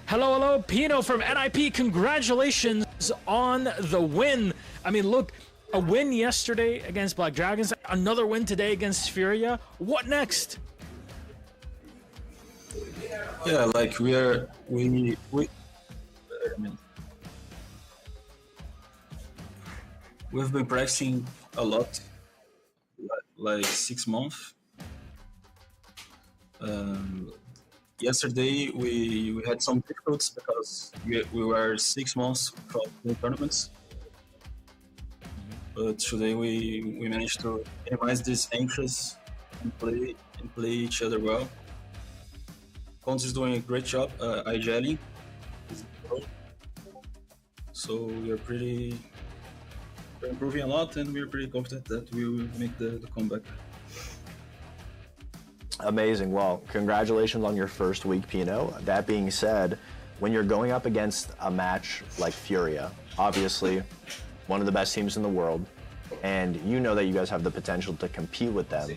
Speaker 3: Hello, Pino from NIP. Congratulations on the win. I mean, look, a win yesterday against Black Dragons, another win today against Furia. What next?
Speaker 13: Yeah, like we've been practicing a lot, like 6 months. Yesterday we had some difficulties because we were 6 months from the tournaments. But today we managed to minimize these anxious and play each other well. Cons is doing a great job IGLing. So we're improving a lot, and we're pretty confident that we will make the comeback.
Speaker 4: Amazing. Well, congratulations on your first week, Pino. That being said, when you're going up against a match like Furia, obviously one of the best teams in the world, and you know that you guys have the potential to compete with them.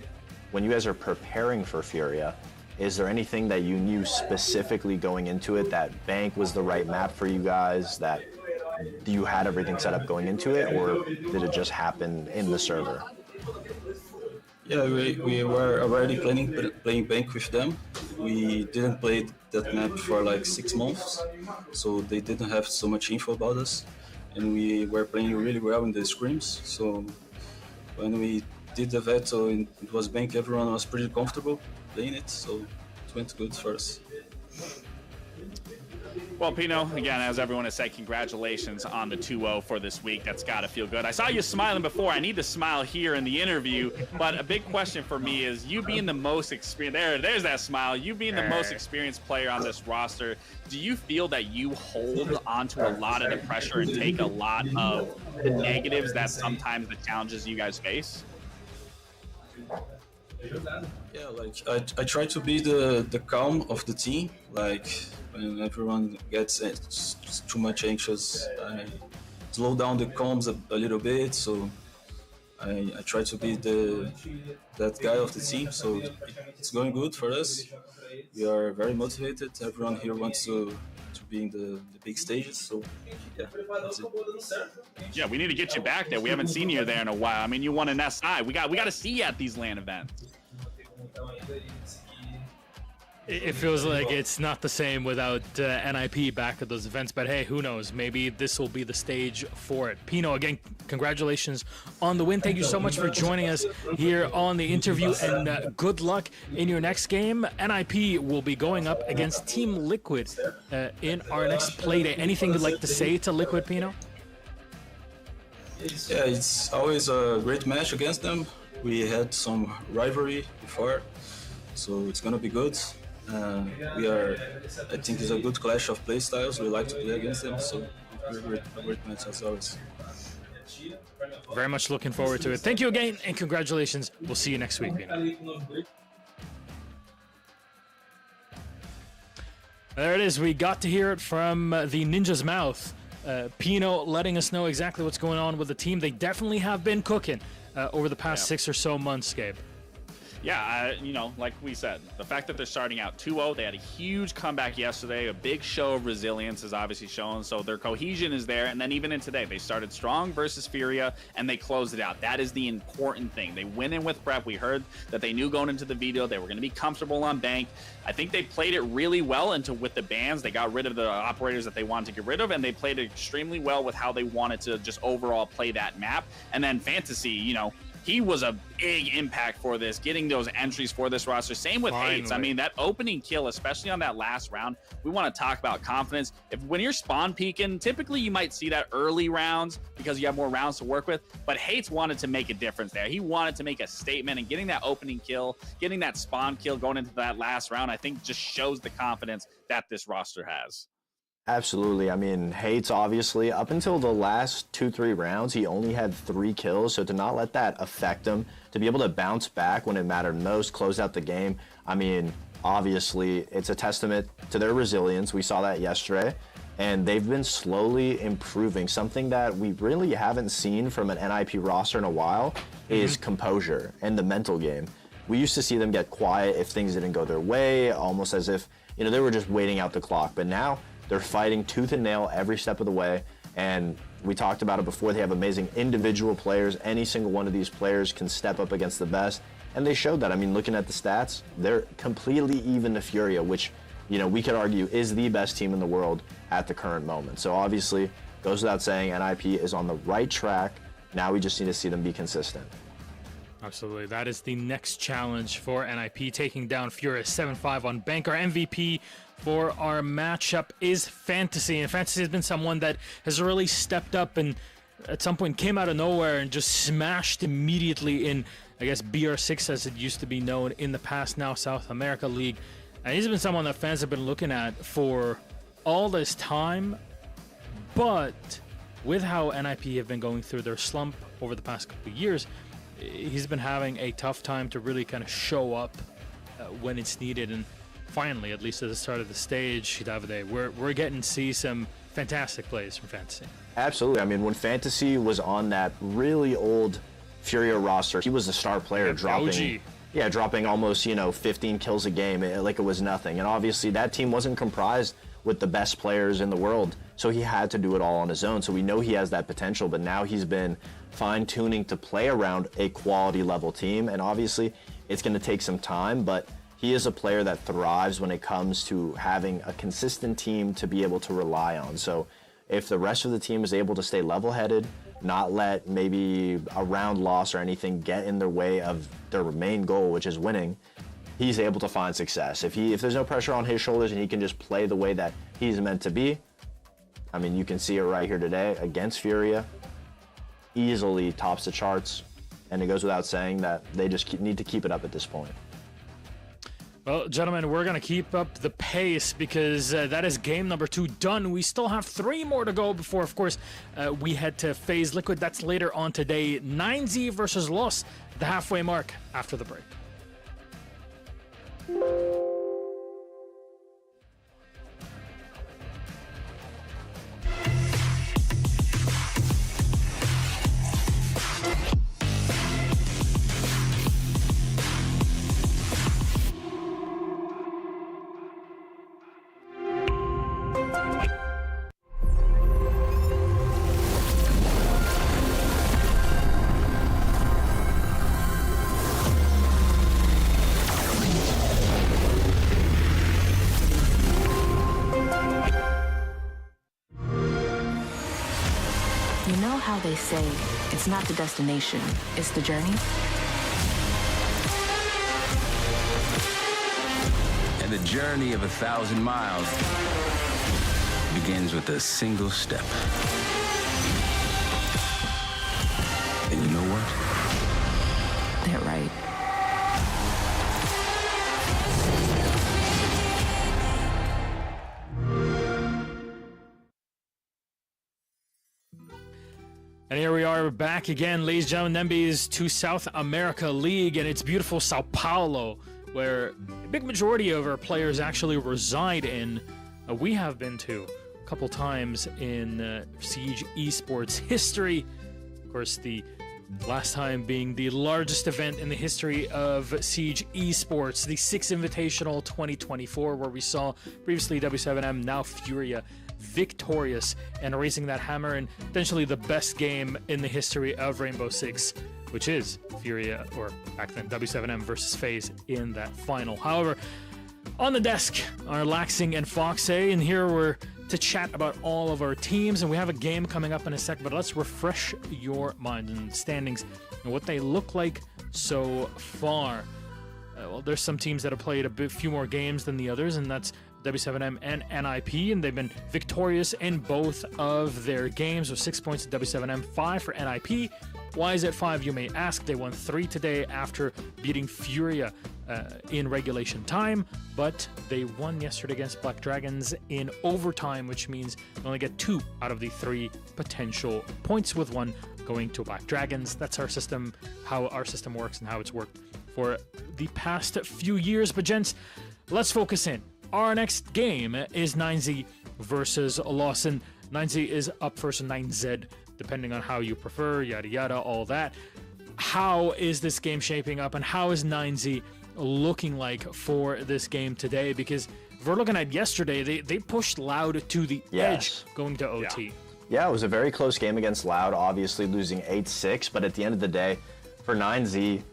Speaker 4: When you guys are preparing for Furia, is there anything that you knew specifically going into it, that Bank was the right map for you guys, that you had everything set up going into it, or did it just happen in the server?
Speaker 13: Yeah, we were already playing Bank with them. We didn't play that map for like 6 months, so they didn't have so much info about us. And we were playing really well in the scrims. So when we did the veto and it was Bank, everyone was pretty comfortable playing it. So it went good for us.
Speaker 5: Well, Pino, again, as everyone has said, congratulations on the 2-0 for this week. That's got to feel good. I saw you smiling before. I need to smile here in the interview. But a big question for me is, you being the most experienced, there's that smile. You being the most experienced player on this roster, do you feel that you hold onto a lot of the pressure and take a lot of the negatives that sometimes the challenges you guys face?
Speaker 13: Yeah, like I try to be the calm of the team. Like when everyone gets too much anxious, I slow down the comms a little bit. So I try to be that guy of the team. So it's going good for us. We are very motivated. Everyone here wants to being the big stages. So yeah, that's it.
Speaker 5: Yeah, we need to get you back there. We haven't seen you there in a while. I mean, you won an SI. We got to see you at these LAN events.
Speaker 3: It feels like it's not the same without NIP back at those events, but hey, who knows? Maybe this will be the stage for it. Pino, again, congratulations on the win. Thank you so much for joining us here on the interview, and good luck in your next game. NIP will be going up against Team Liquid in our next playdate. Anything you'd like to say to Liquid, Pino?
Speaker 13: Yeah, it's always a great match against them. We had some rivalry before, so it's gonna be good. I think it's a good clash of play styles. We like to play against them, so a great match as always.
Speaker 3: Very much looking forward to it. Thank you again, and congratulations. We'll see you next week, Pino. There it is. We got to hear it from the Ninja's mouth. Pino letting us know exactly what's going on with the team. They definitely have been cooking over the past 6 or so months, Gabe.
Speaker 5: Yeah, you know, like we said, the fact that they're starting out 2-0, they had a huge comeback yesterday. A big show of resilience is obviously shown, so their cohesion is there. And then even in today, they started strong versus Furia, and they closed it out. That is the important thing. They went in with prep. We heard that they knew going into the video they were going to be comfortable on bank. I think they played it really well with the bans. They got rid of the operators that they wanted to get rid of, and they played it extremely well with how they wanted to just overall play that map. And then Fantasy, you know, he was a big impact for this, getting those entries for this roster. Same with Hates. I mean, that opening kill, especially on that last round, we want to talk about confidence. When you're spawn peeking, typically you might see that early rounds because you have more rounds to work with, but Hates wanted to make a difference there. He wanted to make a statement, and getting that opening kill, getting that spawn kill going into that last round, I think just shows the confidence that this roster has.
Speaker 4: Absolutely. I mean, Hates, obviously, up until the last 2-3 rounds, he only had 3 kills. So to not let that affect him, to be able to bounce back when it mattered most, close out the game, I mean, obviously, it's a testament to their resilience. We saw that yesterday. And they've been slowly improving. Something that we really haven't seen from an NIP roster in a while is composure and the mental game. We used to see them get quiet if things didn't go their way, almost as if, you know, they were just waiting out the clock. But now, they're fighting tooth and nail every step of the way, and we talked about it before. They have amazing individual players. Any single one of these players can step up against the best, and they showed that. I mean, looking at the stats, they're completely even to Furia, which, you know, we could argue is the best team in the world at the current moment. So obviously, goes without saying, NIP is on the right track. Now we just need to see them be consistent.
Speaker 3: Absolutely. That is the next challenge for NIP, taking down Furia 7-5 on bank. Our MVP for our matchup is Fantasy, and Fantasy has been someone that has really stepped up and at some point came out of nowhere and just smashed immediately in, I guess, BR6 as it used to be known in the past, now South America League. And he's been someone that fans have been looking at for all this time, but with how NIP have been going through their slump over the past couple of years, he's been having a tough time to really kind of show up when it's needed. And finally, at least at the start of the stage, Davide, we're getting to see some fantastic plays from Fantasy.
Speaker 4: Absolutely. I mean, when Fantasy was on that really old Furia roster, he was the star player, dropping almost, you know, 15 kills a game like it was nothing. And obviously that team wasn't comprised with the best players in the world, so he had to do it all on his own. So we know he has that potential, but now he's been fine-tuning to play around a quality level team, and obviously it's going to take some time, but he is a player that thrives when it comes to having a consistent team to be able to rely on. So if the rest of the team is able to stay level-headed, not let maybe a round loss or anything get in their way of their main goal, which is winning, he's able to find success. If there's no pressure on his shoulders and he can just play the way that he's meant to be, I mean, you can see it right here today against Furia, easily tops the charts, and it goes without saying that they just need to keep it up at this point.
Speaker 3: Well, gentlemen, we're going to keep up the pace because that is game number 2 done. We still have 3 more to go before, of course, we head to Faze Liquid. That's later on today. 9Z versus Los, the halfway mark after the break.
Speaker 1: You know how they say it's not the destination, it's the journey?
Speaker 2: And the journey of 1,000 miles begins with a single step. And you know what?
Speaker 1: They're right.
Speaker 3: And here we are back again, ladies and gentlemen, NBA's to South America League, and it's beautiful Sao Paulo, where a big majority of our players actually reside in. We have been to a couple times in Siege Esports history. Of course, the last time being the largest event in the history of Siege Esports, the 6th Invitational 2024, where we saw previously W7M, now Furia, victorious and raising that hammer in potentially the best game in the history of Rainbow Six, which is Furia, or back then W7M versus Faze in that final. However, on the desk are Laxing and Foxe, and here we're to chat about all of our teams, and we have a game coming up in a sec, but let's refresh your mind and standings and what they look like so far. Well, there's some teams that have played a few more games than the others, and that's W7M and NIP, and they've been victorious in both of their games with 6 points at W7M, 5 for NIP. Why is it 5, you may ask? They won 3 today after beating Furia in regulation time, but they won yesterday against Black Dragons in overtime, which means they only get 2 out of the 3 potential points, with 1 going to Black Dragons. That's our system, how our system works, and how it's worked for the past few years. But gents, let's focus in. Our next game is 9Z versus Lawson. 9Z is up versus 9Z, depending on how you prefer, yada yada, all that. How is this game shaping up, and how is 9Z looking like for this game today? Because if we're looking at yesterday, they pushed Loud to the edge going to OT.
Speaker 4: Yeah, it was a very close game against Loud, obviously losing 8-6, but at the end of the day, for 9Z,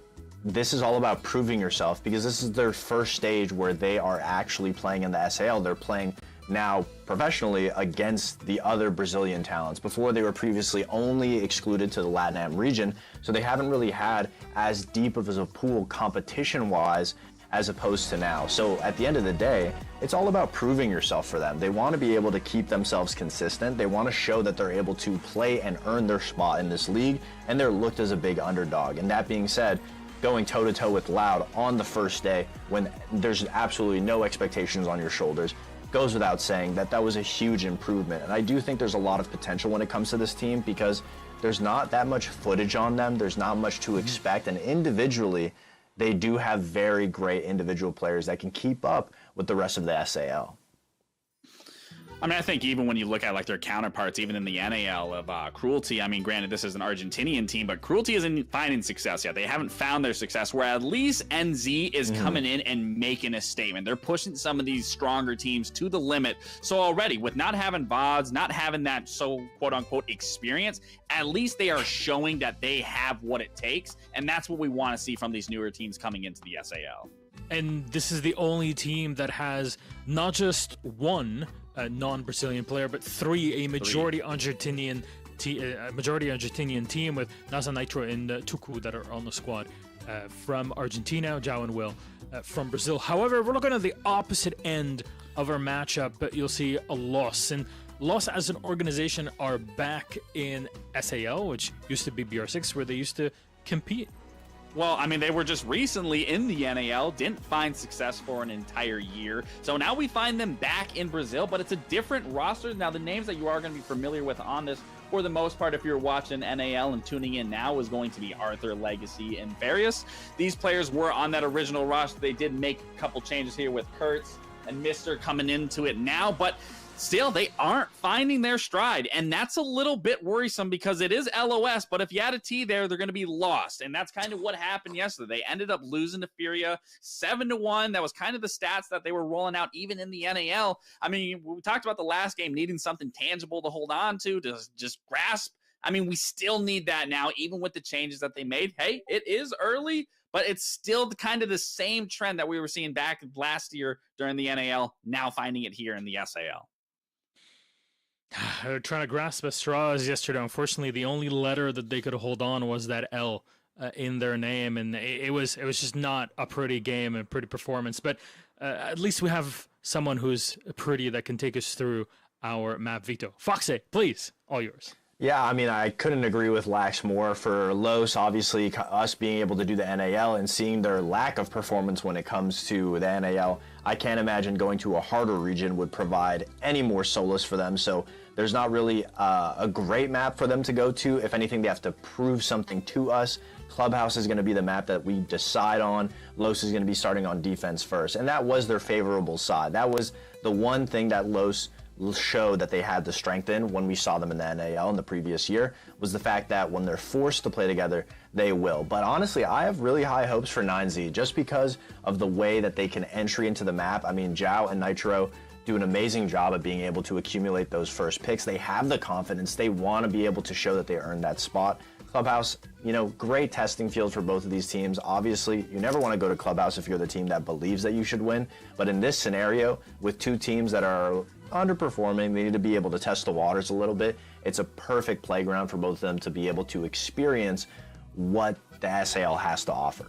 Speaker 4: this is all about proving yourself, because this is their first stage where they are actually playing in the SAL. They're playing now professionally against the other Brazilian talents. Before, they were previously only excluded to the LATAM region, so they haven't really had as deep of a pool competition-wise as opposed to now. So at the end of the day, it's all about proving yourself for them. They want to be able to keep themselves consistent. They want to show that they're able to play and earn their spot in this league, and they're looked as a big underdog. And that being said, going toe-to-toe with Loud on the first day when there's absolutely no expectations on your shoulders goes without saying that that was a huge improvement. And I do think there's a lot of potential when it comes to this team, because there's not that much footage on them. There's not much to expect. And individually, they do have very great individual players that can keep up with the rest of the SAL.
Speaker 5: I mean, I think even when you look at like their counterparts, even in the NAL of Cruelty, I mean, granted, this is an Argentinian team, but Cruelty isn't finding success yet. They haven't found their success, where at least NZ is coming in and making a statement. They're pushing some of these stronger teams to the limit. So already, with not having VODs, not having that quote-unquote experience, at least they are showing that they have what it takes, and that's what we want to see from these newer teams coming into the SAL.
Speaker 3: And this is the only team that has not just one non-Brazilian player, but 3, a majority Argentinian team with Nasa Nitro and Tuku that are on the squad from Argentina, Jao and Will from Brazil. However, we're looking at the opposite end of our matchup, but you'll see a loss. And Loss as an organization are back in SAL, which used to be BR6, where they used to compete.
Speaker 5: Well, I mean, they were just recently in the NAL, didn't find success for an entire year. So now we find them back in Brazil, but it's a different roster. Now, the names that you are going to be familiar with on this, for the most part, if you're watching NAL and tuning in now, is going to be Arthur, Legacy, and Various. These players were on that original roster. They did make a couple changes here with Kurtz and Mister coming into it now, but still, they aren't finding their stride. And that's a little bit worrisome because it is LOS, but if you add a T there, they're going to be lost. And that's kind of what happened yesterday. They ended up losing to Furia 7-1. That was kind of the stats that they were rolling out even in the NAL. I mean, we talked about the last game needing something tangible to hold on to just grasp. I mean, we still need that now, even with the changes that they made. Hey, it is early, but it's still kind of the same trend that we were seeing back last year during the NAL, now finding it here in the SAL.
Speaker 3: Trying to grasp at straws yesterday. Unfortunately, the only letter that they could hold on was that L in their name, and it was just not a pretty game and pretty performance. But at least we have someone who's pretty that can take us through our map veto. Foxe, please, all yours.
Speaker 4: Yeah, I mean, I couldn't agree with Lax more. For Los, obviously, us being able to do the NAL and seeing their lack of performance when it comes to the NAL, I can't imagine going to a harder region would provide any more solace for them. So there's not really a great map for them to go to. If anything, they have to prove something to us. Clubhouse is going to be the map that we decide on. Los is going to be starting on defense first. And that was their favorable side. That was the one thing that Los showed that they had the strength in when we saw them in the NAL in the previous year, was the fact that when they're forced to play together, they will. But honestly, I have really high hopes for 9Z just because of the way that they can entry into the map. I mean, Zhao and Nitro do an amazing job of being able to accumulate those first picks. They have the confidence. They want to be able to show that they earned that spot. Clubhouse, you know, great testing fields for both of these teams. Obviously, you never want to go to Clubhouse if you're the team that believes that you should win. But in this scenario, with two teams that are underperforming, they need to be able to test the waters a little bit. It's a perfect playground for both of them to be able to experience what the SAL has to offer.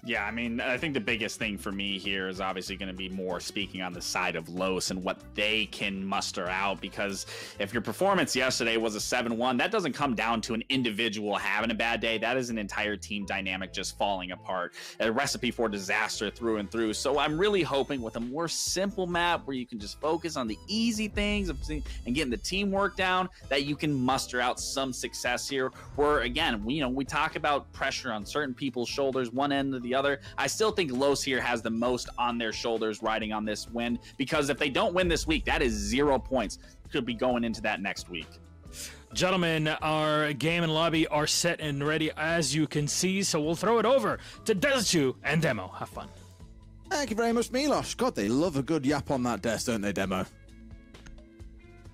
Speaker 5: Yeah, I mean, I think the biggest thing for me here is obviously going to be more speaking on the side of Los and what they can muster out, because if your performance yesterday was a 7-1, that doesn't come down to an individual having a bad day. That is an entire team dynamic just falling apart, a recipe for disaster through and through. So I'm really hoping with a more simple map where you can just focus on the easy things and getting the teamwork down, that you can muster out some success here, where again, we talk about pressure on certain people's shoulders, one end to the other. I still think Los here has the most on their shoulders riding on this win, because if they don't win this week, that is 0 points. Could be going into that next week.
Speaker 3: Gentlemen, our game and lobby are set and ready, as you can see, so we'll throw it over to Dezu and Demo. Have fun.
Speaker 9: Thank you very much, Milos. God, they love a good yap on that desk, don't they, Demo?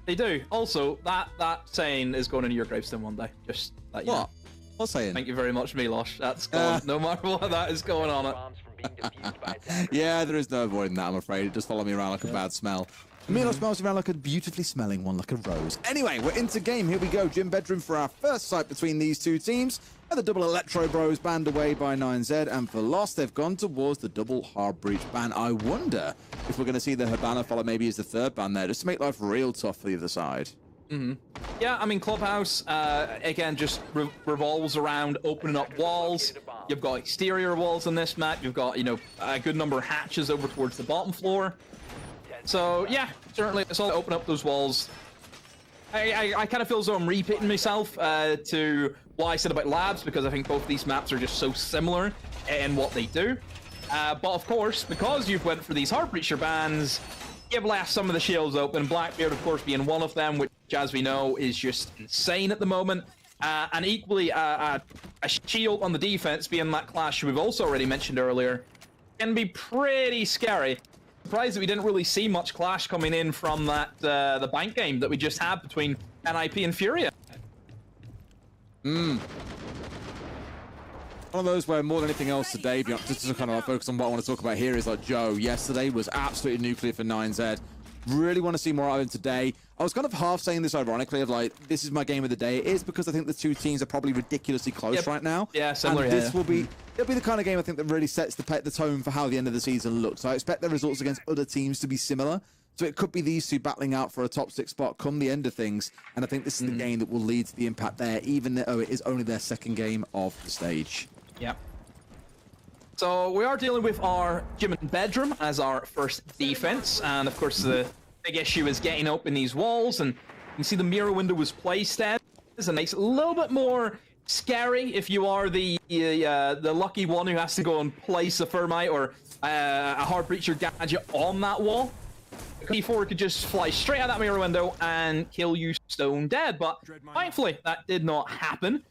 Speaker 10: They do. Also, that saying is going into your gravestone one day. Just that you know.
Speaker 9: What's saying?
Speaker 10: Thank you very much, Milos. That's gone. No matter what, that is going on it.
Speaker 9: Yeah, there is no avoiding that, I'm afraid. It just follow me around like a bad smell. Milos smells around like a beautifully smelling one, like a rose. Anyway, we're into game. Here we go. Gym bedroom for our first sight between these two teams. And the double Electro Bros banned away by 9Z. And for Lost, they've gone towards the double Hard Breach ban. I wonder if we're going to see the Habana follow maybe as the third ban there, just to make life real tough for the other side.
Speaker 10: Yeah, I mean, Clubhouse, again, just revolves around opening up walls. You've got exterior walls on this map. You've got, a good number of hatches over towards the bottom floor. So, yeah, certainly it's all open up those walls. I kind of feel as though I'm repeating myself to what I said about Labs, because I think both these maps are just so similar in what they do. But, of course, because you've went for these Hard Breacher bans, you've left some of the shields open, Blackbeard, of course, being one of them, which, as we know, is just insane at the moment. And equally, a shield on the defense, being that clash we've also already mentioned earlier, can be pretty scary. Surprised that we didn't really see much clash coming in from that the bank game that we just had between NIP and Furia.
Speaker 9: One of those where more than anything else today, just to kind of focus on what I want to talk about here, is like Joe yesterday was absolutely nuclear for 9Z. Really want to see more out of him today. I was kind of half saying this ironically of like, this is my game of the day. It is because I think the two teams are probably ridiculously close right now.
Speaker 10: Yeah, similar.
Speaker 9: And this will be, it'll be the kind of game I think that really sets the tone for how the end of the season looks. I expect the results against other teams to be similar. So it could be these two battling out for a top 6 spot come the end of things. And I think this is the game that will lead to the impact there, even though it is only their second game of the stage.
Speaker 10: Yep. So we are dealing with our gym and bedroom as our first defense, and of course the big issue is getting open these walls, and you can see the mirror window was placed there. This makes it a little bit more scary if you are the lucky one who has to go and place a Thermite or a Hard Breacher gadget on that wall. E4 could just fly straight out that mirror window and kill you stone dead, but thankfully that did not happen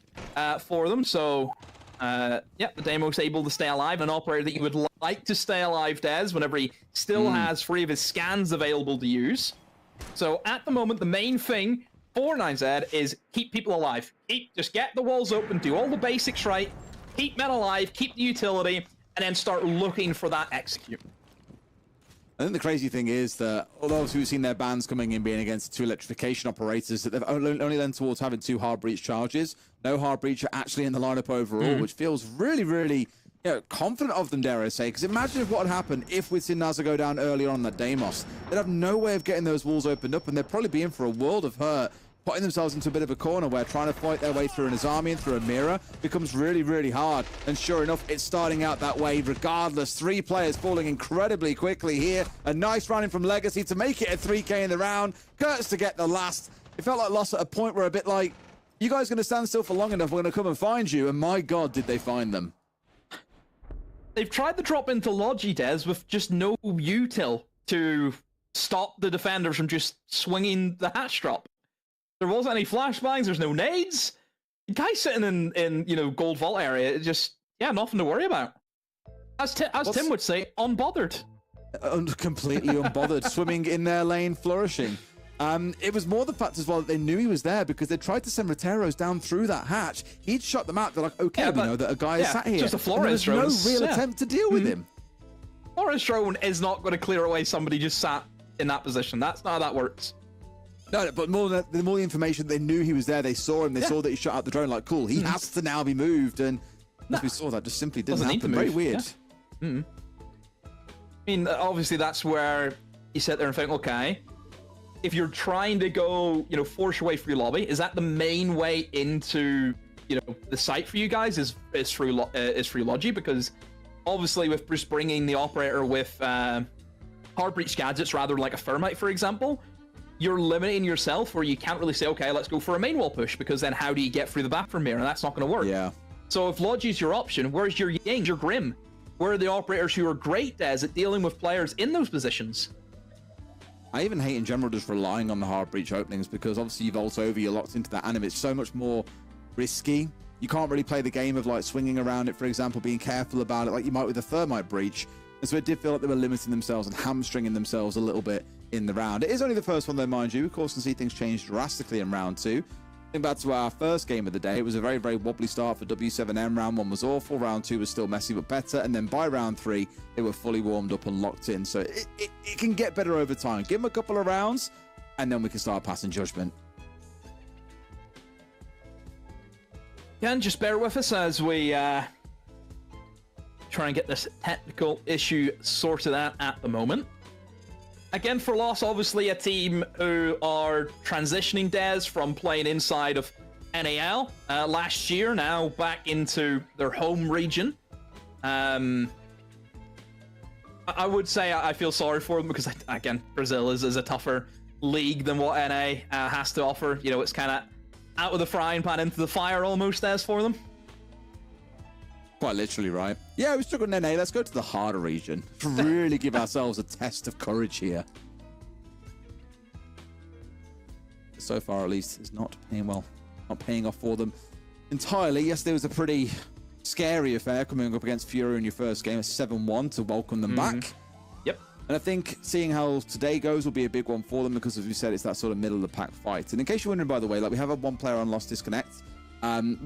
Speaker 10: for them. So, yeah, the Demo's able to stay alive. An operator that you would like to stay alive, Des, whenever he still has 3 of his scans available to use. So at the moment, the main thing for 9Z is keep people alive. Just get the walls open, do all the basics right, keep men alive, keep the utility, and then start looking for that execute.
Speaker 9: I think the crazy thing is that, although we've seen their bans coming in being against 2 electrification operators, that they've only lent towards having 2 hard breach charges. No hard breach are actually in the lineup overall, which feels really, really confident of them, dare I say. Because imagine if what would happen if we'd seen Naza go down earlier on that Deimos. They'd have no way of getting those walls opened up, and they'd probably be in for a world of hurt, putting themselves into a bit of a corner where trying to fight their way through an Azami and through a mirror becomes really, really hard. And sure enough, it's starting out that way regardless. 3 players falling incredibly quickly here. A nice run in from Legacy to make it a 3K in the round. Kurtz to get the last. It felt like loss at a point where a bit like, you guys are going to stand still for long enough, we're going to come and find you. And my God, did they find them.
Speaker 10: They've tried to drop into Logi, Des, with just no util to stop the defenders from just swinging the hatch drop. There wasn't any flashbangs, there's no nades. The guy sitting in gold vault area, just, nothing to worry about. As Tim would say, unbothered.
Speaker 9: Completely unbothered, swimming in their lane, flourishing. It was more the fact as well that they knew he was there because they tried to send Roteros down through that hatch. He'd shut them out. They're like, okay, we know that a guy is sat here.
Speaker 10: Just a Flores drone.
Speaker 9: There's no real attempt to deal with him.
Speaker 10: Flores drone is not going to clear away somebody just sat in that position. That's not how that works.
Speaker 9: No, but more the information, they knew he was there. They saw him. They saw that he shot out the drone. Like, cool, he has to now be moved. And as we saw, that just simply didn't happen. Very weird.
Speaker 10: Yeah. I mean, obviously, that's where you sit there and think, okay, if you're trying to go, force your way through lobby, is that the main way into, the site for you guys? Is through Logi? Because obviously, with Bruce bringing the operator with hard breach gadgets rather like a Thermite, for example, you're limiting yourself where you can't really say, okay, let's go for a main wall push, because then how do you get through the bathroom mirror? And that's not going to work.
Speaker 9: Yeah.
Speaker 10: So if Logi's your option, where's your Ying, your Grim? Where are the operators who are great at dealing with players in those positions?
Speaker 9: I even hate in general just relying on the hard breach openings, because obviously you vault over, you're locked into that anime. It's so much more risky. You can't really play the game of like swinging around it, for example, being careful about it like you might with a Thermite breach. And so it did feel like they were limiting themselves and hamstringing themselves a little bit in the round. It is only the first one though, mind you. Of course, can see things change drastically in round 2. Think back to our first game of the day. It was a very, very wobbly start for W7M. Round 1 was awful. Round 2 was still messy but better. And then by round 3, they were fully warmed up and locked in. So it can get better over time. Give them a couple of rounds, and then we can start passing judgment.
Speaker 10: Again, just bear with us as we try and get this technical issue sorted out at the moment. Again, for Loss, obviously a team who are transitioning Des from playing inside of NAL last year, now back into their home region. I would say I feel sorry for them because, again, Brazil is a tougher league than what NA has to offer. It's kind of out of the frying pan into the fire almost as for them.
Speaker 9: Quite literally, right? Yeah, we struggled in NA. Let's go to the harder region to really give ourselves a test of courage here. So far, at least, it's not paying well. Not paying off for them entirely. Yes, there was a pretty scary affair coming up against Furia in your first game, a 7-1 to welcome them back.
Speaker 10: Yep.
Speaker 9: And I think seeing how today goes will be a big one for them because, as we said, it's that sort of middle of the pack fight. And in case you're wondering, by the way, like we have a one player on Lost Disconnect.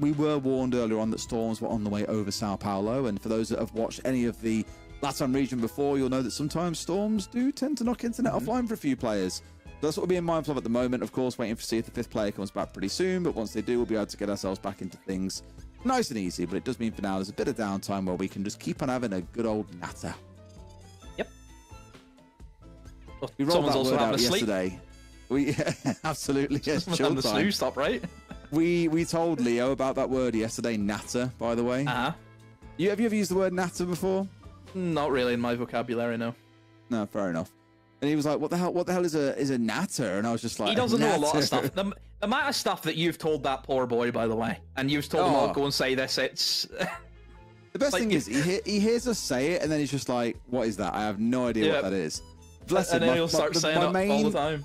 Speaker 9: We were warned earlier on that Storms were on the way over Sao Paulo, and for those that have watched any of the LATAM region before, you'll know that sometimes Storms do tend to knock internet offline for a few players. So that's what we're being mindful of at the moment. Of course, waiting to see if the 5th player comes back pretty soon, but once they do, we'll be able to get ourselves back into things nice and easy. But it does mean for now there's a bit of downtime where we can just keep on having a good old natter.
Speaker 10: Yep.
Speaker 9: We rolled that word out yesterday. We absolutely, yes, chill
Speaker 10: the
Speaker 9: time.
Speaker 10: snooze stop, right?
Speaker 9: We told Leo about that word yesterday, natter, by the way.
Speaker 10: Uh-huh.
Speaker 9: Have you ever used the word natter before?
Speaker 10: Not really in my vocabulary, no.
Speaker 9: No, fair enough. And he was like, what the hell is a natter? And I was just like,
Speaker 10: he doesn't know a lot of
Speaker 9: natter.
Speaker 10: stuff. The amount of stuff that you've told that poor boy, by the way, and you've told him, "Oh, go and say this," it's...
Speaker 9: The best thing is, he hears us say it, and then he's just like, what is that? I have no idea what that is. bless
Speaker 10: and
Speaker 9: him.
Speaker 10: then he'll start saying it all the time.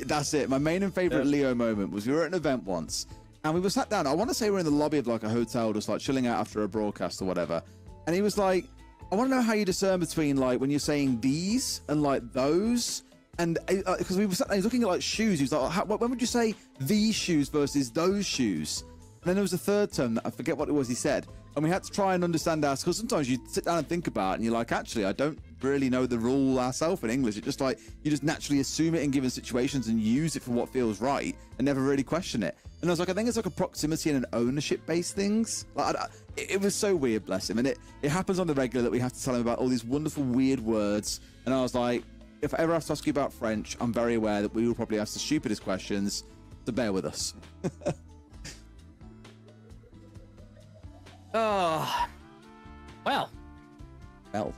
Speaker 9: That's it. My main and favorite Leo moment was we were at an event once and we were sat down. I want to say we're in the lobby of like a hotel, just like chilling out after a broadcast or whatever. And he was like, I want to know how you discern between like when you're saying these and like those. And because we were sat there, he was looking at like shoes. He was like, when would you say these shoes versus those shoes? And then there was a third term that I forget what it was he said. And we had to try and understand ours, because sometimes you sit down and think about it and you're like, actually, I don't really know the rule ourselves in English. It's just like, you just naturally assume it in given situations and use it for what feels right and never really question it. And I was like, I think it's like a proximity and an ownership-based things. Like, it was so weird, bless him. And it happens on the regular that we have to tell him about all these wonderful, weird words. And I was like, if I ever have to ask you about French, I'm very aware that we will probably ask the stupidest questions, so bear with us.
Speaker 10: Well.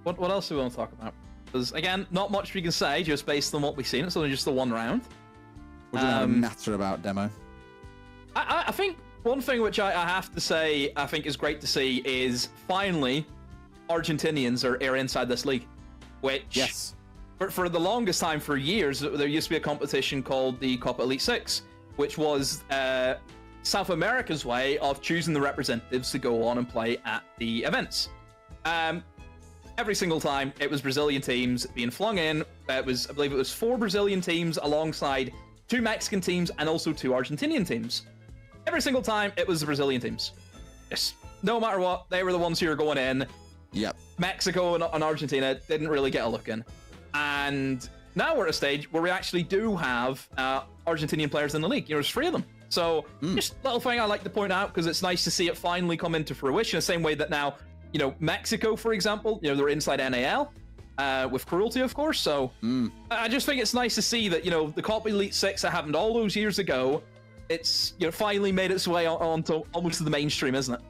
Speaker 10: What else do we want to talk about? Because, again, not much we can say just based on what we've seen. It's only just the one round.
Speaker 9: What do you want to natter about, Demo?
Speaker 10: I think one thing which I have to say I think is great to see is finally Argentinians are inside this league. Which,
Speaker 9: yes,
Speaker 10: for the longest time, for years, there used to be a competition called the Copa Elite 6, which was South America's way of choosing the representatives to go on and play at the events. Every single time, it was Brazilian teams being flung in. I believe it was 4 Brazilian teams alongside 2 Mexican teams and also 2 Argentinian teams. Every single time, it was the Brazilian teams. Just, no matter what, they were the ones who were going in.
Speaker 9: Yep.
Speaker 10: Mexico and Argentina didn't really get a look in. And now we're at a stage where we actually do have Argentinian players in the league. There's 3 of them. So just a little thing I like to point out, because it's nice to see it finally come into fruition, the same way that now, Mexico, for example, they're inside NAL with Cruelty, of course. So I just think it's nice to see that, the Copa Elite 6 that happened all those years ago, it's, finally made its way onto almost to the mainstream, isn't it?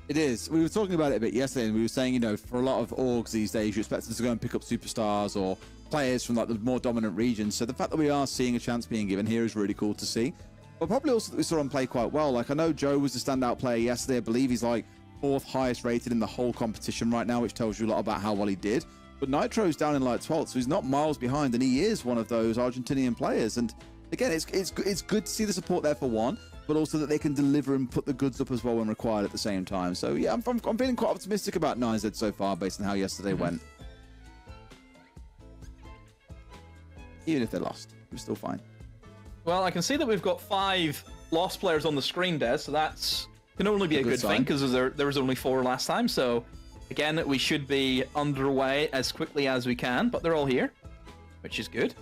Speaker 9: It is. We were talking about it a bit yesterday, and we were saying, for a lot of orgs these days, you expect them to go and pick up superstars or players from like the more dominant regions. So the fact that we are seeing a chance being given here is really cool to see. But probably also that we saw him play quite well. Like, I know Joe was the standout player yesterday. I believe he's like 4th highest rated in the whole competition right now, which tells you a lot about how well he did. But Nitro's down in like 12th, so he's not miles behind, and he is one of those Argentinian players. And again, it's good to see the support there for one, but also that they can deliver and put the goods up as well when required at the same time. So yeah, I'm feeling quite optimistic about 9Z so far based on how yesterday went. Even if they lost, it was still fine.
Speaker 10: Well, I can see that we've got 5 lost players on the screen, Des, so that's can only be a good thing, because there was only 4 last time. So again, we should be underway as quickly as we can, but they're all here, which is good.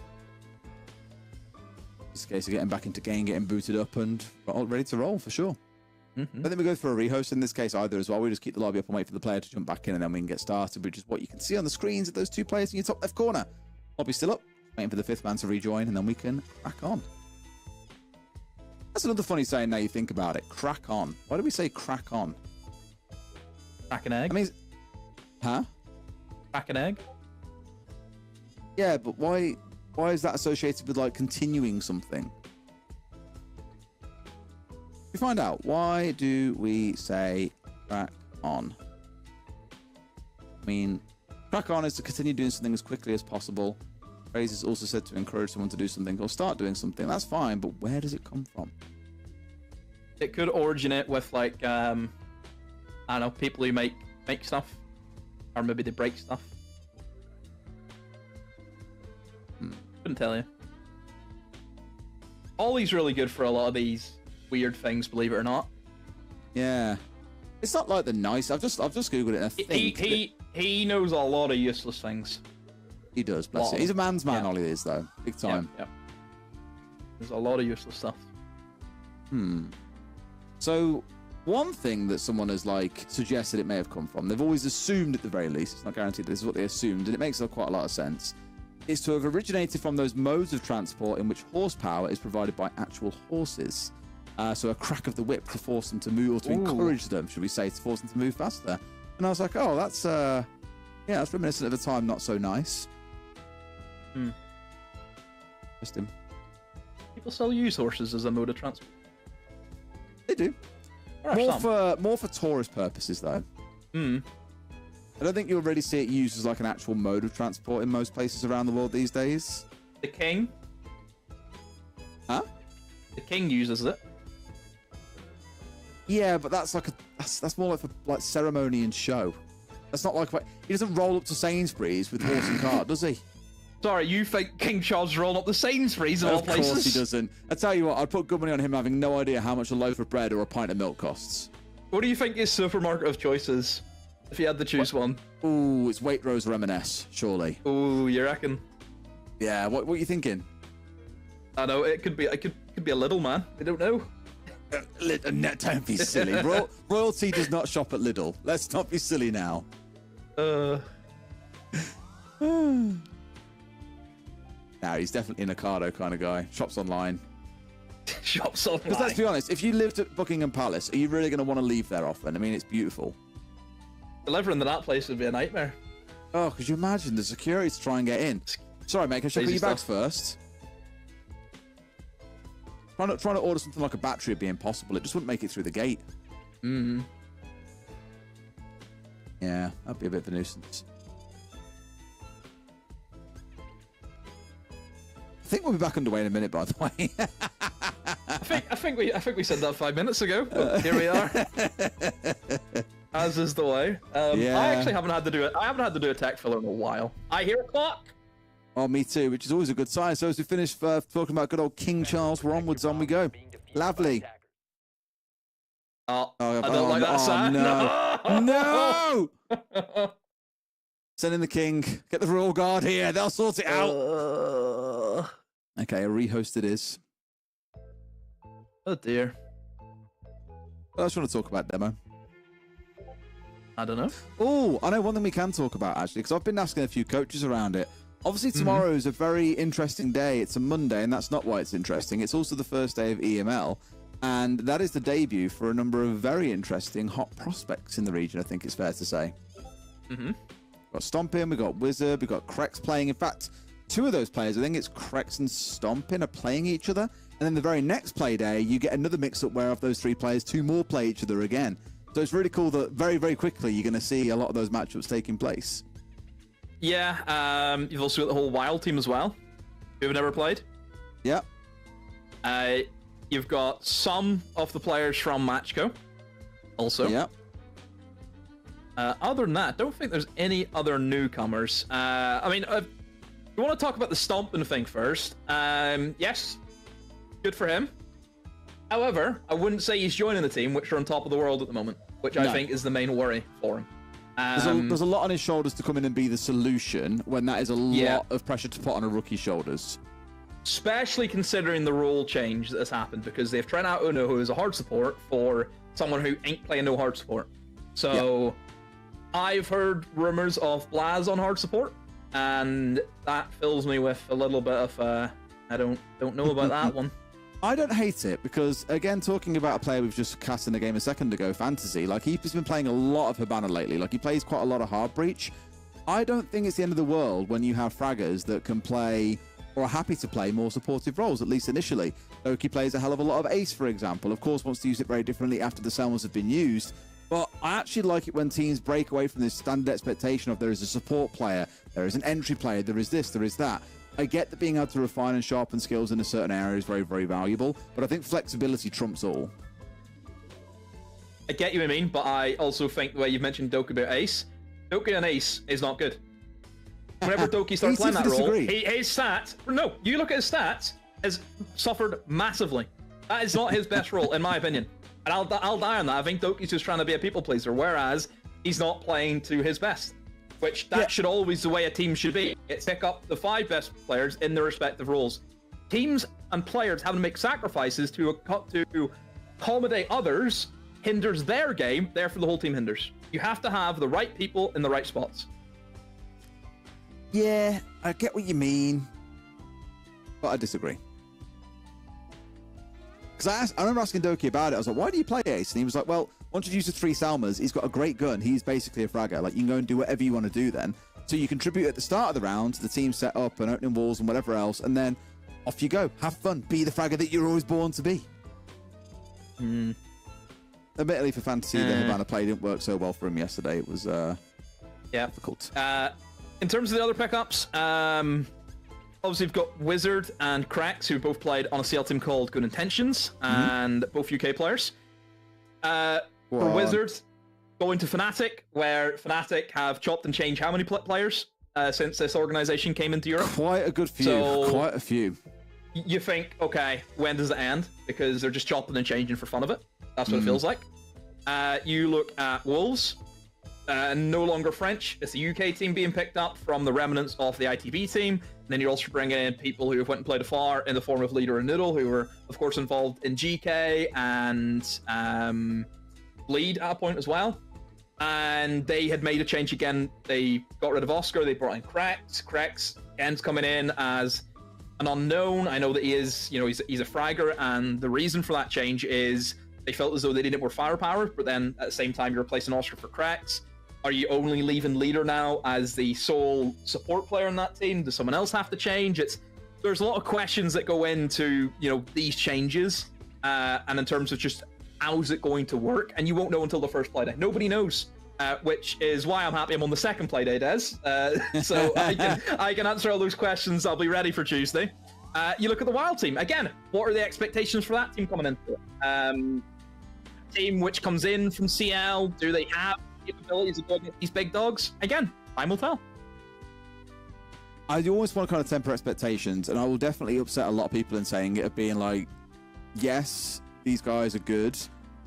Speaker 9: It's a case of getting back into game, getting booted up, and ready to roll for sure. I think we go for a rehost in this case either as well. We just keep the lobby up and wait for the player to jump back in, and then we can get started, which is what you can see on the screens of those 2 players in your top left corner. Lobby still up, waiting for the 5th man to rejoin, and then we can crack on. That's another funny saying now you think about it. Crack on. Why do we say crack on?
Speaker 10: Crack an egg?
Speaker 9: I mean, huh?
Speaker 10: Crack an egg?
Speaker 9: Yeah, but why is that associated with like continuing something? We find out. Why do we say crack on? I mean, crack on is to continue doing something as quickly as possible. Faze is also said to encourage someone to do something or start doing something. That's fine, but where does it come from?
Speaker 10: It could originate with like I don't know, people who make stuff, or maybe they break stuff. Couldn't tell you. Ollie's really good for a lot of these weird things, believe it or not.
Speaker 9: Yeah, it's not like the nice. I've just googled it. And I think
Speaker 10: he knows a lot of useless things.
Speaker 9: He does, bless him. He's a man's man, Ollie is, though. Big time.
Speaker 10: Yeah. There's a lot of useless stuff.
Speaker 9: So, one thing that someone has, like, suggested it may have come from, they've always assumed at the very least, it's not guaranteed this is what they assumed, and it makes quite a lot of sense, is to have originated from those modes of transport in which horsepower is provided by actual horses. So a crack of the whip to force them to move, or to encourage them, should we say, to force them to move faster. And I was like, oh, that's reminiscent of a time not so nice. Interesting.
Speaker 10: People still use horses as a mode of transport.
Speaker 9: They do. More for tourist purposes, though. I don't think you'll really see it used as like an actual mode of transport in most places around the world these days.
Speaker 10: The king?
Speaker 9: Huh?
Speaker 10: The king uses it.
Speaker 9: Yeah, but that's like that's more like for like ceremony and show. That's not like he doesn't roll up to Sainsbury's with horse and cart, does he?
Speaker 10: Sorry, you think King Charles rolled up the Sainsbury's of all places?
Speaker 9: Of course he doesn't. I tell you what, I'd put good money on him having no idea how much a loaf of bread or a pint of milk costs.
Speaker 10: What do you think his supermarket of choice is? If you had to choose one.
Speaker 9: Ooh, it's Waitrose or M&S, surely.
Speaker 10: Ooh, you reckon?
Speaker 9: Yeah, what are you thinking?
Speaker 10: I know, it could be a little man. I don't know.
Speaker 9: No, don't be silly. Royalty does not shop at Lidl. Let's not be silly now. No, he's definitely an Ocado kind of guy. Shops online.
Speaker 10: Shops online.
Speaker 9: Because let's be honest, if you lived at Buckingham Palace, are you really going to want to leave there often? I mean, it's beautiful.
Speaker 10: Delivering to that place would be a nightmare.
Speaker 9: Oh, could you imagine the security to try and get in? Sorry, mate, can I check your bags first? Trying to order something like a battery would be impossible. It just wouldn't make it through the gate.
Speaker 10: Mm-hmm.
Speaker 9: Yeah, that'd be a bit of a nuisance. I think we'll be back underway in a minute, by the way.
Speaker 10: I think we said that 5 minutes ago. But here we are. As is the way.
Speaker 9: Yeah.
Speaker 10: I actually haven't had to do it. I haven't had to do a tech filler in a while. I hear a clock.
Speaker 9: Oh, me too, which is always a good sign. So as we finish talking about good old King Charles, we're onwards, on we go. Lovely.
Speaker 10: Oh, I don't like that sound.
Speaker 9: No! No! Send in the king. Get the royal guard here. They'll sort it out. Okay, a rehost it is.
Speaker 10: Oh dear.
Speaker 9: I just want to talk about demo.
Speaker 10: I don't know.
Speaker 9: Oh, I know one thing we can talk about, actually, because I've been asking a few coaches around it. Obviously, tomorrow is a very interesting day. It's a Monday, and that's not why it's interesting. It's also the first day of EML, and that is the debut for a number of very interesting hot prospects in the region, I think it's fair to say.
Speaker 10: Mm-hmm.
Speaker 9: We've got Stompin, we've got Wizard, we've got Krex playing. In fact, two of those players, I think it's Krex and Stompin, are playing each other. And then the very next play day, you get another mix-up where of those three players, two more play each other again. So it's really cool that very, very quickly you're going to see a lot of those matchups taking place.
Speaker 10: Yeah, you've also got the whole Wild team as well, who have never played.
Speaker 9: Yeah.
Speaker 10: You've got some of the players from Matchco, also.
Speaker 9: Yeah.
Speaker 10: Other than that, I don't think there's any other newcomers. I mean, we want to talk about the Stompin thing first. Yes, good for him. However, I wouldn't say he's joining the team, which are on top of the world at the moment, which I think is the main worry for him.
Speaker 9: There's a lot on his shoulders to come in and be the solution when that is a lot of pressure to put on a rookie's shoulders.
Speaker 10: Especially considering the role change that has happened, because they've tried out Uno, who is a hard support, for someone who ain't playing no hard support. So I've heard rumors of Blaz on hard support, and that fills me with a little bit of I don't know about that one.
Speaker 9: I don't hate it because, again, talking about a player we've just cast in the game a second ago, Fantasy, like he's been playing a lot of Hibana lately. Like he plays quite a lot of Hard Breach. I don't think it's the end of the world when you have fraggers that can play or are happy to play more supportive roles, at least initially. Loki plays a hell of a lot of Ace, for example. Of course, wants to use it very differently after the Selmas have been used. But I actually like it when teams break away from this standard expectation of there is a support player, there is an entry player, there is this, there is that. I get that being able to refine and sharpen skills in a certain area is very, very valuable, but I think flexibility trumps all.
Speaker 10: I get you what I mean, but I also think the way you've mentioned Doki about Ace, Doki and Ace is not good. Whenever Doki starts playing that role, his stats, no, you look at his stats, has suffered massively. That is not his best role, in my opinion. And I'll die on that. I think Doki's just trying to be a people pleaser, whereas he's not playing to his best. Which should always the way a team should be. It's pick up the 5 best players in their respective roles. Teams and players having to make sacrifices to accommodate others hinders their game, therefore the whole team hinders. You have to have the right people in the right spots.
Speaker 9: Yeah, I get what you mean, but I disagree. Because I remember asking Doki about it. I was like, why do you play Ace? And he was like, well, once you've used the 3 Salmas, he's got a great gun. He's basically a fragger. Like, you can go and do whatever you want to do then. So you contribute at the start of the round to the team set up and opening walls and whatever else, and then off you go. Have fun. Be the fragger that you're always born to be. Admittedly, for Fantasy, the Hibana play didn't work so well for him yesterday. It was
Speaker 10: Yeah.
Speaker 9: Difficult.
Speaker 10: In terms of the other pickups, obviously we've got Wizard and Cracks, who both played on a CL team called Good Intentions, and both UK players. For Wizard, going to Fnatic, where Fnatic have chopped and changed how many players since this organization came into Europe?
Speaker 9: Quite a good few.
Speaker 10: So,
Speaker 9: quite a few.
Speaker 10: You think, okay, when does it end? Because they're just chopping and changing for fun of it. That's what it feels like. You look at Wolves, no longer French. It's a UK team being picked up from the remnants of the ITB team. And then you're also bringing in people who have went and played afar in the form of Leader and Noodle, who were, of course, involved in GK and Bleed at a point as well. And they had made a change again. They got rid of Oscar. They brought in Cracks. Cracks ends coming in as an unknown. I know that he is, he's a fragger, and the reason for that change is they felt as though they needed more firepower, but then at the same time you're replacing Oscar for Cracks. Are you only leaving Leader now as the sole support player in that team? Does someone else have to change? There's a lot of questions that go into these changes, and in terms of just how's it going to work, and you won't know until the first play day. Nobody knows. Which is why I'm happy I'm on the second play day, Des. So I can answer all those questions. I'll be ready for Tuesday. You look at the Wild team. Again, what are the expectations for that team coming into it? Team which comes in from CL, do they have capabilities of going against these big dogs? Again, time will tell.
Speaker 9: I always want to kind of temper expectations, and I will definitely upset a lot of people in saying it of being like, yes, these guys are good.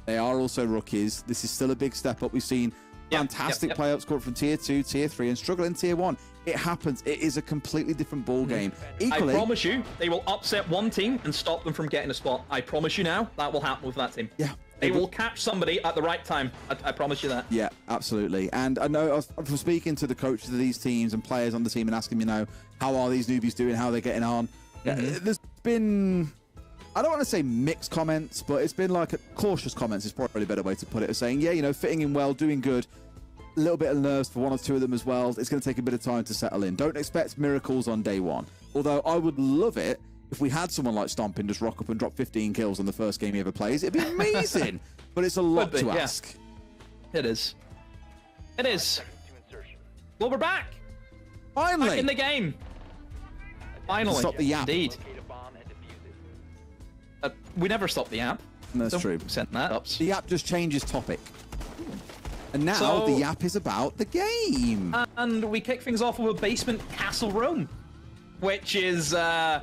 Speaker 9: They are also rookies. This is still a big step up. We've seen fantastic play-ups scored from Tier 2, Tier 3, and struggle in Tier 1. It happens. It is a completely different ball game. Equally,
Speaker 10: I promise you, they will upset one team and stop them from getting a spot. I promise you now, that will happen with that team.
Speaker 9: Yeah.
Speaker 10: They will catch somebody at the right time. I promise you that.
Speaker 9: Yeah, absolutely. And I know from speaking to the coaches of these teams and players on the team and asking, how are these newbies doing? How are they getting on? There's been, I don't want to say mixed comments, but it's been like cautious comments is probably a better way to put it. Of saying, fitting in well, doing good. A little bit of nerves for one or two of them as well. It's going to take a bit of time to settle in. Don't expect miracles on day one. Although I would love it if we had someone like Stompin just rock up and drop 15 kills on the first game he ever plays. It'd be amazing. But it's a lot to ask.
Speaker 10: It is. It is. Well, we're back.
Speaker 9: Finally.
Speaker 10: Back in the game. Finally.
Speaker 9: Stop the app.
Speaker 10: Indeed. We never stop the app.
Speaker 9: That's true.
Speaker 10: Sent that up.
Speaker 9: The app just changes topic. And now the app is about the game.
Speaker 10: And we kick things off with a basement castle room, which is, I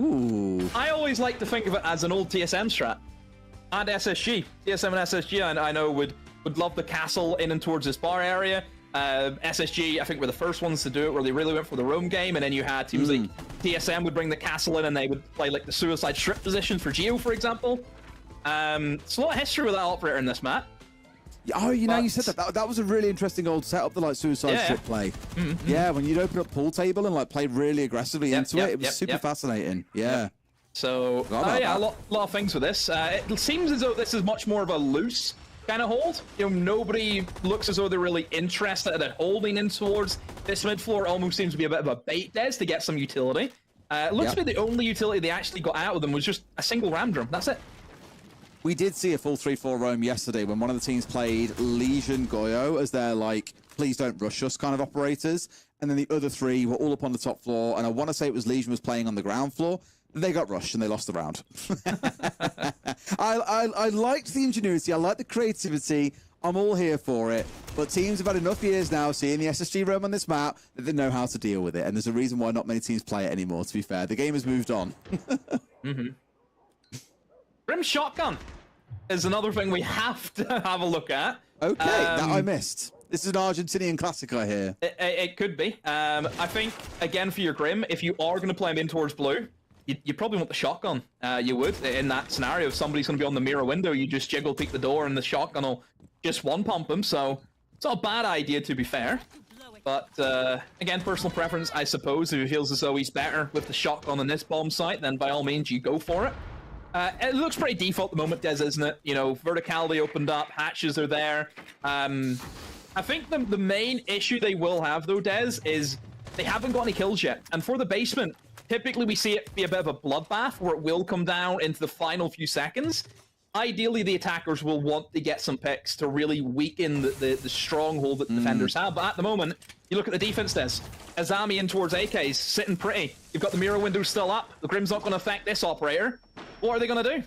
Speaker 10: always like to think of it as an old TSM strat. And SSG. TSM and SSG, I know, would love the castle in and towards this bar area. SSG, I think, were the first ones to do it, where they really went for the roam game, and then you had teams like TSM would bring the castle in, and they would play like the suicide strip position for Geo, for example. It's a lot of history with that operator in this map.
Speaker 9: Oh, you said that was a really interesting old setup, the like suicide strip play. Yeah, when you'd open up pool table and like play really aggressively into it, it was super fascinating. Yeah.
Speaker 10: So a lot of things with this. It seems as though this is much more of a loose kind of hold. Nobody looks as though they're really interested in holding in towards this mid floor. Almost seems to be a bit of a bait, Des, to get some utility. It looks to be the only utility they actually got out of them was just a single ram drum. That's it.
Speaker 9: We did see a full 3-4 roam yesterday when one of the teams played Legion Goyo as their, like, please don't rush us kind of operators. And then the other three were all up on the top floor. And I want to say it was Legion was playing on the ground floor. They got rushed and they lost the round. I liked the ingenuity. I liked the creativity. I'm all here for it. But teams have had enough years now seeing the SSG roam on this map that they know how to deal with it. And there's a reason why not many teams play it anymore, to be fair. The game has moved on.
Speaker 10: Grim Shotgun is another thing we have to have a look at.
Speaker 9: Okay, that I missed. This is an Argentinian classic, I hear.
Speaker 10: It could be. I think, again, for your Grim, if you are going to play him in towards blue, you probably want the shotgun. You would. In that scenario, if somebody's going to be on the mirror window, you just jiggle peek the door and the shotgun will just one pump him. So it's not a bad idea, to be fair. But again, personal preference, I suppose. If he feels as though he's better with the shotgun on this bomb site, then by all means, you go for it. It looks pretty default at the moment, Des, isn't it? Verticality opened up, hatches are there. I think the main issue they will have, though, Des, is they haven't got any kills yet. And for the basement, typically we see it be a bit of a bloodbath where it will come down into the final few seconds. Ideally, the attackers will want to get some picks to really weaken the stronghold that the defenders have. But at the moment, You look at the defense, Des. Azami in towards AKs, sitting pretty. You've got the mirror window still up. The Grim's not going to affect this operator. What are they going to do?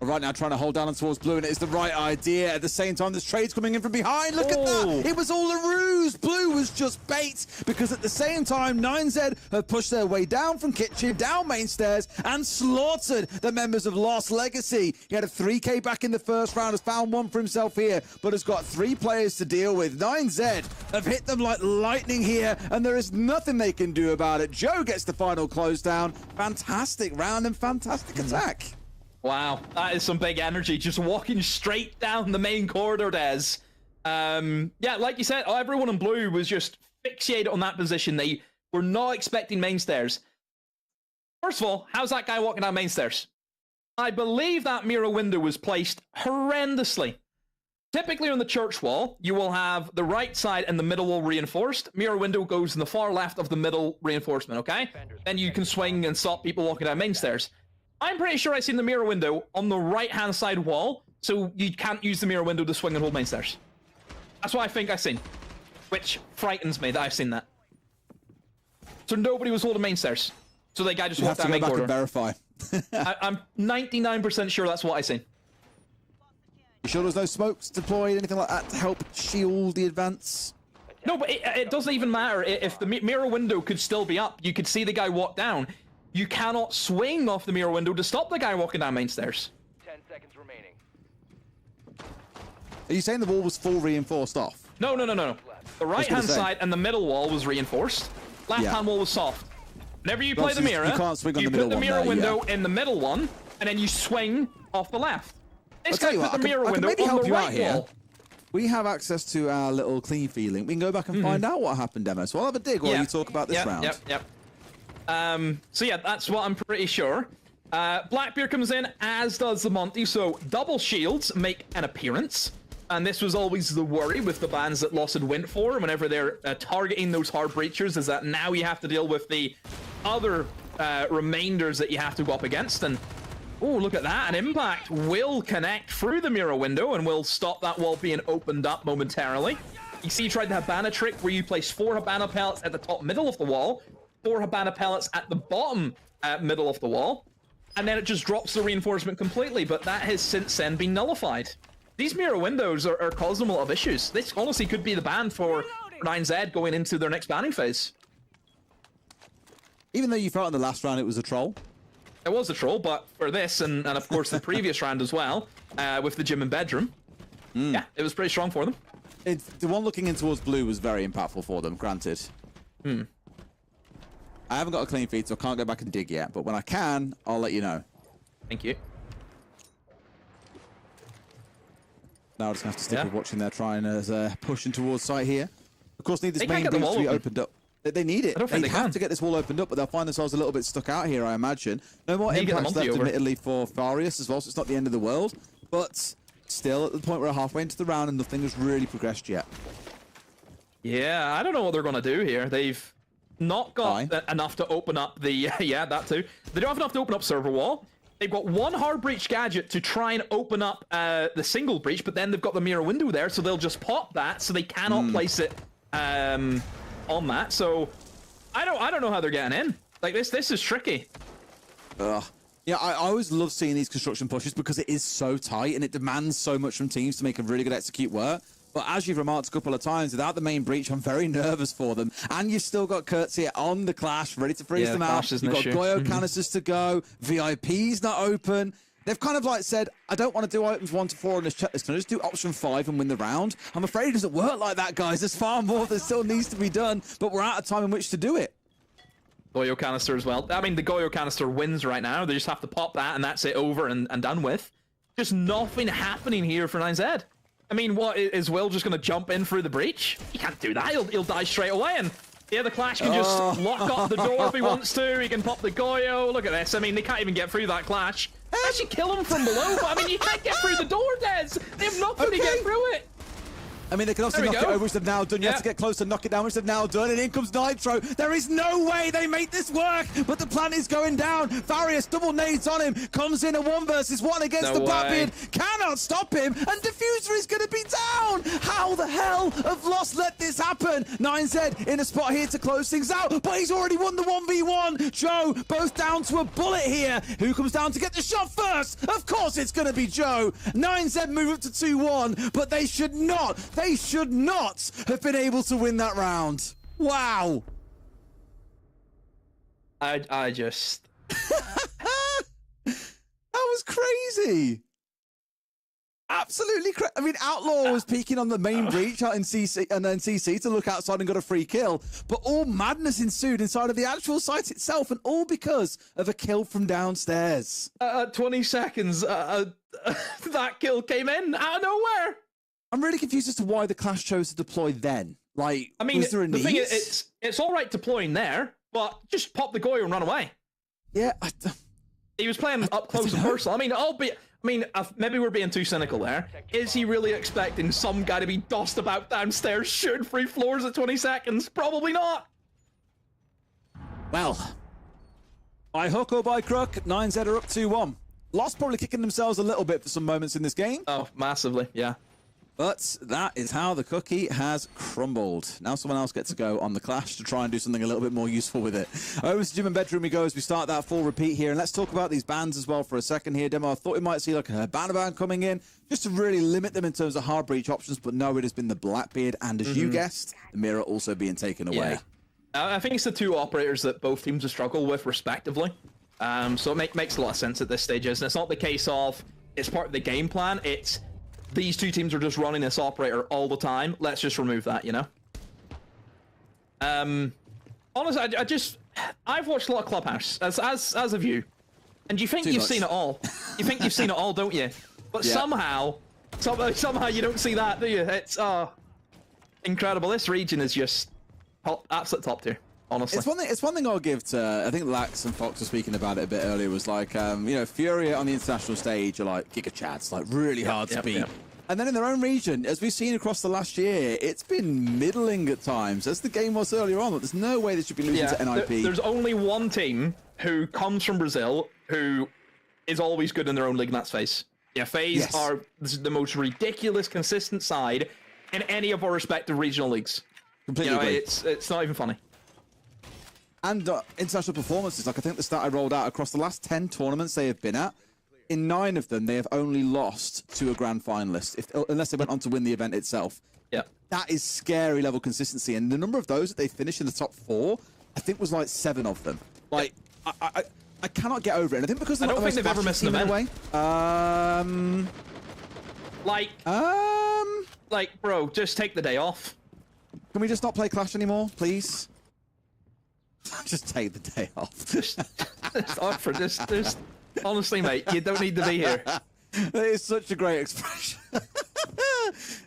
Speaker 9: Right now, trying to hold down towards blue, and it is the right idea. At the same time, there's trades coming in from behind. Look at that. It was all a ruse. Blue was just bait, because at the same time, 9Z have pushed their way down from kitchen, down main stairs, and slaughtered the members of Lost Legacy. He had a 3K back in the first round, has found one for himself here, but has got 3 players to deal with. 9Z have hit them like lightning here, and there is nothing they can do about it. Joe gets the final close down. Fantastic round and fantastic attack.
Speaker 10: Wow, that is some big energy, just walking straight down the main corridor, Des. Yeah, like you said, everyone in blue was just fixated on that position. They were not expecting main stairs. First of all, how's that guy walking down main stairs? I believe that mirror window was placed horrendously. Typically on the church wall, you will have the right side and the middle wall reinforced. Mirror window goes in the far left of the middle reinforcement, okay? Then you can swing and stop people walking down main stairs. I'm pretty sure I've seen the mirror window on the right-hand side wall, so you can't use the mirror window to swing and hold main stairs. That's what I think I've seen, which frightens me that I've seen that. So nobody was holding main stairs. So the guy just walked down main corridor.
Speaker 9: You have to go back and verify.
Speaker 10: I'm 99% sure that's what I seen.
Speaker 9: You sure there was no smokes deployed, anything like that to help shield the advance?
Speaker 10: No, but it doesn't even matter. If the mirror window could still be up, you could see the guy walk down. You cannot swing off the mirror window to stop the guy walking down main stairs.
Speaker 11: 10 seconds remaining.
Speaker 9: Are you saying the wall was full reinforced off?
Speaker 10: No. The right-hand side and the middle wall was reinforced. Left-hand wall was soft. Whenever you play the mirror,
Speaker 9: you can't swing on the middle
Speaker 10: put the mirror
Speaker 9: one
Speaker 10: window in the middle one, and then you swing off the left. This guy put the mirror
Speaker 9: I can
Speaker 10: window
Speaker 9: maybe
Speaker 10: on
Speaker 9: help
Speaker 10: the
Speaker 9: you out
Speaker 10: right
Speaker 9: here.
Speaker 10: wall.
Speaker 9: We have access to our little clean feeling. We can go back and find out what happened, Demo. So I'll have a dig while you talk about this round.
Speaker 10: Yep. So yeah, that's what I'm pretty sure. Blackbeard comes in, as does the Monty, so double shields make an appearance. And this was always the worry with the bans that Lost had went for whenever they're targeting those hard breachers, is that now you have to deal with the other remainders that you have to go up against. And oh, look at that, an impact will connect through the mirror window and will stop that wall being opened up momentarily. You see, he tried the Habana trick where you place 4 Habana pellets at the top middle of the wall, 4 Habana pellets at the bottom middle of the wall, and then it just drops the reinforcement completely, but that has since then been nullified. These mirror windows are causing a lot of issues. This honestly could be the ban for 9Z going into their next banning phase.
Speaker 9: Even though you felt in the last round it was a troll?
Speaker 10: It was a troll, but for this, and of course the previous round as well, with the gym and bedroom, yeah, it was pretty strong for them.
Speaker 9: The one looking in towards blue was very impactful for them, granted. I haven't got a clean feed, so I can't go back and dig yet, but when I can, I'll let you know.
Speaker 10: Thank you.
Speaker 9: Now I just have to stick with watching there, trying as pushing towards site here. Of course, need this main breach to be opened up. They need it. They have to get this wall opened up, but they'll find themselves a little bit stuck out here, I imagine. No more impacts left, admittedly, for Farius as well, so it's not the end of the world. But still, at the point we're halfway into the round and nothing has really progressed yet.
Speaker 10: Yeah, I don't know what they're going to do here. They've not got enough to open up the... yeah, that too. They don't have enough to open up server wall. They've got 1 hard breach gadget to try and open up the single breach, but then they've got the mirror window there, so they'll just pop that, so they cannot place it on that. So I don't know how they're getting in. Like this is tricky.
Speaker 9: Yeah, I always love seeing these construction pushes because it is so tight and it demands so much from teams to make a really good execute work. But as you've remarked a couple of times, without the main breach, I'm very nervous for them. And you've still got Kurtz on the Clash, ready to freeze them out. You've got Goyo canisters to go. VIP's not open. They've kind of like said, I don't want to do items 1 to 4 on this checklist. Can I just do option 5 and win the round? I'm afraid it doesn't work like that, guys. There's far more that still needs to be done, but we're out of time in which to do it.
Speaker 10: Goyo canister as well. I mean, the Goyo canister wins right now. They just have to pop that and that's it over and done with. Just nothing happening here for 9Z. I mean, what, is Will just going to jump in through the breach? He can't do that. He'll die straight away. And yeah, the Clash can just lock up the door if he wants to. He can pop the Goyo. Look at this. I mean, they can't even get through that Clash. They actually kill him from below. But I mean, you can't get through the door, Des. They have nothing to get through it.
Speaker 9: I mean, they can obviously knock it over, which they've now done. You have to get close to knock it down, which they've now done. And in comes Nitro. There is no way they make this work, but the plan is going down. Farius double nades on him. Comes in a 1 versus 1 against the Blackbeard. Cannot stop him. And Diffuser is going to be down. How the hell have Lost let this happen? 9Z in a spot here to close things out, but he's already won the 1v1. Joe, both down to a bullet here. Who comes down to get the shot first? Of course it's going to be Joe. 9Z move up to 2-1, but they should not have been able to win that round. Wow.
Speaker 10: I just...
Speaker 9: That was crazy. Absolutely crazy. I mean, Outlaw was peeking on the main breach out in CC, and then CC to look outside and got a free kill. But all madness ensued inside of the actual site itself, and all because of a kill from downstairs.
Speaker 10: 20 seconds, that kill came in out of nowhere.
Speaker 9: I'm really confused as to why the Clash chose to deploy then. Like,
Speaker 10: I mean,
Speaker 9: was there a need?
Speaker 10: Thing is, it's all right deploying there, but just pop the Goyo and run away.
Speaker 9: Yeah,
Speaker 10: he was playing up close and personal. I mean, maybe we're being too cynical there. Is he really expecting some guy to be dossed about downstairs shooting free floors at 20 seconds? Probably not.
Speaker 9: Well, by hook or by crook, 9Z are up 2-1. Lost probably kicking themselves a little bit for some moments in this game.
Speaker 10: Oh, massively, yeah.
Speaker 9: But that is how the cookie has crumbled. Now someone else gets to go on the Clash to try and do something a little bit more useful with it. Over to gym and bedroom we go as we start that full repeat here. And let's talk about these bans as well for a second here. Demo, I thought we might see like a banner ban coming in just to really limit them in terms of hard breach options. But no, it has been the Blackbeard. And as you guessed, the Mirror also being taken away.
Speaker 10: I think it's the two operators that both teams have struggled with respectively. So it makes a lot of sense at this stage. And it's not the case of it's part of the game plan. It's these two teams are just running this operator all the time. Let's just remove that, you know? Honestly, I've watched a lot of Clubhouse, as have you. And you think you've seen it all. You think you've seen it all, don't you? But somehow you don't see that, do you? It's incredible. This region is just absolute top tier. Honestly.
Speaker 9: It's one thing I'll give to, I think Lax and Fox were speaking about it a bit earlier, was like, you know, Furia on the international stage are like Giga Chads, like really hard to beat. And then in their own region, as we've seen across the last year, it's been middling at times, as the game was earlier on. There's no way they should be losing to NIP.
Speaker 10: There's only one team who comes from Brazil who is always good in their own league, and that's Faze. Yeah, Faze are the most ridiculous consistent side in any of our respective regional leagues.
Speaker 9: Completely agree.
Speaker 10: It's not even funny.
Speaker 9: And international performances, like I think the stat I rolled out across the last 10 tournaments they have been at, in 9 of them they have only lost to a grand finalist, unless they went on to win the event itself.
Speaker 10: Yeah,
Speaker 9: that is scary level consistency, and the number of those that they finished in the top 4, I think was like 7 of them. Like I cannot get over it, and I think because
Speaker 10: I don't think they've ever missed an event. Like, bro, just take the day off.
Speaker 9: Can we just not play Clash anymore, please? Just take the day off.
Speaker 10: just honestly, mate, you don't need to be here.
Speaker 9: That is such a great expression.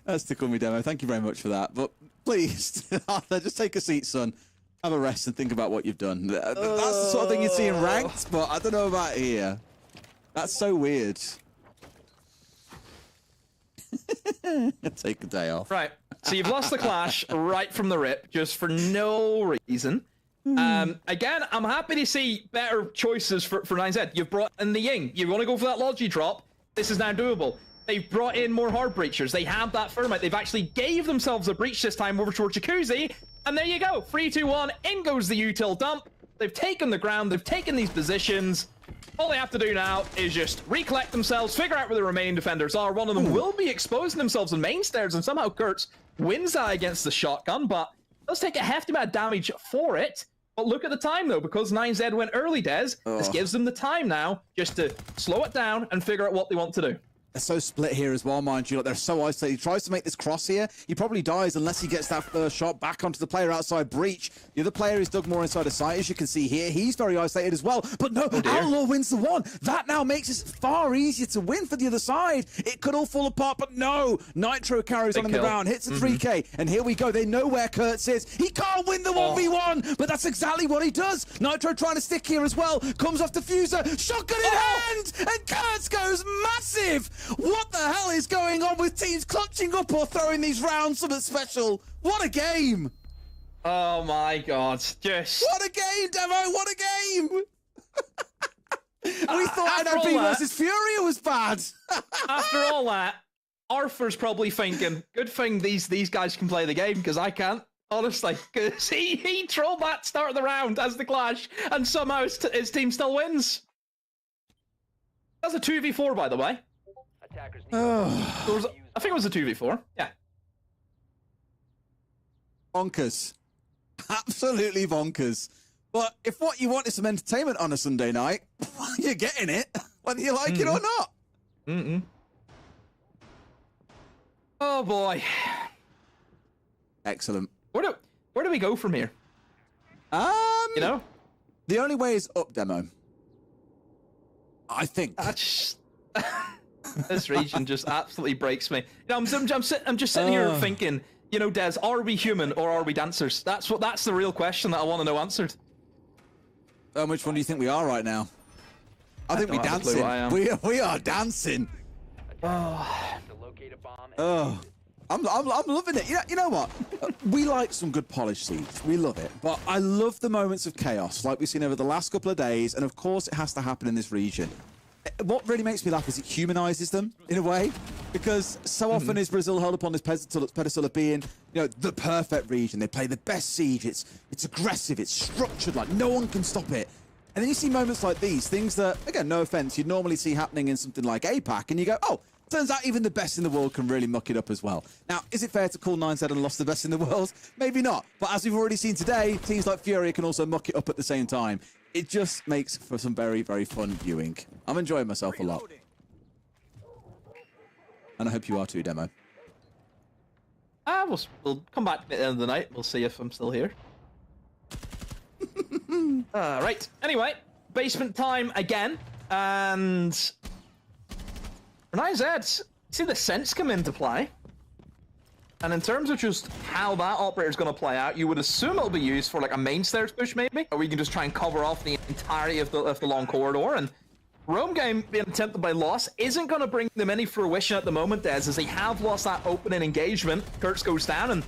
Speaker 9: That's tickled me, Demo. Thank you very much for that. But please, Arthur, just take a seat, son. Have a rest and think about what you've done. That's the sort of thing you'd see in ranked, but I don't know about here. That's so weird. Take a day off.
Speaker 10: Right. So you've lost the Clash right from the rip, just for no reason. Again, I'm happy to see better choices for 9Z. You've brought in the Ying. You want to go for that Logi drop? This is now doable. They've brought in more hard breachers. They have that Thermite. They've actually gave themselves a breach this time over towards Jacuzzi. And there you go. 3, 2, 1. In goes the util dump. They've taken the ground. They've taken these positions. All they have to do now is just recollect themselves, figure out where the remaining defenders are. One of them will be exposing themselves in main stairs, and somehow Kurtz wins that against the shotgun, but does take a hefty amount of damage for it. But look at the time, though, because 9Z went early, Des. This gives them the time now just to slow it down and figure out what they want to do.
Speaker 9: They're so split here as well, mind you. Like, they're so isolated. He tries to make this cross here. He probably dies unless he gets that first shot back onto the player outside breach. The other player is dug more inside the site, as you can see here. He's very isolated as well. But no, Outlaw wins the one. That now makes it far easier to win for the other side. It could all fall apart, but no. Nitro carries on in the round, hits a 3K. And here we go. They know where Kurtz is. He can't win the 1v1, but that's exactly what he does. Nitro trying to stick here as well. Comes off Diffuser. Shotgun in hand! And Kurtz goes massive! What the hell is going on with teams clutching up or throwing these rounds something special? What a game!
Speaker 10: Oh my god, just...
Speaker 9: What a game, Demo! What a game! We thought NOP versus Furia was bad.
Speaker 10: After all that, Arthur's probably thinking, good thing these guys can play the game, because I can't. Honestly, because he trolled that start of the round as the clash, and somehow his team still wins. That's a 2v4, by the way. I think it was a 2v4. Yeah.
Speaker 9: Bonkers. Absolutely bonkers. But if what you want is some entertainment on a Sunday night, you're getting it, whether you like it or not.
Speaker 10: Oh boy.
Speaker 9: Excellent.
Speaker 10: Where do we go from here? You know?
Speaker 9: The only way is up, Demo. I think.
Speaker 10: This region just absolutely breaks me. You know, I'm just sitting here thinking, you know, Des, are we human or are we dancers? That's the real question that I want to know answered.
Speaker 9: Which one do you think we are right now? I think we're dancing. We are dancing. I'm loving it. You know what? We like some good polished siege. We love it. But I love the moments of chaos like we've seen over the last couple of days. And of course, it has to happen in this region. What really makes me laugh is it humanizes them in a way. Because so often is Brazil held upon this pedestal of being, you know, the perfect region. They play the best siege. It's aggressive. It's structured. Like no one can stop it. And then you see moments like these, things that, again, no offense, you'd normally see happening in something like APAC. And you go, oh, turns out even the best in the world can really muck it up as well. Now, is it fair to call 9Z and lost the best in the world? Maybe not. But as we've already seen today, teams like Furia can also muck it up at the same time. It just makes for some very, very fun viewing. I'm enjoying myself a lot. And I hope you are too, Demo.
Speaker 10: We'll come back at the end of the night. We'll see if I'm still here. Right. Anyway, basement time again. And... for 9Z, see the sense come into play. And in terms of just how that operator's going to play out, you would assume it'll be used for like a main stairs push maybe, or we can just try and cover off the entirety of the long corridor. And Rome game being attempted by Loss isn't going to bring them any fruition at the moment, Des, as they have lost that opening engagement. Kurtz goes down and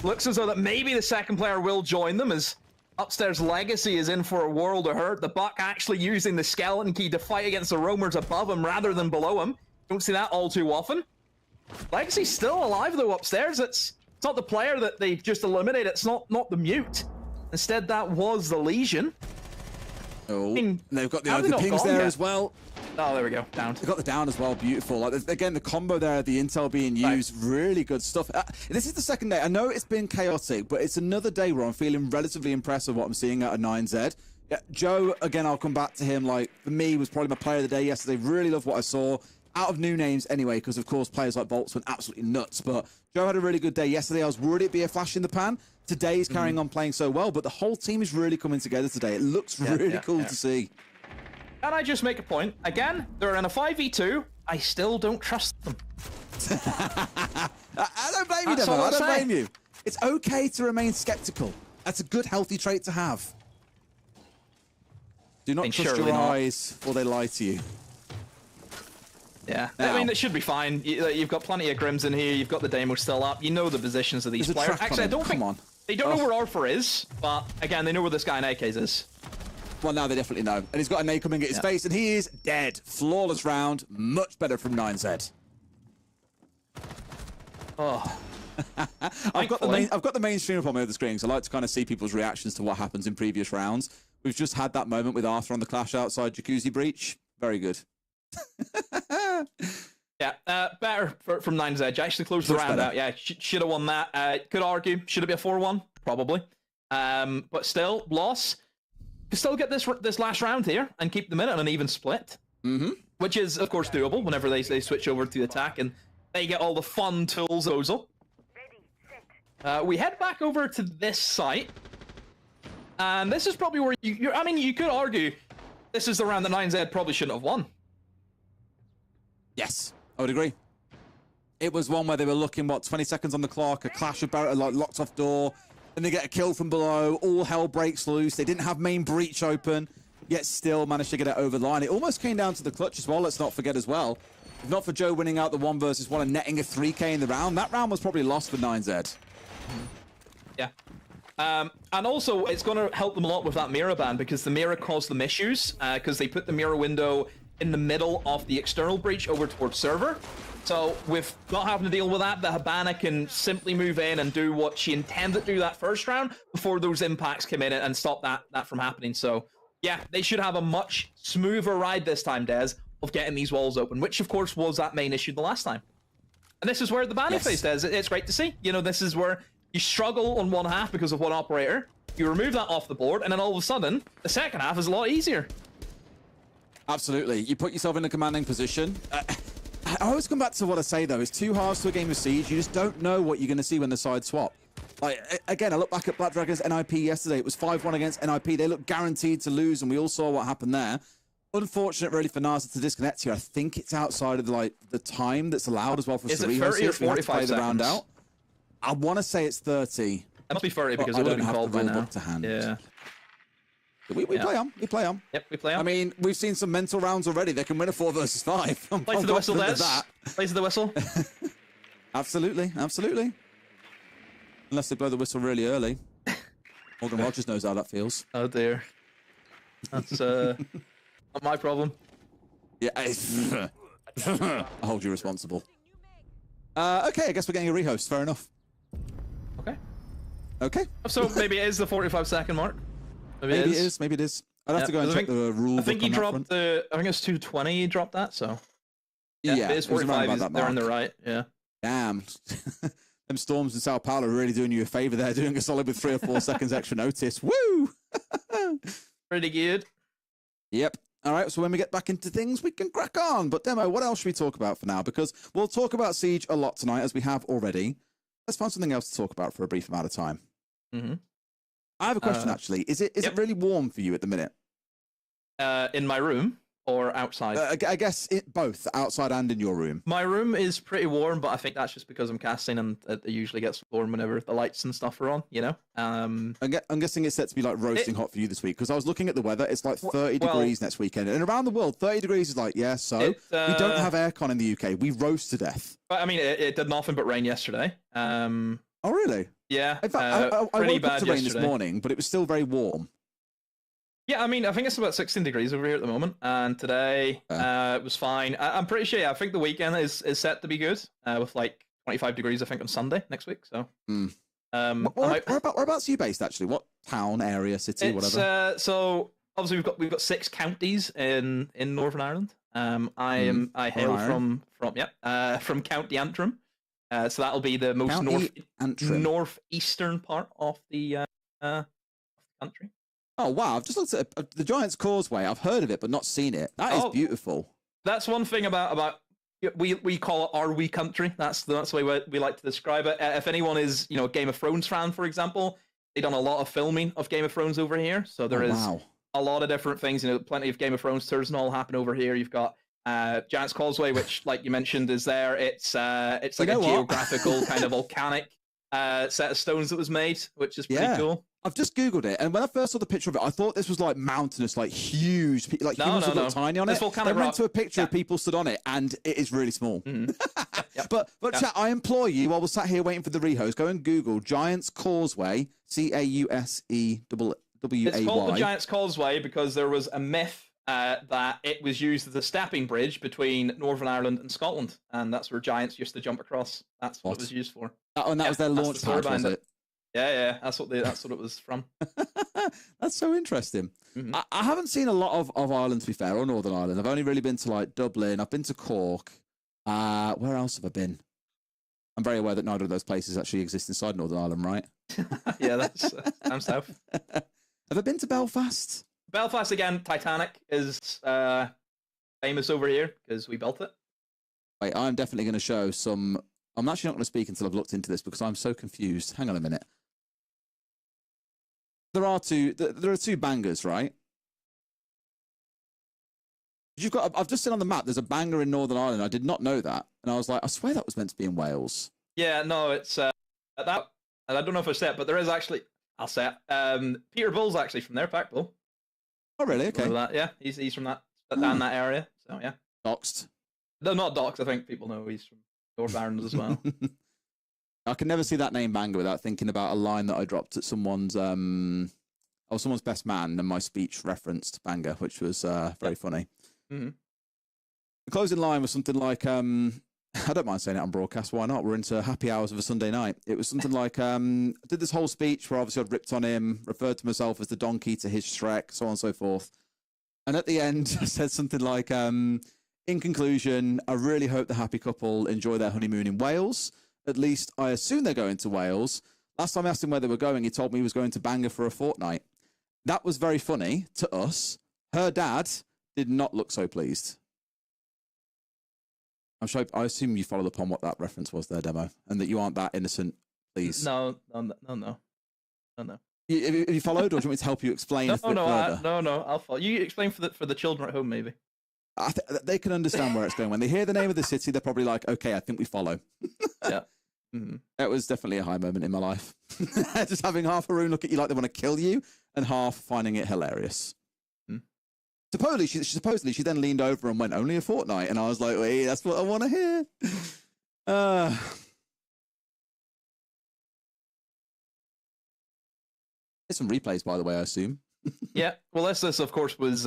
Speaker 10: looks as though that maybe the second player will join them, as Upstairs Legacy is in for a world of hurt. The Buck actually using the skeleton key to fight against the roamers above him rather than below him. Don't see that all too often. Legacy's still alive though upstairs. It's not the player that they've just eliminated. It's not the mute. Instead, that was the Legion.
Speaker 9: Oh, they've got the pings there as well.
Speaker 10: Oh, there we go. Down.
Speaker 9: They've got the down as well. Beautiful. Like, again, the combo there, the intel being used, really good stuff. This is the second day. I know it's been chaotic, but it's another day where I'm feeling relatively impressed with what I'm seeing out of 9Z. Yeah, Joe, again, I'll come back to him. Like, for me, was probably my player of the day yesterday. Really love what I saw. Out of new names anyway, because of course players like Bolts went absolutely nuts. But Joe had a really good day yesterday. I was worried it'd be a flash in the pan. Today he's carrying on playing so well, but the whole team is really coming together today. It looks really cool to see.
Speaker 10: Can I just make a point? Again, they're in a 5v2. I still don't trust them.
Speaker 9: I don't blame you, Demo. I don't blame you. It's okay to remain skeptical. That's a good, healthy trait to have. Do not trust your eyes or they lie to you.
Speaker 10: Yeah, now, I mean, it should be fine. You've got plenty of Grims in here. You've got the demo still up. You know the positions of these players. Actually, I don't think they don't know where Arthur is, but again, they know where this guy in AKs is.
Speaker 9: Well, now they definitely know. And he's got a nade coming at his face, and he is dead. Flawless round. Much better from 9Z.
Speaker 10: Oh.
Speaker 9: I've got the main stream up on my other screen, so I like to kind of see people's reactions to what happens in previous rounds. We've just had that moment with Arthur on the clash outside Jacuzzi Breach. Very good.
Speaker 10: Yeah, better from 9Z. Actually closed the round out. Yeah, should have won that. Could argue, should it be a 4-1? Probably. But still, loss. Could still get this last round here and keep them in on an even split. Which is, of course, doable whenever they switch over to the attack and they get all the fun tools. We head back over to this site. And this is probably where I mean, you could argue this is the round that 9Z probably shouldn't have won.
Speaker 9: Yes, I would agree. It was one where they were looking, 20 seconds on the clock, a clash of barrier, like locked off door, then they get a kill from below, all hell breaks loose. They didn't have main breach open, yet still managed to get it over the line. It almost came down to the clutch as well, let's not forget as well. If not for Joe winning out the 1 versus 1 and netting a 3K in the round, that round was probably lost for 9Z.
Speaker 10: Yeah. And also, it's going to help them a lot with that mirror ban, because the mirror caused them issues, because they put the mirror window in the middle of the external breach over towards server. So with not having to deal with that, the Habana can simply move in and do what she intended to do that first round before those impacts come in and stop that from happening. So yeah, they should have a much smoother ride this time, Des, of getting these walls open, which of course was that main issue the last time. And this is where the banning phase does. It's great to see. You know, this is where you struggle on one half because of one operator. You remove that off the board, and then all of a sudden, the second half is a lot easier.
Speaker 9: Absolutely. You put yourself in a commanding position. I always come back to what I say, though. It's 2 halves to a game of Siege. You just don't know what you're going to see when the sides swap. Like, again, I look back at Black Dragons NIP yesterday. It was 5-1 against NIP. They looked guaranteed to lose, and we all saw what happened there. Unfortunate, really, for NASA to disconnect here. I think it's outside of the time that's allowed as well for us to rehost.
Speaker 10: Is it 30 or 45
Speaker 9: play the round
Speaker 10: seconds?
Speaker 9: out. I want to say it's 30.
Speaker 10: It must be 30 because
Speaker 9: I
Speaker 10: it would
Speaker 9: don't
Speaker 10: have been
Speaker 9: have
Speaker 10: called
Speaker 9: the
Speaker 10: by
Speaker 9: rule
Speaker 10: now.
Speaker 9: book to hand.
Speaker 10: Yeah.
Speaker 9: We play on. We play on.
Speaker 10: Yep, we play on.
Speaker 9: I mean, we've seen some mental rounds already. They can win a 4 versus 5.
Speaker 10: Play to the whistle, Des.
Speaker 9: That.
Speaker 10: Play to the whistle.
Speaker 9: Absolutely, absolutely. Unless they blow the whistle really early. Morgan Rogers knows how that feels.
Speaker 10: Oh dear. That's not my problem.
Speaker 9: Yeah, I hold you responsible. Okay, I guess we're getting a rehost. Fair enough.
Speaker 10: Okay.
Speaker 9: Okay.
Speaker 10: So maybe it is the 45-second mark.
Speaker 9: Maybe it is. Maybe it is. I'd have to go and check the rule.
Speaker 10: I think
Speaker 9: book
Speaker 10: he
Speaker 9: on that
Speaker 10: dropped
Speaker 9: front.
Speaker 10: the. I think it's 220. He dropped that. So.
Speaker 9: Yeah,
Speaker 10: it is
Speaker 9: it was around
Speaker 10: 45.
Speaker 9: about that
Speaker 10: They're on the
Speaker 9: mark.
Speaker 10: right. Yeah.
Speaker 9: Damn. Them Storms in Sao Paulo are really doing you a favour there, doing a solid with 3 or 4 seconds extra notice. Woo!
Speaker 10: Pretty good.
Speaker 9: Yep. All right, so when we get back into things, we can crack on. But Demo, what else should we talk about for now? Because we'll talk about Siege a lot tonight, as we have already. Let's find something else to talk about for a brief amount of time.
Speaker 10: Mm-hmm.
Speaker 9: I have a question, actually. Is it really warm for you at the minute?
Speaker 10: In my room or outside?
Speaker 9: I guess both, outside and in your room.
Speaker 10: My room is pretty warm, but I think that's just because I'm casting and it usually gets warm whenever the lights and stuff are on, you know?
Speaker 9: I'm guessing it's set to be like roasting hot for you this week, because I was looking at the weather. It's like 30 degrees next weekend. And around the world, 30 degrees is like, yeah, so we don't have aircon in the UK. We roast to death.
Speaker 10: I mean, it did nothing but rain yesterday.
Speaker 9: Oh, really?
Speaker 10: Yeah.
Speaker 9: In fact, I
Speaker 10: pretty
Speaker 9: woke up
Speaker 10: bad
Speaker 9: to rain
Speaker 10: yesterday.
Speaker 9: this morning, but it was still very warm.
Speaker 10: Yeah, I mean, I think it's about 16 degrees over here at the moment, and today it was fine. I'm pretty sure. Yeah, I think the weekend is set to be good, with like 25 degrees. I think on Sunday next week. So,
Speaker 9: whereabouts are you based actually? What town, area, city, whatever?
Speaker 10: So obviously we've got 6 counties in Northern Ireland. I hail from County Antrim. So that'll be the most northeastern part of the country.
Speaker 9: Oh, wow. I've just looked at the Giant's Causeway. I've heard of it, but not seen it. That is beautiful.
Speaker 10: That's one thing about we call it our wee country. That's the way we like to describe it. If anyone is, a Game of Thrones fan, for example, they've done a lot of filming of Game of Thrones over here. So there is a lot of different things, plenty of Game of Thrones tours and all happen over here. You've got Giant's Causeway, which, like you mentioned, is there. It's like a geographical kind of volcanic set of stones that was made, which is pretty cool.
Speaker 9: I've just Googled it, and when I first saw the picture of it, I thought this was like mountainous, like huge, like humans would look tiny on it. They went to a picture of people stood on it, and it is really small. But chat, I implore you, while we're sat here waiting for the rehost, go and Google Giant's Causeway, Causeway.
Speaker 10: It's called the Giant's Causeway because there was a myth that it was used as a stepping bridge between Northern Ireland and Scotland, and that's where giants used to jump across. That's what it was used for.
Speaker 9: And that was their launch pad, was it?
Speaker 10: Yeah, that's what it was from.
Speaker 9: That's so interesting. I haven't seen a lot of Ireland, to be fair, or Northern Ireland. I've only really been to like Dublin. I've been to Cork. Where else have I been? I'm very aware that neither of those places actually exist inside Northern Ireland, right?
Speaker 10: Yeah, that's I'm south.
Speaker 9: Have I been to Belfast?
Speaker 10: Belfast again. Titanic is famous over here because we built it.
Speaker 9: Wait, I'm definitely going to show some. I'm actually not going to speak until I've looked into this because I'm so confused. Hang on a minute. There are two bangers, right? I've just seen on the map, there's a banger in Northern Ireland. I did not know that. And I was like, I swear that was meant to be in Wales.
Speaker 10: Yeah, no, it's that. And I don't know if I said it, but there is actually, I'll say it. Peter Bull's actually from there, Pack Bull.
Speaker 9: Oh, really? Okay.
Speaker 10: That? Yeah, he's from down that area. So, yeah.
Speaker 9: Doxed.
Speaker 10: They're not Docs. I think people know he's from North Ireland as well.
Speaker 9: I can never see that name Banger without thinking about a line that I dropped at someone's someone's best man, and my speech referenced Banger, which was very funny.
Speaker 10: Mm-hmm.
Speaker 9: The closing line was something like, I don't mind saying it on broadcast, why not? We're into happy hours of a Sunday night. It was something like, I did this whole speech where obviously I'd ripped on him, referred to myself as the donkey to his Shrek, so on and so forth. And at the end, I said something like, in conclusion, I really hope the happy couple enjoy their honeymoon in Wales. At least I assume they're going to Wales. Last time I asked him where they were going, he told me he was going to Bangor for a fortnight. That was very funny to us. Her dad did not look so pleased. I assume you followed up on what that reference was there, Demo, and that you aren't that innocent, please.
Speaker 10: No.
Speaker 9: Have you followed, or do you want me to help you explain?
Speaker 10: No, I'll follow. You explain for the children at home, maybe.
Speaker 9: They can understand where it's going. When they hear the name of the city, they're probably like, okay, I think we follow.
Speaker 10: Yeah. Mm-hmm.
Speaker 9: It was definitely a high moment in my life. Just having half a room look at you like they want to kill you, and half finding it hilarious. Supposedly, she then leaned over and went, only a fortnight. And I was like, wait, that's what I want to hear. There's some replays, by the way, I assume.
Speaker 10: Yeah, well, this of course, was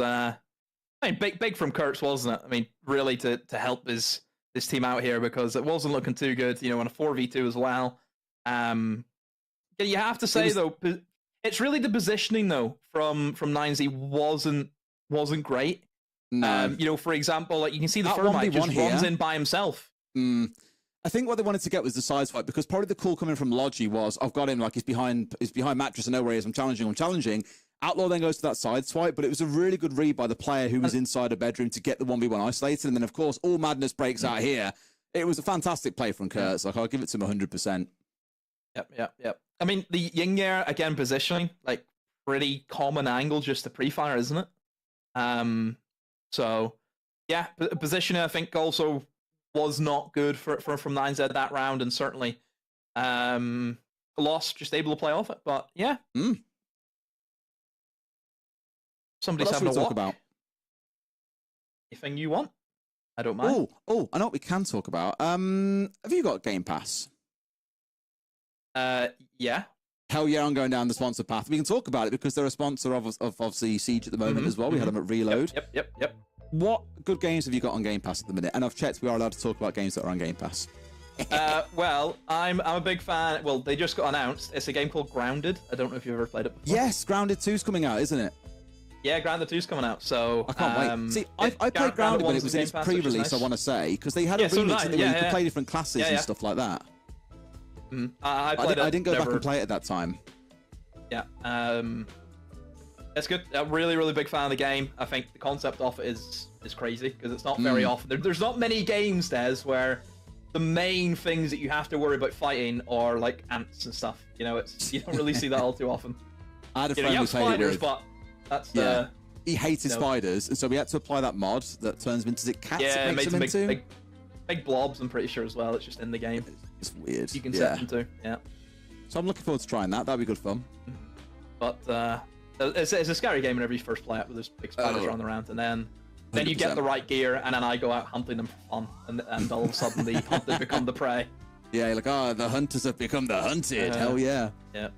Speaker 10: big from Kurtz, wasn't it? I mean, really to help his team out here, because it wasn't looking too good, in a 4v2 as well. You have to say, though, it's really the positioning, though, from 9Z wasn't great. No. For example, like you can see the Thermite just runs in by himself.
Speaker 9: I think what they wanted to get was the size fight, because probably the call coming from Logi was, I've got him, like he's behind Mattress, I know where he is, I'm challenging. Outlaw then goes to that side swipe, but it was a really good read by the player who was inside a bedroom to get the 1v1 isolated, and then of course all madness breaks out here. It was a fantastic play from Kurtz. Like, I'll give it to him 100%.
Speaker 10: Yep. I mean, the Yingyer, again, positioning, like pretty common angle just to pre-fire, isn't it? So yeah, positioning I think also was not good from 9Z that round, and certainly lost, just able to play off it. But yeah, somebody's having a walk.
Speaker 9: Talk about
Speaker 10: anything you want, I don't mind.
Speaker 9: Oh, I know what we can talk about. Have you got Game Pass?
Speaker 10: Yeah.
Speaker 9: Hell yeah, I'm going down the sponsor path. We can talk about it because they're a sponsor of obviously Siege at the moment as well. We had them at Reload.
Speaker 10: Yep.
Speaker 9: What good games have you got on Game Pass at the minute? And I've checked, we are allowed to talk about games that are on Game Pass.
Speaker 10: Well, I'm a big fan. Well, they just got announced. It's a game called Grounded. I don't know if you've ever played it before.
Speaker 9: Yes, Grounded 2's coming out, isn't it?
Speaker 10: Yeah, Grounded 2's coming out. So
Speaker 9: I can't wait. See, I played Grounded when it was in its pre-release, nice. I want to say, because they had a remix where you could play different classes and stuff like that.
Speaker 10: I
Speaker 9: didn't go back and play it at that time.
Speaker 10: Yeah, it's good. A really, really big fan of the game. I think the concept of it is crazy, because it's not very often. There's not many games, Des, where the main things that you have to worry about fighting are like ants and stuff. You don't really see that all too often.
Speaker 9: I had a friend who played it with.
Speaker 10: But that's
Speaker 9: he hated spiders, and so we had to apply that mod that turns them into cats.
Speaker 10: Yeah,
Speaker 9: it makes them into
Speaker 10: big blobs. I'm pretty sure as well. It's just in the game.
Speaker 9: It's weird.
Speaker 10: You can set them to. Yeah.
Speaker 9: So I'm looking forward to trying that. That'd be good fun.
Speaker 10: But it's a scary game whenever you first play it, where there's big spiders running around, and then you get the right gear, and then I go out hunting them for fun, and all of a sudden the hunted become the prey.
Speaker 9: Yeah, you're like, the hunters have become the hunted. Hell yeah.
Speaker 10: Yep.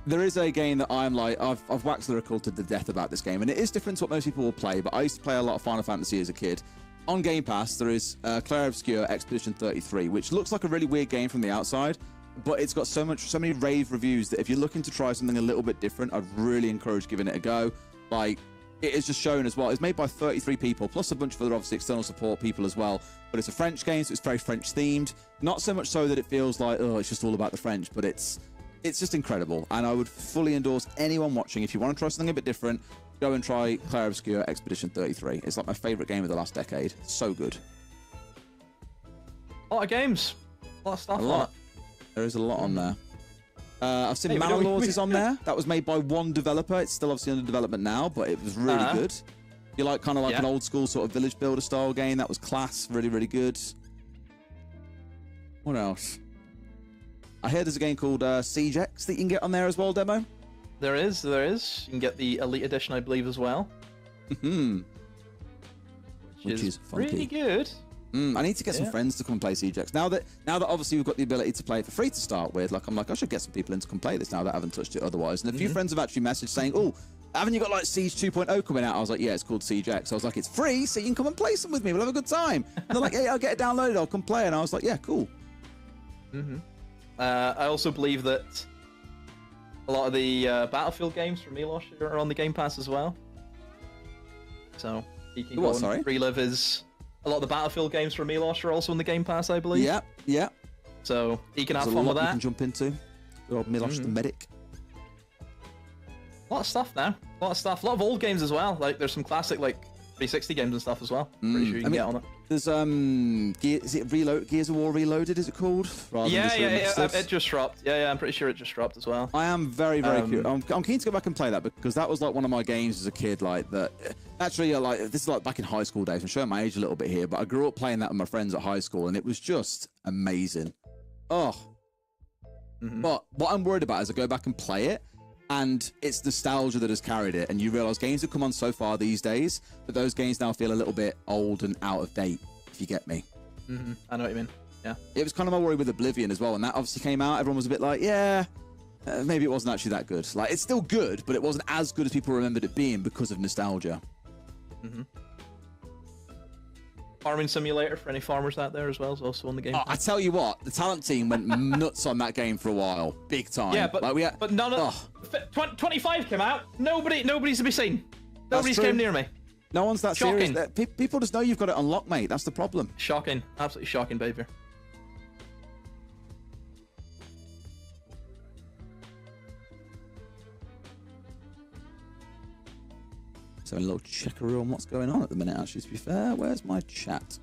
Speaker 9: There is a game that I'm like, I've waxed lyrical to the death about this game, and it is different to what most people will play, but I used to play a lot of Final Fantasy as a kid. On Game Pass, there is Clair Obscur Expedition 33, which looks like a really weird game from the outside, but it's got so many rave reviews that if you're looking to try something a little bit different, I'd really encourage giving it a go. Like, it is just shown as well. It's made by 33 people, plus a bunch of other, obviously, external support people as well. But it's a French game, so it's very French-themed. Not so much so that it feels like, it's just all about the French, but it's just incredible. And I would fully endorse anyone watching, if you want to try something a bit different, go and try Clair Obscur Expedition 33. It's like my favourite game of the last decade. So good.
Speaker 10: A lot of games. A lot of stuff on it.
Speaker 9: There is a lot on there. I've seen Malalaws is on there. That was made by one developer. It's still obviously under development now, but it was really good. You like kind of like an old school sort of village builder style game. That was class. Really, really good. What else? I hear there's a game called Siege X that you can get on there as well, Demo.
Speaker 10: There is. You can get the Elite Edition, I believe, as well.
Speaker 9: Which is funky.
Speaker 10: Really good.
Speaker 9: I need to get some friends to come and play CJX. Now that obviously we've got the ability to play it for free to start with, like I'm like, I should get some people in to come play this now that I haven't touched it otherwise. And a few friends have actually messaged saying, oh, haven't you got like Siege 2.0 coming out? I was like, yeah, it's called CJX. I was like, it's free, so you can come and play some with me. We'll have a good time. And they're like, yeah, I'll get it downloaded. I'll come play. And I was like, yeah, cool.
Speaker 10: I also believe that a lot of the Battlefield games from Milos are on the Game Pass as well. So he can go and relive his... A lot of the Battlefield games from Milos are also on the Game Pass, I believe.
Speaker 9: Yeah.
Speaker 10: So he can have fun with that.
Speaker 9: You can jump into. Good old Milos the medic.
Speaker 10: A lot of stuff now. A lot of old games as well. Like there's some classic like 360 games and stuff as well. Pretty sure you can get on it.
Speaker 9: There's is it Gears of War Reloaded? Is it called?
Speaker 10: Yeah. It just dropped. Yeah. I'm pretty sure it just dropped as well.
Speaker 9: I am very curious. I'm keen to go back and play that because that was like one of my games as a kid. Like that. Actually, like this is like back in high school days. I'm showing my age a little bit here, but I grew up playing that with my friends at high school, and it was just amazing. Oh. But what I'm worried about is I go back and play it, and it's nostalgia that has carried it, and you realise games have come on so far these days that those games now feel a little bit old and out of date, if you get me.
Speaker 10: I know what you mean. Yeah.
Speaker 9: It was kind of my worry with Oblivion as well, and that obviously came out. Everyone was a bit like, yeah, maybe it wasn't actually that good. Like, it's still good, but it wasn't as good as people remembered it being because of nostalgia.
Speaker 10: Farming Simulator for any farmers out there as well is also on the game.
Speaker 9: Oh, I tell you what, the talent team went nuts on that game for a while, big time.
Speaker 10: Yeah, but
Speaker 9: like
Speaker 10: but none of 25 came out. Nobody's to be seen. Nobody's came near me.
Speaker 9: No one's that
Speaker 10: Shocking.
Speaker 9: serious. People just know you've got it unlocked, mate. That's the problem.
Speaker 10: Shocking, absolutely shocking behavior.
Speaker 9: So a little checkaroo on what's going on at the minute, actually, to be fair. Where's my chat?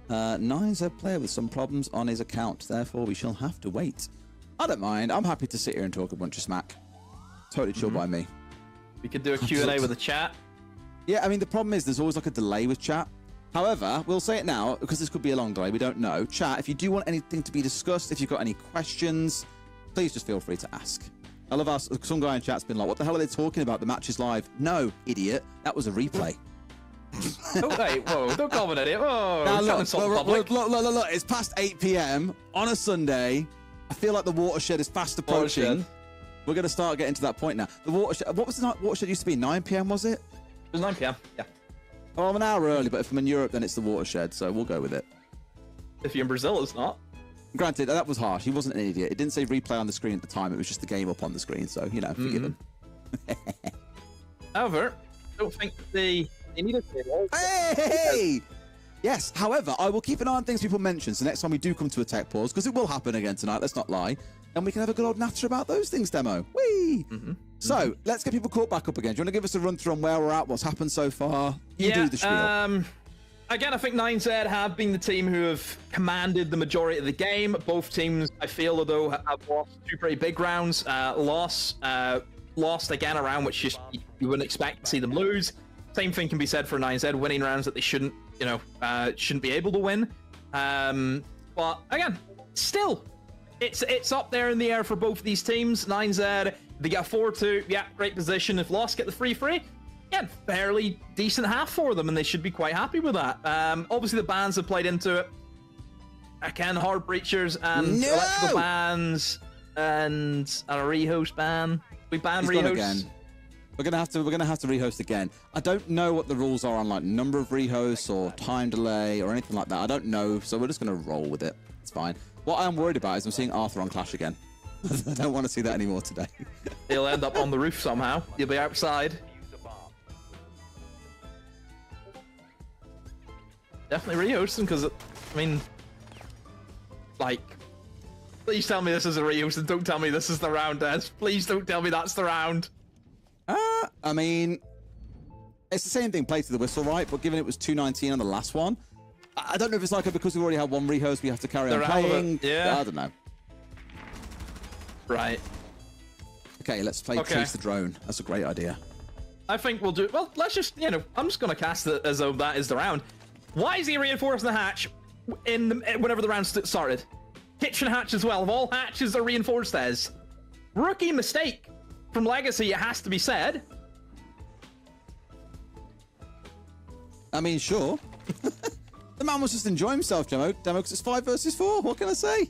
Speaker 9: Nine's a player with some problems on his account, therefore we shall have to wait. I don't mind. I'm happy to sit here and talk a bunch of smack. Totally chill by me.
Speaker 10: We could do a Q&A with the chat.
Speaker 9: Yeah, I mean, the problem is there's always like a delay with chat. However, we'll say it now, because this could be a long delay, we don't know. Chat, if you do want anything to be discussed, if you've got any questions, please just feel free to ask. I love how some guy in chat's been like, what the hell are they talking about? The match is live. No, idiot. That was a replay.
Speaker 10: Oh, wait, whoa, don't call me an idiot. Whoa,
Speaker 9: now, look, it's past 8 p.m. on a Sunday. I feel like the watershed is fast approaching.
Speaker 10: Watershed.
Speaker 9: We're going to start getting to that point now. The watershed, what was the watershed used to be? 9 p.m. was it?
Speaker 10: It was 9 p.m. Yeah.
Speaker 9: Oh, I'm an hour early, but if I'm in Europe, then it's the watershed, so we'll go with it.
Speaker 10: If you're in Brazil, it's not.
Speaker 9: Granted, that was harsh. He wasn't an idiot. It didn't say replay on the screen at the time. It was just the game up on the screen, so, you know, forgive him.
Speaker 10: However, I don't think they needed to.
Speaker 9: Hey! Yes, however, I will keep an eye on things people mention, so next time we do come to a tech pause, because it will happen again tonight, let's not lie, and we can have a good old natter about those things demo. Whee! So, let's get people caught back up again. Do you want to give us a run through on where we're at, what's happened so far? You do the spiel.
Speaker 10: Again, I think 9Z have been the team who have commanded the majority of the game. Both teams, I feel, although have lost two pretty big rounds. Lost again a round which you wouldn't expect to see them lose. Same thing can be said for 9Z, winning rounds that they shouldn't be able to win. But again, still, it's up there in the air for both these teams. 9Z, they get 4-2, yeah, great position. If Lost get the 3-3, yeah, fairly decent half for them, and they should be quite happy with that. Obviously, the bans have played into it. Again, hard breachers and electrical bans and a rehost ban. We ban rehosts
Speaker 9: again. We're gonna have to rehost again. I don't know what the rules are on like number of rehosts or time delay or anything like that. I don't know, so we're just gonna roll with it. It's fine. What I'm worried about is I'm seeing Arthur on Clash again. I don't want to see that anymore today.
Speaker 10: He'll end up on the roof somehow. He'll be outside. Definitely rehost him because, I mean, like, please tell me this is a rehost and don't tell me this is the round, Des. Please don't tell me that's the round.
Speaker 9: I mean, it's the same thing, play to the whistle, right? But given it was 219 on the last one, I don't know if it's like because we already had one rehost, we have to carry on playing.
Speaker 10: Yeah.
Speaker 9: I don't know.
Speaker 10: Right.
Speaker 9: Okay, let's play Chase the Drone. That's a great idea.
Speaker 10: I think we'll do, well, let's just, I'm just going to cast it as though that is the round. Why is he reinforcing the hatch whenever the round started? Kitchen hatch as well. Of all hatches are reinforced as. Rookie mistake from Legacy, it has to be said.
Speaker 9: I mean, sure. The man was just enjoying himself, Demo, because it's 5 versus 4. What can I say?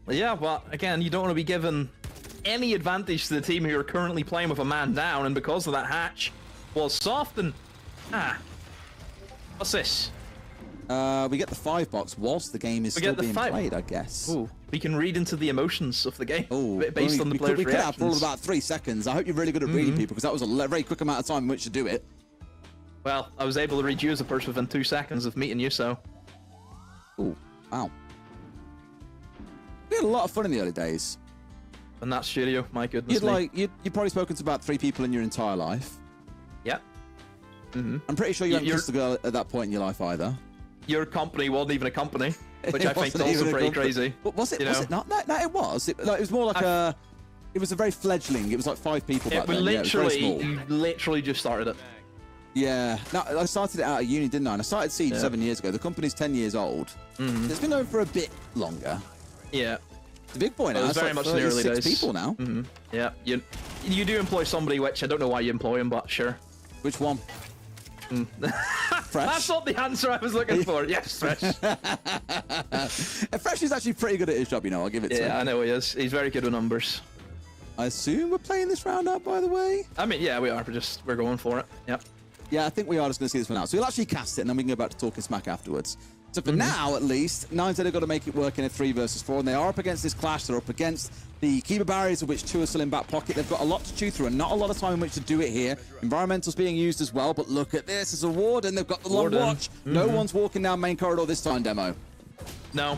Speaker 10: Yeah, but again, you don't want to be given any advantage to the team who are currently playing with a man down, and because of that, hatch was soft and... What's this?
Speaker 9: We get the 5 box whilst the game is still being played, I guess.
Speaker 10: Ooh, we can read into the emotions of the game based on the
Speaker 9: We
Speaker 10: players'
Speaker 9: could have
Speaker 10: reactions.
Speaker 9: for all about 3 seconds. I hope you're really good at reading people, because that was a very quick amount of time in which to do it.
Speaker 10: Well, I was able to read you as a person within 2 seconds of meeting you, so...
Speaker 9: Ooh, wow. We had a lot of fun in the early days.
Speaker 10: In that studio, my goodness me.
Speaker 9: You've probably spoken to about 3 people in your entire life.
Speaker 10: Yeah.
Speaker 9: I'm pretty sure you haven't kissed a girl at that point in your life either.
Speaker 10: Your company wasn't even a company, which I think is also pretty crazy.
Speaker 9: But was it? Was it not? No, it was. It was more like it was a very fledgling. It was like 5 people back then.
Speaker 10: You literally just started it.
Speaker 9: Yeah. No, I started it out of uni, didn't I? And I started Siege 7 years ago. The company's 10 years old. It's been going for a bit longer.
Speaker 10: Yeah.
Speaker 9: It's a big boy now.
Speaker 10: It was very much in the early days.
Speaker 9: People now.
Speaker 10: Yeah. You do employ somebody, which I don't know why you employ him, but sure.
Speaker 9: Which one?
Speaker 10: Fresh. That's not the answer I was looking for. Yes, Fresh.
Speaker 9: Fresh is actually pretty good at his job, you know. I'll give it to him.
Speaker 10: Yeah, I know he is. He's very good with numbers.
Speaker 9: I assume we're playing this round up, by the way.
Speaker 10: I mean, yeah, we are. We're going for it. Yep.
Speaker 9: Yeah, I think we are just going to see this one out. So we'll actually cast it, and then we can go back to talking smack afterwards. So for now, at least, 9Z have got to make it work in a 3 versus 4, and they are up against this clash. They're up against the keeper barriers, of which 2 are still in back pocket. They've got a lot to chew through, and not a lot of time in which to do it here. Environmental's being used as well, but look at this. As a warden, they've got the long watch. No one's walking down main corridor this time, Demo.
Speaker 10: No.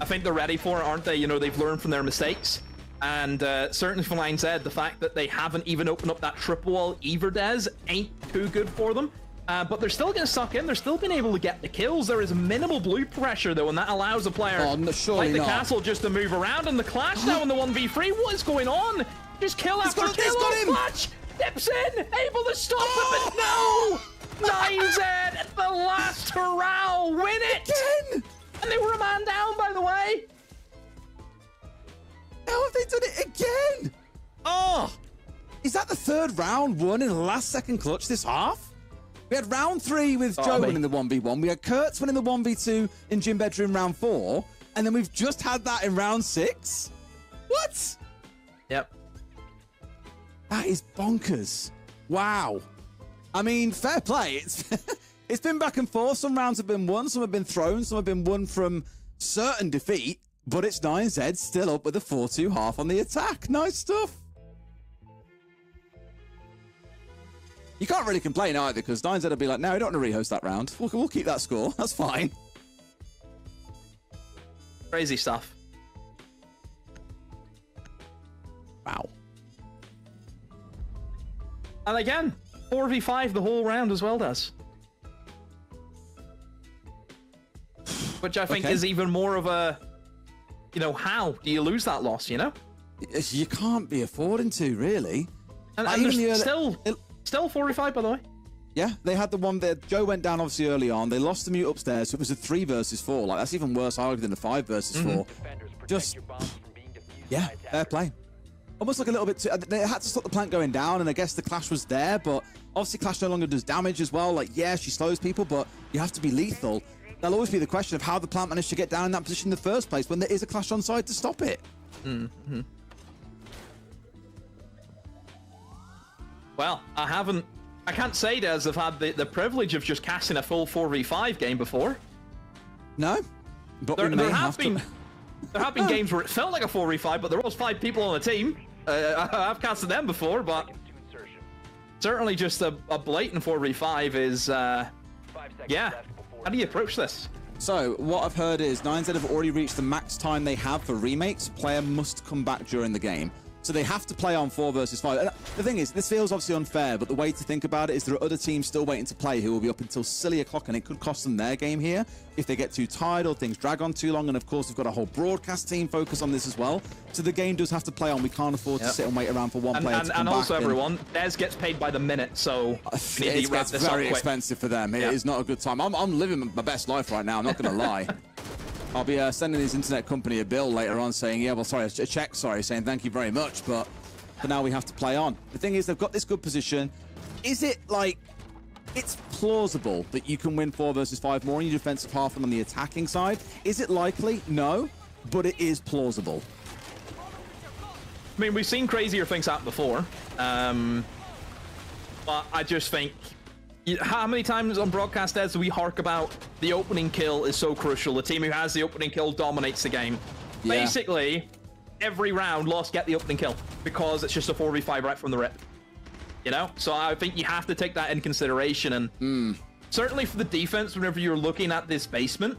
Speaker 10: I think they're ready for it, aren't they? You know, they've learned from their mistakes. And certainly for 9Z, the fact that they haven't even opened up that triple wall either, Des, ain't too good for them. But they're still going to suck in. They're still being able to get the kills. There is minimal blue pressure, though, and that allows a player like the castle just to move around. And the clash now in the 1v3. What is going on? Just kill after kill. Clutch dips in, able to stop it, but no! 9Z at the last hurrah, win it!
Speaker 9: Again!
Speaker 10: And they were a man down, by the way.
Speaker 9: How have they done it again? Oh! Is that the 3rd round won in the last second clutch this half? We had round 3 with Joe winning the 1v1. We had Kurtz winning the 1v2 in Gym Bedroom round 4. And then we've just had that in round 6? What?
Speaker 10: Yep.
Speaker 9: That is bonkers. Wow. I mean, fair play. It's been back and forth. Some rounds have been won, some have been thrown, some have been won from certain defeat. But it's 9Z still up with a 4-2 half on the attack. Nice stuff. You can't really complain either, because 9Z will be like, no, we don't want to rehost that round. We'll keep that score. That's fine.
Speaker 10: Crazy stuff.
Speaker 9: Wow.
Speaker 10: And again, 4v5 the whole round as well, does. Which I think is even more of a, you know, how do you lose that loss, you know?
Speaker 9: You can't be affording to, really.
Speaker 10: And there's still 4v5, by the way.
Speaker 9: Yeah, they had the one there. Joe went down obviously early on. They lost the mute upstairs, so it was a 3 versus 4. Like, that's even worse, arguably, than a 5 versus 4. Just, yeah, fair play. Almost like a little bit too, they had to stop the plant going down, and I guess the clash was there, but obviously clash no longer does damage as well. Like, yeah, she slows people, but you have to be lethal. There'll always be the question of how the plant managed to get down in that position in the first place when there is a clash on side to stop it.
Speaker 10: Well, I can't say Des have had the privilege of just casting a full 4v5 game before.
Speaker 9: No, but
Speaker 10: there have been games where it felt like a 4v5, but there was 5 people on the team. I've casted them before, but certainly just a blatant 4v5 is, yeah. How do you approach this?
Speaker 9: So, what I've heard is 9Z have already reached the max time they have for remakes. Player must come back during the game. So they have to play on 4 versus 5. And the thing is, this feels obviously unfair, but the way to think about it is there are other teams still waiting to play who will be up until silly o'clock, and it could cost them their game here if they get too tired or things drag on too long. And of course, we've got a whole broadcast team focus on this as well. So the game does have to play on. We can't afford to sit and wait around for one player to come
Speaker 10: and
Speaker 9: back.
Speaker 10: Also, everyone, Des gets paid by the minute, so
Speaker 9: it's very expensive for them. It is not a good time. I'm living my best life right now. I'm not going to lie. I'll be sending his internet company a bill later on saying, yeah, well, sorry, a check, sorry, saying thank you very much, but for now we have to play on. The thing is, they've got this good position. Is it like it's plausible that you can win 4 versus 5 more in your defensive half than on the attacking side. Is it likely? No, but it is plausible.
Speaker 10: I mean, we've seen crazier things happen before, but I just think, how many times on broadcast do we hark about the opening kill is so crucial? The team who has the opening kill dominates the game. Yeah. Basically, every round, Lost get the opening kill because it's just a 4v5 right from the rip. You know? So I think you have to take that in consideration. And certainly for the defense, whenever you're looking at this basement,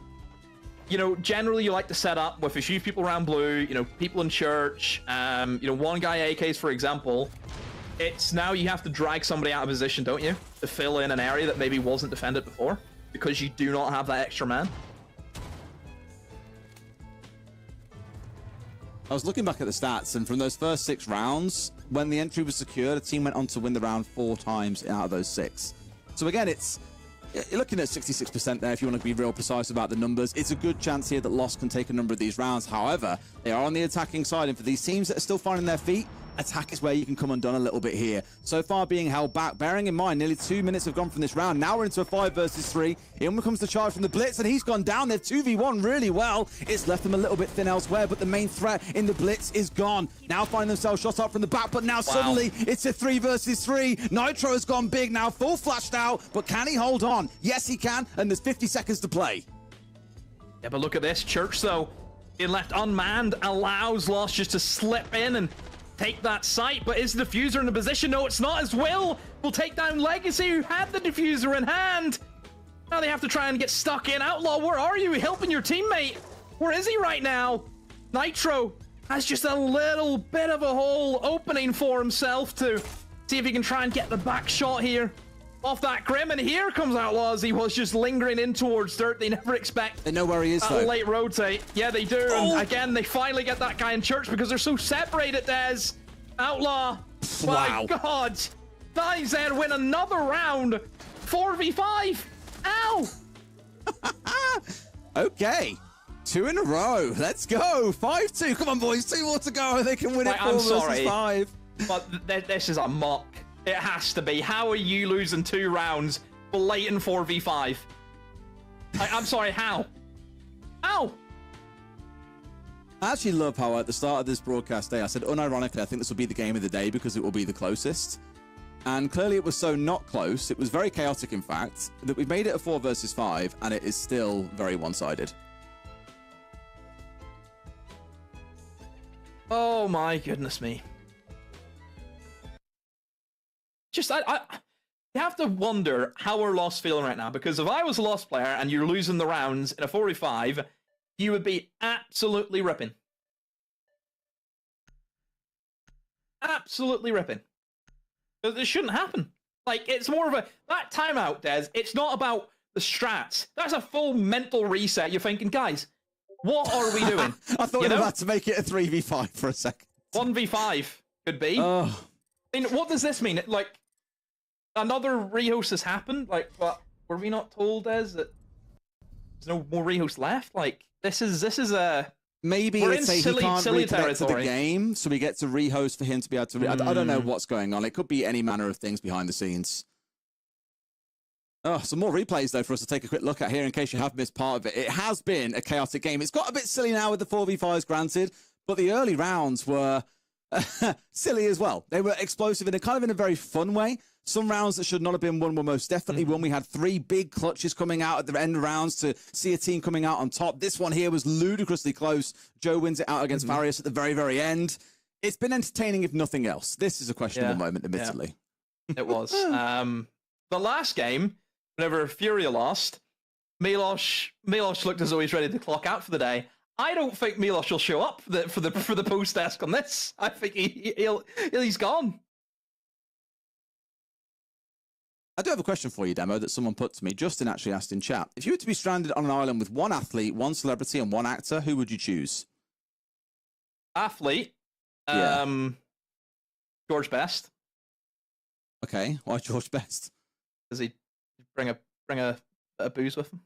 Speaker 10: you know, generally you like to set up with a few people around blue, you know, people in church, you know, one guy AKs, for example. It's now you have to drag somebody out of position, don't you? To fill in an area that maybe wasn't defended before because you do not have that extra man.
Speaker 9: I was looking back at the stats, and from those first 6 rounds, when the entry was secured, the team went on to win the round 4 times out of those 6. So again, you're looking at 66% there if you want to be real precise about the numbers. It's a good chance here that Lost can take a number of these rounds. However, they are on the attacking side, and for these teams that are still finding their feet, attack is where you can come undone a little bit here. So far being held back, bearing in mind nearly 2 minutes have gone from this round. Now we're into a 5 versus 3. In comes the charge from the Blitz, and he's gone down. They've 2v1 really well. It's left them a little bit thin elsewhere, but the main threat in the Blitz is gone. Now finding themselves shot up from the back, but now suddenly it's a 3 versus 3. Nitro has gone big now, full flashed out, but can he hold on? Yes, he can, and there's 50 seconds to play.
Speaker 10: Yeah, but look at this. Church, though, being left unmanned allows Lost just to slip in and take that site, but is the diffuser in a position? No, it's not, as Will take down Legacy, who had the diffuser in hand. Now they have to try and get stuck in. Outlaw, where are you? Helping your teammate. Where is he right now? Nitro has just a little bit of a hole opening for himself to see if he can try and get the back shot here off that Grim, and here comes Outlaw as he was just lingering in towards dirt. They never expect
Speaker 9: they know where he is, though.
Speaker 10: Late rotate. Yeah, they do. And again, they finally get that guy in church because they're so separated, Des. Outlaw.
Speaker 9: Wow.
Speaker 10: My God. Dives in, win another round. 4v5. Ow.
Speaker 9: Okay. 2 in a row. Let's go. 5-2. Come on, boys. 2 more to go. They can win it 4 versus 5.
Speaker 10: But this is a mock. It has to be. How are you losing 2 rounds blatant 4v5? I'm sorry, how? How?
Speaker 9: I actually love how at the start of this broadcast day, I said, unironically, I think this will be the game of the day because it will be the closest. And clearly it was so not close. It was very chaotic, in fact, that we made it a 4 versus 5, and it is still very one-sided.
Speaker 10: Oh my goodness me. Just, I you have to wonder how we're Lost feeling right now, because if I was a Lost player and you're losing the rounds in a 4v5, you would be absolutely ripping. Absolutely ripping. But this shouldn't happen. Like, it's more of a, that timeout, Des, it's not about the strats. That's a full mental reset. You're thinking, guys, what are we doing?
Speaker 9: I thought we were about to make it a 3v5 for a second.
Speaker 10: 1v5 could be.
Speaker 9: Oh.
Speaker 10: I mean, what does this mean? Like, another rehost has happened? Like, what? Were we not told, Des, that there's no more rehost left? Like, this is a...
Speaker 9: Maybe
Speaker 10: we're
Speaker 9: it's
Speaker 10: in
Speaker 9: he can't reconnect to the game, so we get to rehost for him to be able to... I don't know what's going on. It could be any manner of things behind the scenes. Oh, some more replays, though, for us to take a quick look at here in case you have missed part of it. It has been a chaotic game. It's got a bit silly now with the 4v5s, granted, but the early rounds were silly as well. They were explosive in a kind of in a very fun way. Some rounds that should not have been won were most definitely won. We had 3 big clutches coming out at the end of rounds to see a team coming out on top. This one here was ludicrously close. Joe wins it out against Farius at the very, very end. It's been entertaining, if nothing else. This is a questionable moment, admittedly.
Speaker 10: Yeah. It was. The last game, whenever Furia lost, Milos looked as though he's ready to clock out for the day. I don't think Milos will show up for the post desk on this. I think he's gone.
Speaker 9: I do have a question for you, Demo, that someone put to me. Justin actually asked in chat. If you were to be stranded on an island with 1 athlete, 1 celebrity, and 1 actor, who would you choose?
Speaker 10: Athlete?
Speaker 9: Yeah.
Speaker 10: George Best.
Speaker 9: Okay, why George Best?
Speaker 10: Does he bring a booze with him?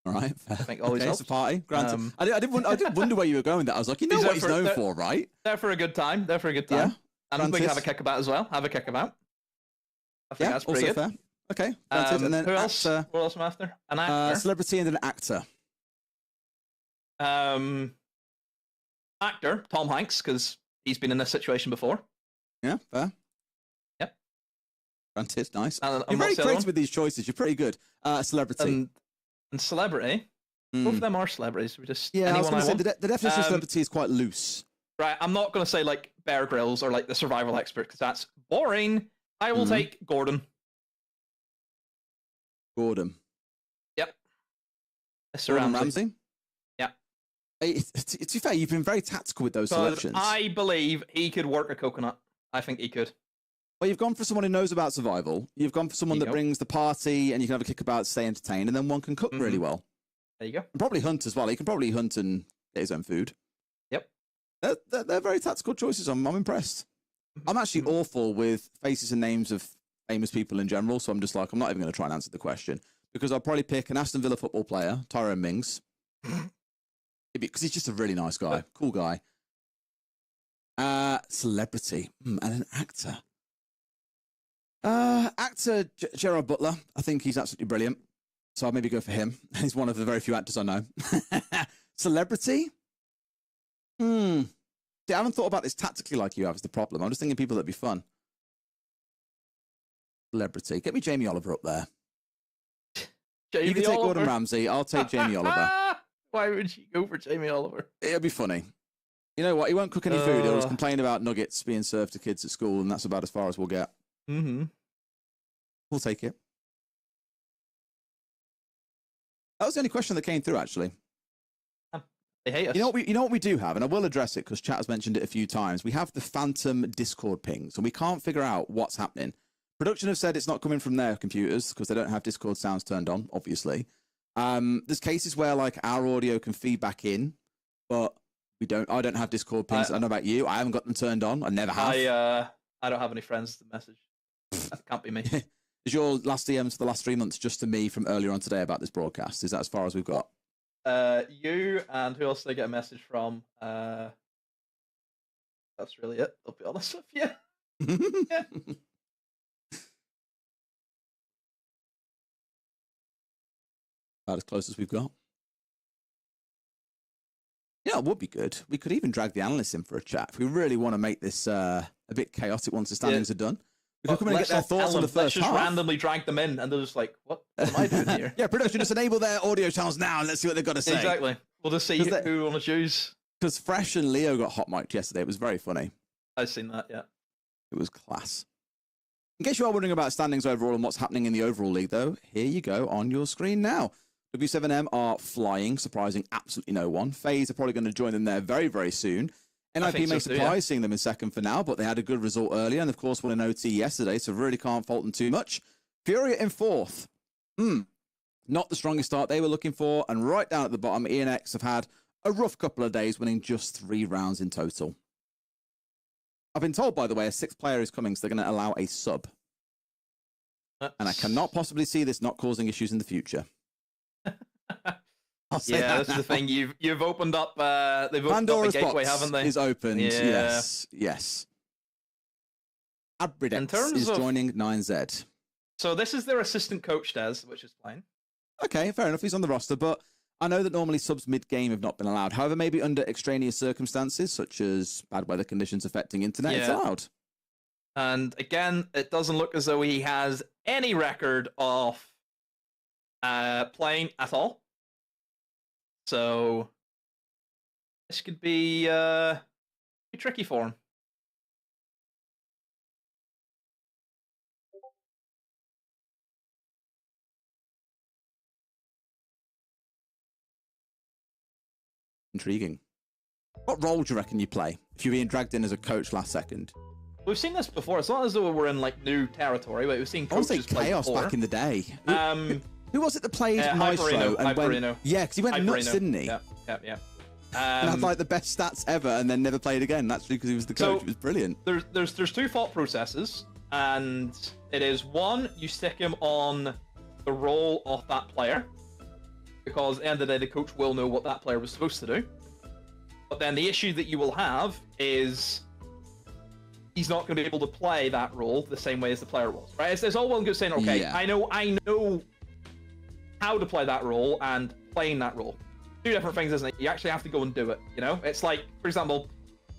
Speaker 9: All right,
Speaker 10: I think always helps.
Speaker 9: It's a party. Granted, I did wonder where you were going with that. I was like, you know what he's known for, right?
Speaker 10: There for a good time.
Speaker 9: Yeah.
Speaker 10: And we can have a kick about as well. Have a kick about. I think that's pretty good.
Speaker 9: Fair. Okay. Granted. And then
Speaker 10: who else?
Speaker 9: actor,
Speaker 10: What else am I after? An actor.
Speaker 9: celebrity and an actor.
Speaker 10: Actor Tom Hanks, because he's been in this situation before.
Speaker 9: Yeah, fair.
Speaker 10: Yep.
Speaker 9: Granted, nice.
Speaker 10: And
Speaker 9: You're very
Speaker 10: what's the other
Speaker 9: creative
Speaker 10: one?
Speaker 9: with these choices. You're pretty good. Celebrity.
Speaker 10: And celebrity. Both of them are celebrities. We just
Speaker 9: Yeah, I was
Speaker 10: anyone
Speaker 9: going to say
Speaker 10: want.
Speaker 9: the definition of celebrity is quite loose.
Speaker 10: Right, I'm not going to say like Bear Grylls or like the survival expert because that's boring. I will take Gordon.
Speaker 9: Gordon.
Speaker 10: Yep. Mr.
Speaker 9: Gordon
Speaker 10: Ramsay.
Speaker 9: Ramsay.
Speaker 10: Yeah.
Speaker 9: Hey, to be fair, you've been very tactical with those selections.
Speaker 10: I believe he could work a coconut. I think he could.
Speaker 9: Well, you've gone for someone who knows about survival. You've gone for someone that brings the party, and you can have a kickabout, stay entertained, and then one can cook really well.
Speaker 10: There you go.
Speaker 9: And probably hunt as well. He can probably hunt and get his own food.
Speaker 10: Yep.
Speaker 9: They're very tactical choices. I'm impressed. I'm actually awful with faces and names of famous people in general, so I'm just like, I'm not even going to try and answer the question because I'll probably pick an Aston Villa football player, Tyrone Mings, because he's just a really nice guy, cool guy. Celebrity and an actor. Actor Gerard Butler. I think he's absolutely brilliant. So I'll maybe go for him. He's one of the very few actors I know. Celebrity? See, I haven't thought about this tactically like you have is the problem. I'm just thinking people that'd be fun. Celebrity. Get me Jamie Oliver up there.
Speaker 10: Jamie
Speaker 9: You can take
Speaker 10: Oliver.
Speaker 9: Gordon Ramsay. I'll take Jamie Oliver.
Speaker 10: Why would you go for Jamie Oliver?
Speaker 9: It'll be funny. You know what? He won't cook any food. He'll just complain about nuggets being served to kids at school, and that's about as far as we'll get.
Speaker 10: Mm-hmm.
Speaker 9: We'll take it. That was the only question that came through, actually.
Speaker 10: They hate us.
Speaker 9: You know what we do have, and I will address it because chat has mentioned it a few times. We have the phantom Discord pings, and we can't figure out what's happening. Production have said it's not coming from their computers because they don't have Discord sounds turned on, obviously. There's cases where like our audio can feed back in, but we don't. I don't have Discord pings. I don't know about you. I haven't got them turned on. I never have.
Speaker 10: I don't have any friends to message. That can't be me.
Speaker 9: Is your last DMs for the last 3 months just to me from earlier on today about this broadcast? Is that as far as we've got?
Speaker 10: You and who else did I get a message from? That's really it. I'll be honest with you. Yeah.
Speaker 9: About as close as we've got. Yeah, it would be good. We could even drag the analysts in for a chat if we really want to make this a bit chaotic once the standings are done. We could come in and get their thoughts on the first
Speaker 10: Let's just
Speaker 9: half.
Speaker 10: randomly drag them in, and they're just like, "What am I doing here?"
Speaker 9: Yeah, production, just enable their audio channels now, and let's see what they've got to say.
Speaker 10: Exactly. We'll just see who we want to choose.
Speaker 9: Because Fresh and Leo got hot mic'd yesterday. It was very funny.
Speaker 10: I've seen that. Yeah.
Speaker 9: It was class. In case you are wondering about standings overall and what's happening in the overall league, though, here you go on your screen now. W7M are flying, surprising absolutely no one. Faze are probably going to join them there very, very soon. NIP may surprise seeing them in second for now, but they had a good result earlier and, of course, won an OT yesterday, so really can't fault them too much. Furia in fourth. Not the strongest start they were looking for, and right down at the bottom, ENX have had a rough couple of days, winning just 3 rounds in total. I've been told, by the way, a 6th player is coming, so they're going to allow a sub. And I cannot possibly see this not causing issues in the future.
Speaker 10: Yeah, that's the thing. You've opened up. They've opened
Speaker 9: Pandora's
Speaker 10: up the gateway,
Speaker 9: box
Speaker 10: haven't they?
Speaker 9: is opened.
Speaker 10: Yeah.
Speaker 9: Yes.
Speaker 10: In
Speaker 9: Abridex
Speaker 10: terms
Speaker 9: is
Speaker 10: of-
Speaker 9: joining 9Z.
Speaker 10: So this is their assistant coach, Des, which is fine.
Speaker 9: Okay, fair enough. He's on the roster, but I know that normally subs mid-game have not been allowed. However, maybe under extraneous circumstances, such as bad weather conditions affecting internet, it's
Speaker 10: Yeah.
Speaker 9: allowed.
Speaker 10: And again, it doesn't look as though he has any record of playing at all. So this could be tricky for him.
Speaker 9: Intriguing. What role do you reckon you play if you're being dragged in as a coach last second?
Speaker 10: We've seen this before. It's not as though we're in like new territory, but we've seen
Speaker 9: I want
Speaker 10: coaches
Speaker 9: to say
Speaker 10: play
Speaker 9: Chaos
Speaker 10: before.
Speaker 9: back in the day. Who was it that played Maestro?
Speaker 10: Hyperino,
Speaker 9: And
Speaker 10: Hyperino.
Speaker 9: Yeah, because he went nuts,
Speaker 10: Hyperino.
Speaker 9: didn't he?
Speaker 10: Yeah.
Speaker 9: And had like the best stats ever, and then never played again. That's because he was the coach.
Speaker 10: So,
Speaker 9: it was brilliant.
Speaker 10: There's 2 thought processes, and it is 1, you stick him on the role of that player, because at the end of the day, the coach will know what that player was supposed to do. But then the issue that you will have is he's not going to be able to play that role the same way as the player was, right? It's all well and good saying, okay,
Speaker 9: Yeah.
Speaker 10: I know how to play that role and playing that role. Two different things, isn't it? You actually have to go and do it, you know? It's like, for example,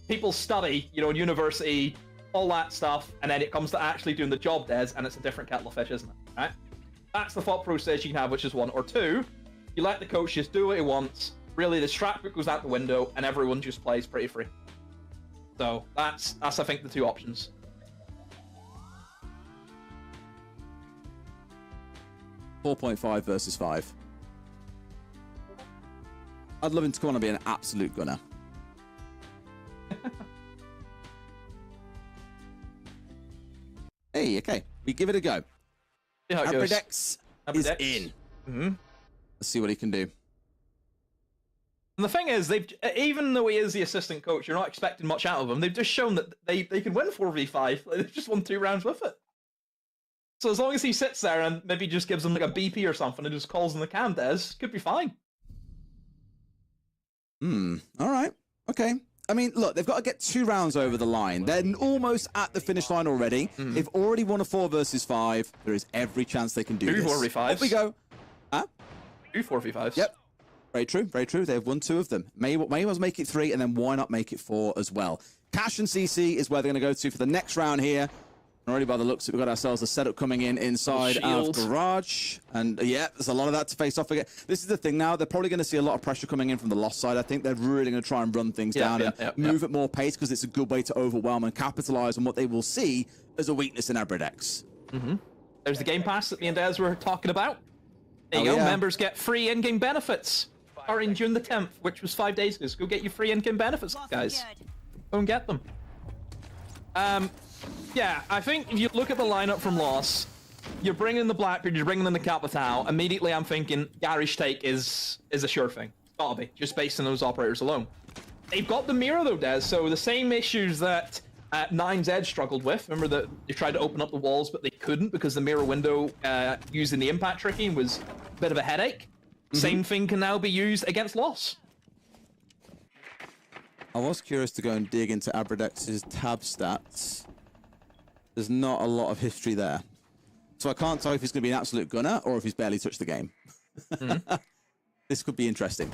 Speaker 10: people study, you know, in university, all that stuff, and then it comes to actually doing the job, Des, and it's a different kettle of fish, isn't it? Right? That's the thought process you can have, which is one. Or two, you let the coach just do what he wants. Really, the strat book goes out the window, and everyone just plays pretty free. So that's I think the two options.
Speaker 9: .5 versus 5. I'd love him to come on and be an absolute gunner. Hey, okay. We give it a go.
Speaker 10: See how it goes.
Speaker 9: Abridex is in.
Speaker 10: Mm-hmm.
Speaker 9: Let's see what he can do.
Speaker 10: And the thing is, even though he is the assistant coach, you're not expecting much out of him. They've just shown that they can win 4v5. They've just won 2 rounds with it. So as long as he sits there and maybe just gives them like a BP or something and just calls in the cam, Des, could be fine.
Speaker 9: All right. Okay. I mean, look, they've got to get 2 rounds over the line. They're almost at the finish line already. They've already won a 4 versus 5. There is every chance they can do this.
Speaker 10: 4v5s.
Speaker 9: Off we go. Huh?
Speaker 10: 2 4v5s.
Speaker 9: Yep. Very true, very true. They've won 2 of them. May well make it 3, and then why not make it 4 as well? Cash and CC is where they're going to go to for the next round here. And already by the looks, we've got ourselves a setup coming in inside our garage. And yeah, there's a lot of that to face off again. This is the thing now. They're probably going to see a lot of pressure coming in from the lost side. I think they're really going to try and run things down and move at more pace because it's a good way to overwhelm and capitalize on what they will see as a weakness in Abridex.
Speaker 10: There's the Game Pass that me and Des were talking about. There you go.
Speaker 9: Yeah.
Speaker 10: Members get free in-game benefits. Starting June the 10th, which was 5 days ago. So go get your free in-game benefits, guys. Go and get them. Yeah, I think if you look at the lineup from Loss, you're bringing the Blackbeard, you're bringing in the Capitao. Immediately, I'm thinking Garage Take is a sure thing. It's gotta be, just based on those operators alone. They've got the mirror though, Des. So the same issues that 9Z struggled with. Remember that they tried to open up the walls, but they couldn't because the mirror window using the impact tricking was a bit of a headache. Same thing can now be used against Loss.
Speaker 9: I was curious to go and dig into Abridex's tab stats. There's not a lot of history there. So I can't tell if he's going to be an absolute gunner or if he's barely touched the game. This could be interesting.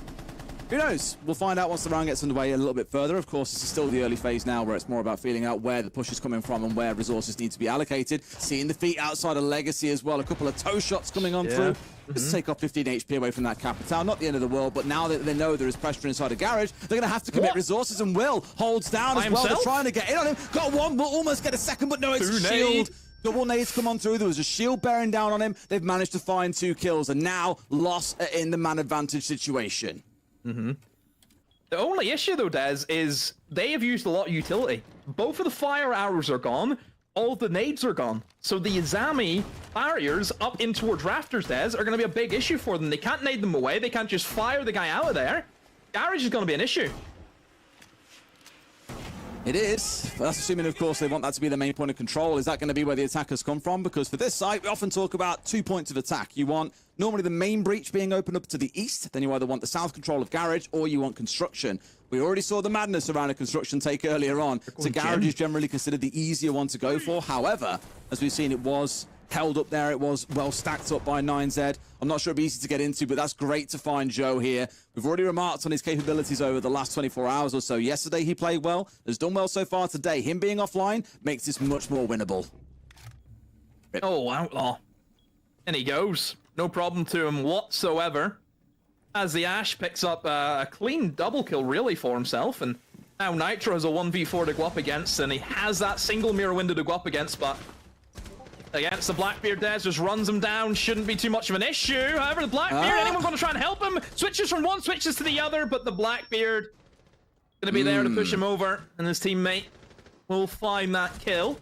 Speaker 9: Who knows? We'll find out once the round gets underway a little bit further. Of course, this is still the early phase now where it's more about feeling out where the push is coming from and where resources need to be allocated. Seeing the feet outside of Legacy as well. A couple of toe shots coming on through. Let's take off 15 HP away from that Capitao. Not the end of the world, but now that they know there is pressure inside a garage, they're going to have to commit resources, and Will holds down as well. They're trying to get in on him. Got one, will almost get a second, but no, it's a shield. Double nades come on through. There was a shield bearing down on him. They've managed to find 2 kills, and now Loss are in the man advantage situation.
Speaker 10: The only issue, though, Des, is they have used a lot of utility. Both of the fire arrows are gone. All the nades are gone. So the Izami barriers up in towards rafters, Des, are going to be a big issue for them. They can't nade them away. They can't just fire the guy out of there. Garage is going to be an issue.
Speaker 9: It is. That's assuming, of course, they want that to be the main point of control. Is that going to be where the attackers come from? Because for this site, we often talk about 2 points of attack. You want normally the main breach being opened up to the east. Then you either want the south control of Garage or you want construction. We already saw the madness around a construction take earlier on. So Garage is generally considered the easier one to go for. However, as we've seen, it was held up there. It was well stacked up by 9Z. I'm not sure it'd be easy to get into, but that's great to find Joe here. We've already remarked on his capabilities over the last 24 hours or so. Yesterday, he played well. Has done well so far today. Him being offline makes this much more winnable.
Speaker 10: Oh, Outlaw. And he goes. No problem to him whatsoever. As the Ash picks up a clean double kill, really, for himself. And now Nitro has a 1v4 to go up against, and he has that single mirror window to go up against, but against the Blackbeard, Des just runs him down. Shouldn't be too much of an issue. However, the Blackbeard, anyone going to try and help him? Switches from one, switches to the other, but the Blackbeard going to be there to push him over, and his teammate will find that kill.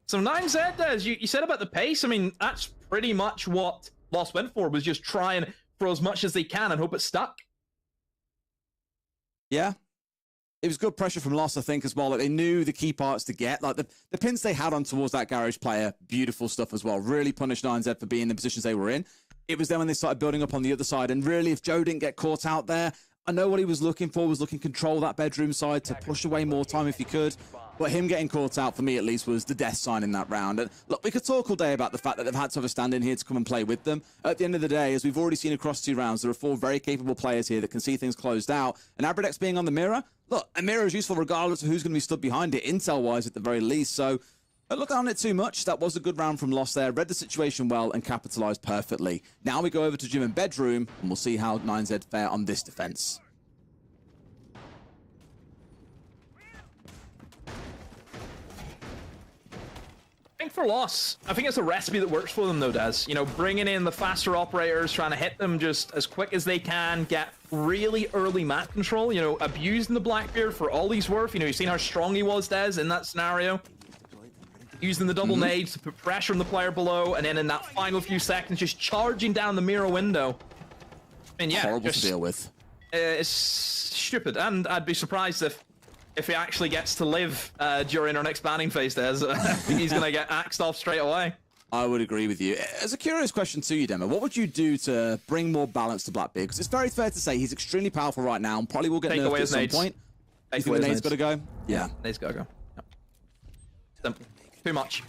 Speaker 10: So 9Z, Des, you said about the pace. I mean, that's pretty much what Lost went for, was just trying for as much as they can and hope it stuck.
Speaker 9: Yeah. It was good pressure from Loss, I think, as well. Like, they knew the key parts to get. Like the pins they had on towards that Garage player, beautiful stuff as well. Really punished 9Z for being in the positions they were in. It was then when they started building up on the other side. And really, if Joe didn't get caught out there, I know what he was looking for, was looking to control that bedroom side to push away more time if he could. But him getting caught out, for me at least, was the death sign in that round. And look, we could talk all day about the fact that they've had to have a stand-in here to come and play with them. At the end of the day, as we've already seen across 2 rounds, there are 4 very capable players here that can see things closed out. And Abradex being on the mirror, look, a mirror is useful regardless of who's going to be stood behind it, intel-wise at the very least. So don't look down on it too much. That was a good round from Lost there. Read the situation well and capitalized perfectly. Now we go over to Gym and Bedroom, and we'll see how 9Z fare on this defense.
Speaker 10: I think for Loss, I think it's a recipe that works for them though, Des. You know, bringing in the faster operators, trying to hit them just as quick as they can, get really early map control, you know, abusing the Blackbeard for all he's worth. You know, you've seen how strong he was, Des, in that scenario. Using the double nades to put pressure on the player below, and then in that final few seconds, just charging down the mirror window. And yeah,
Speaker 9: horrible to deal with.
Speaker 10: It's stupid, and I'd be surprised if he actually gets to live during our next banning phase, Des. I think he's going to get axed off straight away.
Speaker 9: I would agree with you. As a curious question to you, Demo, what would you do to bring more balance to Blackbeard? Because it's very fair to say he's extremely powerful right now and probably will get nerfed at some point. You think the nade's got to go? Yeah.
Speaker 10: Nade's got to go. Yep. Simple. Too much.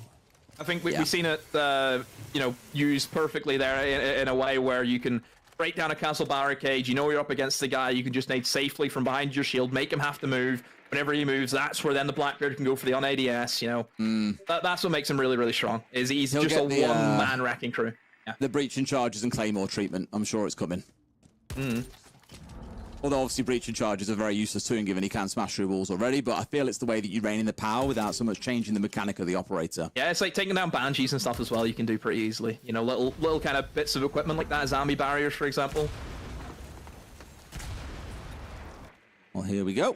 Speaker 10: I think we've seen it, you know, used perfectly there in a way where you can break down a castle barricade. You know you're up against the guy. You can just nade safely from behind your shield, make him have to move. Whenever he moves, that's where then the Blackbeard can go for the on ADS. You know, that's what makes him really, really strong. Is he's just a one-man wrecking crew. Yeah.
Speaker 9: The breach and charges and claymore treatment. I'm sure it's coming. Although obviously breach and charges are very useless too, and given he can smash through walls already, but I feel it's the way that you rein in the power without so much changing the mechanic of the operator.
Speaker 10: Yeah, it's like taking down banshees and stuff as well. You can do pretty easily. You know, little kind of bits of equipment like that, zombie barriers, for example.
Speaker 9: Well, here we go.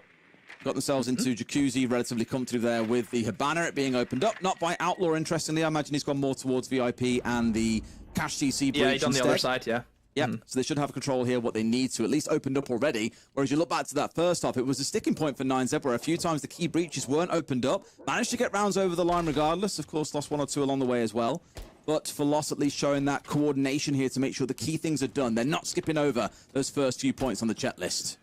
Speaker 9: Got themselves into Jacuzzi relatively comfortably there with the Hibana, it being opened up. Not by Outlaw, interestingly. I imagine he's gone more towards VIP and the Cash CC breach.
Speaker 10: Yeah, he's on the
Speaker 9: instead.
Speaker 10: other side, yeah.
Speaker 9: Yeah, so they should have control here, what they need to, at least opened up already. Whereas you look back to that first half, it was a sticking point for 9Z, where a few times the key breaches weren't opened up. Managed to get rounds over the line regardless. Of course, lost 1 or 2 along the way as well. But for Loss, at least showing that coordination here to make sure the key things are done. They're not skipping over those first few points on the checklist.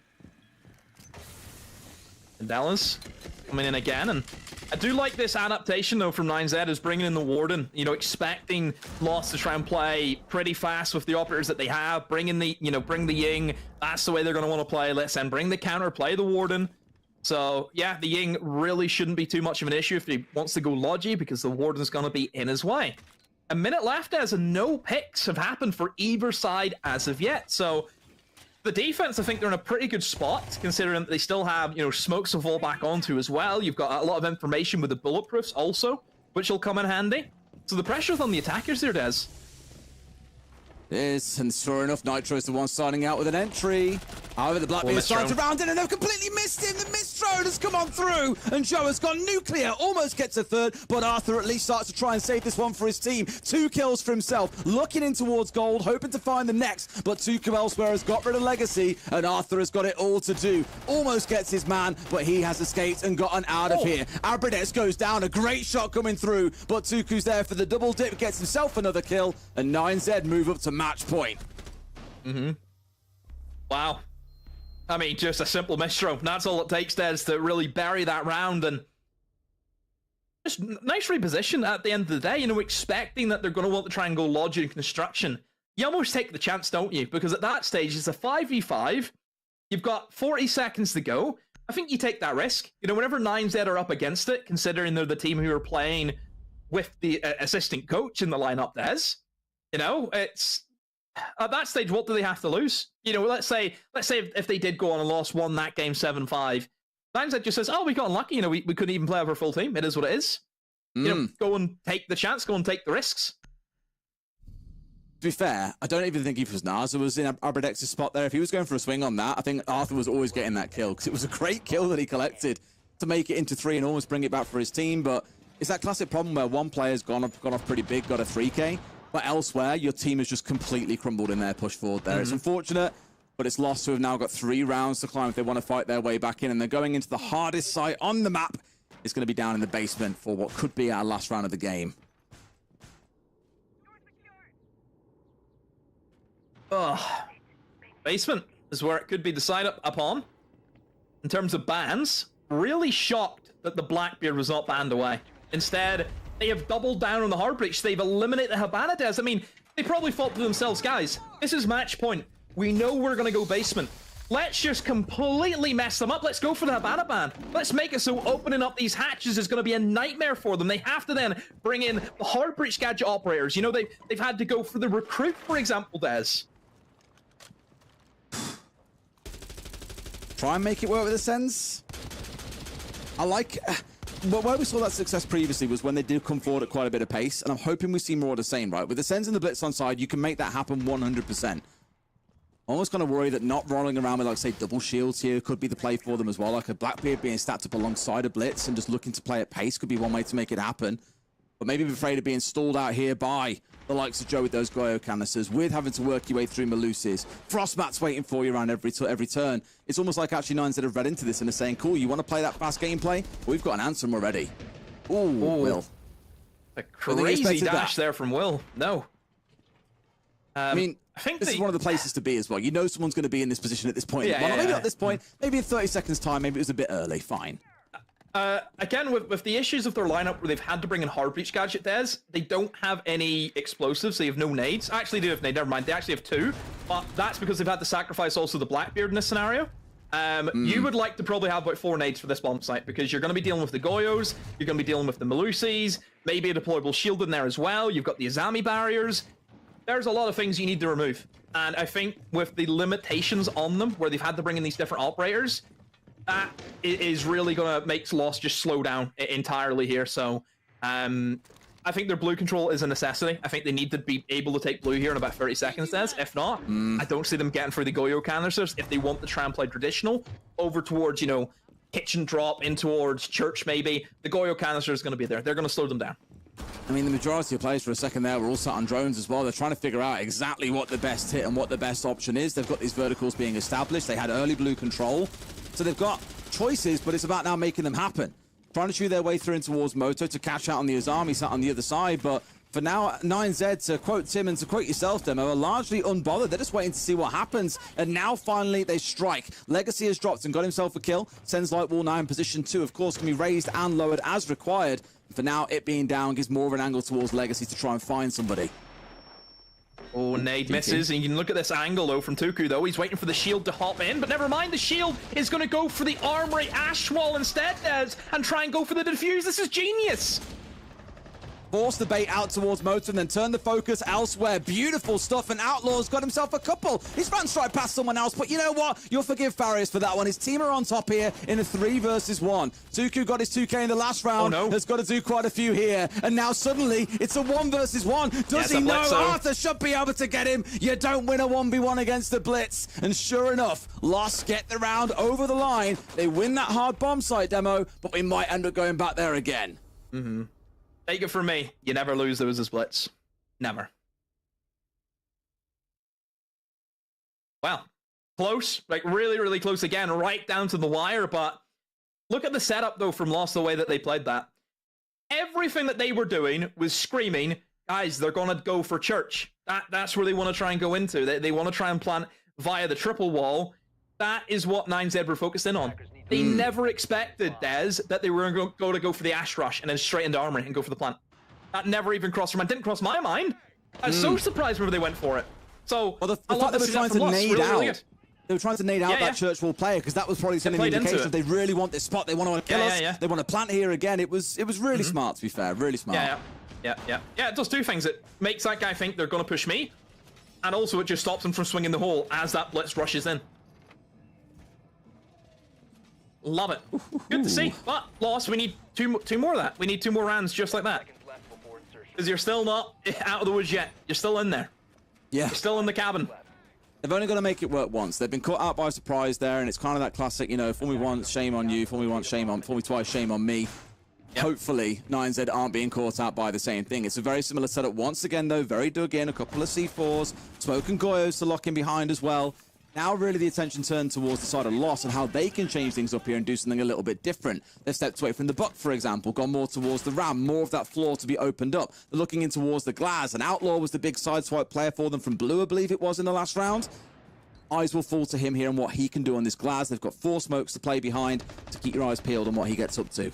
Speaker 10: And Dallas coming in again, and I do like this adaptation though from 9Z, is bringing in the Warden. You know, expecting Lost to try and play pretty fast with the operators that they have. Bring in the, you know, bring the Ying. That's the way they're going to want to play. Let's then bring the counter, play the Warden. So yeah, the Ying really shouldn't be too much of an issue if he wants to go Logi, because the Warden's going to be in his way. A minute left as no picks have happened for either side as of yet. So the defense, I think they're in a pretty good spot, considering that they still have, you know, smokes to fall back onto as well. You've got a lot of information with the bulletproofs also, which will come in handy. So the pressure's on the attackers there, Des.
Speaker 9: Yes, and sure enough, Nitro is the one starting out with an entry. However, the Blackbeard starts to round in, and they've completely missed him. The Mistrode has come on through, and Joe has gone nuclear, almost gets a third, but Arthur at least starts to try and save this one for his team. 2 kills for himself, looking in towards gold, hoping to find the next, but Tuku elsewhere has got rid of Legacy, and Arthur has got it all to do. Almost gets his man, but he has escaped and gotten out of here. Abradex goes down, a great shot coming through, but Tuku's there for the double dip, gets himself another kill, and 9Z move up to match point.
Speaker 10: Wow. I mean, just a simple Mistro. That's all it takes, Des, to really bury that round, and just nice reposition at the end of the day. You know, expecting that they're going to want to try and go Logic and Construction. You almost take the chance, don't you? Because at that stage, it's a 5v5. You've got 40 seconds to go. I think you take that risk. You know, whenever 9Z are up against it, considering they're the team who are playing with the assistant coach in the lineup, Des, you know, it's at that stage, what do they have to lose? You know, let's say if they did go on and won that game 7-5, 9Z just says, oh, we got unlucky, you know, we couldn't even play with our full team. It is what it is. You know, go and take the chance, go and take the risks.
Speaker 9: To be fair, I don't even think if Naza was in Abradex's spot there. If he was going for a swing on that, I think Arthur was always getting that kill, because it was a great kill that he collected to make it into 3 and almost bring it back for his team. But it's that classic problem where one player's gone off pretty big, got a 3K, but elsewhere, your team has just completely crumbled in their push forward there. It's unfortunate, but it's Lost who have now got 3 rounds to climb if they want to fight their way back in, and they're going into the hardest site on the map. It's going to be down in the basement for what could be our last round of the game.
Speaker 10: Basement is where it could be decided upon. In terms of bans, really shocked that the Blackbeard was not banned away. Instead, they have doubled down on the hard breach. They've eliminated the Habana Des. I mean, they probably thought to themselves, guys, this is match point. We know we're going to go basement. Let's just completely mess them up. Let's go for the Habana ban. Let's make it so opening up these hatches is going to be a nightmare for them. They have to then bring in the hard breach gadget operators. You know, they've had to go for the recruit, for example, Des.
Speaker 9: Try and make it work with the Sens. I like... Well, where we saw that success previously was when they did come forward at quite a bit of pace, and I'm hoping we see more of the same, right? With the Sens and the Blitz on side, you can make that happen 100%. Almost kind of worry that not rolling around with, like, say, double shields here could be the play for them as well. Like a Blackbeard being stacked up alongside a Blitz and just looking to play at pace could be one way to make it happen. But maybe be afraid of being stalled out here by the likes of Joe with those Goyo canisters, with having to work your way through Malusis. Frostmat's waiting for you around every turn. It's almost like actually Nines that have read into this and are saying, cool, you want to play that fast gameplay? Well, we've got an answer already. Ooh, Will.
Speaker 10: A crazy dash there from Will. No.
Speaker 9: I mean, I think this is one of the places to be as well. You know someone's going to be in this position at this point. Maybe not at this point. Maybe in 30 seconds' time. Maybe it was a bit early. Fine.
Speaker 10: Again, with the issues of their lineup where they've had to bring in hard breach gadget Des, they don't have any explosives. They have no nades. Actually, they do have nades. Never mind. They actually have 2, but that's because they've had to sacrifice also the Blackbeard in this scenario. You would like to probably have about 4 nades for this bomb site because you're going to be dealing with the Goyos, you're going to be dealing with the Malusis, maybe a deployable shield in there as well. You've got the Azami barriers. There's a lot of things you need to remove. And I think with the limitations on them, where they've had to bring in these different operators, that is really going to make Lost just slow down entirely here. So I think their blue control is a necessity. I think they need to be able to take blue here in about 30 seconds, Des. If not, I don't see them getting through the Goyo canisters if they want to try and play traditional over towards, you know, kitchen drop in towards church maybe. The Goyo canister is going to be there. They're going to slow them down.
Speaker 9: I mean, the majority of players for a second there were all sat on drones as well. They're trying to figure out exactly what the best hit and what the best option is. They've got these verticals being established. They had early blue control. So they've got choices, but it's about now making them happen. Trying to chew their way through in towards Moto to catch out on the Azami sat on the other side, but for now, 9Z, to quote Tim and to quote yourself, Demo, are largely unbothered. They're just waiting to see what happens. And now, finally, they strike. Legacy has dropped and got himself a kill. Sends Lightwall now in position 2, of course, can be raised and lowered as required. For now, it being down gives more of an angle towards Legacy to try and find somebody.
Speaker 10: Oh, nade misses, and you can look at this angle, though, from Tuku, though. He's waiting for the shield to hop in, but never mind, the shield is going to go for the armory ash wall instead, Des, and try and go for the defuse. This is genius!
Speaker 9: Force the bait out towards Moto and then turn the focus elsewhere. Beautiful stuff, and Outlaw's got himself a couple. He's run straight past someone else, but you know what? You'll forgive Farius for that one. His team are on top here in a 3 versus 1. Tuku got his 2K in the last round.
Speaker 10: Oh, no.
Speaker 9: Has got to do quite a few here, and now suddenly it's a 1 versus 1. Does he know Arthur should be able to get him? You don't win a 1v1 against the Blitz. And sure enough, Lost get the round over the line. They win that hard bomb site demo, but we might end up going back there again.
Speaker 10: Mm-hmm. Take it from me, you never lose those as Blitz. Never. Wow. Close. Like, really, really close again. Right down to the wire, but look at the setup, though, from Lost, the way that they played that. Everything that they were doing was screaming, guys, they're going to go for church. That's where they want to try and go into. They want to try and plant via the triple wall. That is what 9Z were focused in on. They never expected, Des, that they were going to go for the Ash Rush and then straight into armory and go for the plant. That never even crossed their mind. Didn't cross my mind. I was so surprised whenever they went for it. So,
Speaker 9: well, the fact they were trying to nade out. They were trying to nade out that church wall player because that was probably sending the indication they really want this spot. They want to kill us. They want to plant here again. It was really smart, to be fair. Really smart.
Speaker 10: Yeah, it does 2 things. It makes that guy think they're going to push me, and also it just stops them from swinging the hole as that Blitz rushes in. Love it. Good to see. But, Lost, we need two more of that. We need 2 more rounds just like that. Because you're still not out of the woods yet. You're still in there.
Speaker 9: Yeah.
Speaker 10: You're still in the cabin.
Speaker 9: They've only got to make it work once. They've been caught out by surprise there, and it's kind of that classic, you know, fool me once, shame on you, fool me once, fool me twice, shame on me. Yep. Hopefully, 9Z aren't being caught out by the same thing. It's a very similar setup once again, though. Very dug in, a couple of C4s, Smoke and Goyos to lock in behind as well. Now really the attention turned towards the side of Lost and how they can change things up here and do something a little bit different. They've stepped away from the Buck, for example, gone more towards the Ram, more of that floor to be opened up. They're looking in towards the Glass, and Outlaw was the big sideswipe player for them from Blue, I believe it was, in the last round. eyes will fall to him here and what he can do on this glass. They've got 4 smokes to play behind to keep your eyes peeled on what he gets up to.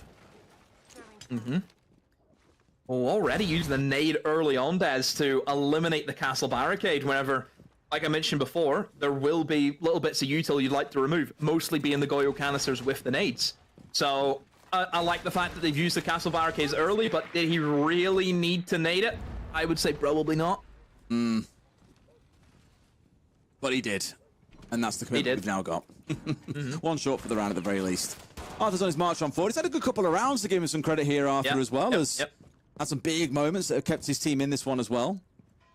Speaker 10: Oh, already using the nade early on, Des, to eliminate the castle barricade whenever, like I mentioned before, there will be little bits of util you'd like to remove, mostly being the Goyo canisters with the nades. So, I like the fact that they've used the castle barricades early, but did he really need to nade it? I would say probably not.
Speaker 9: But he did. And that's the commitment we've now got. 1 shot for the round at the very least. Arthur's on his march on forward. He's had a good couple of rounds to give him some credit here, Arthur, as well. Had some big moments that have kept his team in this one as well.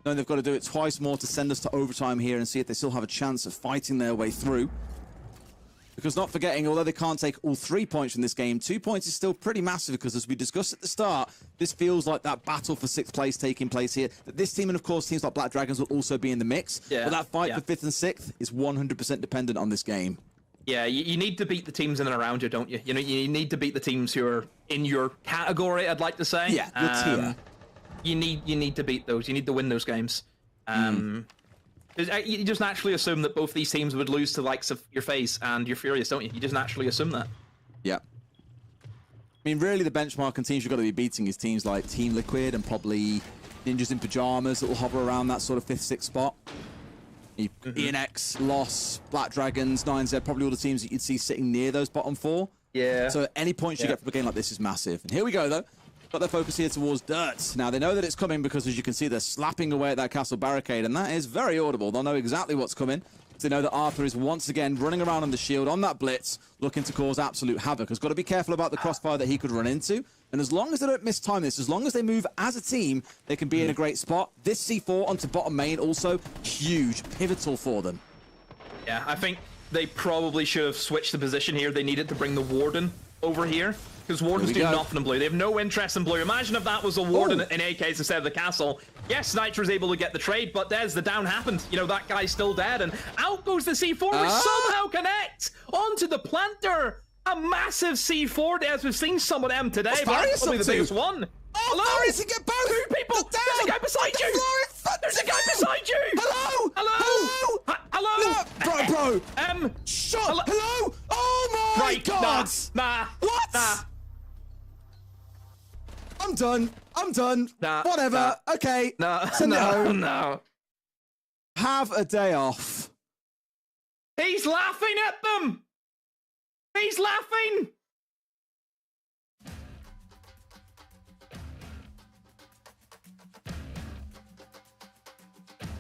Speaker 9: Knowing they've got to do it twice more to send us to overtime here and see if they still have a chance of fighting their way through. Because not forgetting, although they can't take all 3 points from this game, 2 points is still pretty massive because, as we discussed at the start, this feels like that battle for 6th place taking place here. That this team and, of course, teams like Black Dragons will also be in the mix. But that fight for 5th and 6th is 100% dependent on this game.
Speaker 10: Yeah, you need to beat the teams in and around you, don't you? You know, you need to beat the teams who are in your category, I'd like to say.
Speaker 9: Yeah, your tier.
Speaker 10: You need to beat those. You need to win those games. You just naturally assume that both these teams would lose to the likes of your Faze and your Furious, don't you? You just naturally assume that.
Speaker 9: Yeah. I mean, really, the benchmark and teams you've got to be beating is teams like Team Liquid and probably Ninjas in Pajamas that will hover around that sort of 5th, 6th spot. ENX, Loss, Black Dragons, 9Z, probably all the teams that you'd see sitting near those bottom 4.
Speaker 10: Yeah.
Speaker 9: So any points you get from a game like this is massive. And here we go, though. Got their focus here towards Dirt. Now, they know that it's coming because, as you can see, they're slapping away at that castle barricade, and that is very audible. They'll know exactly what's coming. They know that Arthur is once again running around on the shield on that blitz, looking to cause absolute havoc. Has got to be careful about the crossfire that he could run into. And as long as they don't mistime this, as long as they move as a team, they can be in a great spot. This C4 onto bottom main also huge, pivotal for them.
Speaker 10: Yeah, I think they probably should have switched the position here. They needed to bring the Warden over here, because Wardens do nothing in blue. They have no interest in blue. Imagine if that was a Warden in AKs instead of the castle. Yes, Nitro's able to get the trade, but there's the down happened. You know, that guy's still dead, and out goes the C4, which somehow connects onto the planter. A massive C4, as we've seen some of them today, but that's probably the biggest one.
Speaker 9: Hello? Farius, you get both!
Speaker 10: 2 people! There's a guy beside you! There's a guy beside you!
Speaker 9: Hello!
Speaker 10: Hello! Hello!
Speaker 9: No, bro! Shot! Hello! Oh my God!
Speaker 10: Nah.
Speaker 9: What?
Speaker 10: Nah.
Speaker 9: I'm done.
Speaker 10: Nah.
Speaker 9: Whatever.
Speaker 10: Nah.
Speaker 9: Okay.
Speaker 10: Nah.
Speaker 9: Send it home.
Speaker 10: No.
Speaker 9: Have a day off.
Speaker 10: He's laughing at them! He's laughing!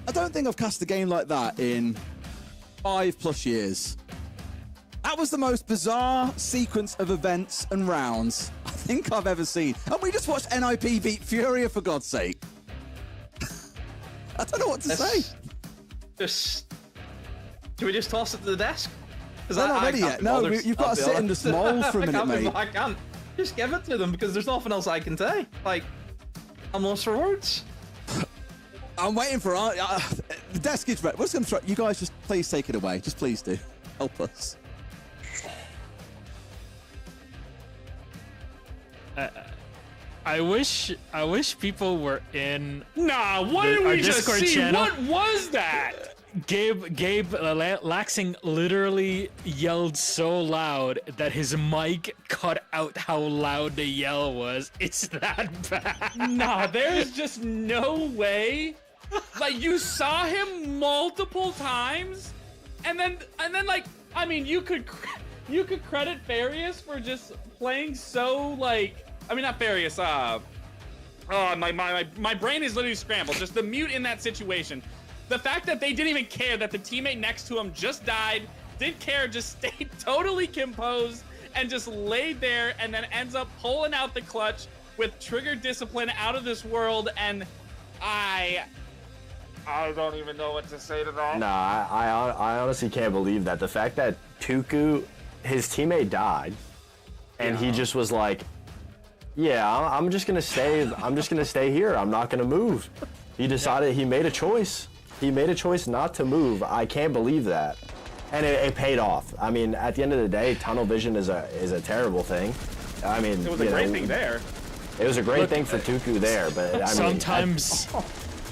Speaker 9: I don't think I've cast a game like that in 5+ years. That was the most bizarre sequence of events and rounds I think I've ever seen. And we just watched NIP beat Furia, for God's sake. I don't know what to say.
Speaker 10: Should we just toss it to the desk?
Speaker 9: They're not ready yet. No, you've got to sit in the mold for a minute, mate.
Speaker 10: I can't. Just give it to them because there's nothing else I can say. Like, I'm lost for words.
Speaker 9: I'm waiting for the desk is ready. What's going to try? You guys just please take it away. Just please do. Help us.
Speaker 3: I wish people were in.
Speaker 14: Nah, what did we just
Speaker 3: Discord
Speaker 14: see?
Speaker 3: channel.
Speaker 14: What was that?
Speaker 3: Gabe Laxing literally yelled so loud that his mic cut out how loud the yell was. It's that bad.
Speaker 14: Nah, there's just no way. Like, you saw him multiple times, and then like, I mean, you could credit Farius for just playing so, like, I mean, not Farius, oh, my brain is literally scrambled. Just the mute in that situation. The fact that they didn't even care that the teammate next to him just died, didn't care, just stayed totally composed and just laid there, and then ends up pulling out the clutch with trigger discipline out of this world, and I don't even know what to say to that.
Speaker 4: Nah, I honestly can't believe that. The fact that Tuku, his teammate died, and he just was like, yeah, I'm just gonna stay. I'm just gonna stay here. I'm not gonna move. He decided. He made a choice. He made a choice not to move. I can't believe that, and it paid off. I mean, at the end of the day, tunnel vision is a terrible thing. I mean,
Speaker 14: it was a great thing there.
Speaker 4: It was a great thing for Tuku there, but I mean,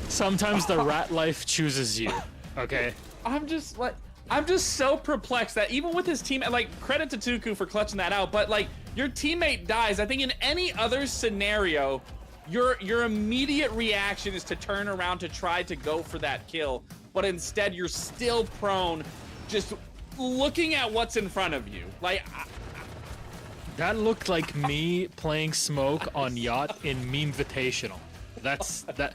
Speaker 3: sometimes the rat life chooses you. Okay.
Speaker 14: I'm just like, I'm just so perplexed that even with his team, like, credit to Tuku for clutching that out, but like your teammate dies. I think in any other scenario, your immediate reaction is to turn around to try to go for that kill, but instead you're still prone, just looking at what's in front of you. Like,
Speaker 3: that looked like me playing Smoke on Yacht in Meme Invitational. That's that.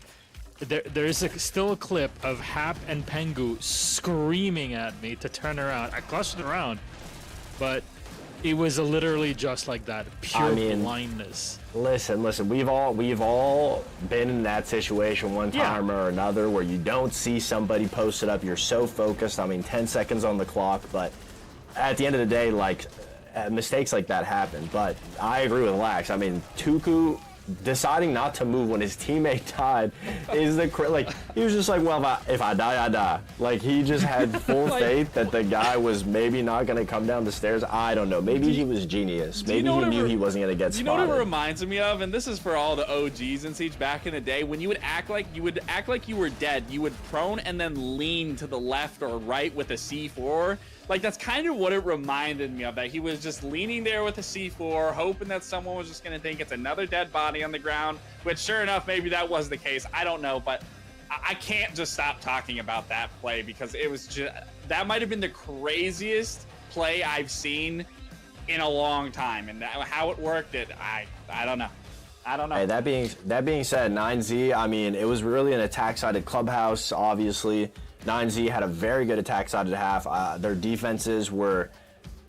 Speaker 3: There's still a clip of Hap and Pengu screaming at me to turn around. I clutched around, but it was literally just like that, pure blindness.
Speaker 4: Listen, we've all been in that situation one time or another where you don't see somebody posted up. You're so focused. I mean, 10 seconds on the clock, but at the end of the day, like, mistakes like that happen. But I agree with Lax. I mean, Tuku deciding not to move when his teammate died is he was just like, well, if I die, I die. Like, he just had full faith that the guy was maybe not going to come down the stairs. I don't know. Maybe he was genius. Maybe he knew he wasn't going to get spotted.
Speaker 14: You know what it reminds me of? And this is for all the OGs in Siege back in the day. When you would act like you were dead, you would prone and then lean to the left or right with a C4. Like, that's kind of what it reminded me of, that he was just leaning there with a C4, hoping that someone was just going to think it's another dead body on the ground, which sure enough, maybe that was the case. I don't know, but I can't just stop talking about that play because it was just, that might have been the craziest play I've seen in a long time. And how it worked, I don't know. I don't know.
Speaker 4: Hey, that being said, 9Z, I mean, it was really an attack-sided clubhouse, obviously. 9Z had a very good attack side at half. Their defenses were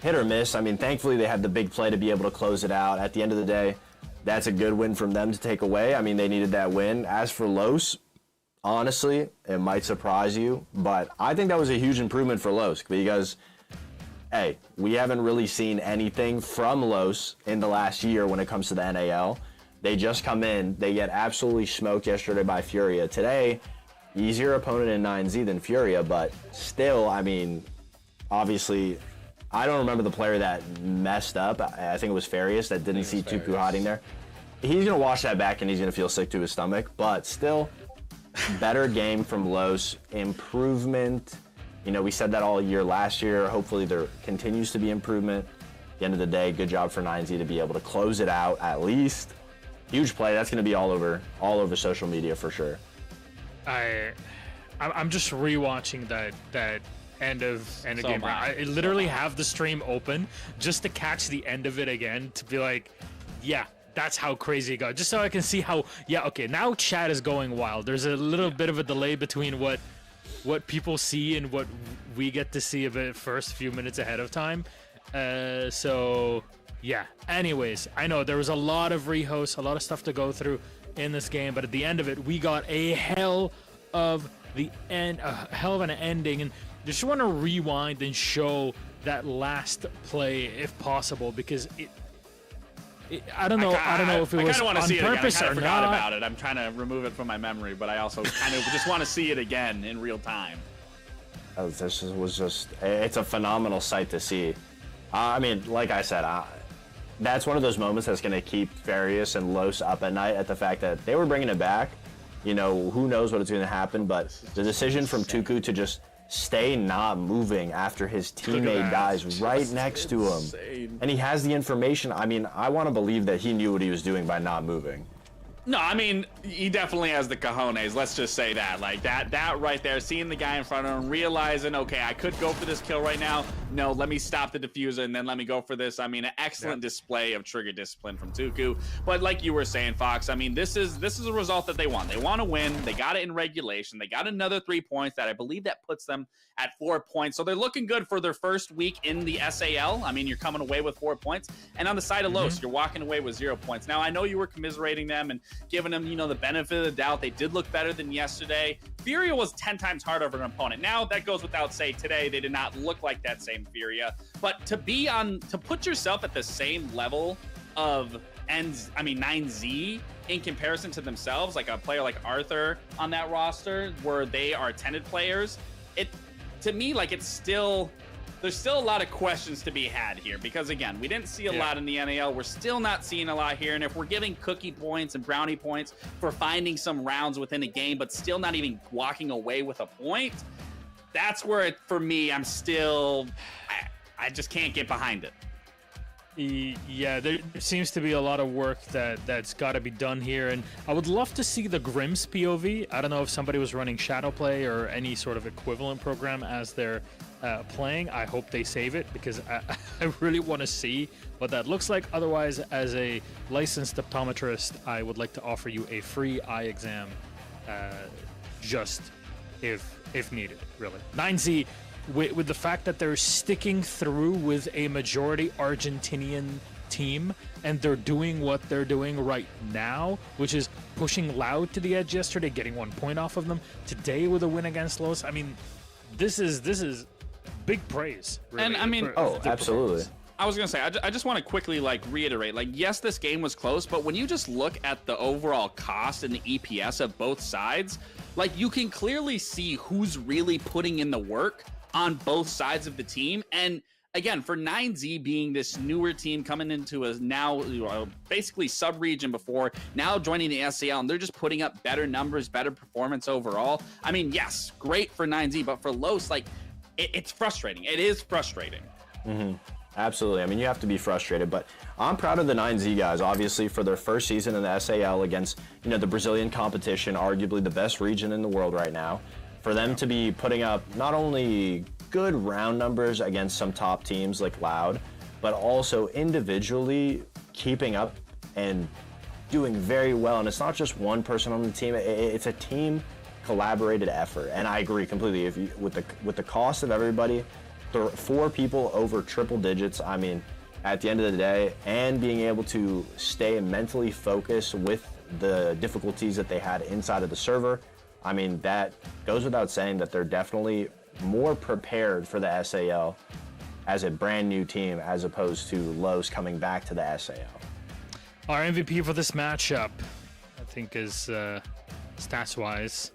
Speaker 4: hit or miss. I mean, thankfully they had the big play to be able to close it out. At the end of the day, that's a good win from them to take away. I mean, they needed that win. As for Los, honestly, it might surprise you, but I think that was a huge improvement for Los because, hey, we haven't really seen anything from Los in the last year when it comes to the NAL. They just come in, they get absolutely smoked yesterday by Furia. Today, easier opponent in 9Z than Furia, but still, I mean, obviously, I don't remember the player that messed up. I think it was Farius that didn't see Tuku hiding there. He's going to wash that back and he's going to feel sick to his stomach, but still, better game from Los, improvement. You know, we said that all year last year. Hopefully there continues to be improvement. At the end of the day, good job for 9Z to be able to close it out at least. Huge play. That's going to be all over social media for sure.
Speaker 3: I'm just rewatching that end of game. I literally have the stream open just to catch the end of it again to be like, yeah, that's how crazy it got. Just so I can see how, yeah, okay, now chat is going wild. There's a little bit of a delay between what people see and what we get to see a bit first few minutes ahead of time. So yeah. Anyways, I know there was a lot of rehosts, a lot of stuff to go through in this game, but at the end of it, we got a hell of an ending, and just want to rewind and show that last play if possible because I don't know if it was on purpose or not. I
Speaker 5: forgot about it. I'm trying to remove it from my memory, but I also kind of just want to see it again in real time.
Speaker 4: This was just, it's a phenomenal sight to see. I mean, like I said, that's one of those moments that's going to keep Farius and Los up at night at the fact that they were bringing it back. You know, who knows what is going to happen, but the decision from Tuku to just stay not moving after his teammate dies right next to him. And he has the information. I mean, I want to believe that he knew what he was doing by not moving.
Speaker 5: No, I mean, he definitely has the cojones. Let's just say that. Like, that right there, seeing the guy in front of him, realizing, okay, I could go for this kill right now. No, let me stop the diffuser and then let me go for this. I mean, an excellent display of trigger discipline from Tuku. But like you were saying, Fox, I mean, this is a result that they want. They want to win. They got it in regulation. They got another 3 points that I believe that puts them at 4 points. So they're looking good for their first week in the SAL. I mean, you're coming away with 4 points. And on the side of Los, you're walking away with 0 points. Now, I know you were commiserating them and giving them, you know, the benefit of the doubt. They did look better than yesterday. Furia was 10 times harder of an opponent. Now, that goes without saying. Today, they did not look like that same Furia. But to put yourself at the same level of 9Z in comparison to themselves, like a player like Arthur on that roster, where they are attended players, to me, like, there's still a lot of questions to be had here because, again, we didn't see a lot in the NAL. We're still not seeing a lot here. And if we're giving cookie points and brownie points for finding some rounds within a game, but still not even walking away with a point, that's where it, for me, I'm still, I just can't get behind it.
Speaker 3: Yeah, there seems to be a lot of work that's got to be done here, and I would love to see the Grimm's POV. I don't know if somebody was running Shadow Play or any sort of equivalent program as they're playing. I hope they save it because I really want to see what that looks like. Otherwise, as a licensed optometrist, I would like to offer you a free eye exam, just if needed. Really, 9Z. With the fact that they're sticking through with a majority Argentinian team and they're doing what they're doing right now, which is pushing Loud to the edge yesterday, getting 1 point off of them. Today with a win against Los, I mean, this is big praise. Really,
Speaker 5: and I mean,
Speaker 4: absolutely.
Speaker 5: I was gonna say, I just want to quickly reiterate, yes, this game was close, but when you just look at the overall cost and the EPS of both sides, you can clearly see who's really putting in the work on both sides of the team. And again, for 9Z being this newer team coming into a now basically sub-region before, now joining the SAL, and they're just putting up better numbers, better performance overall. I mean, yes, great for 9Z, but for Los, it's frustrating. It is frustrating.
Speaker 4: Mm-hmm. Absolutely. I mean, you have to be frustrated, but I'm proud of the 9Z guys, obviously, for their first season in the SAL against, the Brazilian competition, arguably the best region in the world right now. For them to be putting up not only good round numbers against some top teams like Loud, but also individually keeping up and doing very well. And it's not just one person on the team; it's a team collaborated effort. And I agree completely. With the cost of everybody, 4 people over triple digits. I mean, at the end of the day, and being able to stay mentally focused with the difficulties that they had inside of the server. I mean, that goes without saying that they're definitely more prepared for the SAL as a brand new team as opposed to Los coming back to the SAL.
Speaker 3: Our MVP for this matchup, I think, is stats-wise,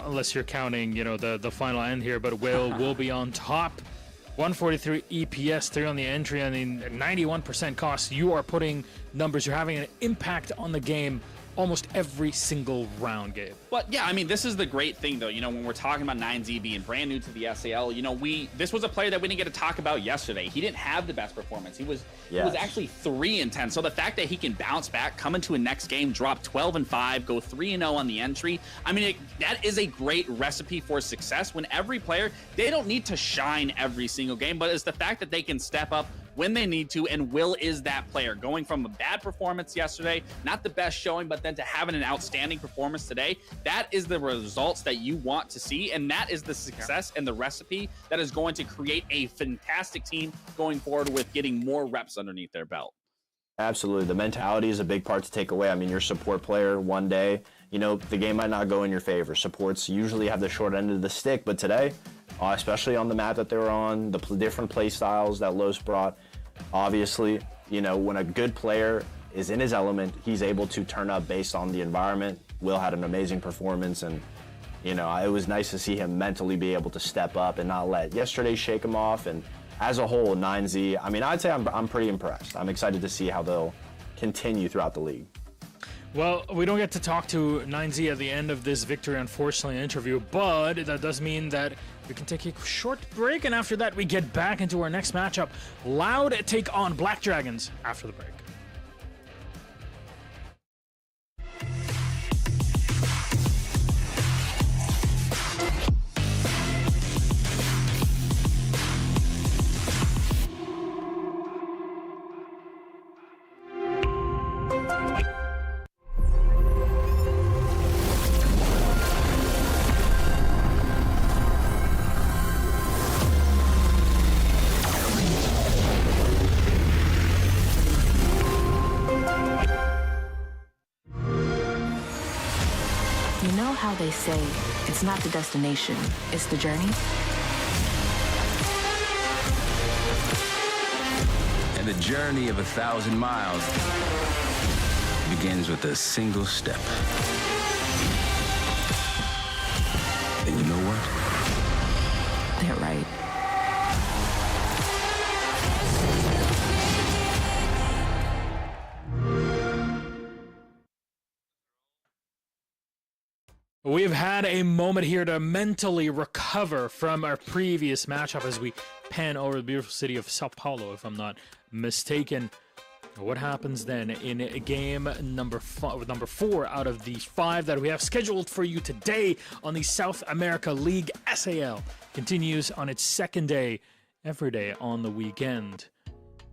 Speaker 3: unless you're counting, the final end here, but will be on top. 143 EPS, 3 on the entry, I mean, 91% cost. You are putting numbers. You're having an impact on the game almost every single round, Gabe.
Speaker 5: But yeah, I mean, this is the great thing, though. When we're talking about 9Z being brand new to the SAL, this was a player that we didn't get to talk about yesterday. He didn't have the best performance. He was actually 3-10. So the fact that he can bounce back, come into a next game, drop 12-5, go 3-0 on the entry, I mean, that is a great recipe for success. When every player, they don't need to shine every single game, but it's the fact that they can step up when they need to, and Will is that player. Going from a bad performance yesterday, not the best showing, but then to having an outstanding performance today, that is the results that you want to see, and that is the success and the recipe that is going to create a fantastic team going forward with getting more reps underneath their belt.
Speaker 4: Absolutely. The mentality is a big part to take away. I mean, your support player one day, the game might not go in your favor. Supports usually have the short end of the stick, but today, especially on the map that they were on, the different play styles that Los brought, obviously, when a good player is in his element, he's able to turn up based on the environment. Will had an amazing performance, and it was nice to see him mentally be able to step up and not let yesterday shake him off. And as a whole, 9Z, I mean, I'd say I'm pretty impressed. I'm excited to see how they'll continue throughout the league.
Speaker 3: Well, we don't get to talk to 9Z at the end of this victory, unfortunately, interview, but that does mean that we can take a short break, and after that, we get back into our next matchup. Loud take on Black Dragons after the break.
Speaker 1: How they say it's not the destination, it's the journey.
Speaker 2: And the journey of 1,000 miles begins with a single step. And you know what?
Speaker 1: They're right.
Speaker 3: We've had a moment here to mentally recover from our previous matchup as we pan over the beautiful city of Sao Paulo, if I'm not mistaken. What happens then in game number 4 out of the 5 that we have scheduled for you today on the South America League? SAL continues on its second day, every day on the weekend.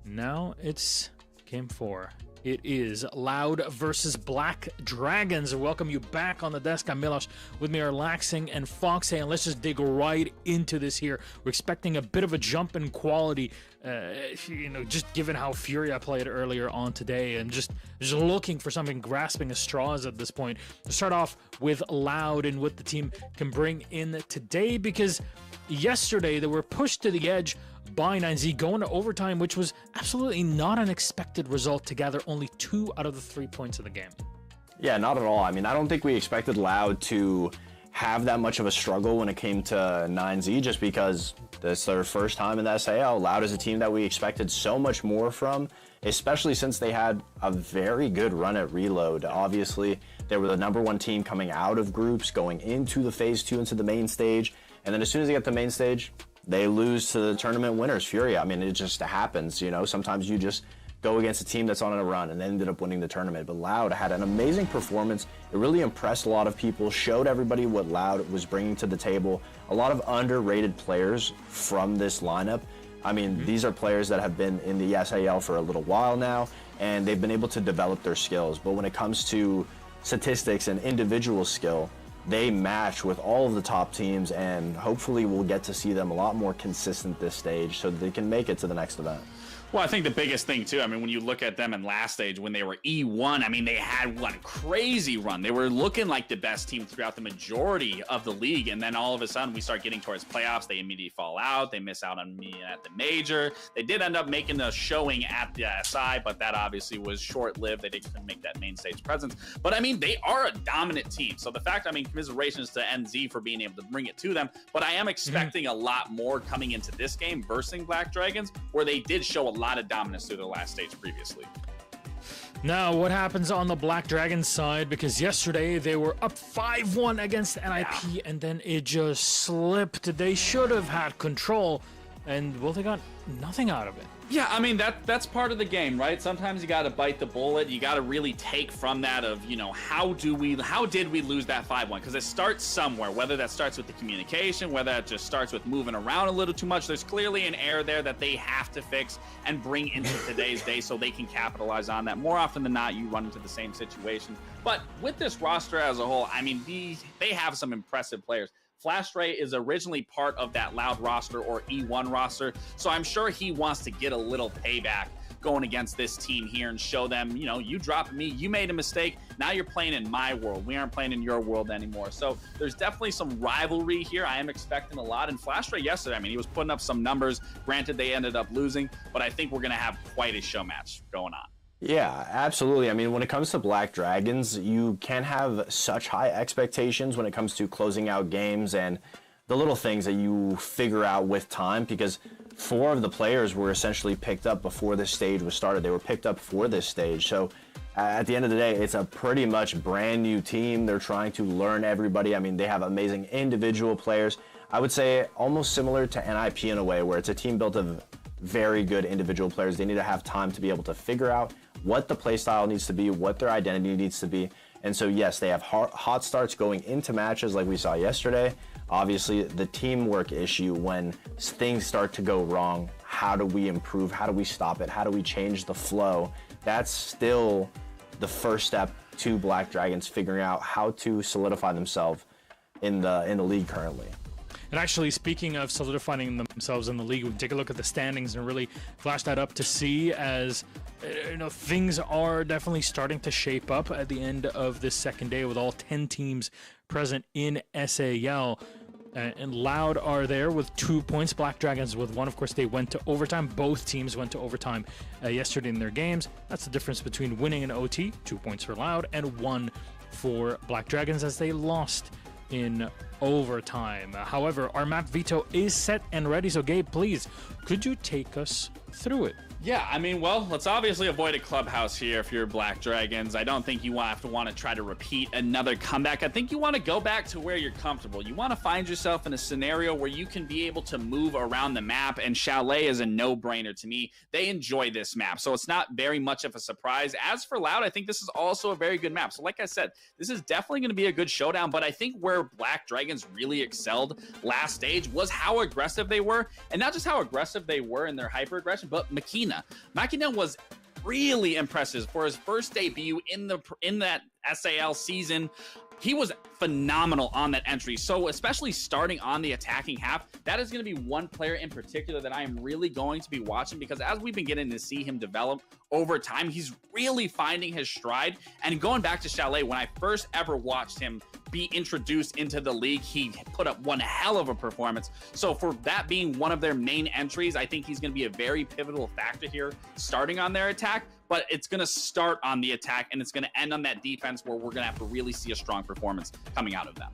Speaker 3: Now it's game 4. It is Loud versus Black Dragons. Welcome you back on the desk. I'm Milos. With me are Laxing and Foxy, and let's just dig right into this here. We're expecting a bit of a jump in quality, just given how Furia played earlier on today, and just looking for something, grasping at straws at this point. To start off with Loud and what the team can bring in today, because yesterday they were pushed to the edge by 9Z, going to overtime, which was absolutely not an expected result to gather only 2 out of the 3 points of the game.
Speaker 4: Yeah, not at all. I mean, I don't think we expected Loud to have that much of a struggle when it came to 9Z, just because it's their first time in the SAL. Loud is a team that we expected so much more from, especially since they had a very good run at Reload. Obviously, they were the #1 team coming out of groups, going into the Phase 2, into the main stage, and then as soon as they get the main stage, they lose to the tournament winners, Furia. I mean, it just happens, you know. Sometimes you just go against a team that's on a run and ended up winning the tournament. But Loud had an amazing performance. It really impressed a lot of people, showed everybody what Loud was bringing to the table. A lot of underrated players from this lineup. I mean, these are players that have been in the SAL for a little while now, and they've been able to develop their skills. But when it comes to statistics and individual skill, they match with all of the top teams, and hopefully we'll get to see them a lot more consistent this stage so that they can make it to the next event.
Speaker 5: Well, I think the biggest thing, too, I mean, when you look at them in last stage, when they were E1, I mean, they had one crazy run. They were looking like the best team throughout the majority of the league, and then all of a sudden, we start getting towards playoffs. They immediately fall out. They miss out on me at the major. They did end up making a showing at the SI, but that obviously was short-lived. They didn't make that main stage presence. But, I mean, they are a dominant team. So the fact, I mean, commiserations to NZ for being able to bring it to them, but I am expecting a lot more coming into this game versus Black Dragons, where they did show a lot of dominance through the last stage previously.
Speaker 3: Now, what happens on the Black Dragon side? Because yesterday they were up 5-1 against NIP, and then it just slipped. They should have had control, and well, they got nothing out of it.
Speaker 5: Yeah, I mean, that's part of the game, right? Sometimes you got to bite the bullet. You got to really take from that of, you know, how did we lose that 5-1? Because it starts somewhere, whether that starts with the communication, whether that just starts with moving around a little too much. There's clearly an error there that they have to fix and bring into today's day so they can capitalize on that. More often than not, you run into the same situation. But with this roster as a whole, I mean, they have some impressive players. Flash Ray is originally part of that Loud roster or E1 roster, so I'm sure he wants to get a little payback going against this team here and show them, you know, you dropped me, you made a mistake, now you're playing in my world. We aren't playing in your world anymore. So there's definitely some rivalry here. I am expecting a lot. And Flash Ray yesterday, I mean, he was putting up some numbers. Granted, they ended up losing, but I think we're going to have quite a show match going on.
Speaker 4: Yeah, absolutely. I mean, when it comes to Black Dragons, you can't have such high expectations when it comes to closing out games and the little things that you figure out with time, because 4 of the players were essentially picked up before this stage was started. They were picked up for this stage. So at the end of the day, it's a pretty much brand new team. They're trying to learn everybody. I mean, they have amazing individual players. I would say almost similar to NIP in a way, where it's a team built of very good individual players. They need to have time to be able to figure out what the playstyle needs to be, what their identity needs to be. And so, yes, they have hot starts going into matches like we saw yesterday. Obviously, the teamwork issue, when things start to go wrong, how do we improve? How do we stop it? How do we change the flow? That's still the first step to Black Dragons figuring out how to solidify themselves in the league currently.
Speaker 3: And actually, speaking of solidifying themselves in the league, we can take a look at the standings and really flash that up to see, as you know, things are definitely starting to shape up at the end of this second day with all 10 teams present in SAL. And Loud are there with 2 points, Black Dragons with 1. Of course, they went to overtime. Both teams went to overtime yesterday in their games. That's the difference between winning an OT, 2 points for Loud, and 1 for Black Dragons, as they lost in overtime. However, our map veto is set and ready, so Gabe, please, could you take us through it?
Speaker 5: Yeah, I mean, well, let's obviously avoid a clubhouse here if you're Black Dragons. I don't think you want to try to repeat another comeback. I think you want to go back to where you're comfortable. You want to find yourself in a scenario where you can be able to move around the map, and Chalet is a no-brainer to me. They enjoy this map, so it's not very much of a surprise. As for Loud, I think this is also a very good map. So like I said, this is definitely going to be a good showdown, but I think where Black Dragons really excelled last stage was how aggressive they were, and not just how aggressive they were in their hyper-aggression, but Makina was really impressive for his first debut in that SAL season. He was phenomenal on that entry. So especially starting on the attacking half, that is going to be one player in particular that I am really going to be watching, because as we've been getting to see him develop over time, he's really finding his stride. And going back to Chalet, when I first ever watched him be introduced into the league, he put up one hell of a performance. So for that being one of their main entries, I think he's going to be a very pivotal factor here starting on their attack. But it's going to start on the attack, and it's going to end on that defense, where we're going to have to really see a strong performance coming out of them.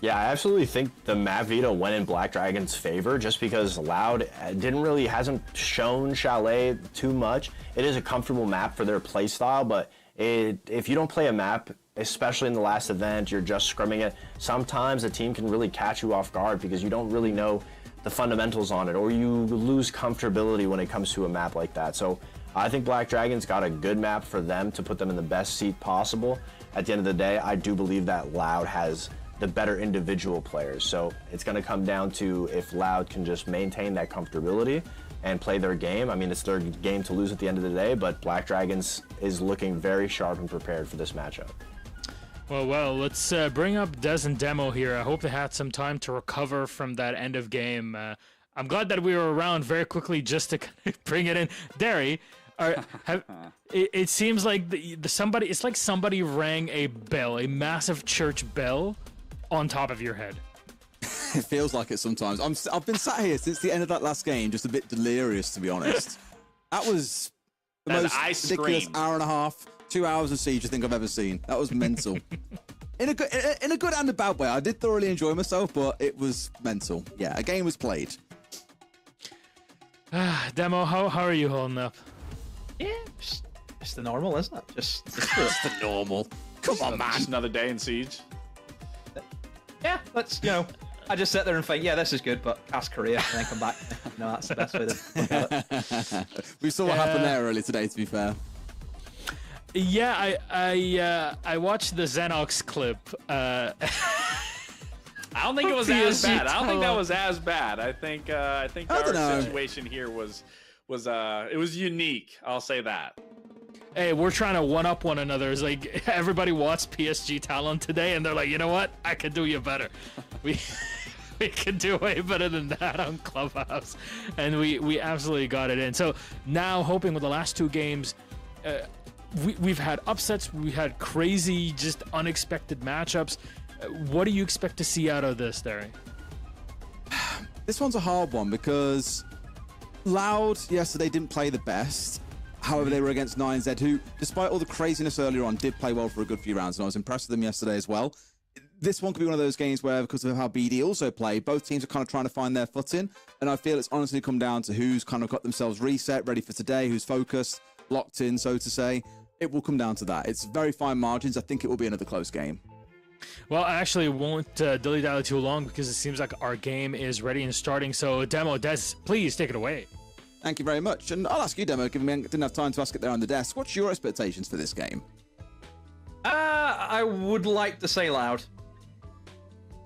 Speaker 4: Yeah, I absolutely think the map veto went in Black Dragon's favor, just because Loud hasn't shown Chalet too much. It is a comfortable map for their play style, but if you don't play a map, especially in the last event, you're just scrimming it, sometimes a team can really catch you off guard because you don't really know the fundamentals on it, or you lose comfortability when it comes to a map like that. So I think Black Dragons got a good map for them to put them in the best seat possible. At the end of the day, I do believe that Loud has the better individual players. So it's going to come down to if Loud can just maintain that comfortability and play their game. I mean, it's their game to lose at the end of the day, but Black Dragons is looking very sharp and prepared for this matchup.
Speaker 3: Well, let's bring up Des and Demo here. I hope they had some time to recover from that end of game. I'm glad that we were around very quickly just to bring it in. Derry, it seems like it's like somebody rang a bell, a massive church bell, on top of your head.
Speaker 9: It feels like it sometimes. I've been sat here since the end of that last game, just a bit delirious, to be honest. That was the most ridiculous hour and a half, 2 hours of Siege I think I've ever seen. That was mental. In a good and a bad way. I did thoroughly enjoy myself, but it was mental. Yeah, a game was played.
Speaker 3: Demo, how are you holding up?
Speaker 10: Yeah, just the normal, isn't it? Just
Speaker 9: the normal. Come on, man.
Speaker 5: Just another day in Siege.
Speaker 10: Yeah, let's, I just sit there and think, yeah, this is good, but cast Korea and then come back. No, that's the best way to look at it.
Speaker 9: We saw what happened there earlier today, to be fair.
Speaker 3: Yeah, I watched the Xenox clip.
Speaker 5: I don't think it was as bad. I don't think that was as bad. I think our situation here was unique. I'll say that.
Speaker 3: Hey, we're trying to one-up one another. It's like everybody watched PSG Talon today, and they're like, you know what? I could do you better. We could do way better than that on Clubhouse, and we absolutely got it in. So now, hoping with the last two games, we've had upsets, we had crazy, just unexpected matchups. What do you expect to see out of this, Derry?
Speaker 9: This one's a hard one because Loud yesterday didn't play the best. However, they were against 9Z, who, despite all the craziness earlier on, did play well for a good few rounds, and I was impressed with them yesterday as well. This one could be one of those games where, because of how BD also played, both teams are kind of trying to find their footing, and I feel it's honestly come down to who's kind of got themselves reset, ready for today, who's focused, locked in, so to say. It will come down to that. It's very fine margins. I think it will be another close game.
Speaker 3: Well, I actually won't dilly-dally too long because it seems like our game is ready and starting. So, Demo, Des, please take it away.
Speaker 9: Thank you very much. And I'll ask you, Demo, given we didn't have time to ask it there on the desk. What's your expectations for this game?
Speaker 10: I would like to say Loud.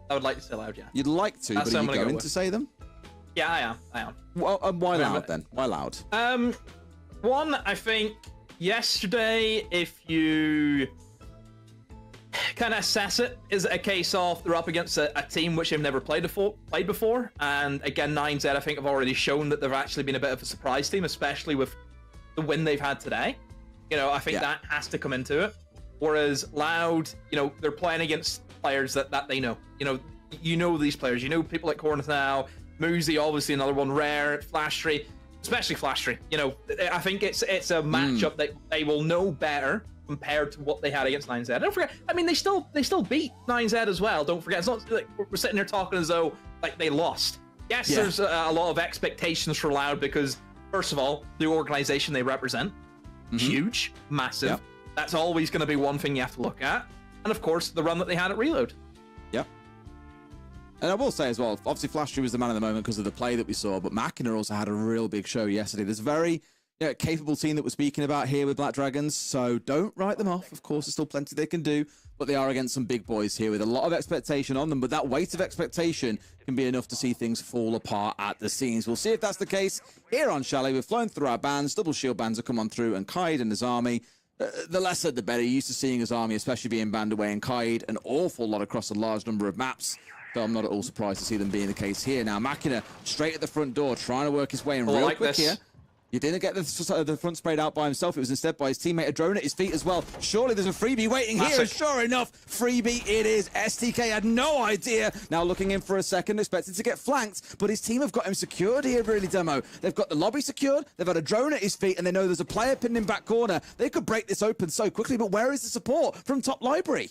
Speaker 10: I would like to say Loud, yeah.
Speaker 9: You'd like to, but are you going to say them?
Speaker 10: Yeah, I am.
Speaker 9: Well, why Loud then? Why Loud?
Speaker 10: One, I think yesterday, if you kind of assess it, is a case of they're up against a team which they've never played before. And again, 9Z, I think, have already shown that they've actually been a bit of a surprise team, especially with the win they've had today. I think that has to come into it. Whereas Loud, they're playing against players that they know. You know these players. You know people like Corneth now, Muzi, obviously another one, Rare, Flashtree, especially Flashtree. I think it's a matchup that they will know better compared to what they had against 9Z. Don't forget, I mean, they still beat 9Z as well. Don't forget, it's not like we're sitting here talking as though like they lost. Yes, there's a lot of expectations for Loud because First of all, the organization they represent, huge, massive.
Speaker 9: Yep.
Speaker 10: That's always going to be one thing you have to look at. And of course, the run that they had at Reload.
Speaker 9: Yep. And I will say as well, obviously Flash was the man of the moment because of the play that we saw, but Machina also had a real big show yesterday. There's a very capable team that we're speaking about here with Black Dragons, so don't write them off. Of course, there's still plenty they can do, but they are against some big boys here with a lot of expectation on them, but that weight of expectation can be enough to see things fall apart at the seams. We'll see if that's the case here on Chalet. We've flown through our bans, double shield bans have come on through, and Kaid and his army. The less said, the better. You're used to seeing his army, especially being banned away, and Kaid an awful lot across a large number of maps. So I'm not at all surprised to see them being the case here. Now, Machina straight at the front door, trying to work his way in real quick here. He didn't get the front sprayed out by himself. It was instead by his teammate, a drone at his feet as well. Surely there's a freebie waiting here. And sure enough, freebie it is. STK had no idea. Now looking in for a second, expected to get flanked, but his team have got him secured here, really, Demo. They've got the lobby secured. They've had a drone at his feet, and they know there's a player pinned in back corner. They could break this open so quickly, but where is the support from top library?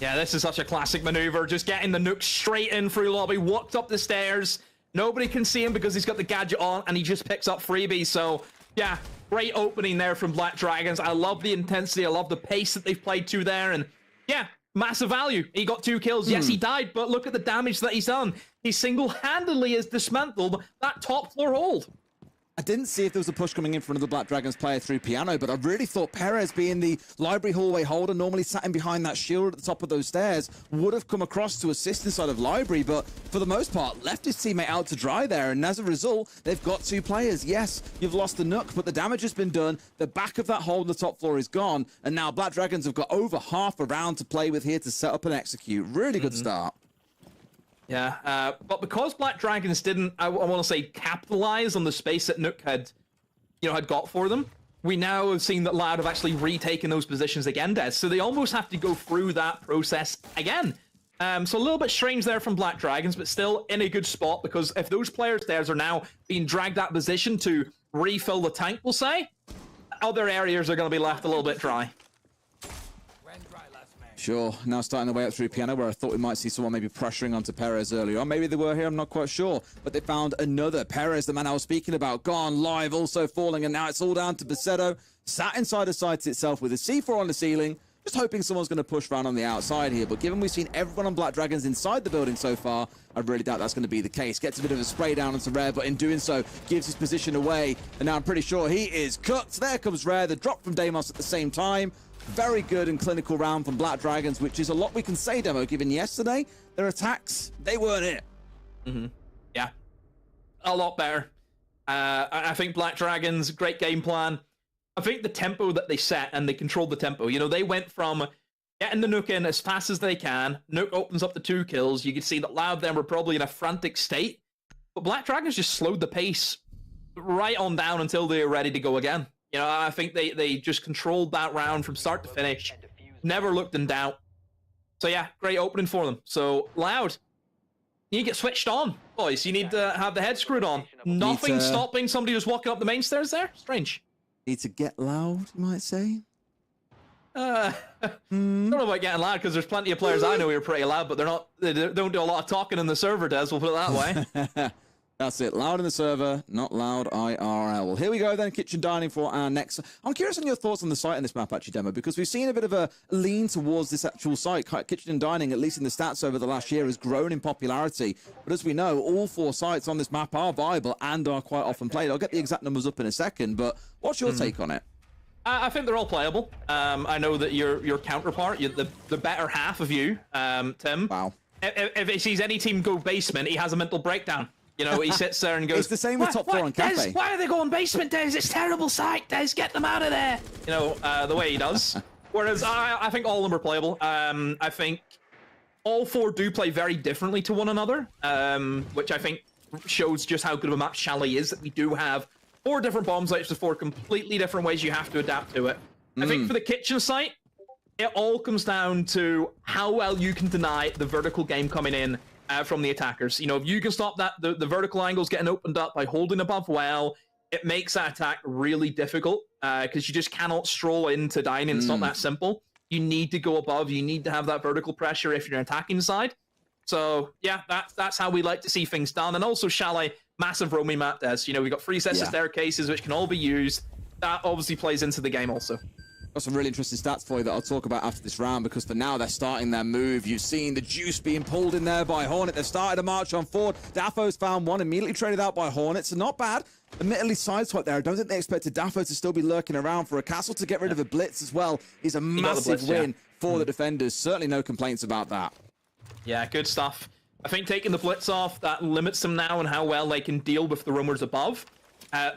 Speaker 10: Yeah, this is such a classic maneuver. Just getting the nuke straight in through lobby, walked up the stairs. Nobody can see him because he's got the gadget on, and he just picks up freebie. So, yeah, great opening there from Black Dragons. I love the intensity. I love the pace that they've played to there. And, yeah, massive value. He got 2 kills. Yes, he died, but look at the damage that he's done. He single-handedly has dismantled that top floor hold.
Speaker 9: I didn't see if there was a push coming in for another Black Dragons player through Piano, but I really thought Perez, being the library hallway holder, normally sat in behind that shield at the top of those stairs, would have come across to assist inside of library, but for the most part, left his teammate out to dry there, and as a result, they've got 2 players. Yes, you've lost the Nook, but the damage has been done. The back of that hole on the top floor is gone, and now Black Dragons have got over half a round to play with here to set up and execute. Really good start.
Speaker 10: Yeah, but because Black Dragons didn't, I want to say, capitalize on the space that Nook had got for them, we now have seen that Loud have actually retaken those positions again, Des. So they almost have to go through that process again. So a little bit strange there from Black Dragons, but still in a good spot, because if those players there are now being dragged that position to refill the tank, we'll say, other areas are going to be left a little bit dry.
Speaker 9: Sure, now starting the way up through Piano, where I thought we might see someone maybe pressuring onto Perez earlier on. Maybe they were here, I'm not quite sure. But they found another. Perez, the man I was speaking about, gone live, also falling, and now it's all down to Basetto. Sat inside the site itself with a C4 on the ceiling, just hoping someone's going to push around on the outside here. But given we've seen everyone on Black Dragons inside the building so far, I really doubt that's going to be the case. Gets a bit of a spray down onto Rare, but in doing so, gives his position away. And now I'm pretty sure he is cooked. There comes Rare, the drop from Deimos at the same time. Very good and clinical round from Black Dragons, which is a lot we can say, Demo, given yesterday, their attacks, they weren't it.
Speaker 10: Yeah, a lot better. I think Black Dragons, great game plan. I think the tempo that they set, and they controlled the tempo. They went from getting the Nook in as fast as they can. Nook opens up the 2 kills. You can see that Loud then were probably in a frantic state. But Black Dragons just slowed the pace right on down until they were ready to go again. I think they just controlled that round from start to finish. Never looked in doubt. So yeah, great opening for them. So Loud, you get switched on, boys. You need to have the head screwed on. Nothing stopping somebody who's walking up the main stairs there. Strange.
Speaker 9: Need to get loud, you might say.
Speaker 10: I don't know about getting loud, because there's plenty of players I know who are pretty loud, but they don't do a lot of talking in the server, Des. We'll put it that way.
Speaker 9: That's it. Loud in the server, not loud IRL. Well, here we go then. Kitchen dining for our next. I'm curious on your thoughts on the site in this map, actually, Demo, because we've seen a bit of a lean towards this actual site. Kitchen and dining, at least in the stats over the last year, has grown in popularity. But as we know, all 4 sites on this map are viable and are quite often played. I'll get the exact numbers up in a second, but what's your take on it?
Speaker 10: I think they're all playable. I know that your counterpart, the better half of you, Tim.
Speaker 9: Wow.
Speaker 10: If he sees any team go basement, he has a mental breakdown. He sits there and goes,
Speaker 9: it's the same with top floor and cafe.
Speaker 10: Des, why are they going basement, Des? It's terrible site, Des. Get them out of there. The way he does. Whereas I think all of them are playable. I think all 4 do play very differently to one another, which I think shows just how good of a map Chalet is, that we do have 4 different bomb sites with 4 completely different ways you have to adapt to it. I think for the kitchen site, it all comes down to how well you can deny the vertical game coming in from the attackers. If you can stop that, the vertical angles getting opened up by holding above well, it makes that attack really difficult, because you just cannot stroll into dining. It's not that simple. You need to go above. You need to have that vertical pressure if you're attacking side. So yeah, that's how we like to see things done. And also Chalet, massive roaming map, Des. You know, we've got 3 sets of staircases, which can all be used. That obviously plays into the game also.
Speaker 9: Got some really interesting stats for you that I'll talk about after this round, because for now they're starting their move. You've seen the juice being pulled in there by Hornet. They've started a march on forward. Dafo's found one, immediately traded out by Hornet, so not bad. Admittedly sideswipe there. I don't think they expected Dafo to still be lurking around. For a castle to get rid of a blitz as well is a massive win for the defenders. Certainly no complaints about that.
Speaker 10: Yeah, good stuff. I think taking the blitz off, that limits them now on how well they can deal with the roamers above.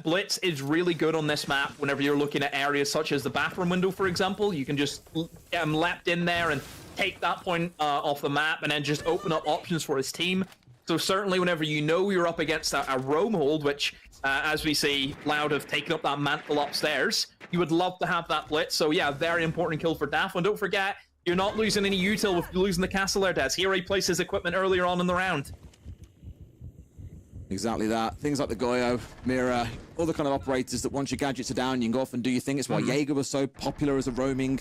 Speaker 10: Blitz is really good on this map whenever you're looking at areas such as the bathroom window, for example. You can just get him lapped in there and take that point off the map and then just open up options for his team. So certainly whenever you know you're up against a roam hold, which as we see, Loud have taken up that mantle upstairs, you would love to have that blitz. So yeah, very important kill for Daf. And don't forget, you're not losing any util with losing the castle there, Des. He already placed his equipment earlier on in the round.
Speaker 9: Exactly that. Things like the Goyo, Mira, all the kind of operators that once your gadgets are down, you can go off and do your thing. It's why Jaeger was so popular as a roaming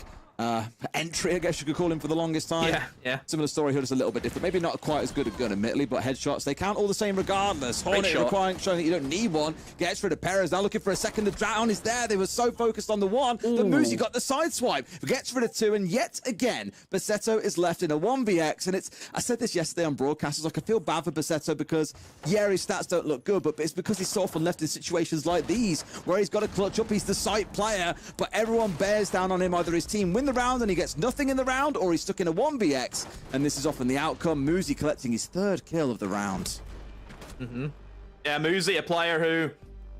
Speaker 9: entry, I guess you could call him, for the longest time.
Speaker 10: Yeah.
Speaker 9: Similar story here, just a little bit different. Maybe not quite as good a gun, admittedly, but headshots, they count all the same regardless. Hornet showing that you don't need one. Gets rid of Perez, now looking for a second. The drown is there. They were so focused on the one. The Muzi got the side swipe. Gets rid of 2, and yet again, Basetto is left in a 1vx. And I said this yesterday on broadcast, I was like, I feel bad for Basetto because, yeah, his stats don't look good, but it's because he's so often left in situations like these where he's got to clutch up. He's the site player, but everyone bears down on him. Either his team win the round and he gets nothing in the round, or he's stuck in a 1vx, and this is often the outcome. Muzi collecting his 3rd kill of the round.
Speaker 10: Yeah, Muzi, a player who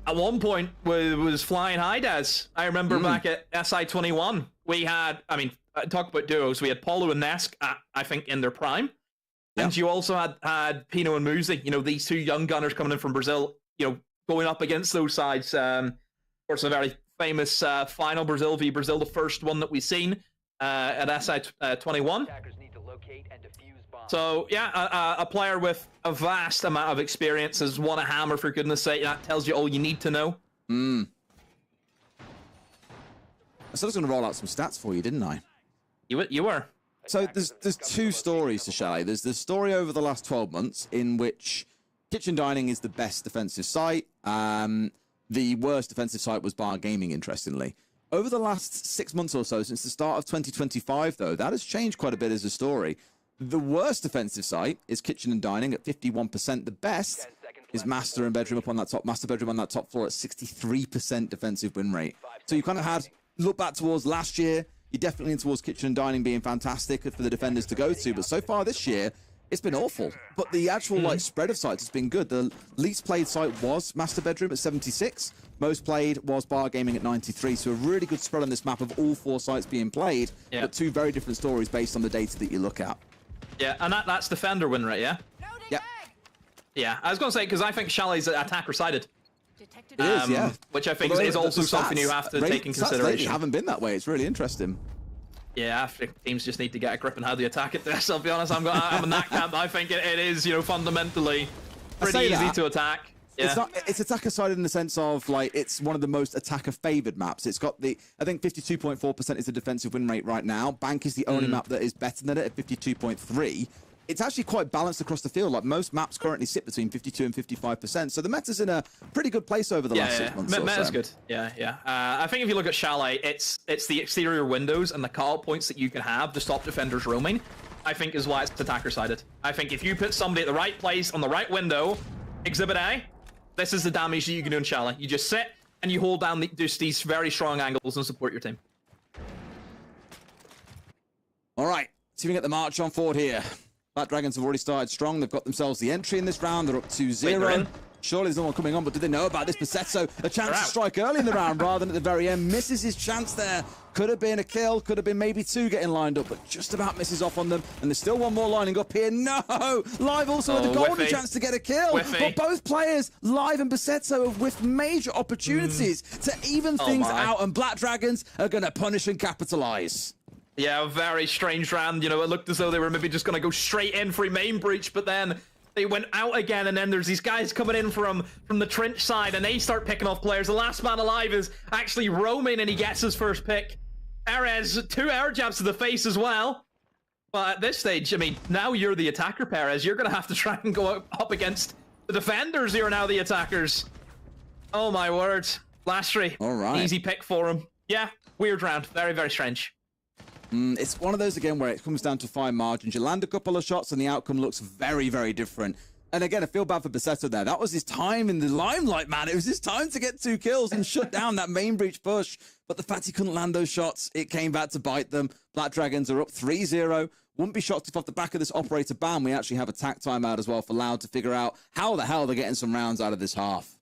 Speaker 10: at one point was flying high, Des. I remember back at SI21, we had, talk about duos, we had Paulo and Nesk, I think, in their prime. And you also had Pino and Muzi, you know, these 2 young gunners coming in from Brazil, you know, going up against those sides. Of course, a very famous final Brazil v Brazil, the first one that we've seen at SI21. So yeah, a player with a vast amount of experience has won a hammer, for goodness sake. That tells you all you need to know.
Speaker 9: I said I was going to roll out some stats for you, didn't I?
Speaker 10: You were.
Speaker 9: So there's 2 stories to Chalet. There's the story over the last 12 months in which Kitchen Dining is the best defensive site. The worst defensive site was Bar Gaming, interestingly. Over the last 6 months or so, since the start of 2025, though, that has changed quite a bit as a story. The worst defensive site is Kitchen and Dining at 51%. The best is Master Bedroom on that top floor at 63% defensive win rate. So you kind of had look back towards last year. You're definitely in towards Kitchen and Dining being fantastic for the defenders to go to. But so far this year, it's been awful. But the actual spread of sites has been good. The least played site was Master Bedroom at 76. Most played was Bar Gaming at 93. So a really good spread on this map of all 4 sites being played. But 2 very different stories based on the data that you look at.
Speaker 10: Yeah, and that's defender win rate, yeah?
Speaker 9: Yep.
Speaker 10: Yeah, I was going to say, because I think Chalet's attacker-sided.
Speaker 9: It is, yeah.
Speaker 10: Which I think is also something you have to take in consideration.
Speaker 9: Haven't been that way. It's really interesting.
Speaker 10: Yeah, I think teams just need to get a grip on how they attack it. I'll be honest, I'm in that camp. I think it is, you know, fundamentally pretty easy to attack. Yeah.
Speaker 9: It's attacker-sided in the sense of, like, it's one of the most attacker-favored maps. It's got I think 52.4% is the defensive win rate right now. Bank is the only map that is better than it at 52.3. It's actually quite balanced across the field. Like, most maps currently sit between 52 and 55%. So the meta's in a pretty good place over the last 6 months.
Speaker 10: Meta's good. Yeah. I think if you look at Chalet, it's the exterior windows and the call points that you can have to stop defenders roaming, I think is why it's attacker-sided. I think if you put somebody at the right place on the right window, Exhibit A, this is the damage that you can do in Chalet. You just sit and you hold down just these very strong angles and support your team.
Speaker 9: All right, see if we can get the march on forward here. Black Dragons have already started strong. They've got themselves the entry in this round. They're up 2-0. Surely there's no one coming on, but do they know about this? Basetto, a chance to strike early in the round rather than at the very end. Misses his chance there. Could have been a kill. Could have been maybe 2 getting lined up, but just about misses off on them. And there's still one more lining up here. No! Live also had a golden chance to get a kill. But both players, Live and Basetto, have whiffed major opportunities to even things out. And Black Dragons are going to punish and capitalize.
Speaker 10: Yeah, a very strange round. You know, it looked as though they were maybe just going to go straight in for a main breach, but then they went out again, and then there's these guys coming in from the trench side, and they start picking off players. The last man alive is actually roaming, and he gets his first pick. Perez, 2 air jabs to the face as well. But at this stage, I mean, now you're the attacker, Perez. You're going to have to try and go up against The defenders here are now the attackers. Oh my word. Lastry.
Speaker 9: All right.
Speaker 10: Easy pick for him. Yeah, weird round. Very, very strange.
Speaker 9: It's one of those, again, where it comes down to fine margins. You land a couple of shots and the outcome looks very, very different. And again, I feel bad for Basetto there. That was his time in the limelight, man. It was his time to get 2 kills and shut down that main breach push. But the fact he couldn't land those shots, it came back to bite them. Black Dragons are up 3-0. Wouldn't be shocked if off the back of this operator ban, we actually have a tack timeout as well for Loud to figure out how the hell they're getting some rounds out of this half.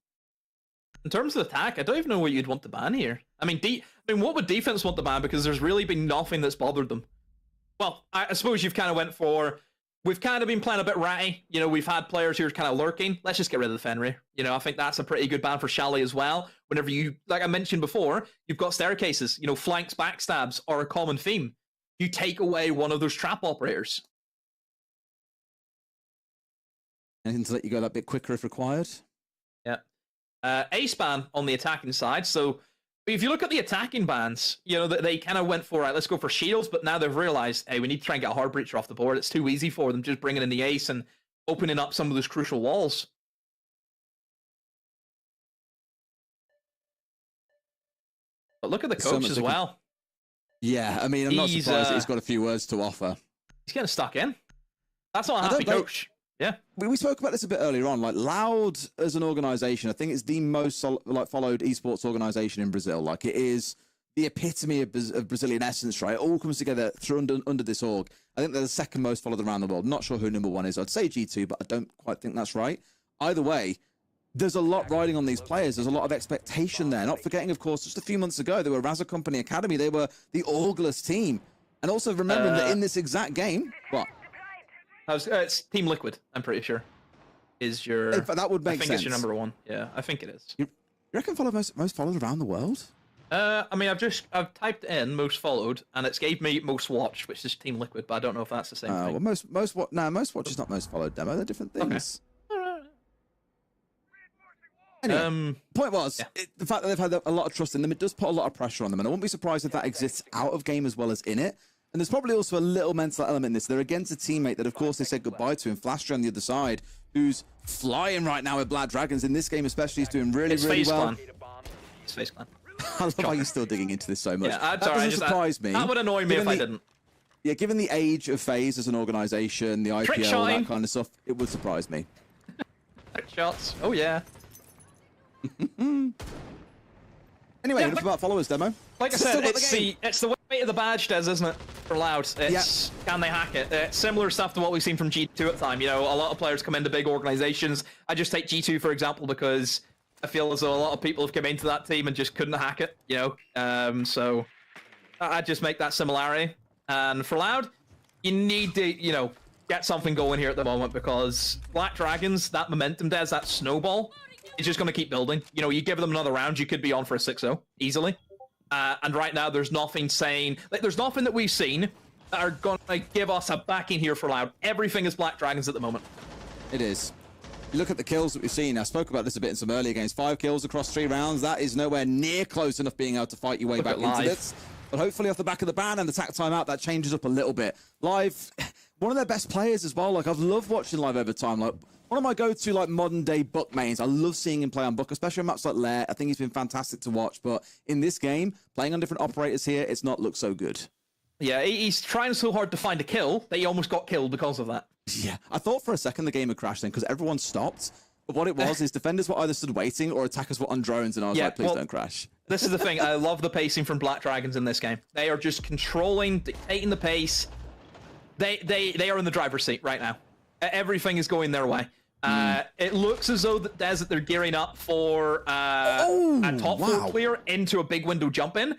Speaker 10: In terms of attack, I don't even know what you'd want to ban here. I mean, what would defense want to ban? Because there's really been nothing that's bothered them. Well, I suppose you've kind of went for... We've kind of been playing a bit ratty. You know, we've had players who are kind of lurking. Let's just get rid of the Fenrir. You know, I think that's a pretty good ban for Shally as well. Whenever you, like I mentioned before, you've got staircases. You know, flanks, backstabs are a common theme. You take away one of those trap operators.
Speaker 9: Anything to let you go that bit quicker if required?
Speaker 10: Yeah. Ace ban on the attacking side. So if you look at the attacking bans, you know, they kind of went for, right, let's go for shields, but now they've realized, hey, we need to try and get a hard breacher off the board. It's too easy for them just bringing in the ace and opening up some of those crucial walls. But look at the coach as well.
Speaker 9: Yeah, I mean, I'm not surprised that he's got a few words to offer.
Speaker 10: He's getting stuck in. That's not a happy coach. Yeah.
Speaker 9: We spoke about this a bit earlier on. Like, Loud as an organization, I think it's the most followed esports organization in Brazil. Like, it is the epitome of Brazilian essence, right? It all comes together under this org. I think they're the second most followed around the world. Not sure who number 1 is. I'd say G2, but I don't quite think that's right. Either way, there's a lot riding on these players. There's a lot of expectation there. Not forgetting, of course, just a few months ago, they were Raza Company Academy. They were the orgless team. And also remembering that in this exact game, what?
Speaker 10: It's Team Liquid, I'm pretty sure. Is your...
Speaker 9: In fact, that would make
Speaker 10: sense. I think it's your number 1. Yeah, I think it is.
Speaker 9: You reckon follow most followed around the world?
Speaker 10: I mean, I've typed in most followed, and it's gave me most watched, which is Team Liquid, but I don't know if that's the same thing.
Speaker 9: Well, most watch is not most followed demo. They're different things.
Speaker 10: Okay.
Speaker 9: Anyway, point was, the fact that they've had a lot of trust in them, it does put a lot of pressure on them, and I wouldn't be surprised if that exists out of game as well as in it. And there's probably also a little mental element in this. They're against a teammate that, of course, they said goodbye to in Flashtra on the other side, who's flying right now with Black Dragons. In this game especially, he's doing really well.
Speaker 10: It's Faze Clan.
Speaker 9: I love how you're still digging into this so much.
Speaker 10: Yeah,
Speaker 9: that doesn't surprise me.
Speaker 10: That would annoy me if I didn't.
Speaker 9: Yeah, given the age of Faze as an organization, the IPL, all that kind of stuff, it would surprise me.
Speaker 10: Trick shots. Oh, yeah.
Speaker 9: Anyway, enough about followers demo.
Speaker 10: Like I said, it's the weight of the badge, Des, isn't it? For Loud. It's can they hack it? It's similar stuff to what we've seen from G2 at the time. You know, a lot of players come into big organizations. I just take G2 for example because I feel as though a lot of people have come into that team and just couldn't hack it. You know, so I just make that similarity. And for Loud, you need to, you know, get something going here at the moment because Black Dragons, that momentum, Des, that snowball. It's just going to keep building. You know, you give them another round, you could be on for a 6-0 easily. And right now, there's nothing saying... Like, there's nothing that we've seen that are going to give us a backing here for Loud. Everything is Black Dragons at the moment.
Speaker 9: It is. You look at the kills that we've seen. I spoke about this a bit in some earlier games. 5 kills across 3 rounds. That is nowhere near close enough being able to fight your way back into this. But hopefully off the back of the ban and the tack timeout, that changes up a little bit. Live, one of their best players as well. Like, I've loved watching Live over time. Like, one of my go-to, like, modern-day Buck mains. I love seeing him play on Buck, especially on maps like Lair. I think he's been fantastic to watch. But in this game, playing on different operators here, it's not looked so good.
Speaker 10: Yeah, he's trying so hard to find a kill that he almost got killed because of that.
Speaker 9: Yeah, I thought for a second the game had crashed then because everyone stopped. But what it was is defenders were either stood waiting or attackers were on drones, and I was like, please don't crash.
Speaker 10: This is the thing. I love the pacing from Black Dragons in this game. They are just controlling, dictating the pace. They are in the driver's seat right now. Everything is going their way. It looks as though that they're gearing up for a top 4 clear into a big window jump in.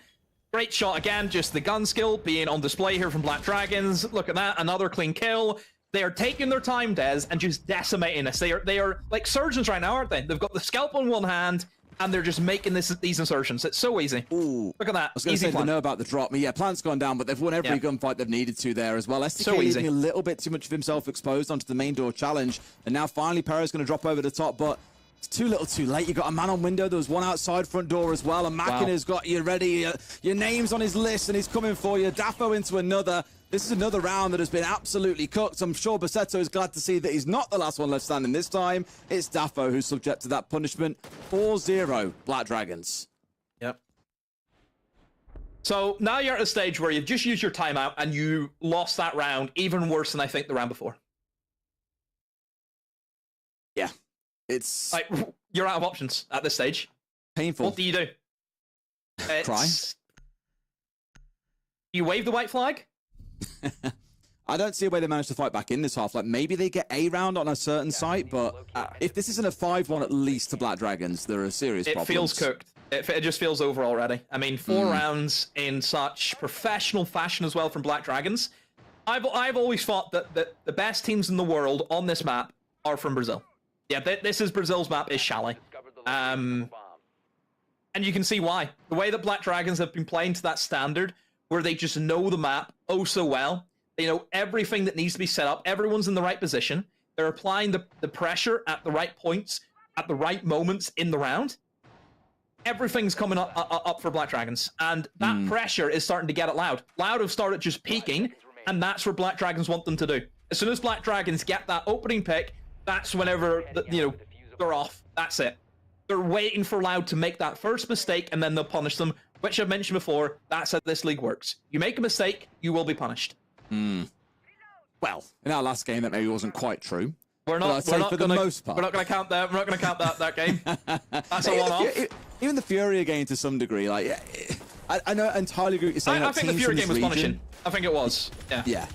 Speaker 10: Great shot again, just the gun skill being on display here from Black Dragons. Look at that, another clean kill. They are taking their time, Des, and just decimating us. They are like surgeons right now, aren't they? They've got the scalp on one hand, and they're just making these insertions. It's so easy.
Speaker 9: Ooh.
Speaker 10: Look at that.
Speaker 9: I was going to say they know about the drop. Yeah, Plant's gone down, but they've won every gunfight they've needed to there as well. STK
Speaker 10: so
Speaker 9: leaving a little bit too much of himself exposed onto the main door challenge. And now finally Perro's going to drop over the top, but it's too little too late. You got a man on window. There was one outside front door as well. And Makina's got you ready. Your name's on his list, and he's coming for you. Daffo into another. This is another round that has been absolutely cooked. I'm sure Basetto is glad to see that he's not the last one left standing this time. It's Daffo who's subject to that punishment. 4-0 Black Dragons.
Speaker 10: Yep. So now you're at a stage where you've just used your timeout and you lost that round even worse than I think the round before.
Speaker 9: Yeah. It's...
Speaker 10: like, you're out of options at this stage.
Speaker 9: Painful.
Speaker 10: What do you do?
Speaker 9: Cry?
Speaker 10: You wave the white flag?
Speaker 9: I don't see a way they managed to fight back in this half. Like, maybe they get a round on a certain site, but if this isn't a 5-1 at least to Black Dragons, there are serious problems.
Speaker 10: It feels cooked. It just feels over already. I mean, 4 rounds in such professional fashion as well from Black Dragons. I've always thought that the best teams in the world on this map are from Brazil. Yeah, this is Brazil's map, is Chalet. And you can see why. The way that Black Dragons have been playing to that standard, where they just know the map oh so well. They know everything that needs to be set up. Everyone's in the right position. They're applying the pressure at the right points, at the right moments in the round. Everything's coming up for Black Dragons. And that pressure is starting to get it Loud. Loud have started just peaking, and that's what Black Dragons want them to do. As soon as Black Dragons get that opening pick, that's whenever, they're off. That's it. They're waiting for Loud to make that first mistake, and then they'll punish them, which I've mentioned before. That's how this league works. You make a mistake, you will be punished.
Speaker 9: Well, in our last game, that maybe wasn't quite true.
Speaker 10: We're not
Speaker 9: for
Speaker 10: gonna,
Speaker 9: the most part.
Speaker 10: We're not going to count that. We're not going to count that game. That's a one-off.
Speaker 9: Even the Furia game, to some degree, like I know entirely agree with you saying.
Speaker 10: I think the Furia game was punishing. I think it was. Yeah.
Speaker 9: Yeah.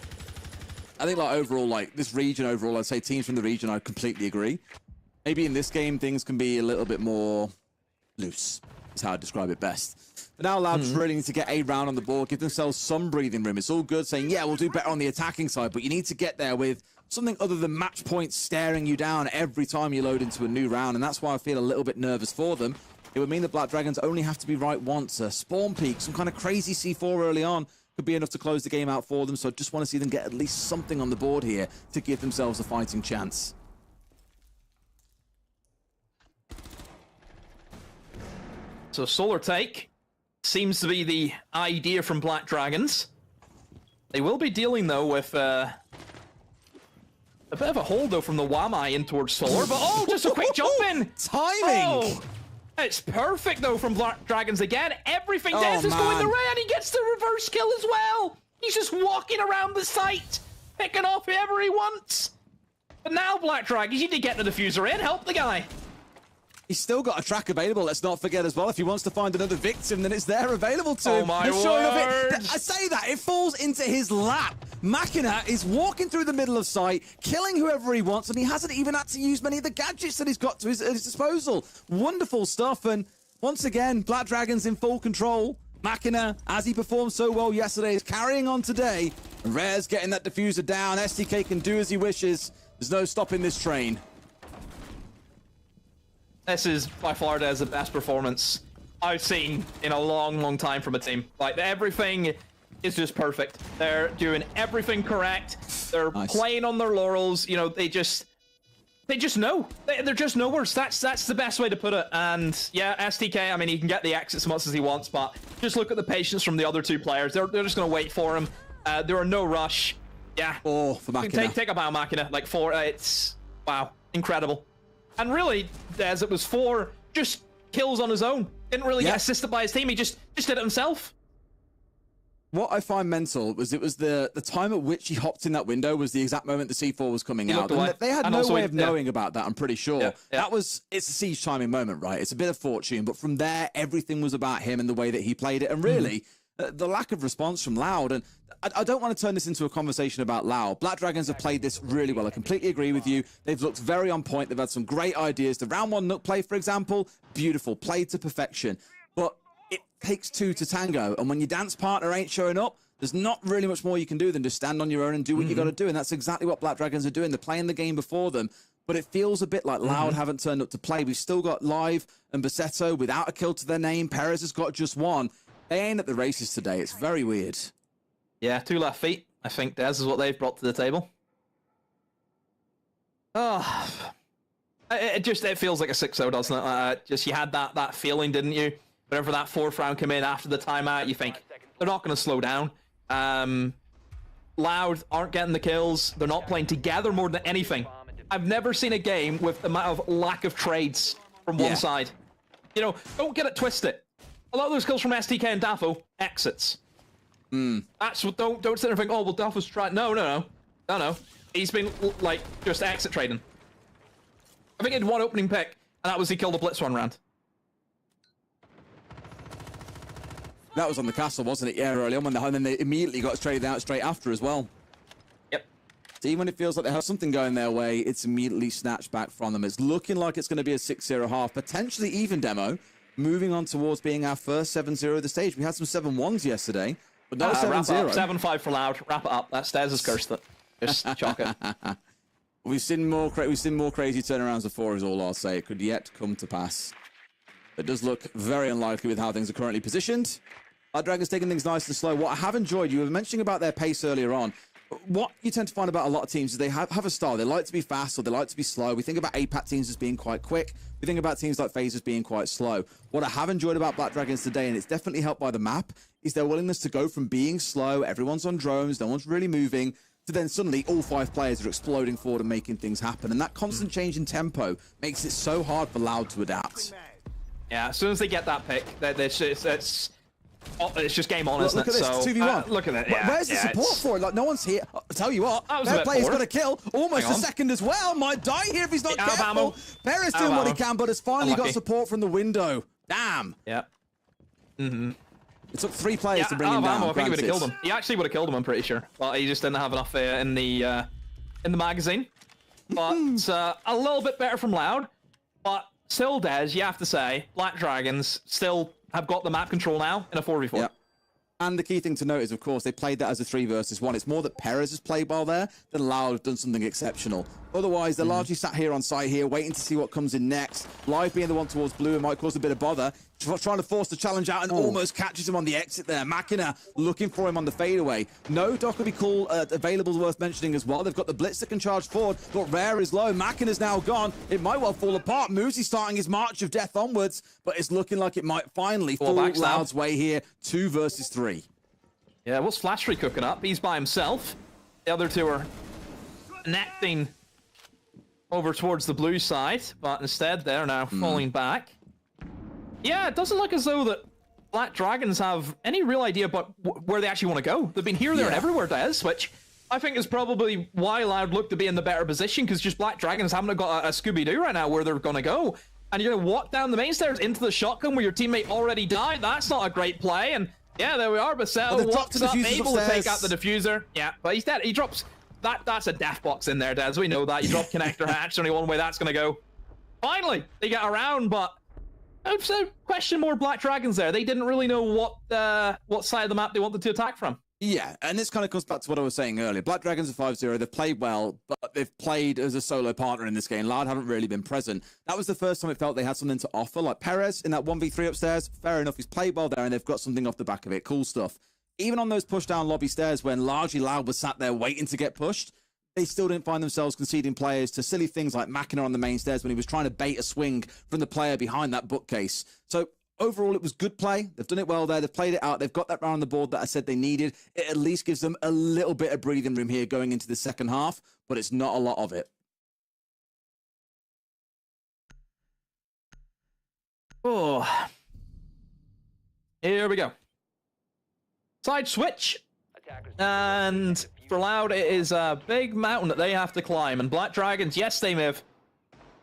Speaker 9: I think like overall, like this region overall, I'd say teams from the region, I completely agree. Maybe in this game, things can be a little bit more loose, is how I describe it best. But now Loud really need to get a round on the board, give themselves some breathing room. It's all good saying, yeah, we'll do better on the attacking side, but you need to get there with something other than match points staring you down every time you load into a new round, and that's why I feel a little bit nervous for them. It would mean the Black Dragons only have to be right once. A spawn peak, some kind of crazy C4 early on could be enough to close the game out for them, so I just want to see them get at least something on the board here to give themselves a fighting chance.
Speaker 10: So Solar Take seems to be the idea from Black Dragons. They will be dealing, though, with a bit of a hold, though, from the Wamai in towards Solar, but oh, just a quick jump in!
Speaker 9: Timing!
Speaker 10: Oh, it's perfect, though, from Black Dragons again. Everything Dez is going the way, and he gets the reverse kill as well! He's just walking around the site, picking off whoever he wants. But now, Black Dragons, you need to get the diffuser in, help the guy.
Speaker 9: He's still got a track available, let's not forget as well. If he wants to find another victim, then it's there available to him.
Speaker 10: Oh my
Speaker 9: word! I say that, it falls into his lap. Machina is walking through the middle of sight, killing whoever he wants, and he hasn't even had to use many of the gadgets that he's got to his disposal. Wonderful stuff, and once again, Black Dragons in full control. Machina, as he performed so well yesterday, is carrying on today. And Rare's getting that diffuser down. STK can do as he wishes. There's no stopping this train.
Speaker 10: This is by far the best performance I've seen in a long, long time from a team. Like, everything is just perfect. They're doing everything correct. They're playing on their laurels. You know, they just know. They're just knowers. That's the best way to put it. And yeah, STK, I mean, he can get the exit as much as he wants, but just look at the patience from the other two players. They're just going to wait for him. There are no rush. Yeah.
Speaker 9: Oh, for Machina.
Speaker 10: Take a bow, Machina. Like, 4, it's, wow, incredible. And really, Dez, it was 4 just kills on his own. Didn't really get assisted by his team. He just did it himself.
Speaker 9: What I find mental was it was the time at which he hopped in that window was the exact moment the C4 was coming out. And they had no way of knowing about that, I'm pretty sure. It's a siege timing moment, right? It's a bit of fortune, but from there, everything was about him and the way that he played it. And really, the lack of response from Loud, and I don't want to turn this into a conversation about Loud. Black Dragons have played this really well. I completely agree with you. They've looked very on point. They've had some great ideas. The round 1 Nook play, for example, beautiful, played to perfection. But it takes 2 to tango, and when your dance partner ain't showing up, there's not really much more you can do than just stand on your own and do what you got to do, and that's exactly what Black Dragons are doing. They're playing the game before them, but it feels a bit like Loud haven't turned up to play. We've still got Live and Basetto without a kill to their name. Perez has got just 1. They ain't at the races today. It's very weird.
Speaker 10: Yeah, 2 left feet. I think Dez is what they've brought to the table. Oh, it feels like a 6-0, doesn't it? Just you had that feeling, didn't you? Whenever that 4th round came in after the timeout, you think they're not going to slow down. Loud aren't getting the kills. They're not playing together more than anything. I've never seen a game with the amount of lack of trades from one side. You know, don't get it twisted. A lot of those kills from STK and Daffo, exits. That's what, don't sit there and think, oh, well, Dafo's trying. No. He's been, like, just exit trading. I think he had one opening pick, and that was he killed the Blitz one round.
Speaker 9: That was on the castle, wasn't it? Yeah, early on, and then they immediately got traded out straight after as well.
Speaker 10: Yep.
Speaker 9: So even when it feels like they have something going their way, it's immediately snatched back from them. It's looking like it's going to be a 6-0 half, potentially even demo, moving on towards being our first 7-0 of the stage. We had some 7-1s yesterday, but no 7-0.
Speaker 10: 7-5 for Loud. Wrap it up. That Stairs has cursed it. Just chalk it.
Speaker 9: We've seen more crazy turnarounds before, is all I'll say. It could yet come to pass. It does look very unlikely with how things are currently positioned. Our Dragon's taking things nice and slow. What I have enjoyed, you were mentioning about their pace earlier on. What you tend to find about a lot of teams is they have a style. They like to be fast or they like to be slow. We think about APAC teams as being quite quick. We think about teams like Faze as being quite slow. What I have enjoyed about Black Dragons today, and it's definitely helped by the map, is their willingness to go from being slow, everyone's on drones, no one's really moving, to then suddenly all 5 players are exploding forward and making things happen. And that constant change in tempo makes it so hard for Loud to adapt.
Speaker 10: Yeah, as soon as they get that pick, it's just game on, isn't it?
Speaker 9: Look at this, 2v1.
Speaker 10: Look at it. Yeah,
Speaker 9: where's the support for it? Like, no one's here. I'll tell you what, their player's got a kill. Almost a second as well. Might die here if he's not careful. Perez doing what he can, but has finally got support from the window. Damn.
Speaker 10: Yeah. It
Speaker 9: took 3 players to bring him down.
Speaker 10: I think he would have killed him. He actually would have killed him, I'm pretty sure. But he just didn't have enough in the magazine. But a little bit better from Loud. But still, Des, you have to say, Black Dragons still have got the map control now in a 4v4.
Speaker 9: Yep. And the key thing to note is, of course, they played that as a 3 versus 1. It's more that Perez has played well there than Loud have done something exceptional. Otherwise, they're largely sat here on site here, waiting to see what comes in next. Live being the one towards blue, it might cause a bit of bother. Trying to force the challenge out and almost catches him on the exit there. Machina looking for him on the fadeaway. No Doc will be cool, available, worth mentioning as well. They've got the Blitz that can charge forward, but Rare is low. Machina's now gone. It might well fall apart. Muzi starting his march of death onwards, but it's looking like it might finally fall Loud's way here. 2 versus 3.
Speaker 10: Yeah, what's Flashery cooking up? He's by himself. The other two are connecting over towards the blue side, but instead they're now falling back. Yeah, it doesn't look as though that Black Dragons have any real idea about where they actually want to go. They've been here, there, and everywhere, Des, which I think is probably why Loud look to be in the better position, because just Black Dragons haven't got a Scooby-Doo right now where they're going to go. And you're going to walk down the main stairs into the shotgun where your teammate already died. That's not a great play, and yeah, there we are. Bassel walks up, able to take out the diffuser. Yeah, but he's dead. He drops... That's a death box in there, Des. We know that. You drop connector hatch, only one way that's going to go. Finally, they get around, but... So question more Black Dragons there. They didn't really know what side of the map they wanted to attack from.
Speaker 9: Yeah, and this kind of comes back to what I was saying earlier. Black Dragons are 5-0. They've played well, but they've played as a solo partner in this game. Loud haven't really been present. That was the first time it felt they had something to offer. Like Perez in that 1v3 upstairs, fair enough. He's played well there, and they've got something off the back of it. Cool stuff. Even on those push-down lobby stairs when largely Loud was sat there waiting to get pushed, they still didn't find themselves conceding players to silly things like Machina on the main stairs when he was trying to bait a swing from the player behind that bookcase. So overall, it was good play. They've done it well there. They've played it out. They've got that round on the board that I said they needed. It at least gives them a little bit of breathing room here going into the second half, but it's not a lot of it.
Speaker 10: Oh. Here we go. Side switch. And for Loud, it is a big mountain that they have to climb. And Black Dragons, yes, they may have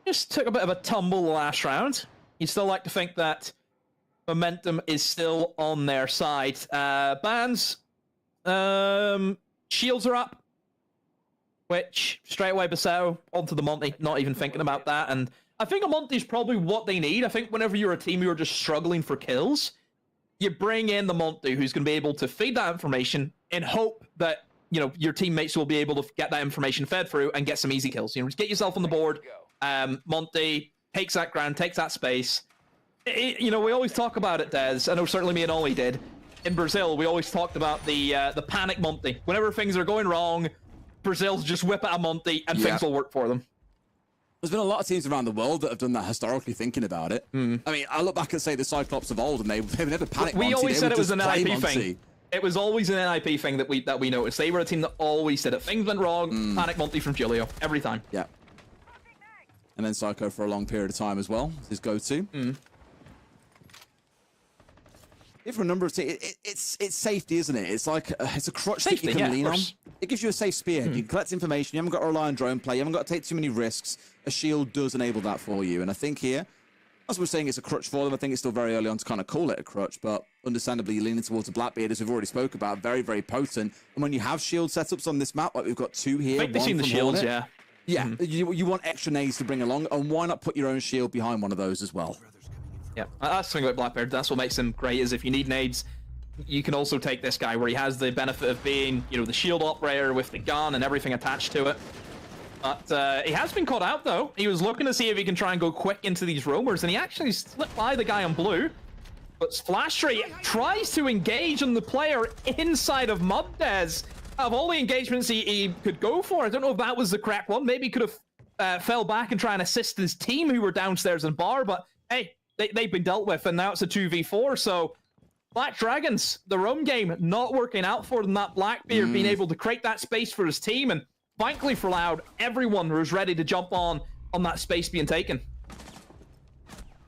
Speaker 10: just took a bit of a tumble the last round. You still like to think that momentum is still on their side. Bans, shields are up, which straight away Bassel onto the Monty, not even thinking about that. And I think a Monty is probably what they need. I think whenever you're a team who are just struggling for kills, you bring in the Monty who's going to be able to feed that information in hope that, you know, your teammates will be able to get that information fed through and get some easy kills. You know, just get yourself on the board. Monty takes that ground, takes that space. You know, we always talk about it, Des. I know certainly me and Ollie did. In Brazil, we always talked about the panic Monty. Whenever things are going wrong, Brazil's just whip out a Monty and things will work for them.
Speaker 9: There's been a lot of teams around the world that have done that historically, thinking about it. I mean, I look back and say the Cyclops of old, and they've never panicked.
Speaker 10: We always said it was an NIP thing. It was always an NIP thing that we noticed. They were a team that always did it. Things went wrong, panic Monty from Julio every time.
Speaker 9: Yeah. And then Psycho for a long period of time as well. His go-to. For a number of teams, it's safety, isn't it? It's like it's a crutch that you can lean on. It gives you a safe spear. You can collect information. You haven't got to rely on drone play. You haven't got to take too many risks. A shield does enable that for you. And I think here, as we're saying, it's a crutch for them. I think it's still very early on to kind of call it a crutch, but understandably, you're leaning towards a Blackbeard, as we've already spoke about. Very, very potent. And when you have shield setups on this map, like we've got 2 here,
Speaker 10: I think they've seen the shields, yeah.
Speaker 9: Yeah, you want extra nades to bring along, and why not put your own shield behind one of those as well?
Speaker 10: Yeah, that's the thing about Blackbeard. That's what makes him great, is if you need nades, you can also take this guy where he has the benefit of being, you know, the shield operator with the gun and everything attached to it. But he has been caught out, though. He was looking to see if he can try and go quick into these roamers, and he actually slipped by the guy on blue. But Flashray tries to engage on the player inside of Muddes. Out of all the engagements he could go for, I don't know if that was the correct one. Maybe he could have fell back and try and assist his team who were downstairs in bar, but hey, they've been dealt with, and now it's a 2v4, so Black Dragons, the roam game, not working out for them. That Blackbeard being able to create that space for his team, and frankly, for Loud, everyone was ready to jump on that space being taken.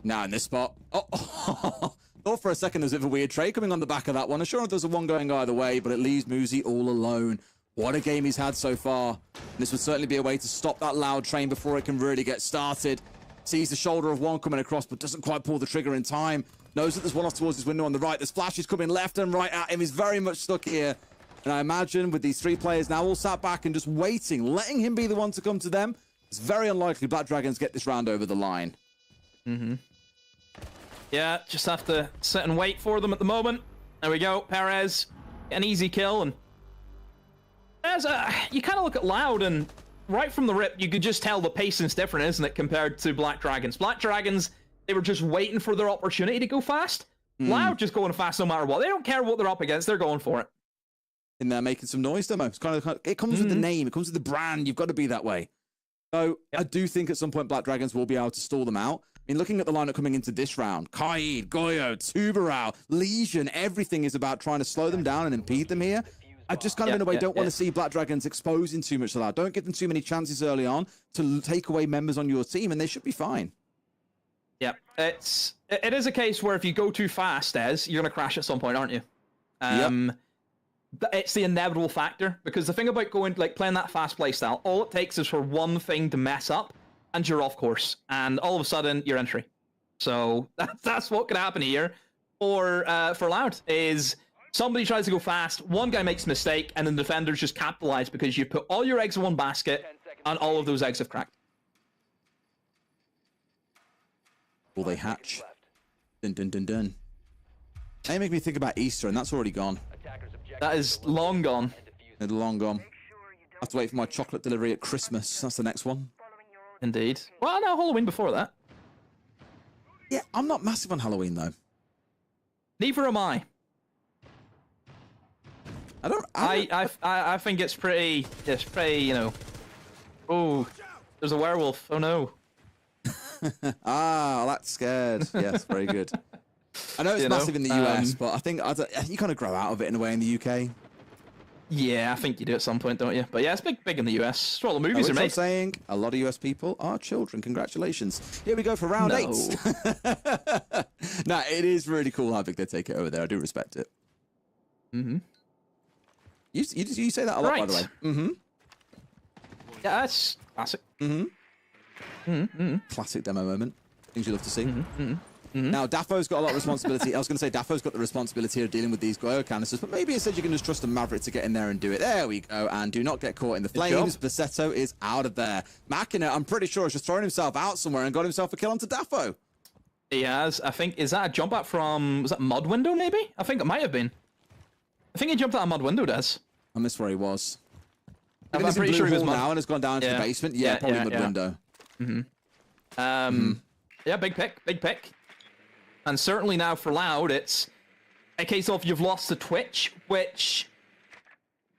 Speaker 9: Now in this spot, thought for a second there's a bit of a weird trade coming on the back of that one. I'm sure there's a one going either way, but it leaves Muzi all alone. What a game he's had so far. This would certainly be a way to stop that Loud train before it can really get started. Sees the shoulder of one coming across, but doesn't quite pull the trigger in time. Knows that there's one off towards his window on the right. There's flashes coming left and right at him. He's very much stuck here. And I imagine with these 3 players now all sat back and just waiting, letting him be the one to come to them, it's very unlikely Black Dragons get this round over the line.
Speaker 10: Yeah, just have to sit and wait for them at the moment. There we go, Perez, an easy kill. And you kind of look at Loud, and right from the rip, you could just tell the pacing's different, isn't it, compared to Black Dragons. Black Dragons, they were just waiting for their opportunity to go fast. Loud just going fast no matter what. They don't care what they're up against, they're going for it.
Speaker 9: In there making some noise, demo. It's kind of it comes with the name, it comes with the brand. You've got to be that way. So I do think at some point Black Dragons will be able to stall them out. I mean, looking at the lineup coming into this round, Kaid, Goyo, Tubarao, Legion, everything is about trying to slow them down and impede them here. I just kind of in a way don't want to see Black Dragons exposing too much of that. Don't give them too many chances early on to take away members on your team, and they should be fine.
Speaker 10: Yeah, it is a case where if you go too fast, Ez, you're going to crash at some point, aren't you? It's the inevitable factor, because the thing about playing that fast play style, all it takes is for one thing to mess up, and you're off course, and all of a sudden you're entry. So that's what could happen here. Or for Loud is somebody tries to go fast, one guy makes a mistake, and then the defenders just capitalize because you put all your eggs in one basket, and all of those eggs have cracked.
Speaker 9: Will they hatch? Dun dun dun dun. They make me think about Easter, and that's already gone.
Speaker 10: That is long gone.
Speaker 9: It's long gone. I have to wait for my chocolate delivery at Christmas. That's the next one.
Speaker 10: Indeed. Well, no, Halloween before that.
Speaker 9: Yeah, I'm not massive on Halloween, though.
Speaker 10: Neither am I. I think it's pretty, you know. Oh, there's a werewolf. Oh, no.
Speaker 9: That's scared. Yes, very good. I know it's massive in the US, but I think you kind of grow out of it in a way in the UK.
Speaker 10: Yeah, I think you do at some point, don't you? But yeah, it's big in the US. That's what all the movies are made.
Speaker 9: I'm saying a lot of US people are children. Congratulations. Here we go for round 8. No, it is really cool how big they take it over there. I do respect it. You say that a lot, by the way.
Speaker 10: Yeah, that's classic.
Speaker 9: Classic demo moment. Things you love to see. Now, Dafo's got a lot of responsibility. I was going to say Dafo's got the responsibility of dealing with these Goyo canisters, but maybe instead you can just trust the Maverick to get in there and do it. There we go, and do not get caught in the flames. Basetto is out of there. Machina, I'm pretty sure, has just thrown himself out somewhere and got himself a kill onto Dafo.
Speaker 10: He has. I think, is that a jump out from, was that Mud Window, maybe? I think it might have been. I think he jumped out of Mud Window, Des.
Speaker 9: I missed where he was.
Speaker 10: I'm pretty sure he was
Speaker 9: now and has gone down to the basement. Yeah, probably Mud Window.
Speaker 10: Yeah, big pick. And certainly now for Loud, it's a case of you've lost the Twitch, which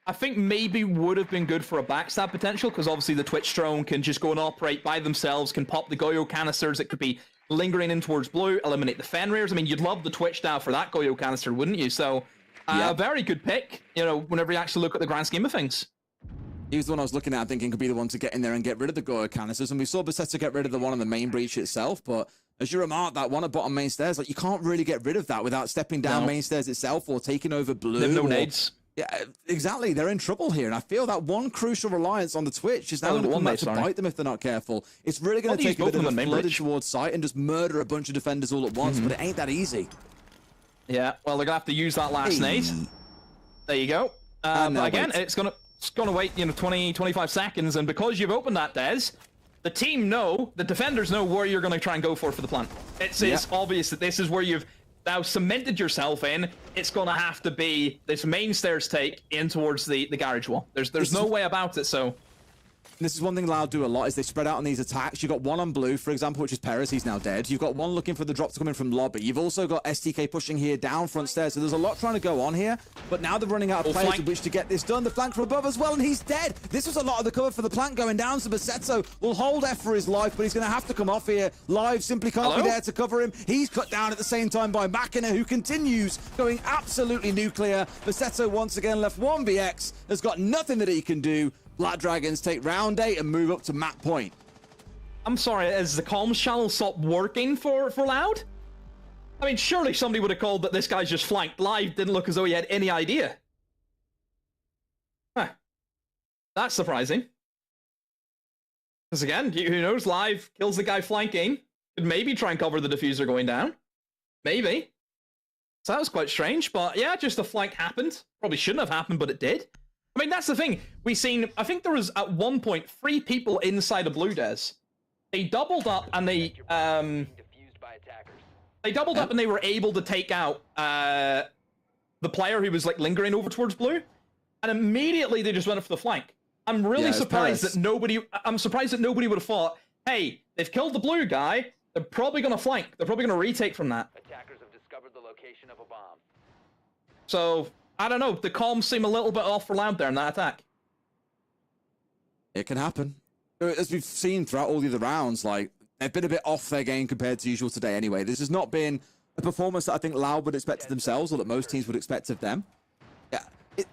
Speaker 10: I think maybe would have been good for a backstab potential, because obviously the Twitch drone can just go and operate by themselves, can pop the Goyo canisters that could be lingering in towards blue, eliminate the Fenrir's. I mean, you'd love the Twitch now for that Goyo canister, wouldn't you? So Very good pick, you know, whenever you actually look at the grand scheme of things.
Speaker 9: He was the one I was looking at thinking could be the one to get in there and get rid of the Goya canisters. And we saw Bassetto get rid of the one on the main breach itself. But as you remarked, that one at bottom main stairs, like you can't really get rid of that without stepping down main stairs itself or taking over blue.
Speaker 10: They have no
Speaker 9: or,
Speaker 10: nades.
Speaker 9: Yeah, exactly. They're in trouble here. And I feel that one crucial reliance on the Twitch is now going to come back to bite them if they're not careful. It's really going to take a bit of a flooded towards site and just murder a bunch of defenders all at once. But it ain't that easy.
Speaker 10: Yeah, well, they're going to have to use that last nade. There you go. But again, it's going to wait, you know, 20, 25 seconds, and because you've opened that, Des, the team know, the defenders know where you're going to try and go for the plant. It's obvious that this is where you've now cemented yourself in. It's going to have to be this main stairs take in towards the garage wall. There's no way about it, so...
Speaker 9: This is one thing Loud do a lot, is they spread out on these attacks. You've got one on blue, for example, which is Perez. He's now dead. You've got one looking for the drop to come in from lobby. You've also got STK pushing here down front stairs. So there's a lot trying to go on here. But now they're running out of players with which to get this done. The flank from above as well, and he's dead. This was a lot of the cover for the plant going down. So Bassetto will hold F for his life, but he's going to have to come off here. Live simply can't be there to cover him. He's cut down at the same time by Machina, who continues going absolutely nuclear. Bassetto once again left 1vx, has got nothing that he can do. Black Dragons take round 8 and move up to map point.
Speaker 10: I'm sorry, has the comms channel stopped working for Loud? I mean, surely somebody would have called that this guy's just flanked. Live didn't look as though he had any idea. Huh. That's surprising. Because again, who knows, Live kills the guy flanking. Could maybe try and cover the diffuser going down. Maybe. So that was quite strange, but yeah, just the flank happened. Probably shouldn't have happened, but it did. I mean, that's the thing. We've seen, I think there was at one point 3 people inside of Blue Des. They doubled up and they doubled up and they were able to take out the player who was like lingering over towards blue, and immediately they just went up for the flank. I'm really surprised that nobody. I'm surprised that nobody would have thought, hey, they've killed the blue guy. They're probably going to flank. They're probably going to retake from that.
Speaker 11: Attackers have discovered the location of a bomb.
Speaker 10: So. I don't know, the comms seem a little bit off for Loud there in that attack.
Speaker 9: It can happen. As we've seen throughout all the other rounds, like, they've been a bit off their game compared to usual today anyway. This has not been a performance that I think Loud would expect of themselves, or that most teams would expect of them. Yeah.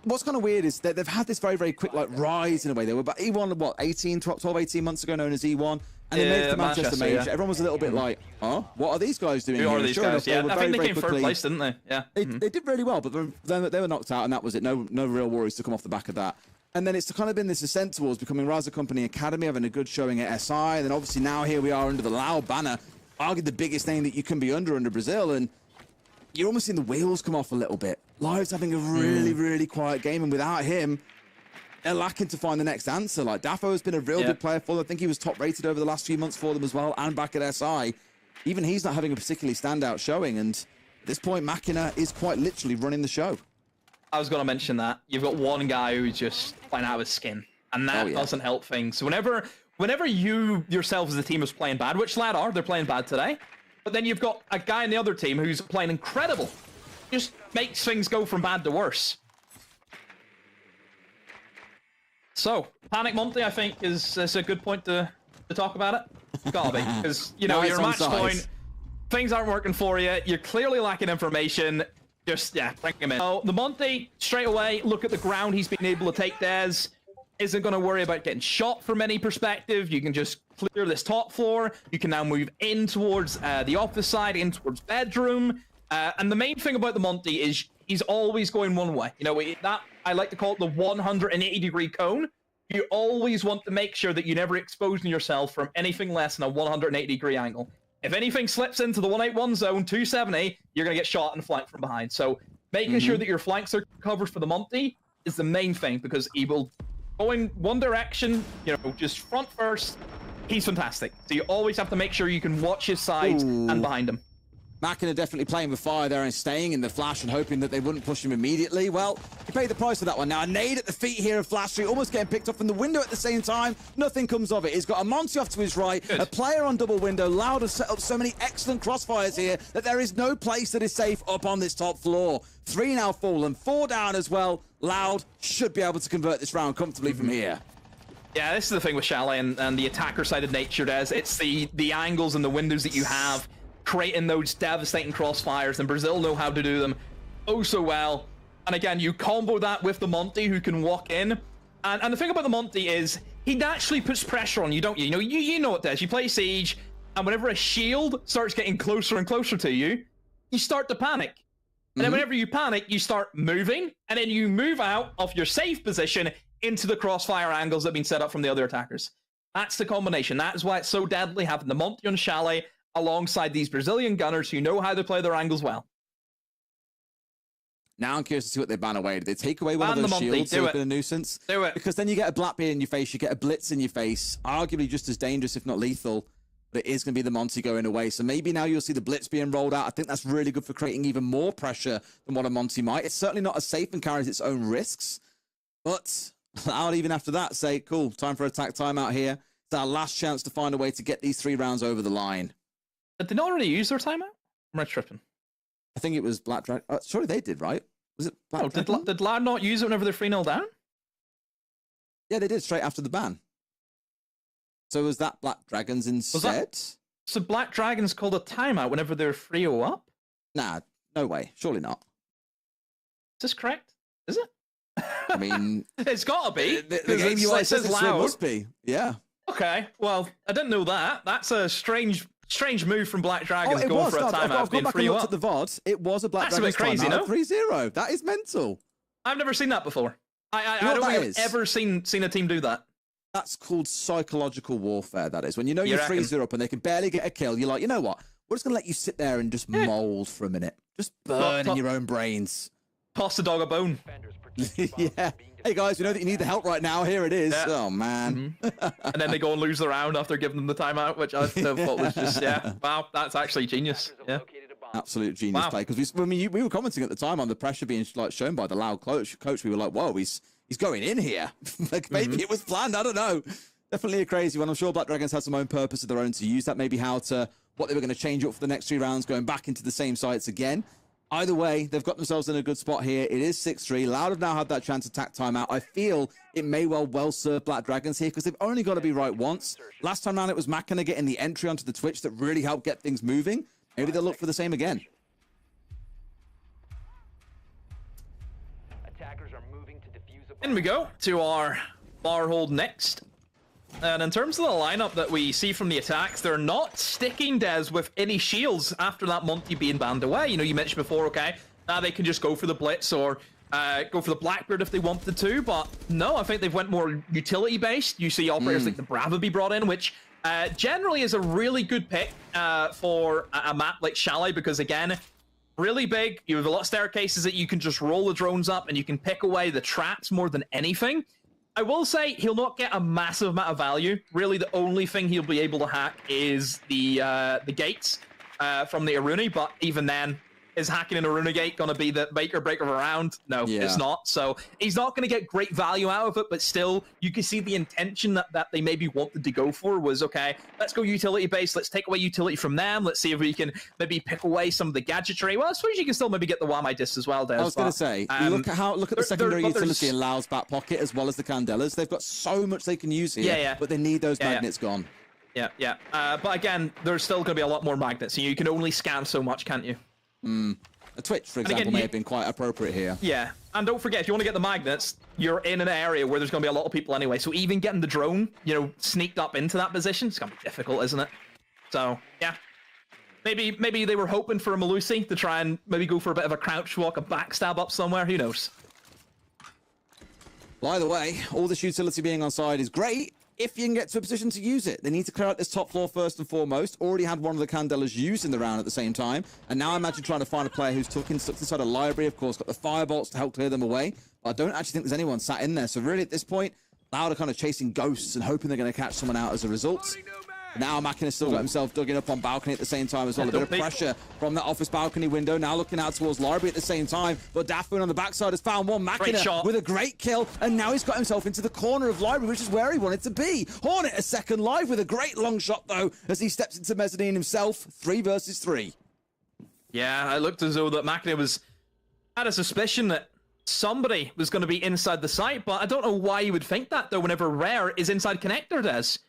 Speaker 9: What's kind of weird is that they've had this very, very quick, like, rise in a way. They were about E1, what, 12, 18 months ago, known as E1. And they made it to Manchester Major. Yeah. Everyone was a little bit like, huh? What are these guys doing
Speaker 10: Who
Speaker 9: here?
Speaker 10: are these guys? Yeah, I think they came third place, didn't they? Yeah.
Speaker 9: They did really well, but then they were knocked out, and that was it. No real worries to come off the back of that. And then it's kind of been this ascent towards becoming Raza Company Academy, having a good showing at SI. And then obviously now here we are under the Loud banner, arguably the biggest name that you can be under Brazil. And you're almost seeing the wheels come off a little bit. Live's having a really, really quiet game, and without him, they're lacking to find the next answer. Like, Daffo has been a real good player for them. I think he was top rated over the last few months for them as well, and back at SI. Even he's not having a particularly standout showing, and at this point, Machina is quite literally running the show.
Speaker 10: I was going to mention that. You've got one guy who's just playing out of his skin, and that doesn't help things. So whenever you yourself as a team is playing bad, which Lad are, they're playing bad today, but then you've got a guy in the other team who's playing incredible. Just makes things go from bad to worse. So, Panic Monty, I think, is a good point to talk about it. Gotta be, because, you know, your match point, things aren't working for you, you're clearly lacking information, just, yeah, bring him in. So, the Monty, straight away, look at the ground he's been able to take Dez, isn't going to worry about getting shot from any perspective, you can just clear this top floor, you can now move in towards the office side, in towards bedroom, and the main thing about the Monty is he's always going one way. You know, that I like to call it the 180-degree cone. You always want to make sure that you never expose yourself from anything less than a 180-degree angle. If anything slips into the 181 zone, 270, you're going to get shot and flanked from behind. So making sure that your flanks are covered for the Monty is the main thing, because he will go in one direction, you know, just front first. He's fantastic. So you always have to make sure you can watch his sides and behind him.
Speaker 9: Machina definitely playing with fire there and staying in the flash and hoping that they wouldn't push him immediately. Well, he paid the price for that one. Now, a nade at the feet here of Flash Street, almost getting picked up from the window at the same time. Nothing comes of it. He's got a Monty off to his right, a player on double window. Loud has set up so many excellent crossfires here that there is no place that is safe up on this top floor. 3 now fallen, 4 down as well. Loud should be able to convert this round comfortably from here.
Speaker 10: Yeah, this is the thing with Chalet and the attacker-sided nature, Des. It's the angles and the windows that you have, creating those devastating crossfires, and Brazil know how to do them oh so well. And again, you combo that with the Monty who can walk in. And the thing about the Monty is he naturally puts pressure on you, don't you? You know it does. You play Siege, and whenever a shield starts getting closer and closer to you, you start to panic. And then whenever you panic, you start moving, and then you move out of your safe position into the crossfire angles that have been set up from the other attackers. That's the combination. That is why it's so deadly, having the Monty on Chalet alongside these Brazilian gunners who know how to play their angles well.
Speaker 9: Now I'm curious to see what they ban away. Do they take away one of those shields so it's been a nuisance?
Speaker 10: Do it.
Speaker 9: Because then you get a Blackbeard in your face, you get a Blitz in your face, arguably just as dangerous, if not lethal. But it is going to be the Monty going away. So maybe now you'll see the Blitz being rolled out. I think that's really good for creating even more pressure than what a Monty might. It's certainly not as safe and carries its own risks. But I'll even after that say, cool, time for attack timeout here. It's our last chance to find a way to get these 3 rounds over the line.
Speaker 10: Did they not already use their timeout? Am I tripping?
Speaker 9: I think it was Black Dragon. Surely they did, right? Was it Black
Speaker 10: Dragon? Did Lad not use it whenever they're 3-0 down?
Speaker 9: Yeah, they did straight after the ban. So was that Black Dragons instead?
Speaker 10: So Black Dragons called a timeout whenever they're 3-0 up?
Speaker 9: Nah, no way. Surely not.
Speaker 10: Is this correct? Is it?
Speaker 9: I mean...
Speaker 10: it's got to be.
Speaker 9: The game UI says it must be. Yeah.
Speaker 10: Okay, well, I didn't know that. That's a strange move from Black Dragons going for a timeout.
Speaker 9: I've gone back and looked at the VODs. It was a Black Dragons
Speaker 10: crazy,
Speaker 9: timeout 3-0. That is mental.
Speaker 10: I've never seen that before. I don't think I've ever seen a team do that.
Speaker 9: That's called psychological warfare, that is. When you know you're 3-0 up and they can barely get a kill, you're like, you know what? We're just going to let you sit there and just mold for a minute. Just burn in your own brains.
Speaker 10: Toss the dog a bone.
Speaker 9: Yeah. Hey, guys, we know that you need the help right now. Here it is. Yeah. Oh, man.
Speaker 10: And then they go and lose the round after giving them the timeout, which I thought was just, wow, that's actually genius. Yeah.
Speaker 9: Absolute genius play. Because we were commenting at the time on the pressure being shown by the loud coach. We were like, whoa, he's going in here. Like maybe it was planned. I don't know. Definitely a crazy one. I'm sure Black Dragons had some own purpose of their own to use that. Maybe what they were going to change up for the next 3 rounds, going back into the same sites again. Either way, they've got themselves in a good spot here. It is 6-3. Loud have now had that chance to attack timeout. I feel it may well serve Black Dragons here because they've only got to be right once. Last time around, it was Makina getting the entry onto the Twitch that really helped get things moving. Maybe they'll look for the same again.
Speaker 10: In we go to our bar hold next. And in terms of the lineup that we see from the attacks, they're not sticking Des with any shields after that Monty being banned away. You know, you mentioned before, okay, now they can just go for the Blitz or go for the Blackbeard if they wanted to, but no, I think they've went more utility-based. You see operators like the Brava be brought in, which generally is a really good pick for a map like Chalet, because again, really big, you have a lot of staircases that you can just roll the drones up and you can pick away the traps more than anything. I will say he'll not get a massive amount of value. Really, the only thing he'll be able to hack is the gates from the Aruna, but even then, is hacking an Aruna gate going to be the make or break of a round? No, it's not. So he's not going to get great value out of it, but still, you can see the intention that they maybe wanted to go for was, okay, let's go utility-based, let's take away utility from them, let's see if we can maybe pick away some of the gadgetry. Well, I suppose you can still maybe get the Wamai disc as well, Des.
Speaker 9: I was going to say, look at the secondary utility in Lau's back pocket as well as the Candelas. They've got so much they can use here, but they need those magnets gone.
Speaker 10: Yeah. But again, there's still going to be a lot more magnets, and you can only scan so much, can't you?
Speaker 9: A Twitch, for example, may have been quite appropriate here.
Speaker 10: Yeah, and don't forget, if you want to get the magnets, you're in an area where there's going to be a lot of people anyway, so even getting the drone, you know, sneaked up into that position, it's going to be difficult, isn't it? So, yeah. Maybe they were hoping for a Malusi to try and maybe go for a bit of a crouch walk, a backstab up somewhere, who knows?
Speaker 9: Well, either way, all this utility being on side is great. If you can get to a position to use it, they need to clear out this top floor first and foremost. Already had one of the Candelas used in the round at the same time. And now I imagine trying to find a player who's stuck inside a library, of course, got the firebolts to help clear them away. But I don't actually think there's anyone sat in there. So really at this point, Loud are kind of chasing ghosts and hoping they're going to catch someone out as a result. Now Makina's still got himself dug in up on balcony at the same time as well. A bit of pressure from that office balcony window. Now looking out towards library at the same time. But Dafoon on the backside has found one. Makina with a great kill. And now he's got himself into the corner of library, which is where he wanted to be. Hornet a second live with a great long shot, though, as he steps into mezzanine himself. 3 versus 3.
Speaker 10: Yeah, it looked as though that Makina had a suspicion that somebody was going to be inside the site. But I don't know why you would think that, though, whenever Rare is inside Connector does.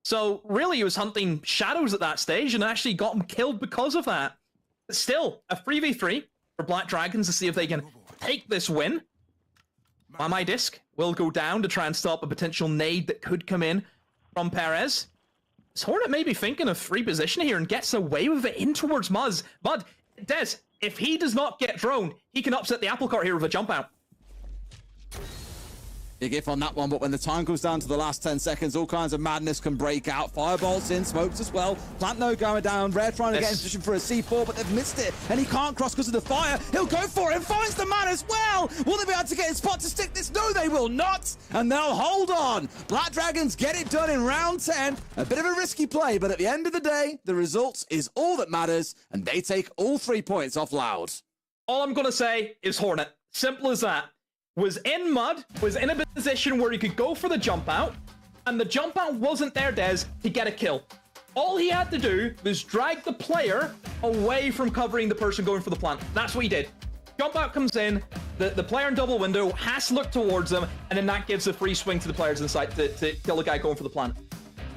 Speaker 10: So, really, he was hunting shadows at that stage and actually got him killed because of that. But still, a 3v3 for Black Dragons to see if they can take this win. While my disc will go down to try and stop a potential nade that could come in from Perez. Is Hornet maybe thinking of free position here and gets away with it in towards Mud? Des, if he does not get thrown, he can upset the apple cart here with a jump out.
Speaker 9: Big if on that one, but when the time comes down to the last 10 seconds, all kinds of madness can break out. Firebolts in, smokes as well. Plant no going down. Rare trying to get in position for a C4, but they've missed it, and he can't cross because of the fire. He'll go for it and finds the man as well. Will they be able to get his spot to stick this? No, they will not, and they'll hold on. Black Dragons get it done in round 10. A bit of a risky play, but at the end of the day, the result is all that matters, and they take all 3 points off Loud.
Speaker 10: All I'm going to say is Hornet. Simple as that. Was in Mud, was in a position where he could go for the jump out, and the jump out wasn't there, Des, to get a kill. All he had to do was drag the player away from covering the person going for the plant. That's what he did. Jump out comes in, the player in double window has to look towards them, and then that gives a free swing to the players inside to kill the guy going for the plant.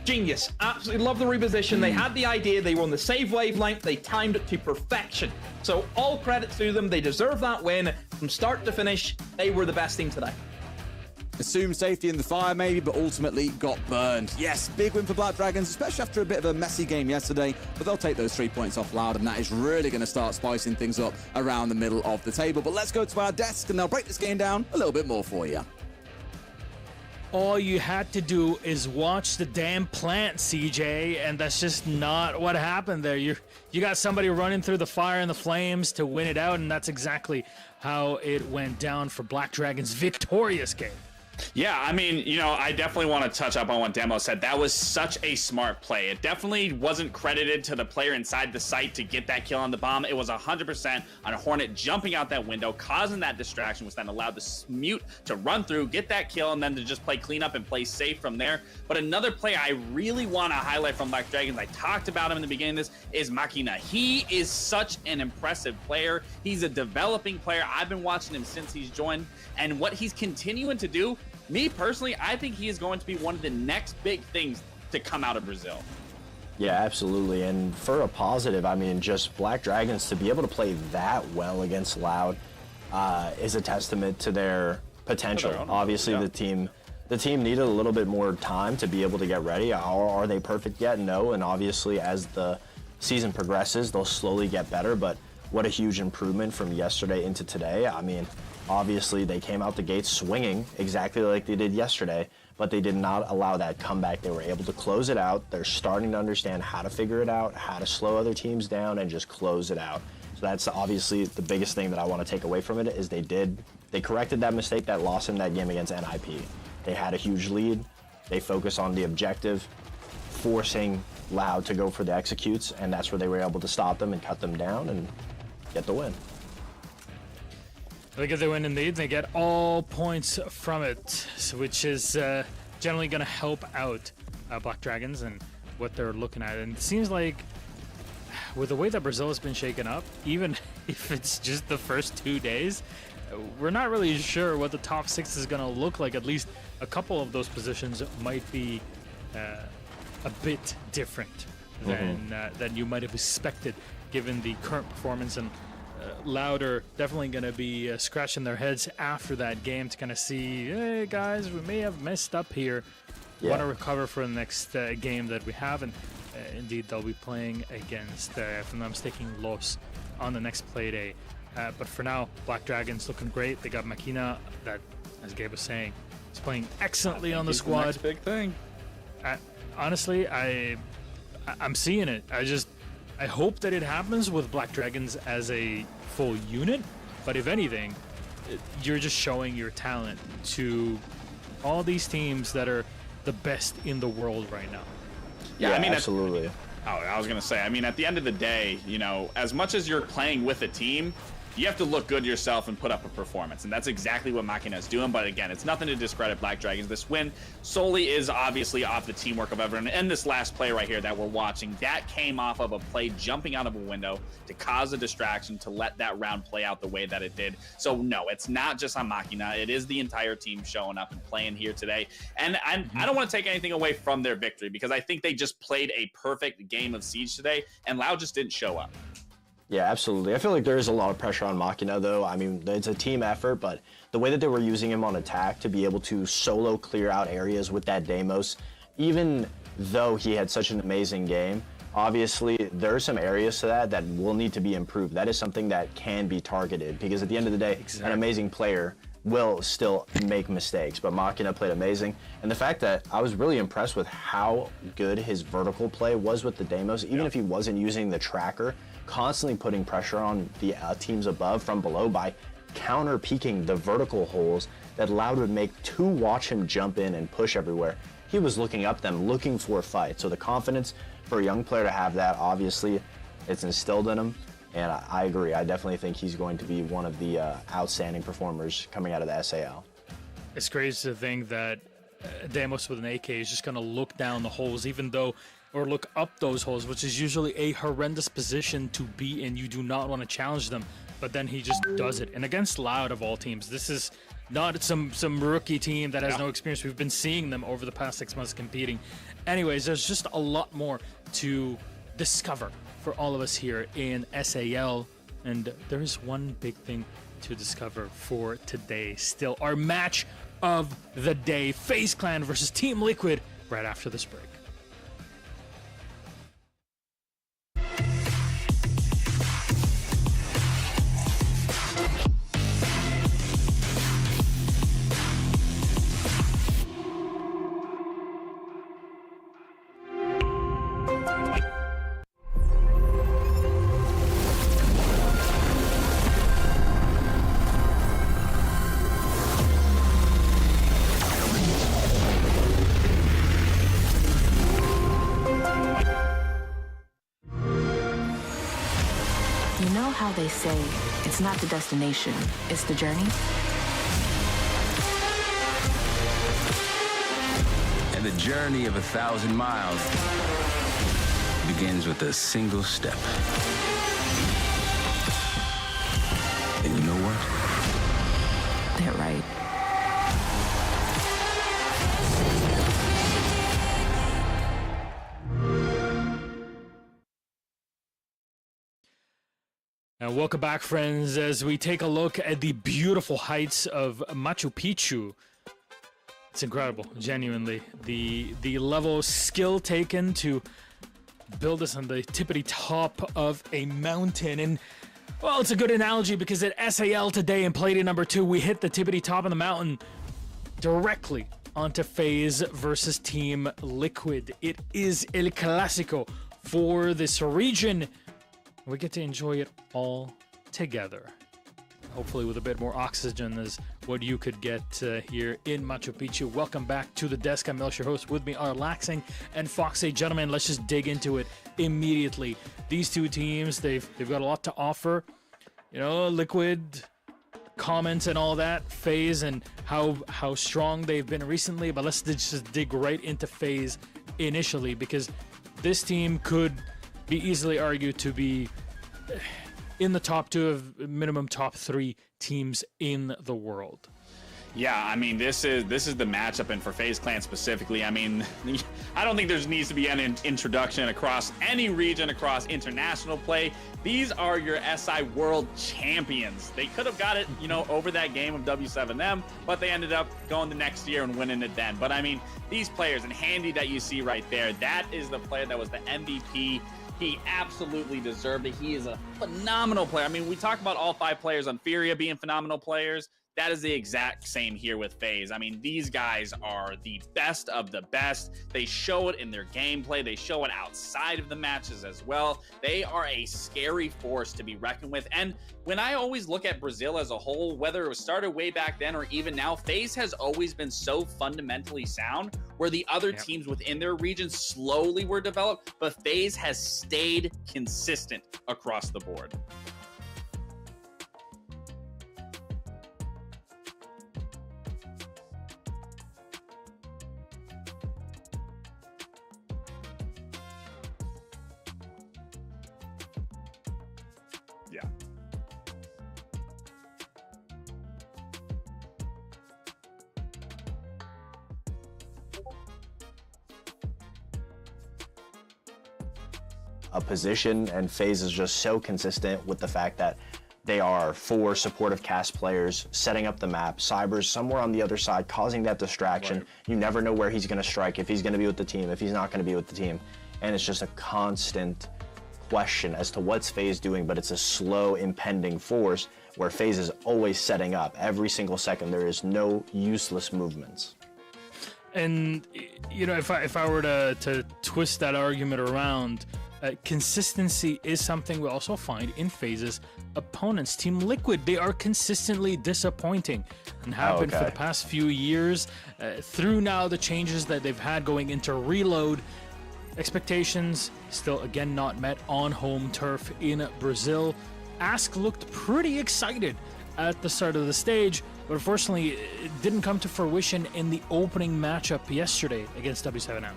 Speaker 10: Genius. Absolutely love the reposition. They had the idea. They were on the save wavelength. They timed it to perfection. So all credit to them. They deserve that win from start to finish. They were the best team today.
Speaker 9: Assumed safety in the fire maybe, but ultimately got burned. Yes, big win for Black Dragons, especially after a bit of a messy game yesterday, but they'll take those 3 points off Loud, and that is really going to start spicing things up around the middle of the table. But let's go to our desk, and they'll break this game down a little bit more for you.
Speaker 3: All you had to do is watch the damn plant, CJ, and that's just not what happened there. You got somebody running through the fire and the flames to win it out, and that's exactly how it went down for Black Dragon's victorious game.
Speaker 5: Yeah, I mean, you know, I definitely want to touch up on what Demo said. That was such a smart play. It definitely wasn't credited to the player inside the site to get that kill on the bomb. It was 100% on a Hornet jumping out that window, causing that distraction, which then allowed the Smute to run through, get that kill, and then to just play cleanup and play safe from there. But another player I really want to highlight from Black Dragons, I talked about him in the beginning of this, is Machina. He is such an impressive player. He's a developing player. I've been watching him since he's joined, and what he's continuing to do, me personally, I think he is going to be one of the next big things to come out of Brazil.
Speaker 4: Yeah, absolutely. And for a positive, I mean, just Black Dragons to be able to play that well against Loud is a testament to their potential. Obviously, the team needed a little bit more time to be able to get ready. Are they perfect yet? No. And obviously, as the season progresses, they'll slowly get better. But what a huge improvement from yesterday into today. I mean, obviously, they came out the gates swinging exactly like they did yesterday, but they did not allow that comeback. They were able to close it out. They're starting to understand how to figure it out, how to slow other teams down, and just close it out. So that's obviously the biggest thing that I want to take away from it is they corrected that mistake that lost in that game against NIP. They had a huge lead. They focused on the objective, forcing Loud to go for the executes, and that's where they were able to stop them and cut them down and get the win.
Speaker 3: They get the win indeed. They get all points from it, which is generally going to help out Black Dragons and what they're looking at. And it seems like with the way that Brazil has been shaken up, even if it's just the first 2 days, we're not really sure what the top 6 is going to look like. At least a couple of those positions might be a bit different than you might have expected, given the current performance. And Louder definitely going to be scratching their heads after that game to kind of see, hey guys, we may have messed up here. Want to recover for the next game that we have, and indeed they'll be playing against, if I'm not mistaken, Los on the next play day. But for now, Black Dragons looking great. They got Makina that, as Gabe was saying, is playing excellently on the squad.
Speaker 5: The next big thing.
Speaker 3: Honestly, I'm seeing it. I hope that it happens with Black Dragons as a full unit, but if anything, you're just showing your talent to all these teams that are the best in the world right now.
Speaker 5: Yeah, I mean,
Speaker 4: absolutely.
Speaker 5: I was going to say, I mean, at the end of the day, you know, as much as you're playing with a team, you have to look good yourself and put up a performance, and that's exactly what Machina is doing. But again, it's nothing to discredit Black Dragons. This win solely is obviously off the teamwork of everyone, and this last play right here that we're watching, that came off of a play jumping out of a window to cause a distraction to let that round play out the way that it did. So no, it's not just on Machina. It is the entire team showing up and playing here today. And I don't want to take anything away from their victory, because I think they just played a perfect game of Siege today, and Loud just didn't show up.
Speaker 4: Yeah, absolutely. I feel like there is a lot of pressure on Machina, though. I mean, it's a team effort, but the way that they were using him on attack to be able to solo clear out areas with that Deimos, even though he had such an amazing game, obviously there are some areas to that will need to be improved. That is something that can be targeted, because at the end of the day, an amazing player will still make mistakes, but Machina played amazing. And the fact that I was really impressed with how good his vertical play was with the Deimos, even if he wasn't using the tracker, constantly putting pressure on the teams above from below by counter peeking the vertical holes that allowed him to make two watch him jump in and push everywhere. He was looking up them, looking for a fight. So the confidence for a young player to have that, obviously, it's instilled in him. And I agree. I definitely think he's going to be one of the outstanding performers coming out of the SAL.
Speaker 3: It's crazy to think that Deimos with an AK is just going to look down the holes, even though, or look up those holes, which is usually a horrendous position to be in. You do not want to challenge them, but then he just does it. And against Loud of all teams, this is not some rookie team that has no experience. We've been seeing them over the past 6 months competing. Anyways, there's just a lot more to discover for all of us here in SAL, and there is one big thing to discover for today still. Our match of the day, FaZe Clan versus Team Liquid, right after this break.
Speaker 1: You know how they say it's not the destination, it's the journey?
Speaker 2: And the journey of 1,000 miles begins with a single step. And you know what?
Speaker 1: They're right.
Speaker 3: And welcome back, friends, as we take a look at the beautiful heights of Machu Picchu. It's incredible, genuinely. The level of skill taken to build this on the tippity top of a mountain. And, well, it's a good analogy because at SAL today in Palladium number 2, we hit the tippity top of the mountain directly onto FaZe versus Team Liquid. It is El Clásico for this region. We get to enjoy it all together. Hopefully with a bit more oxygen is what you could get here in Machu Picchu. Welcome back to the desk. I'm Melch, your host. With me are Laxing and Foxy. Gentlemen, let's just dig into it immediately. These two teams, they've got a lot to offer. You know, Liquid comments and all that, FaZe and how strong they've been recently. But let's just dig right into FaZe initially, because this team could be easily argued to be in the top 2 of minimum top 3 teams in the world.
Speaker 5: Yeah, I mean, this is the matchup, and for FaZe Clan specifically, I mean, I don't think there needs to be an introduction across any region, across international play. These are your SI World Champions. They could have got it, you know, over that game of W7M, but they ended up going the next year and winning it then. But I mean, these players, and Handy that you see right there, that is the player that was the MVP. He absolutely deserved it. He is a phenomenal player. I mean, we talk about all 5 players on Furia being phenomenal players. That is the exact same here with FaZe. I mean, these guys are the best of the best. They show it in their gameplay. They show it outside of the matches as well. They are a scary force to be reckoned with. And when I always look at Brazil as a whole, whether it was started way back then or even now, FaZe has always been so fundamentally sound, where the other teams within their region slowly were developed, but FaZe has stayed consistent across the board. Yeah.
Speaker 4: a position, and Faze is just so consistent with the fact that they are 4 supportive cast players setting up the map. Cyber's somewhere on the other side causing that distraction. You never know where he's going to strike, if he's going to be with the team, if he's not going to be with the team. And it's just a constant question as to what's Faze doing, but it's a slow impending force where Faze is always setting up. Every single second there is no useless movements.
Speaker 3: And you know, if I were to twist that argument around, consistency is something we also find in Faze's opponents. Team Liquid, they are consistently disappointing and have been for the past few years. Through now the changes that they've had going into Reload, expectations still again not met on home turf in Brazil. Ask looked pretty excited at the start of the stage, but unfortunately it didn't come to fruition in the opening matchup yesterday against W7M.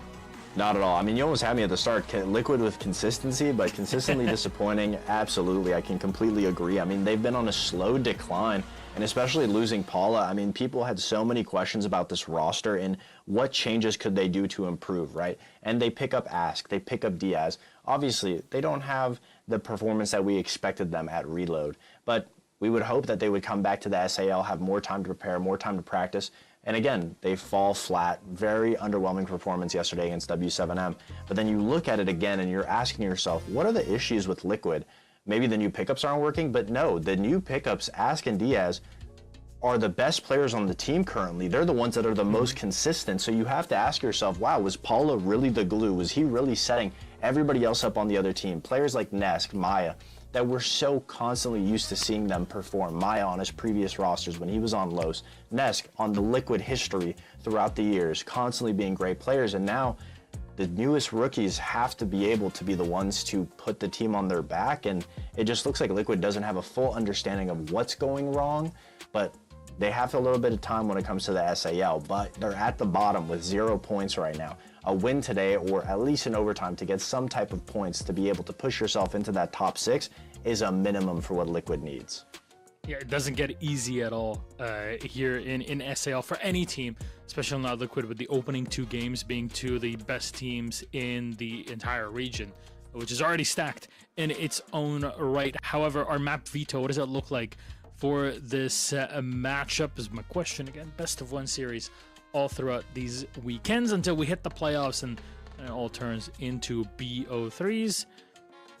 Speaker 4: Not at all. I mean, you almost had me at the start. Liquid with consistency, but consistently disappointing. Absolutely, I can completely agree. I mean, they've been on a slow decline, and especially losing Paula. I mean, people had so many questions about this roster and what changes could they do to improve, right? And they pick up Ask, they pick up Diaz. Obviously, they don't have the performance that we expected them at Reload, but we would hope that they would come back to the SAL, have more time to prepare, more time to practice. And again, they fall flat. Very underwhelming performance yesterday against W7M. But then you look at it again and you're asking yourself, what are the issues with Liquid? Maybe the new pickups aren't working, but no, the new pickups, Ask and Diaz, are the best players on the team currently. They're the ones that are the most consistent. So you have to ask yourself, wow, was Paula really the glue? Was he really setting everybody else up on the other team? Players like Nesk, Maya, that we're so constantly used to seeing them perform. Maya on his previous rosters when he was on Los, Nesk on the Liquid history throughout the years, constantly being great players. And now the newest rookies have to be able to be the ones to put the team on their back. And it just looks like Liquid doesn't have a full understanding of what's going wrong, but they have a little bit of time when it comes to the SAL, but they're at the bottom with 0 points right now. A win today, or at least in overtime, to get some type of points to be able to push yourself into that top 6 is a minimum for what Liquid needs.
Speaker 3: Yeah, it doesn't get easy at all here in SAL for any team, especially not Liquid, with the opening 2 games being 2 of the best teams in the entire region, which is already stacked in its own right. However, our map veto, what does that look like for this matchup is my question again. Best of 1 series all throughout these weekends until we hit the playoffs and it all turns into BO3s.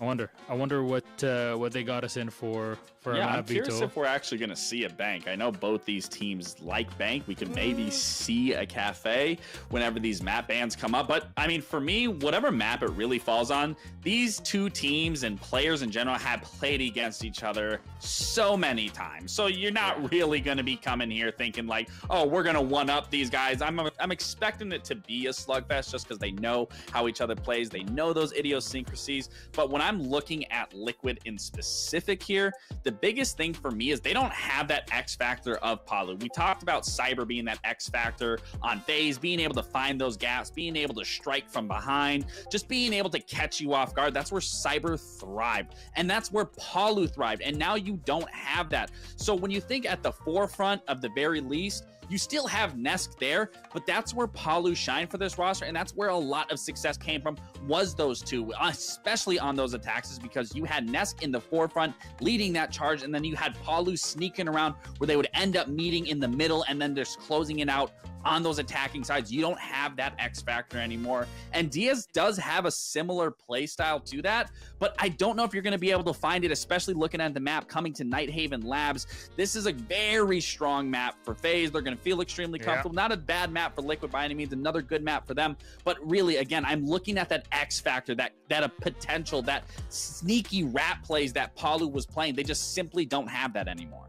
Speaker 3: I wonder what they got us in for
Speaker 5: yeah,
Speaker 3: a
Speaker 5: I'm curious if we're actually going to see a bank. I know both these teams like bank. We could maybe see a cafe whenever these map bans come up. But I mean, for me, whatever map it really falls on, these 2 teams and players in general have played against each other so many times. So you're not really going to be coming here thinking like, oh, we're going to one up these guys. I'm expecting it to be a slugfest just because they know how each other plays. They know those idiosyncrasies. But when I'm looking at Liquid in specific here, the biggest thing for me is they don't have that X factor of Palu. We talked about Cyber being that X factor on Faze, being able to find those gaps, being able to strike from behind, just being able to catch you off guard. That's where Cyber thrived, and that's where Palu thrived, and now you don't have that. So when you think at the forefront of the very least, you still have Nesk there, but that's where Palu shined for this roster, and that's where a lot of success came from, was those 2, especially on those attacks, is because you had Nesk in the forefront leading that charge, and then you had Palu sneaking around where they would end up meeting in the middle and then just closing it out on those attacking sides. You don't have that X factor anymore. And Diaz does have a similar play style to that, but I don't know if you're going to be able to find it, especially looking at the map coming to Nighthaven Labs. This is a very strong map for FaZe. They're going to feel extremely comfortable. Not a bad map for Liquid by any means, another good map for them. But really, again, I'm looking at that X factor, that a potential, that sneaky rat plays that Palu was playing. They just simply don't have that anymore.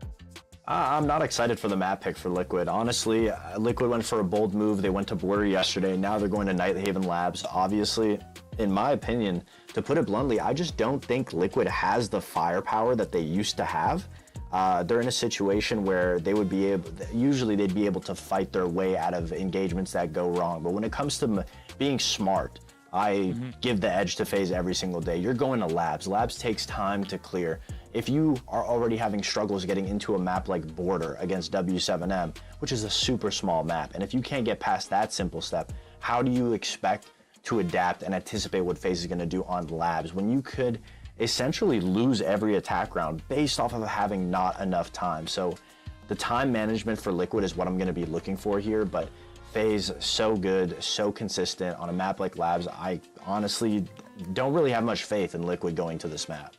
Speaker 4: I'm not excited for the map pick for Liquid. Honestly, Liquid went for a bold move. They went to Border yesterday. Now they're going to Nighthaven Labs. Obviously, in my opinion, to put it bluntly, I just don't think Liquid has the firepower that they used to have. They're in a situation where they would be able, usually they'd be able to fight their way out of engagements that go wrong. But when it comes to being smart, I give the edge to FaZe every single day. You're going to Labs. Labs takes time to clear. If you are already having struggles getting into a map like Border against W7M, which is a super small map, and if you can't get past that simple step, how do you expect to adapt and anticipate what Faze is going to do on labs when you could essentially lose every attack round based off of having not enough time. So the time management for Liquid is what I'm going to be looking for here, but Faze, so good, so consistent on a map like labs. I honestly don't really have much faith in Liquid going to this map.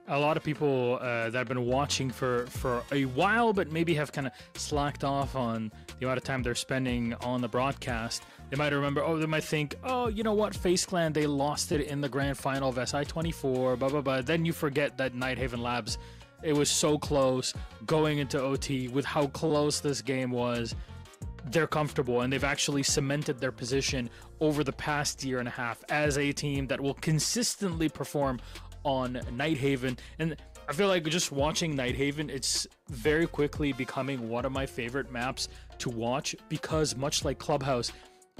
Speaker 3: A lot of people that have been watching for a while, but maybe have kind of slacked off on the amount of time they're spending on the broadcast. They might remember, they might think, you know what, FaZe Clan, they lost it in the grand final of SI24, blah, blah, blah. Then you forget that Nighthaven Labs, it was so close going into OT with how close this game was. They're comfortable, and they've actually cemented their position over the past year and a half as a team that will consistently perform on Nighthaven. And I feel like just watching Nighthaven, it's very quickly becoming one of my favorite maps to watch, because much like Clubhouse,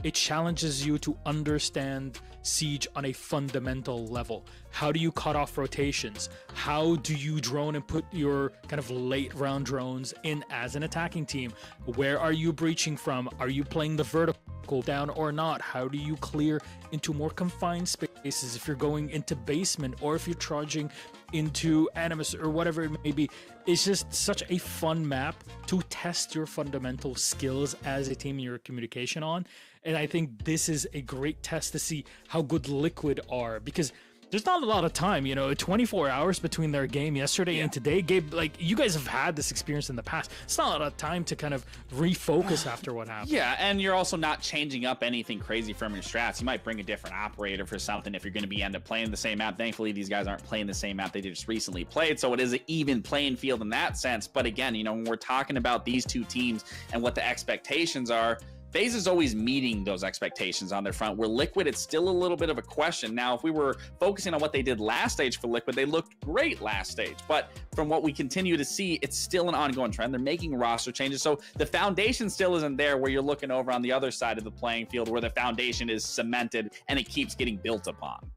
Speaker 3: it challenges you to understand Siege on a fundamental level. How do you cut off rotations? How do you drone and put your kind of late round drones in as an attacking team? Where are you breaching from? Are you playing the vertical down or not? How do you clear into more confined spaces if you're going into basement, or if you're charging into Animus or whatever it may be? It's just such a fun map to test your fundamental skills as a team and your communication on. And I think this is a great test to see how good Liquid are, because there's not a lot of time, 24 hours between their game yesterday and today. Gabe, like, you guys have had this experience in the past. It's not a lot of time to kind of refocus after what happened.
Speaker 5: Yeah, and you're also not changing up anything crazy from your strats. You might bring a different operator for something if you're going to end up playing the same map. Thankfully, these guys aren't playing the same map they just recently played, so it is an even playing field in that sense. But again, when we're talking about these two teams and what the expectations are, FaZe is always meeting those expectations on their front. Where Liquid, it's still a little bit of a question. Now, if we were focusing on what they did last stage for Liquid, they looked great last stage. But from what we continue to see, it's still an ongoing trend. They're making roster changes. So the foundation still isn't there, where you're looking over on the other side of the playing field, where the foundation is cemented and it keeps getting built upon.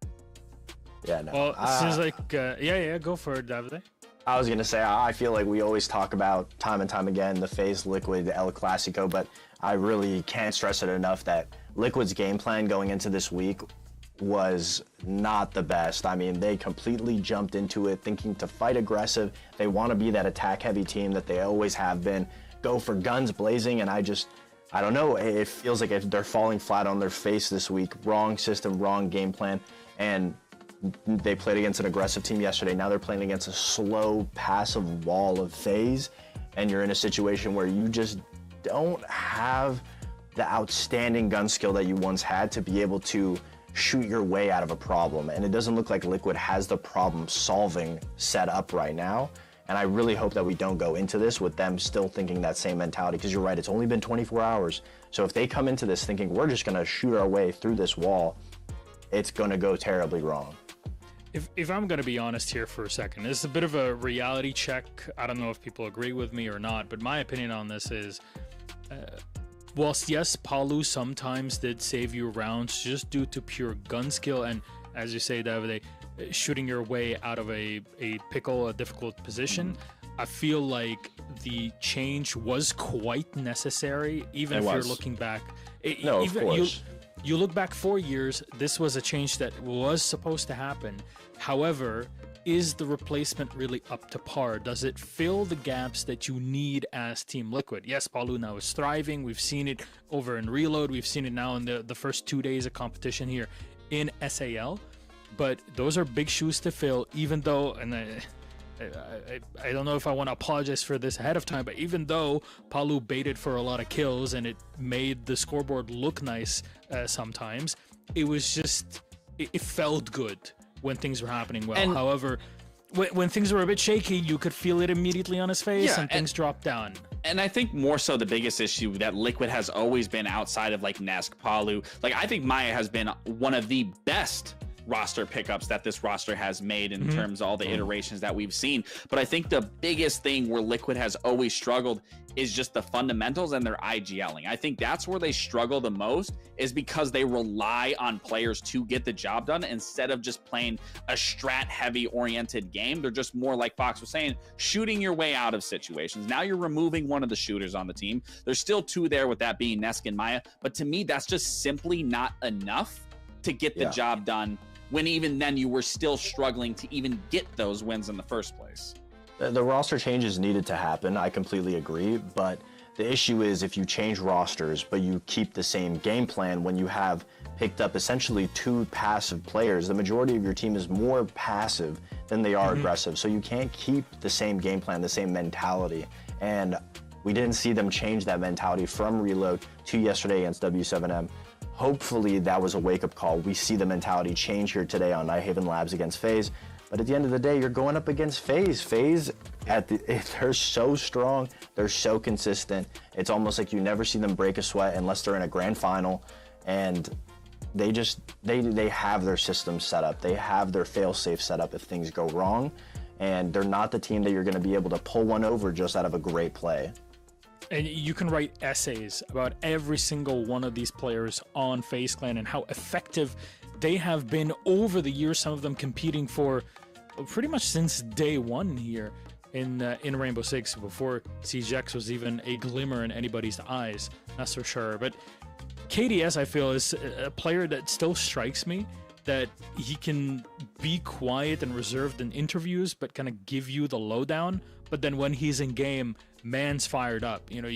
Speaker 4: Yeah, no.
Speaker 3: Well, it seems like, go for it, Davide.
Speaker 4: I was going to say, I feel like we always talk about time and time again the FaZe Liquid El Clasico, but I really can't stress it enough that Liquid's game plan going into this week was not the best. I mean, they completely jumped into it thinking to fight aggressive. They want to be that attack-heavy team that they always have been, go for guns blazing, and I don't know, it feels like if they're falling flat on their face this week. Wrong system, wrong game plan, and they played against an aggressive team yesterday. Now they're playing against a slow, passive wall of FaZe, and you're in a situation where you just don't have the outstanding gun skill that you once had to be able to shoot your way out of a problem. And it doesn't look like Liquid has the problem solving set up right now. And I really hope that we don't go into this with them still thinking that same mentality, because you're right, it's only been 24 hours. So if they come into this thinking we're just gonna shoot our way through this wall, it's gonna go terribly wrong.
Speaker 3: If I'm going to be honest here for a second, this is a bit of a reality check. I don't know if people agree with me or not, but my opinion on this is, whilst yes, Palu sometimes did save you rounds just due to pure gun skill, and as you say, Davide, shooting your way out of a pickle, a difficult position, I feel like the change was quite necessary, even if you're looking back.
Speaker 4: Of course.
Speaker 3: You look back 4 years, this was a change that was supposed to happen. However, is the replacement really up to par? Does it fill the gaps that you need as Team Liquid? Yes, Palu now is thriving. We've seen it over in Reload. We've seen it now in the first 2 days of competition here in SAL. But those are big shoes to fill, even though, and I don't know if I want to apologize for this ahead of time, but even though Palu baited for a lot of kills and it made the scoreboard look nice sometimes, it was just, it felt good when things were happening well. And however, when things were a bit shaky, you could feel it immediately on his face, and things dropped down.
Speaker 5: And I think more so the biggest issue that Liquid has always been outside of like Nesk, Palu, like I think Maya has been one of the best roster pickups that this roster has made in terms of all the iterations that we've seen. But I think the biggest thing where Liquid has always struggled is just the fundamentals and their IGLing. I think that's where they struggle the most, is because they rely on players to get the job done instead of just playing a strat heavy oriented game. They're just more, like Fox was saying, shooting your way out of situations. Now you're removing one of the shooters on the team. There's still two there, with that being Nesk and Maya, but to me that's just simply not enough to get the job done, when even then you were still struggling to even get those wins in the first place.
Speaker 4: The roster changes needed to happen. I completely agree, but the issue is if you change rosters, but you keep the same game plan when you have picked up essentially 2 passive players, the majority of your team is more passive than they are aggressive. So you can't keep the same game plan, the same mentality. And we didn't see them change that mentality from Reload to yesterday against W7M. Hopefully that was a wake-up call. We see the mentality change here today on Nighthaven Labs against Faze. But at the end of the day, you're going up against Faze. Faze, they're so strong, they're so consistent. It's almost like you never see them break a sweat unless they're in a grand final. And they have their system set up. They have their fail-safe set up if things go wrong. And they're not the team that you're going to be able to pull one over just out of a great play.
Speaker 3: And you can write essays about every single one of these players on FaZe Clan and how effective they have been over the years, some of them competing for pretty much since day one here in Rainbow Six, before CGX was even a glimmer in anybody's eyes, that's for sure. But KDS, I feel, is a player that still strikes me, that he can be quiet and reserved in interviews, but kind of give you the lowdown. But then when he's in game, man's fired up. You know,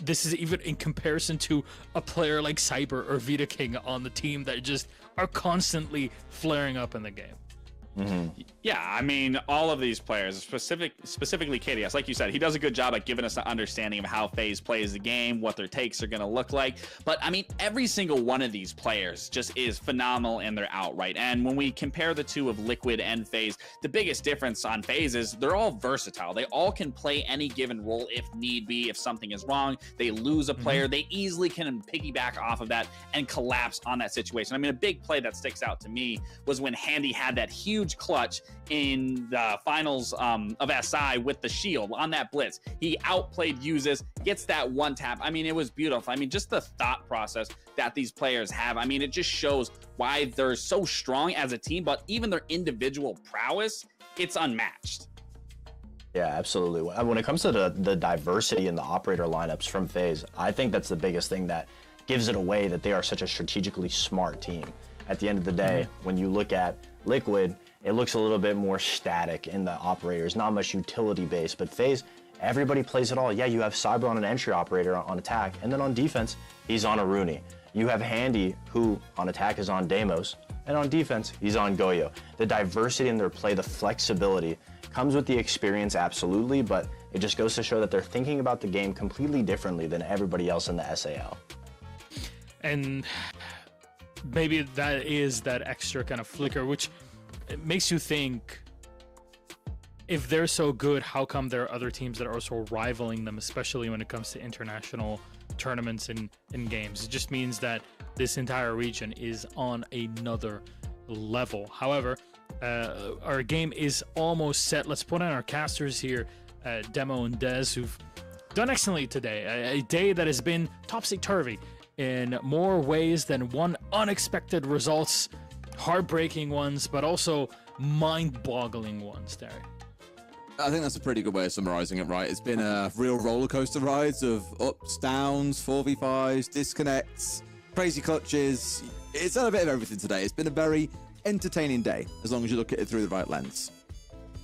Speaker 3: this is even in comparison to a player like Cyber or Vita King on the team that just are constantly flaring up in the game.
Speaker 5: Yeah, I mean, all of these players, specifically KDS, like you said, he does a good job at giving us an understanding of how FaZe plays the game, what their takes are going to look like. But I mean, every single one of these players just is phenomenal in their outright. And when we compare the two of Liquid and FaZe, the biggest difference on FaZe is they're all versatile. They all can play any given role if need be. If something is wrong, they lose a player, they easily can piggyback off of that and collapse on that situation. I mean, a big play that sticks out to me was when Handy had that huge clutch in the finals of SI with the shield on that blitz. He outplayed Uses, gets that one tap. I mean, it was beautiful. I mean, just the thought process that these players have. I mean, it just shows why they're so strong as a team, but even their individual prowess, it's unmatched.
Speaker 4: Yeah, absolutely. When it comes to the diversity in the operator lineups from FaZe, I think that's the biggest thing that gives it away, that they are such a strategically smart team. At the end of the day, when you look at Liquid, it looks a little bit more static in the operators, not much utility based, but FaZe, everybody plays it all. Yeah, you have Cyber on an entry operator on attack, and then on defense, he's on a Rooney. You have Handy, who on attack is on Deimos, and on defense, he's on Goyo. The diversity in their play, the flexibility, comes with the experience, absolutely, but it just goes to show that they're thinking about the game completely differently than everybody else in the SAL.
Speaker 3: And maybe that is that extra kind of flicker, which it makes you think, if they're so good, how come there are other teams that are also rivaling them, especially when it comes to international tournaments and games? It just means that this entire region is on another level. However, our game is almost set. Let's put on our casters here, Demo and Dez, who've done excellently today. A day that has been topsy-turvy in more ways than one. Unexpected results, heartbreaking ones, but also mind-boggling ones, Derek.
Speaker 9: I think that's a pretty good way of summarizing it, right? It's been a real roller coaster rides of ups, downs, 4v5s, disconnects, crazy clutches. It's had a bit of everything today. It's been a very entertaining day, as long as you look at it through the right lens.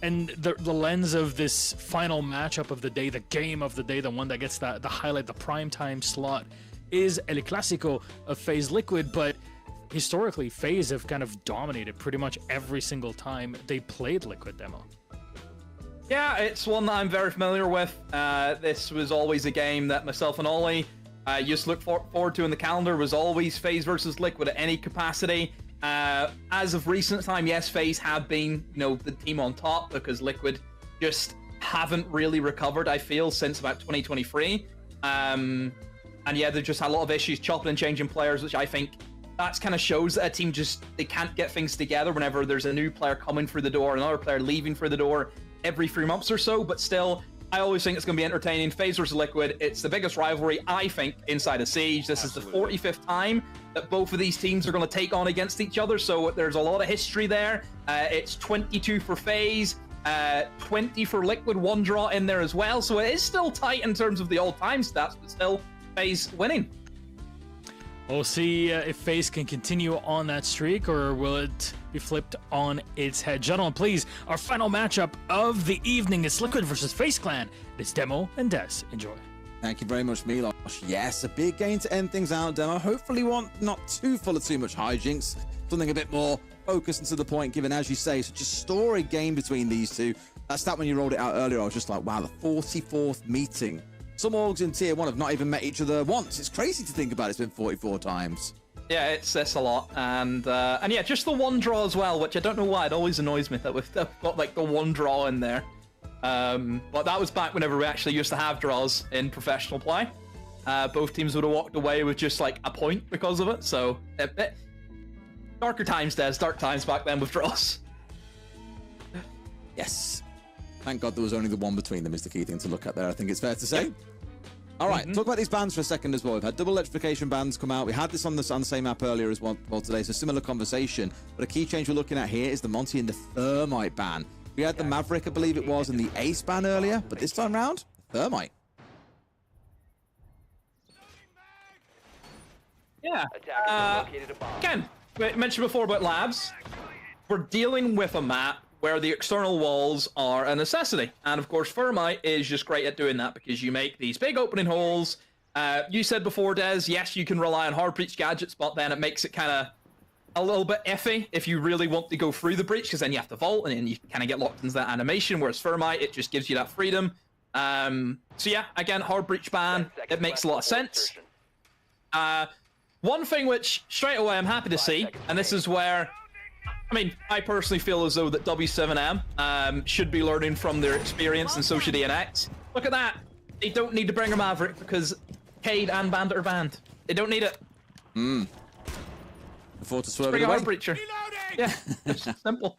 Speaker 3: And the lens of this final matchup of the day, the game of the day, the one that gets the highlight, the primetime slot, is El Clásico of FaZe Liquid, but historically, FaZe have kind of dominated pretty much every single time they played Liquid, Demo.
Speaker 10: Yeah, it's one that I'm very familiar with. This was always a game that myself and Ollie used to look forward to in the calendar, was always FaZe versus Liquid at any capacity. As of recent time, yes, FaZe have been, the team on top, because Liquid just haven't really recovered, I feel, since about 2023. And yeah, they just had a lot of issues chopping and changing players, which I think that kind of shows that a team they can't get things together whenever there's a new player coming through the door, another player leaving through the door every 3 months or so. But still, I always think it's going to be entertaining. FaZe versus Liquid, it's the biggest rivalry, I think, inside of Siege. This is the 45th time that both of these teams are going to take on against each other, so there's a lot of history there. It's 22 for FaZe, 20 for Liquid, one draw in there as well, so it is still tight in terms of the all-time stats, but still FaZe winning.
Speaker 3: We'll see if Faze can continue on that streak, or will it be flipped on its head. Gentlemen, please, our final matchup of the evening is Liquid versus Faze Clan. It's Demo and Des. Enjoy.
Speaker 9: Thank you very much, Milosh. Yes, a big game to end things out, Demo. Hopefully one not too full of too much hijinks. Something a bit more focused and to the point, given, as you say, such a storied game between these two. That stat when you rolled it out earlier, I was just like, wow, the 44th meeting. Some orgs in Tier 1 have not even met each other once. It's crazy to think about. It's been 44 times.
Speaker 10: Yeah, it's a lot. And yeah, just the one draw as well, which I don't know why. It always annoys me that we've got like the one draw in there. But that was back whenever we actually used to have draws in professional play. Both teams would have walked away with just like a point because of it. So, darker times, Des. Dark times back then with draws.
Speaker 9: Yes. Thank God there was only the one between them is the key thing to look at there, I think it's fair to say. Yep. All right, talk about these bans for a second as well. We've had double electrification bans come out. We had this on the same map earlier as well today, so similar conversation. But a key change we're looking at here is the Monty and the Thermite ban. We had the Maverick, I believe it was, and the Ace ban earlier, but this time round, Thermite.
Speaker 10: Yeah. Again, I mentioned before about labs. We're dealing with a map where the external walls are a necessity. And of course, Thermite is just great at doing that because you make these big opening holes. You said before, Des, yes, you can rely on hard breach gadgets, but then it makes it kind of a little bit iffy if you really want to go through the breach, because then you have to vault and then you kind of get locked into that animation, whereas Thermite, it just gives you that freedom. So yeah, again, hard breach ban, it makes a lot of sense. One thing which straight away I'm happy to see, and this is where, I mean, I personally feel as though that W7M should be learning from their experience, and so should ENX. Look at that. They don't need to bring a Maverick because Cade and Bandit are banned. They don't need it.
Speaker 9: Before to swerve
Speaker 10: bring
Speaker 9: it
Speaker 10: a
Speaker 9: away.
Speaker 10: hard breacher. Yeah, it's simple.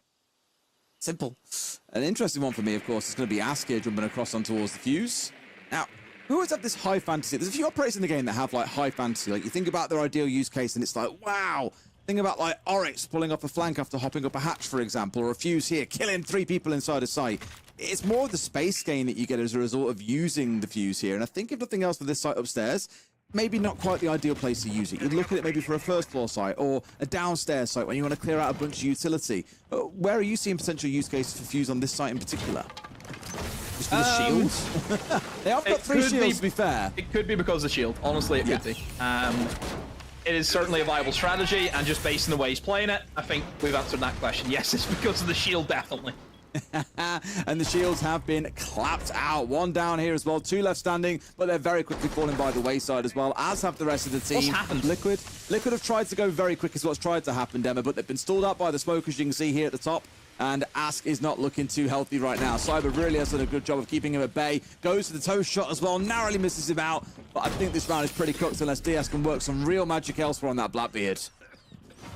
Speaker 9: Simple. An interesting one for me, of course, is going to be Ask here jumping across on towards the Fuse. Now, who has had this high fantasy? There's a few operators in the game that have like high fantasy. Like you think about their ideal use case and it's like, wow. Think about like Oryx pulling off a flank after hopping up a hatch, for example, or a Fuse here, killing 3 people inside a site. It's more of the space gain that you get as a result of using the Fuse here. And I think if nothing else for this site upstairs, maybe not quite the ideal place to use it. You'd look at it maybe for a first floor site or a downstairs site when you want to clear out a bunch of utility. Where are you seeing potential use cases for Fuse on this site in particular? Just for the shields? They have got 3 shields, to be fair.
Speaker 10: It could be because of the shield. Honestly, it could be. It is certainly a viable strategy, and just based on the way he's playing it, I think we've answered that question. Yes, it's because of the shield, definitely.
Speaker 9: And the shields have been clapped out. 1 down here as well, 2 left standing, but they're very quickly falling by the wayside as well, as have the rest of the team.
Speaker 10: What's happened?
Speaker 9: Liquid have tried to go very quick is what's tried to happen, Demo, but they've been stalled out by the smoke, as you can see here at the top. And Ask is not looking too healthy right now. Cyber really has done a good job of keeping him at bay. Goes for the toe shot as well, narrowly misses him out. But I think this round is pretty cooked unless Diaz can work some real magic elsewhere on that Blackbeard.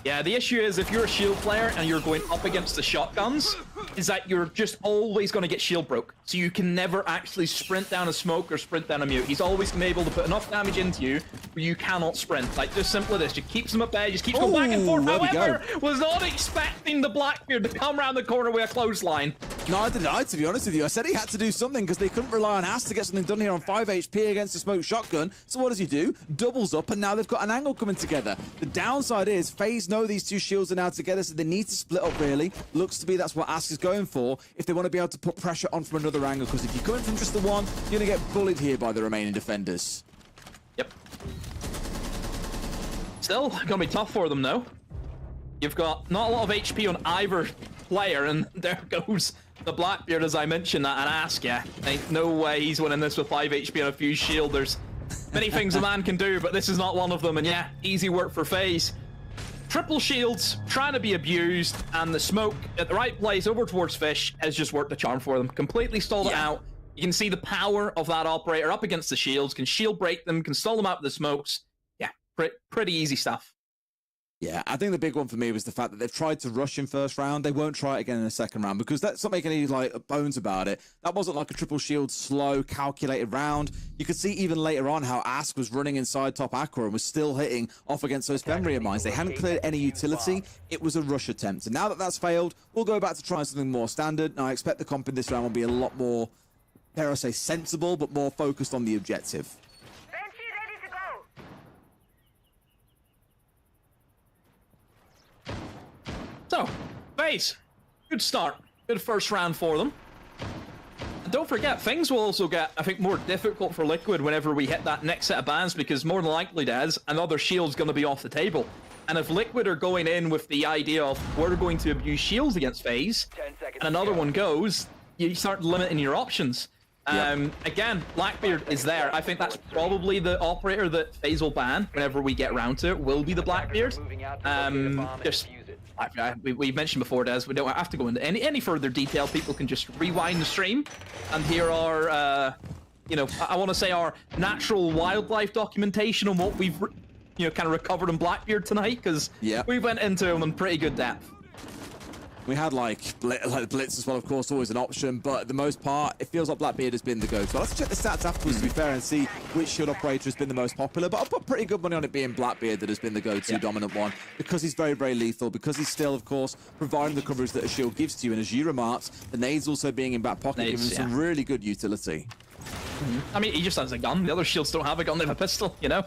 Speaker 10: Yeah, the issue is if you're a shield player and you're going up against the shotguns, is that you're just always going to get shield broke. So you can never actually sprint down a smoke or sprint down a mute. He's always been able to put enough damage into you where you cannot sprint. Like, just simple as this. Just keeps him at bay, just keeps going back and forth. However, was not expecting the Blackbeard to come around the corner with a clothesline.
Speaker 9: No, I didn't, to be honest with you. I said he had to do something because they couldn't rely on Ask to get something done here on 5 HP against a smoke shotgun. So what does he do? Doubles up, and now they've got an angle coming together. The downside is FaZe know these 2 shields are now together, so they need to split up, really. Looks to be that's what Ask is going for if they want to be able to put pressure on from another angle, because if you're coming from just the one, you're going to get bullied here by the remaining defenders.
Speaker 10: Yep. Still, going to be tough for them, though. You've got not a lot of HP on either player, and there goes the Blackbeard, as I mentioned that, and Ask, yeah. Ain't no way he's winning this with 5 HP on a few shield. There's many things a man can do, but this is not one of them, and yeah, easy work for FaZe. Triple shields, trying to be abused, and the smoke at the right place over towards Fish has just worked the charm for them. Completely stalled it out. You can see the power of that operator up against the shields, can shield break them, can stall them out with the smokes. Yeah, pretty easy stuff.
Speaker 9: Yeah, I think the big one for me was the fact that they've tried to rush in first round. They won't try it again in the second round because that's not making any like bones about it. That wasn't like a triple shield, slow, calculated round. You could see even later on how Ask was running inside top Aqua and was still hitting off against those Fenrir mines. They hadn't cleared any utility. It was a rush attempt. And now that that's failed, we'll go back to trying something more standard. Now, I expect the comp in this round will be a lot more, dare I say, sensible, but more focused on the objective.
Speaker 10: Faze, good start. Good first round for them. And don't forget, things will also get, I think, more difficult for Liquid whenever we hit that next set of bans, because more than likely, Des, another shield's going to be off the table. And if Liquid are going in with the idea of we're going to abuse shields against Faze, and another one goes, you start limiting your options. Again, Blackbeard is there. I think that's probably the operator that Faze will ban whenever we get around to it, will be the Blackbeard. We mentioned before, Des, we don't have to go into any further detail. People can just rewind the stream and hear our, you know, I want to say our natural wildlife documentation on what we've, you know, kind of recovered in Blackbeard tonight, because we went into him in pretty good depth.
Speaker 9: We had like Blitz as well, of course, always an option, but at the most part, it feels like Blackbeard has been the go-to. Let's check the stats afterwards, to be fair, and see which shield operator has been the most popular, but I'll put pretty good money on it being Blackbeard that has been the go-to dominant one, because he's very, very lethal, because he's still, of course, providing the coverage that a shield gives to you, and as you remarked, the nades also being in back pocket, giving him some really good utility.
Speaker 10: I mean, he just has a gun. The other shields don't have a gun, they have a pistol, you know?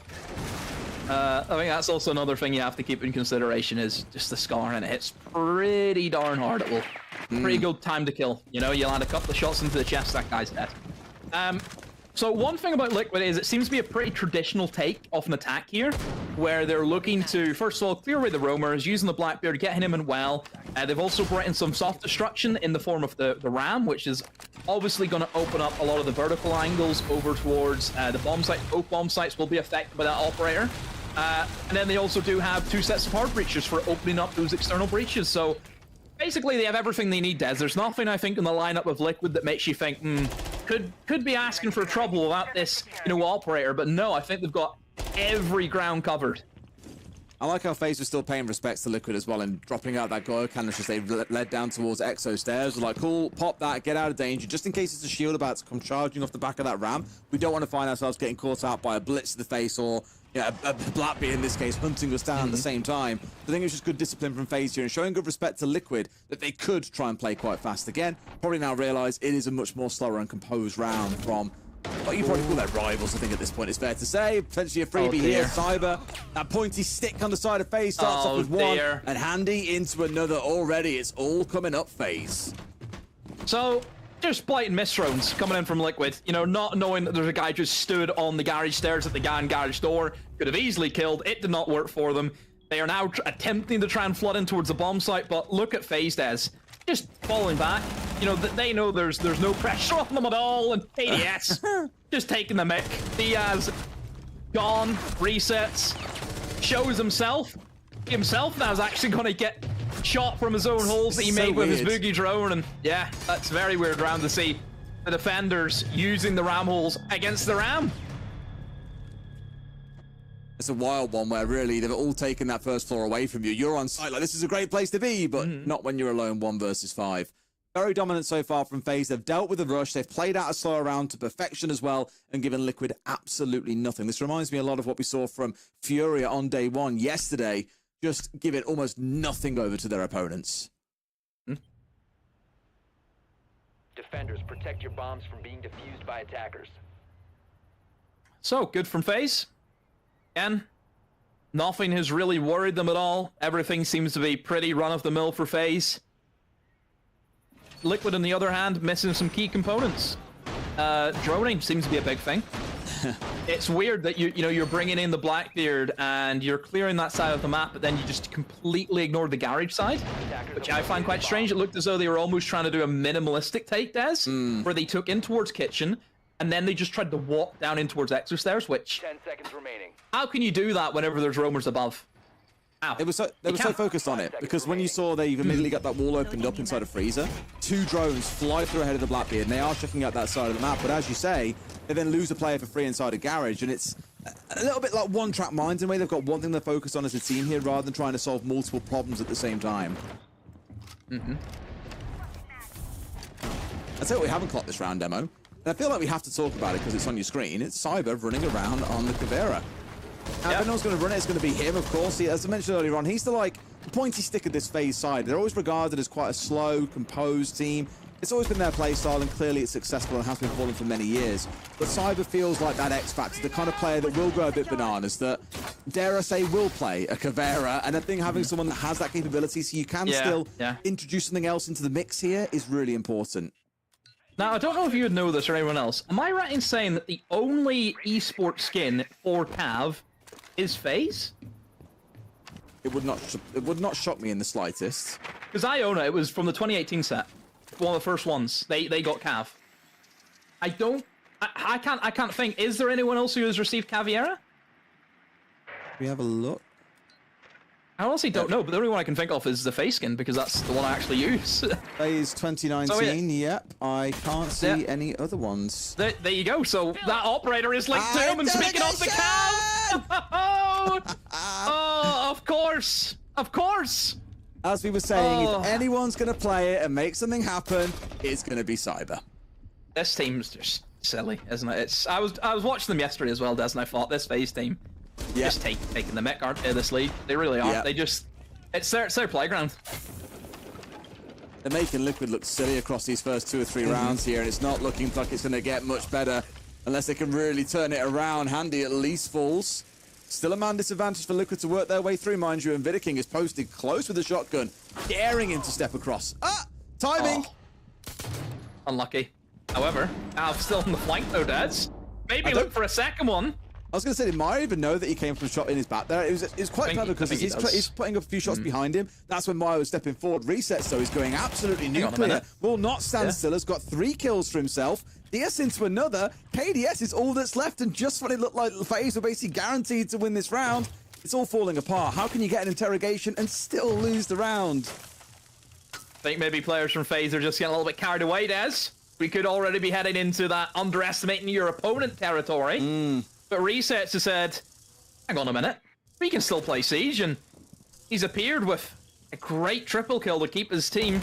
Speaker 10: I think that's also another thing you have to keep in consideration, is just the scar, and it hits pretty darn hard. It will. Pretty good time to kill. You know, you'll add a couple of shots into the chest, that guy's dead. So one thing about Liquid is it seems to be a pretty traditional take of an attack here, where they're looking to, first of all, clear away the roamers, using the Blackbeard, getting him in well. They've also brought in some soft destruction in the form of the Ram, which is obviously going to open up a lot of the vertical angles over towards the bomb site. Both bomb sites will be affected by that operator. And then they also do have 2 sets of hard breaches for opening up those external breaches. So basically they have everything they need, Des. There's nothing, I think, in the lineup of Liquid that makes you think, could be asking for trouble without this, you know, operator. But no, I think they've got every ground covered.
Speaker 9: I like how Faze was still paying respects to Liquid as well and dropping out that Goyo cannon as they led down towards Exo stairs. Like, cool, pop that, get out of danger, just in case it's a shield about to come charging off the back of that Ram. We don't want to find ourselves getting caught out by a blitz to the face, or a Blackbeard in this case hunting us down at the same time. I think it was just good discipline from Faze here and showing good respect to Liquid that they could try and play quite fast again. Probably now realise it is a much more slower and composed round from, well, you probably call that rivals, I think, at this point, it's fair to say. Potentially a freebie here. Cyber, that pointy stick on the side of Faze starts off with one, and Handy into another already. It's all coming up, Faze.
Speaker 10: So, just blatant misthrows coming in from Liquid. You know, not knowing that there's a guy just stood on the garage stairs at the garage door. Could have easily killed. It did not work for them. They are now attempting to try and flood in towards the bomb site, but look at Faze, Des. Just falling back. You know, they know there's no pressure on them at all, and ADS just taking the mick. Diaz gone, resets, shows himself now is actually going to get shot from his own holes that he made with his boogie drone, and yeah, that's very weird round to see the defenders using the Ram holes against the Ram.
Speaker 9: It's a wild one where really they've all taken that first floor away from you. You're on site like this is a great place to be, but not when you're alone 1 versus 5. Very dominant so far from Faze. They've dealt with the rush. They've played out a slower round to perfection as well and given Liquid absolutely nothing. This reminds me a lot of what we saw from Furia on day 1 yesterday. Just giving almost nothing over to their opponents.
Speaker 11: Defenders, protect your bombs from being defused by attackers.
Speaker 10: So, good from Faze. Again, nothing has really worried them at all. Everything seems to be pretty run-of-the-mill for Faze. Liquid, on the other hand, missing some key components. Droning seems to be a big thing. It's weird that you're bringing in the Blackbeard and you're clearing that side of the map, but then you just completely ignore the garage side, which I find quite strange. It looked as though they were almost trying to do a minimalistic take, Des, where they took in towards kitchen, and then they just tried to walk down in towards exo stairs, which...
Speaker 11: 10 seconds remaining.
Speaker 10: How can you do that whenever there's roamers above? Ow.
Speaker 9: They were so focused on it, because when you saw they've immediately got that wall opened up inside of Freezer, 2 drones fly through ahead of the Blackbeard, and they are checking out that side of the map, but as you say, they then lose a player for free inside a garage, and it's a little bit like one-track minds in a way. They've got one thing they're focused on as a team here, rather than trying to solve multiple problems at the same time. I'd say we haven't clocked this round demo, and I feel like we have to talk about it because it's on your screen. It's Cyber running around on the Caveira. If anyone's going to run it, it's going to be him, of course. As I mentioned earlier on, he's the pointy stick of this Faze side. They're always regarded as quite a slow, composed team. It's always been their play style, and clearly it's successful and has been falling for many years. But Cyber feels like that X factor, the kind of player that will go a bit bananas, that dare I say, will play a Caveira, and I think having someone that has that capability so you can still introduce something else into the mix here is really important.
Speaker 10: Now, I don't know if you would know this or anyone else. Am I right in saying that the only esports skin for Cav is Faze?
Speaker 9: It would not shock me in the slightest.
Speaker 10: Because I own it. It was from the 2018 set. One of the first ones. They got Cav. I can't think. Is there anyone else who has received Caveira?
Speaker 9: We have a look.
Speaker 10: I honestly don't know, but the only one I can think of is the face skin, because that's the one I actually use.
Speaker 9: Phase 2019, yep. I can't see any other ones.
Speaker 10: There you go. So that operator is linked to him, and speaking of the Cav... oh, of course. Of course.
Speaker 9: As we were saying, if anyone's going to play it and make something happen, it's going to be Cyber.
Speaker 10: This team's just silly, isn't it? I was watching them yesterday as well, Des, and I thought this Faze team just taking the mech, aren't they, this league? They really are. They just... It's their playground.
Speaker 9: They're making Liquid look silly across these first 2 or 3 rounds here, and it's not looking like it's going to get much better unless they can really turn it around. Handy at least falls. Still a man disadvantage for Liquid to work their way through, mind you, and Vidiking is posted close with a shotgun, daring him to step across. Timing!
Speaker 10: Unlucky. However, Alf still on the flank though, Des. Maybe look for a second one.
Speaker 9: I was going to say, he might even know that he came from a shot in his back there. It was quite clever because he's putting up a few shots behind him. That's when Mario was stepping forward. Resets, though, he's going absolutely nuclear. Will not stand still. Has got 3 kills for himself. DS into another. KDS is all that's left, and just when it looked like Faze were basically guaranteed to win this round, it's all falling apart. How can you get an interrogation and still lose the round?
Speaker 10: I think maybe players from Faze are just getting a little bit carried away, Des. We could already be heading into that underestimating your opponent territory. But Resets has said, hang on a minute, we can still play Siege, and he's appeared with a great triple kill to keep his team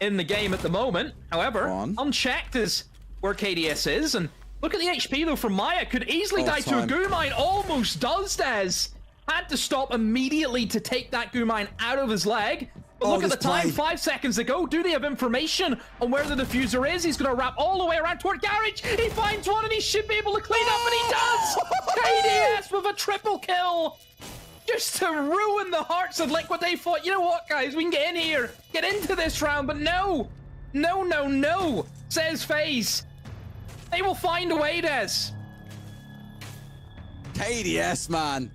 Speaker 10: in the game at the moment. However, unchecked is where KDS is, and look at the HP though from Maya. Could easily die to a goo mine, almost does, Des. Had to stop immediately to take that goo mine out of his leg. But look at the time, 5 seconds to go. Do they have information on where the diffuser is? He's going to wrap all the way around toward Garage. He finds one, and he should be able to clean up, and he does! KDS with a triple kill! Just to ruin the hearts of Liquid. They thought, you know what, guys, we can get in here, get into this round, but no! No, no, no, says Faze. They will find a way, Des.
Speaker 9: KDS, man.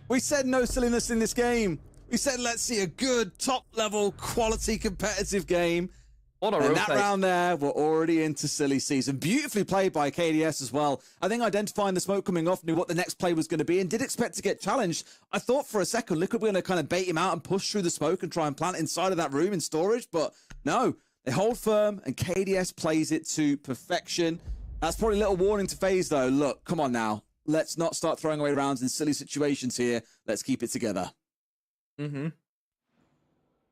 Speaker 9: We said no silliness in this game. We said, let's see a good, top-level, quality, competitive game.
Speaker 10: What a
Speaker 9: and that round there, we're already into silly season. Beautifully played by KDS as well. I think identifying the smoke coming off, knew what the next play was going to be, and did expect to get challenged. I thought for a second Liquid were going to kind of bait him out and push through the smoke and try and plant inside of that room in storage, but no. They hold firm, and KDS plays it to perfection. That's probably a little warning to Faze, though. Look, come on now. Let's not start throwing away rounds in silly situations here. Let's keep it together.
Speaker 10: Oh,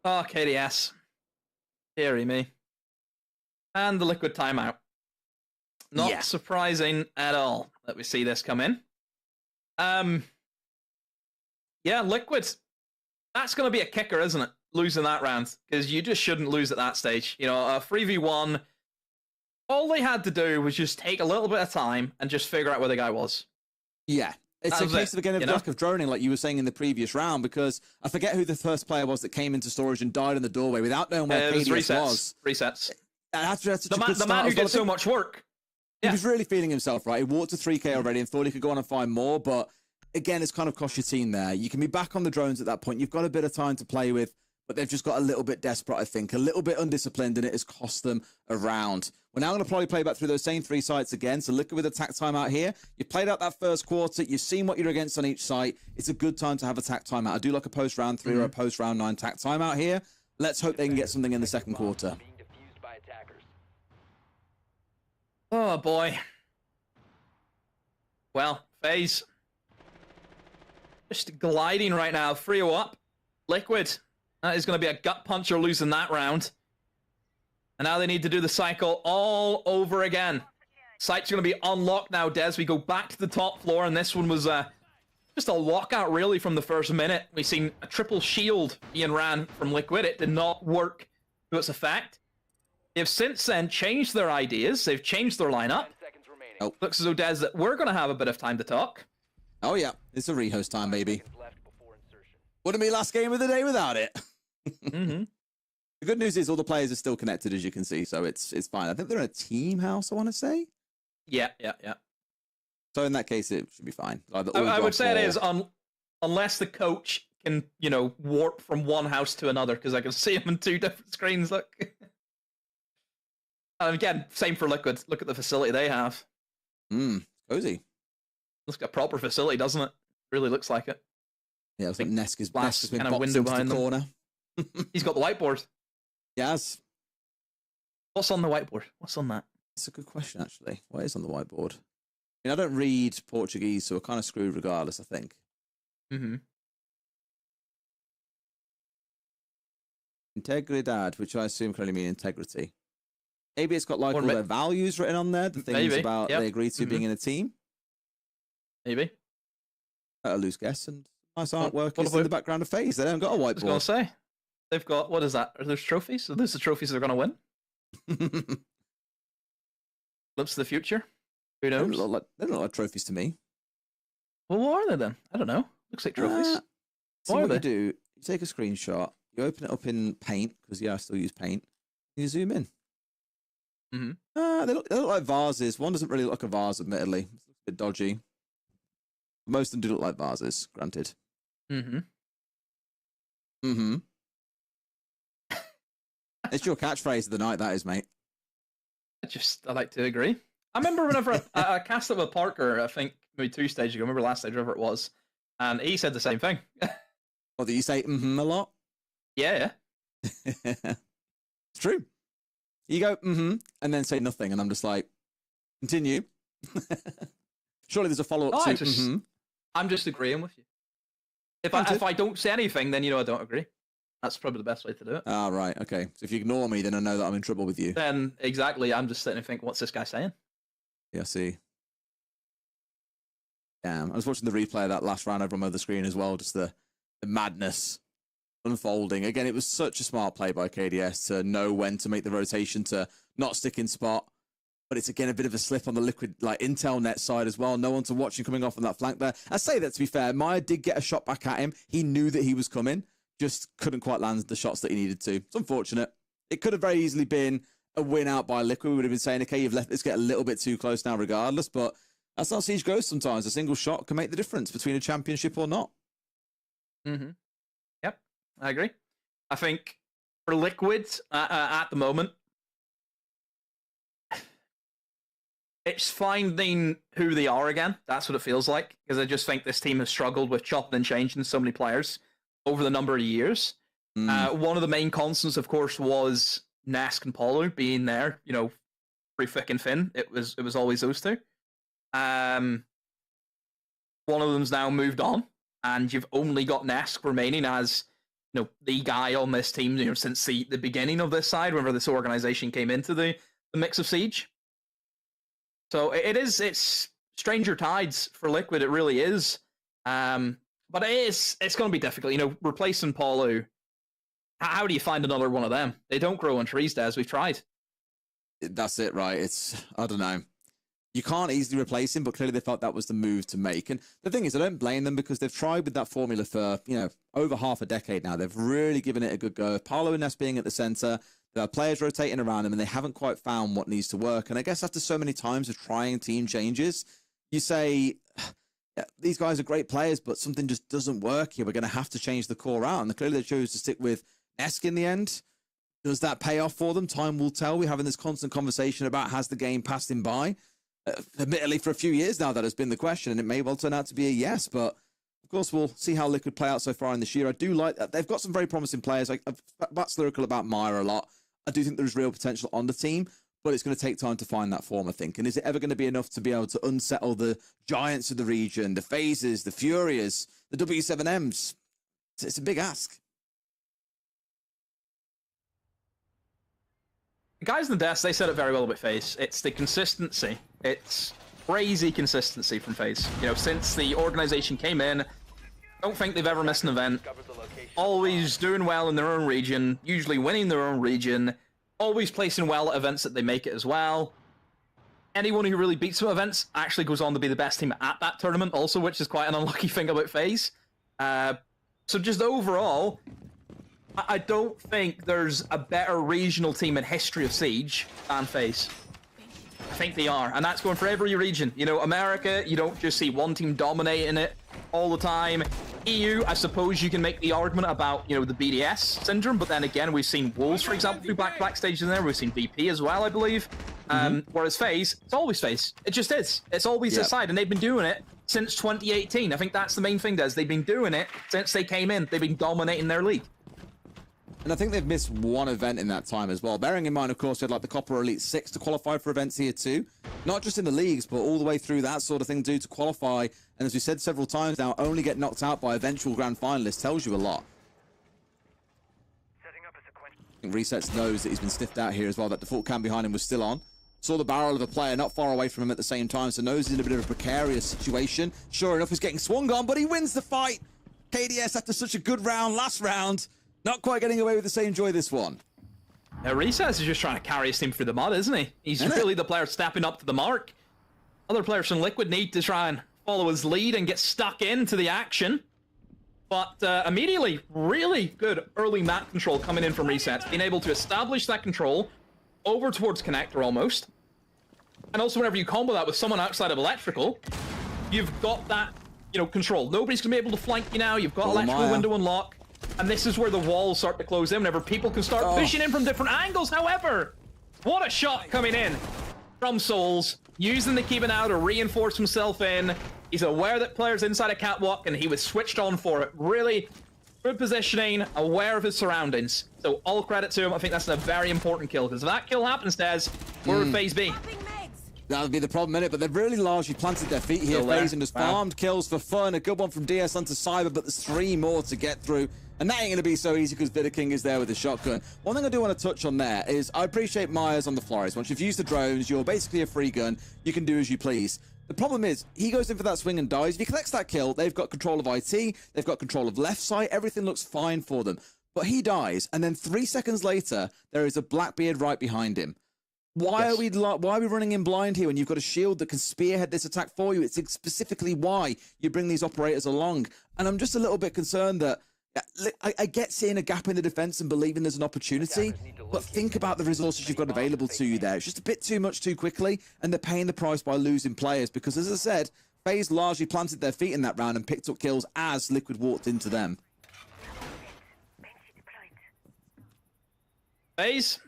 Speaker 10: KDS. Deary me. And the Liquid timeout. Not surprising at all that we see this come in. Yeah, Liquid. That's going to be a kicker, isn't it? Losing that round. Because you just shouldn't lose at that stage. You know, a 3v1. All they had to do was just take a little bit of time and just figure out where the guy was.
Speaker 9: Yeah. It's a case of, again, of lack of droning, like you were saying in the previous round, because I forget who the first player was that came into storage and died in the doorway without knowing where KDS was.
Speaker 10: Resets.
Speaker 9: The
Speaker 10: man who did so much work.
Speaker 9: He was really feeling himself, right? He walked to 3K already and thought he could go on and find more, but again, it's kind of cost your team there. You can be back on the drones at that point. You've got a bit of time to play with, but they've just got a little bit desperate, I think, a little bit undisciplined, and it has cost them a round. We're now going to probably play back through those same 3 sites again. So Liquid with attack timeout here. You played out that first quarter. You've seen what you're against on each site. It's a good time to have attack timeout. I do like a post-round 3 or a post-round 9 attack timeout here. Let's hope they can get something in the second quarter.
Speaker 10: Oh, boy. Well, Faze. Just gliding right now. 3-0 up. Liquid. That is going to be a gut puncher losing that round. And now they need to do the cycle all over again. Site's going to be unlocked now, Des. We go back to the top floor, and this one was just a lockout, really, from the first minute. We've seen a triple shield being ran from Liquid. It did not work to its effect. They've since then changed their ideas. They've changed their lineup. Looks as though, Des, that we're going to have a bit of time to talk.
Speaker 9: Oh yeah, it's a rehost time, baby. Wouldn't be last game of the day without it.
Speaker 10: Mm-hmm.
Speaker 9: The good news is all the players are still connected, as you can see, so it's fine. I think they're in a team house, I want to say.
Speaker 10: Yeah.
Speaker 9: So in that case, it should be fine.
Speaker 10: I would say it is, unless the coach can, warp from one house to another, because I can see him in two different screens. Look. And again, same for Liquid. Look at the facility they have.
Speaker 9: Cozy.
Speaker 10: Looks like a proper facility, doesn't it? Really looks like it.
Speaker 9: Yeah, it's like Neska's
Speaker 10: glass
Speaker 9: been
Speaker 10: kind of
Speaker 9: boxed
Speaker 10: window
Speaker 9: into
Speaker 10: behind
Speaker 9: the
Speaker 10: them.
Speaker 9: corner.
Speaker 10: He's got the whiteboard.
Speaker 9: Yes.
Speaker 10: What's on the whiteboard? What's on that?
Speaker 9: That's a good question, actually. What is on the whiteboard? I mean, I don't read Portuguese, so we're kind of screwed regardless, I think.
Speaker 10: Mm-hmm.
Speaker 9: Integridad, which I assume can only mean integrity. Maybe it's got like
Speaker 10: Or
Speaker 9: all their values written on there, the things about they agreed to being in a team.
Speaker 10: Maybe.
Speaker 9: A loose guess, and nice artwork
Speaker 10: what
Speaker 9: is in the background of Faze. They haven't got a whiteboard.
Speaker 10: I was going to say. They've got, what is that? Are those trophies? Are those the trophies they're going to win? Glimpse of the future? Who knows?
Speaker 9: They don't look like trophies to me.
Speaker 10: Well, what are they then? I don't know. Looks like trophies.
Speaker 9: So
Speaker 10: What are
Speaker 9: what you
Speaker 10: they?
Speaker 9: do, you take a screenshot, you open it up in Paint, because I still use Paint, and you zoom in.
Speaker 10: Mm-hmm.
Speaker 9: They look like vases. One doesn't really look like a vase, admittedly. It's a bit dodgy. Most of them do look like vases, granted.
Speaker 10: Mm-hmm.
Speaker 9: Mm-hmm. It's your catchphrase of the night, that is, mate.
Speaker 10: I like to agree. I remember whenever I cast it with Parker, I think maybe 2 stages ago, I remember last stage, whatever it was, and he said the same thing.
Speaker 9: Or do you say mm-hmm a lot?
Speaker 10: Yeah.
Speaker 9: It's true. You go mm-hmm and then say nothing, and I'm just like, continue. Surely there's a follow-up to mm-hmm.
Speaker 10: I'm just agreeing with you. If I don't say anything, then I don't agree. That's probably the best way to do it.
Speaker 9: Ah, right, okay. So if you ignore me, then I know that I'm in trouble with you.
Speaker 10: Then exactly, I'm just sitting and thinking, what's this guy saying?
Speaker 9: Yeah, I see. Damn, I was watching the replay of that last round over on the other screen as well, just the madness unfolding. Again, it was such a smart play by KDS to know when to make the rotation, to not stick in spot. But it's, again, a bit of a slip on the Liquid Intel net side as well. No one to watch him coming off on that flank there. I say that, to be fair, Maya did get a shot back at him. He knew that he was coming, just couldn't quite land the shots that he needed to. It's unfortunate. It could have very easily been a win out by Liquid. We would have been saying, okay, you've let this get a little bit too close now regardless, but that's how Siege goes sometimes. A single shot can make the difference between a championship or not.
Speaker 10: Mm-hmm. Yep, I agree. I think for Liquid, at the moment, it's finding who they are again. That's what it feels like, because I just think this team has struggled with chopping and changing so many players over the number of years. One of the main constants, of course, was Nesk and Paulo being there, pretty thick and thin. It was always those two. One of them's now moved on, and you've only got Nesk remaining as the guy on this team since the beginning of this side, whenever this organization came into the mix of Siege. So it's stranger tides for Liquid, it really is. But it's going to be difficult. Replacing Paulo, how do you find another one of them? They don't grow on trees, Des. We've tried.
Speaker 9: That's it, right? I don't know. You can't easily replace him, but clearly they felt that was the move to make. And the thing is, I don't blame them, because they've tried with that formula for, over half a decade now. They've really given it a good go. Paulo and Ness being at the center, there are players rotating around them, and they haven't quite found what needs to work. And I guess after so many times of trying team changes, you say, yeah, these guys are great players, but something just doesn't work here. We're going to have to change the core out. And clearly they chose to stick with Esk in the end. Does that pay off for them? Time will tell. We're having this constant conversation about, has the game passed him by? Admittedly, for a few years now, that has been the question, and it may well turn out to be a yes. But of course, we'll see how Liquid play out so far in this year. I do like that. They've got some very promising players. I've waxed lyrical about Maya a lot. I do think there's real potential on the team, but it's going to take time to find that form, I think. And is it ever going to be enough to be able to unsettle the giants of the region, the Fazes, the Furias, the W7Ms? It's a big ask.
Speaker 10: The guys in the desk, they said it very well about Faze. It's the consistency. It's crazy consistency from Faze. Since the organization came in, I don't think they've ever missed an event. Always doing well in their own region, usually winning their own region, always placing well at events that they make it as well. anyone who really beats some events actually goes on to be the best team at that tournament also, which is quite an unlucky thing about FaZe. So just overall, I don't think there's a better regional team in history of Siege than FaZe. I think they are, and that's going for every region. You know, America, you don't just see one team dominating it all the time. EU, I suppose you can make the argument about, you know, the BDS syndrome, but then again, we've seen Wolves, for example, do back-to-back stages in there. We've seen VP as well, I believe. Whereas FaZe, it's always FaZe. It just is. It's always this side, and they've been doing it since 2018. I think that's the main thing, Des. They've been doing it since they came in. They've been dominating their league.
Speaker 9: And I think they've missed one event in that time as well. Bearing in mind, of course, they had like the Copper Elite 6 to qualify for events here too. Not just in the leagues, but all the way through that sort of thing to qualify. And as we said several times now, only get knocked out by eventual grand finalists tells you a lot. I think Resets knows that he's been sniffed out here as well. That default cam behind him was still on. Saw the barrel of a player not far away from him at the same time, so knows he's in a bit of a precarious situation. Sure enough, he's getting swung on, but he wins the fight. KDS after such a good round last round. Not quite getting away with the same joy this one.
Speaker 10: Now, Resets is just trying to carry his team through the mud, isn't he? He's really the player stepping up to the mark. Other players from Liquid need to try and follow his lead and get stuck into the action. But immediately, really good early map control coming in from Resets. Being able to establish that control over towards Connector almost. And also whenever you combo that with someone outside of Electrical, you've got that, you know, control. Nobody's going to be able to flank you now. You've got Electrical window unlock. And this is where the walls start to close in whenever people can start pushing in from different angles. However, what a shot coming in from Souls, using the Keep now to reinforce himself in. He's aware that players inside a catwalk, and he was switched on for it. Really good positioning, aware of his surroundings. So all credit to him. I think that's a very important kill, because if that kill happens, Des, we're Phase B.
Speaker 9: That would be the problem in it, but they've really largely planted their feet here. Faze and just farmed kills for fun. A good one from DS onto Cyber, but there's 3 more to get through. And that ain't going to be so easy because Bitter King is there with the shotgun. One thing I do want to touch on there is I appreciate Myers on the Flores. Once you've used the drones, you're basically a free gun. You can do as you please. The problem is, he goes in for that swing and dies. If he collects that kill, they've got control of IT, they've got control of left side, everything looks fine for them. But he dies, and then 3 seconds later, there is a Blackbeard right behind him. Why are we running in blind here when you've got a shield that can spearhead this attack for you? It's specifically why you bring these operators along. And I'm just a little bit concerned that I get seeing a gap in the defense and believing there's an opportunity, but think about the resources you've got available to you there. It's just a bit too much too quickly, and they're paying the price by losing players because, as I said, FaZe largely planted their feet in that round and picked up kills as Liquid walked into them.
Speaker 10: FaZe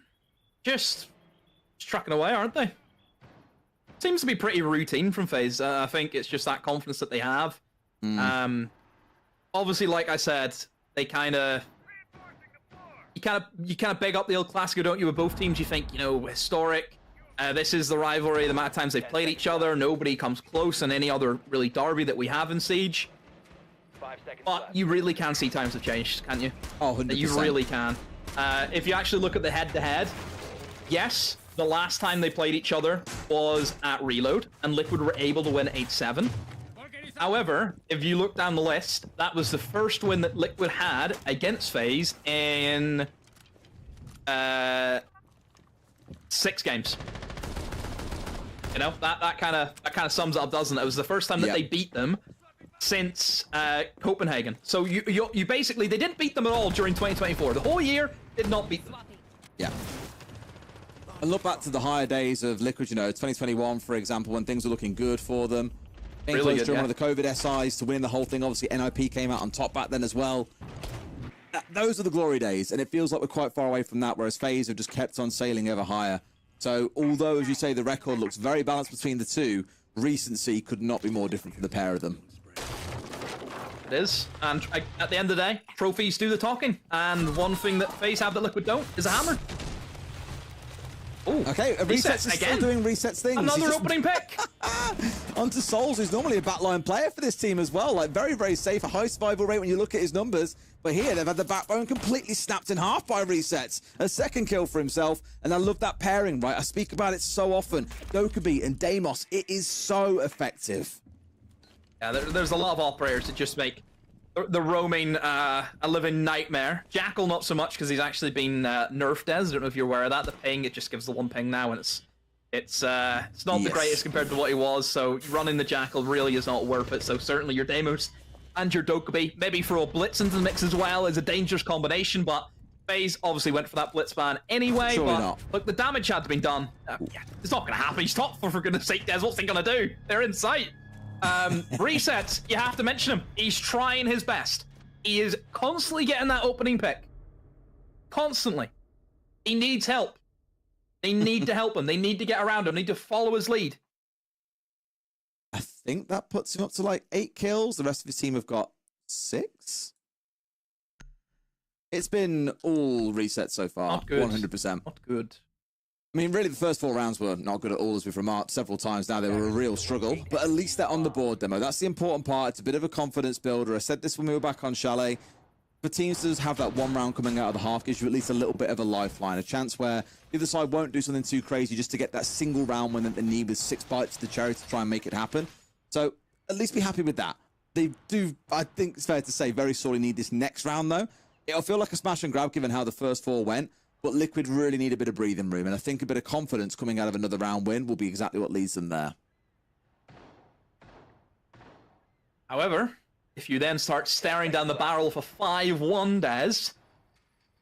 Speaker 10: just trucking away, aren't they? Seems to be pretty routine from FaZe. I think it's just that confidence that they have. Obviously, like I said, they you kind of big up the El Clasico, don't you? With both teams, you think, you know, historic. This is the rivalry. The amount of times they've played each other, nobody comes close in any other really derby that we have in Siege. But you really can see times have changed, can't you?
Speaker 9: Oh, 100%.
Speaker 10: You really can. If you actually look at the head-to-head, yes, the last time they played each other was at Reload, and Liquid were able to win 8-7. However, if you look down the list, that was the first win that Liquid had against FaZe in 6 games. You know, that kind of sums it up, doesn't it? It was the first time that they beat them since Copenhagen. So you basically, they didn't beat them at all during 2024. The whole year did not beat them.
Speaker 9: Yeah. And look back to the higher days of Liquid, you know, 2021, for example, when things were looking good for them. Being
Speaker 10: Really
Speaker 9: close
Speaker 10: good,
Speaker 9: during one of the COVID SIs to win the whole thing. Obviously, NIP came out on top back then as well. Those are the glory days, and it feels like we're quite far away from that, whereas FaZe have just kept on sailing ever higher. So, although, as you say, the record looks very balanced between the two, recency could not be more different for the pair of them.
Speaker 10: It is, and at the end of the day, trophies do the talking, and one thing that FaZe have that Liquid don't is a hammer. Ooh,
Speaker 9: okay, Resets is still doing Resets things.
Speaker 10: Another opening pick.
Speaker 9: Onto Souls, who's normally a backline player for this team as well. Like, very, very safe, a high survival rate when you look at his numbers. But here, they've had the backbone completely snapped in half by Resets. A second kill for himself, and I love that pairing, right? I speak about it so often. Dokkaebi and Deimos, it is so effective.
Speaker 10: Yeah, there's a lot of operators that just make the roaming a living nightmare. Jackal not so much because he's actually been nerfed as. I don't know if you're aware of that. The ping, it just gives the one ping now and it's It's not the greatest compared to what he was, so running the Jackal really is not worth it. So certainly your Deimos and your Dokkaebi, maybe throw a Blitz into the mix as well, is a dangerous combination, but Faze obviously went for that Blitz ban anyway.
Speaker 9: Surely
Speaker 10: but
Speaker 9: not.
Speaker 10: Look, the damage had been done. Yeah, it's not going to happen. He's top for goodness sake, Des. What's he going to do? They're in sight. Resets, you have to mention him. He's trying his best. He is constantly getting that opening pick. Constantly. He needs help. They need to help him. They need to get around him. They need to follow his lead.
Speaker 9: I think that puts him up to like 8 kills. The rest of his team have got 6. It's been all resets so far.
Speaker 10: Not good.
Speaker 9: 100%.
Speaker 10: Not good.
Speaker 9: I mean, really, the first 4 rounds were not good at all, as we've remarked several times now. They were a real struggle, but at least they're on the board, Demo. That's the important part. It's a bit of a confidence builder. I said this when we were back on Chalet. For teams to have that 1 round coming out of the half gives you at least a little bit of a lifeline, a chance where the other side won't do something too crazy just to get that single round win that they need with 6 bites to the cherry to try and make it happen. So at least be happy with that. They do, I think it's fair to say, very sorely need this next round, though. It'll feel like a smash and grab given how the first 4 went, but Liquid really need a bit of breathing room, and I think a bit of confidence coming out of another round win will be exactly what leads them there.
Speaker 10: However, if you then start staring down the barrel of a 5-1, Des,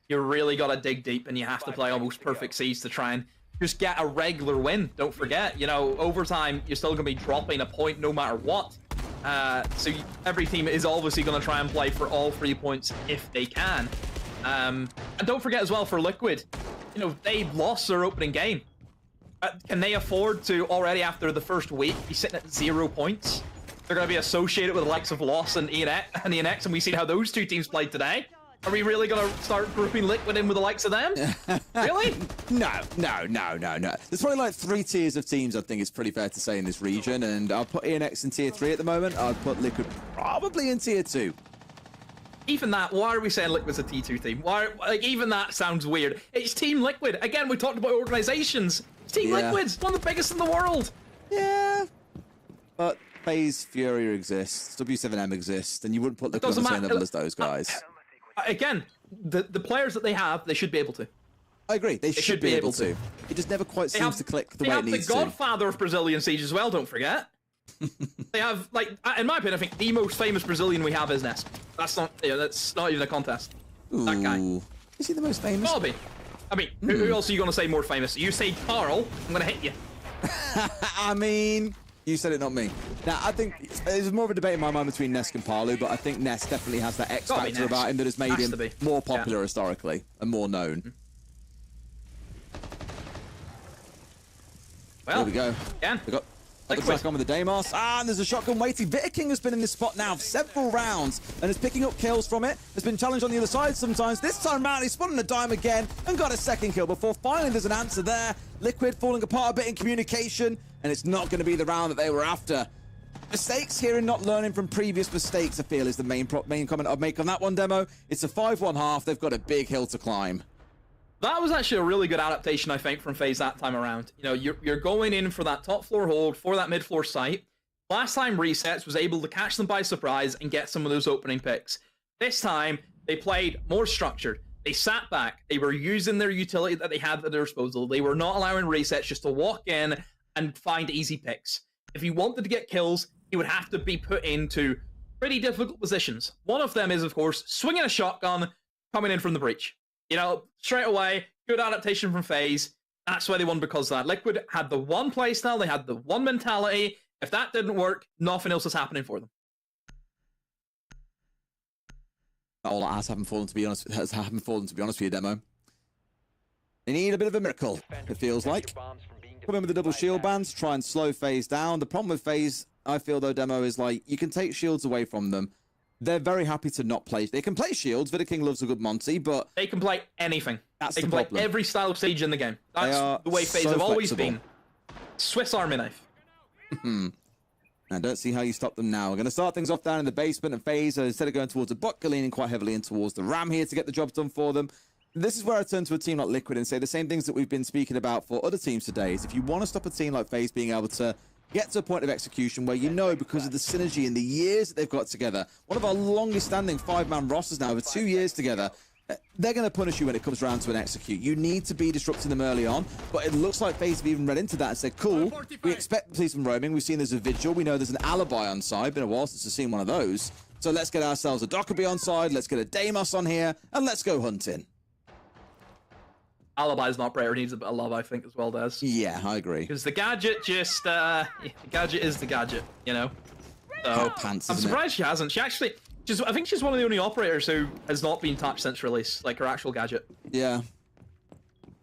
Speaker 10: you really got to dig deep, and you have to play almost perfect C's to try and just get a regular win. Don't forget, you know, overtime, you're still going to be dropping a point no matter what. Every team is obviously going to try and play for all 3 points if they can. And don't forget as well, for Liquid, you know, they lost their opening game. Can they afford to already, after the first week, be sitting at 0 points? They're going to be associated with the likes of Loss and ENX, and we see how those 2 teams played today. Are we really going to start grouping Liquid in with the likes of them? Really?
Speaker 9: No. There's probably like 3 tiers of teams, I think it's pretty fair to say, in this region, and I'll put ENX in tier 3 at the moment. I'd put Liquid probably in tier 2.
Speaker 10: Even that, why are we saying Liquid's a T2 team? Why, like, even that sounds weird. It's Team Liquid. Again, we talked about organizations. It's Team Liquid's one of the biggest in the world.
Speaker 9: Yeah. But Faze, Furia exists, W7M exists, and you wouldn't put Liquid on the same level as those guys.
Speaker 10: Again, the players that they have, they should be able to.
Speaker 9: I agree. They should be able to. It just never quite seems to click the way it needs to.
Speaker 10: They have the godfather of Brazilian Siege as well, don't forget. They have, like, in my opinion, I think the most famous Brazilian we have is Ness. That's not even a contest.
Speaker 9: Ooh.
Speaker 10: That guy.
Speaker 9: Is he the most famous?
Speaker 10: Bobby. I mean, who else are you going to say more famous? You say Carl, I'm going to hit you.
Speaker 9: I mean, you said it, not me. Now, I think there's more of a debate in my mind between Nesk and Palu, but I think Ness definitely has that X factor about him that has made him more popular historically and more known.
Speaker 10: Well,
Speaker 9: there we go.
Speaker 10: Again.
Speaker 9: We got the track on with the Deimos. And there's a shotgun waiting. Vitter King has been in this spot now for several rounds and is picking up kills from it. Has been challenged on the other side sometimes. This time round, he's spotting a dime again and got a second kill before finally there's an answer there. Liquid falling apart a bit in communication, and it's not going to be the round that they were after. Mistakes here and not learning from previous mistakes, I feel, is the main comment I'd make on that one, Demo. It's a 5-1 half. They've got a big hill to climb.
Speaker 10: That was actually a really good adaptation, I think, from Faze that time around. You know, you're going in for that top floor hold, for that mid floor site. Last time Resets was able to catch them by surprise and get some of those opening picks. This time, they played more structured. They sat back. They were using their utility that they had at their disposal. They were not allowing Resets just to walk in and find easy picks. If he wanted to get kills, he would have to be put into pretty difficult positions. One of them is, of course, swinging a shotgun, coming in from the breach. You know, straight away, good adaptation from Faze. That's why they won, because of that. Liquid had the one playstyle, they had the one mentality. If that didn't work, nothing else is happening for them.
Speaker 9: All that hasn't fallen, to be honest with you, Demo. They need a bit of a miracle, it feels like. Come in with the double shield bans, try and slow Faze down. The problem with Faze, I feel, though, Demo, is like, you can take shields away from them. They're very happy to not play. They can play shields. Vitter King loves a good Monty, but
Speaker 10: they can play anything.
Speaker 9: That's
Speaker 10: they
Speaker 9: the
Speaker 10: can
Speaker 9: problem.
Speaker 10: play every style of stage in the game. That's the way Faze have always been. Swiss Army knife.
Speaker 9: I don't see how you stop them now. We're going to start things off down in the basement, and Faze, instead of going towards a butt, leaning quite heavily in towards the Ram here to get the job done for them. This is where I turn to a team like Liquid and say the same things that we've been speaking about for other teams today. Is if you want to stop a team like Faze being able to get to a point of execution where you know, because of the synergy and the years that they've got together, one of our longest standing 5-man rosters now, over 2 years together, they're going to punish you when it comes around to an execute. You need to be disrupting them early on, but it looks like Faze have even read into that and said, cool, we expect to see some roaming. We've seen there's a vigil. We know there's an alibi on side. Been a while since we've seen one of those. So let's get ourselves a Dockerby on side. Let's get a Deimos on here, and let's go hunting.
Speaker 10: Alibi's not Prayer needs a bit of love, I think, as well, Des.
Speaker 9: Yeah, I agree.
Speaker 10: Because the gadget just, the gadget is the gadget, you know? So,
Speaker 9: pants,
Speaker 10: I'm surprised she hasn't. She actually, I think she's one of the only operators who has not been touched since release, like her actual gadget.
Speaker 9: Yeah.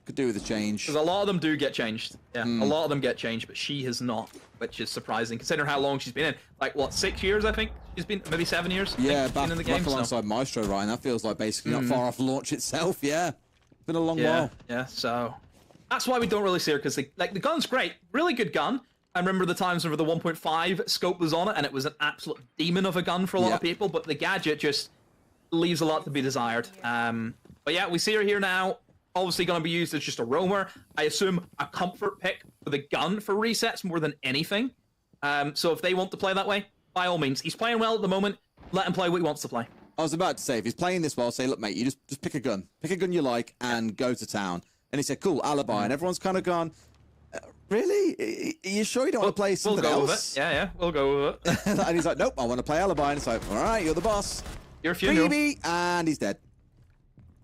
Speaker 9: Could do with a change.
Speaker 10: Because a lot of them do get changed. Yeah, a lot of them get changed, but she has not, which is surprising, considering how long she's been in. Like, what, 6 years, I think? She's been, maybe 7 years?
Speaker 9: Yeah, back,
Speaker 10: in the game,
Speaker 9: alongside Maestro, Ryan. That feels like basically not far off launch itself, yeah. Been a long while.
Speaker 10: Yeah, so that's why we don't really see her, because the gun's great, really good gun. I remember the times where the 1.5 scope was on it, and it was an absolute demon of a gun for a lot of people, but the gadget just leaves a lot to be desired. But yeah, we see her here now, obviously going to be used as just a roamer. I assume a comfort pick for the gun for resets more than anything. So if they want to play that way, by all means. He's playing well at the moment, let him play what he wants to play.
Speaker 9: I was about to say, if he's playing this well, say, look, mate, you just pick a gun. Pick a gun you like and go to town. And he said, cool, alibi. And everyone's kind of gone, really? Are you sure you don't want to play something
Speaker 10: else? We'll go
Speaker 9: else?
Speaker 10: with it. Yeah, we'll go with it.
Speaker 9: And he's like, nope, I want to play alibi. And it's like, all right, you're the boss.
Speaker 10: You're a funeral.
Speaker 9: And he's dead.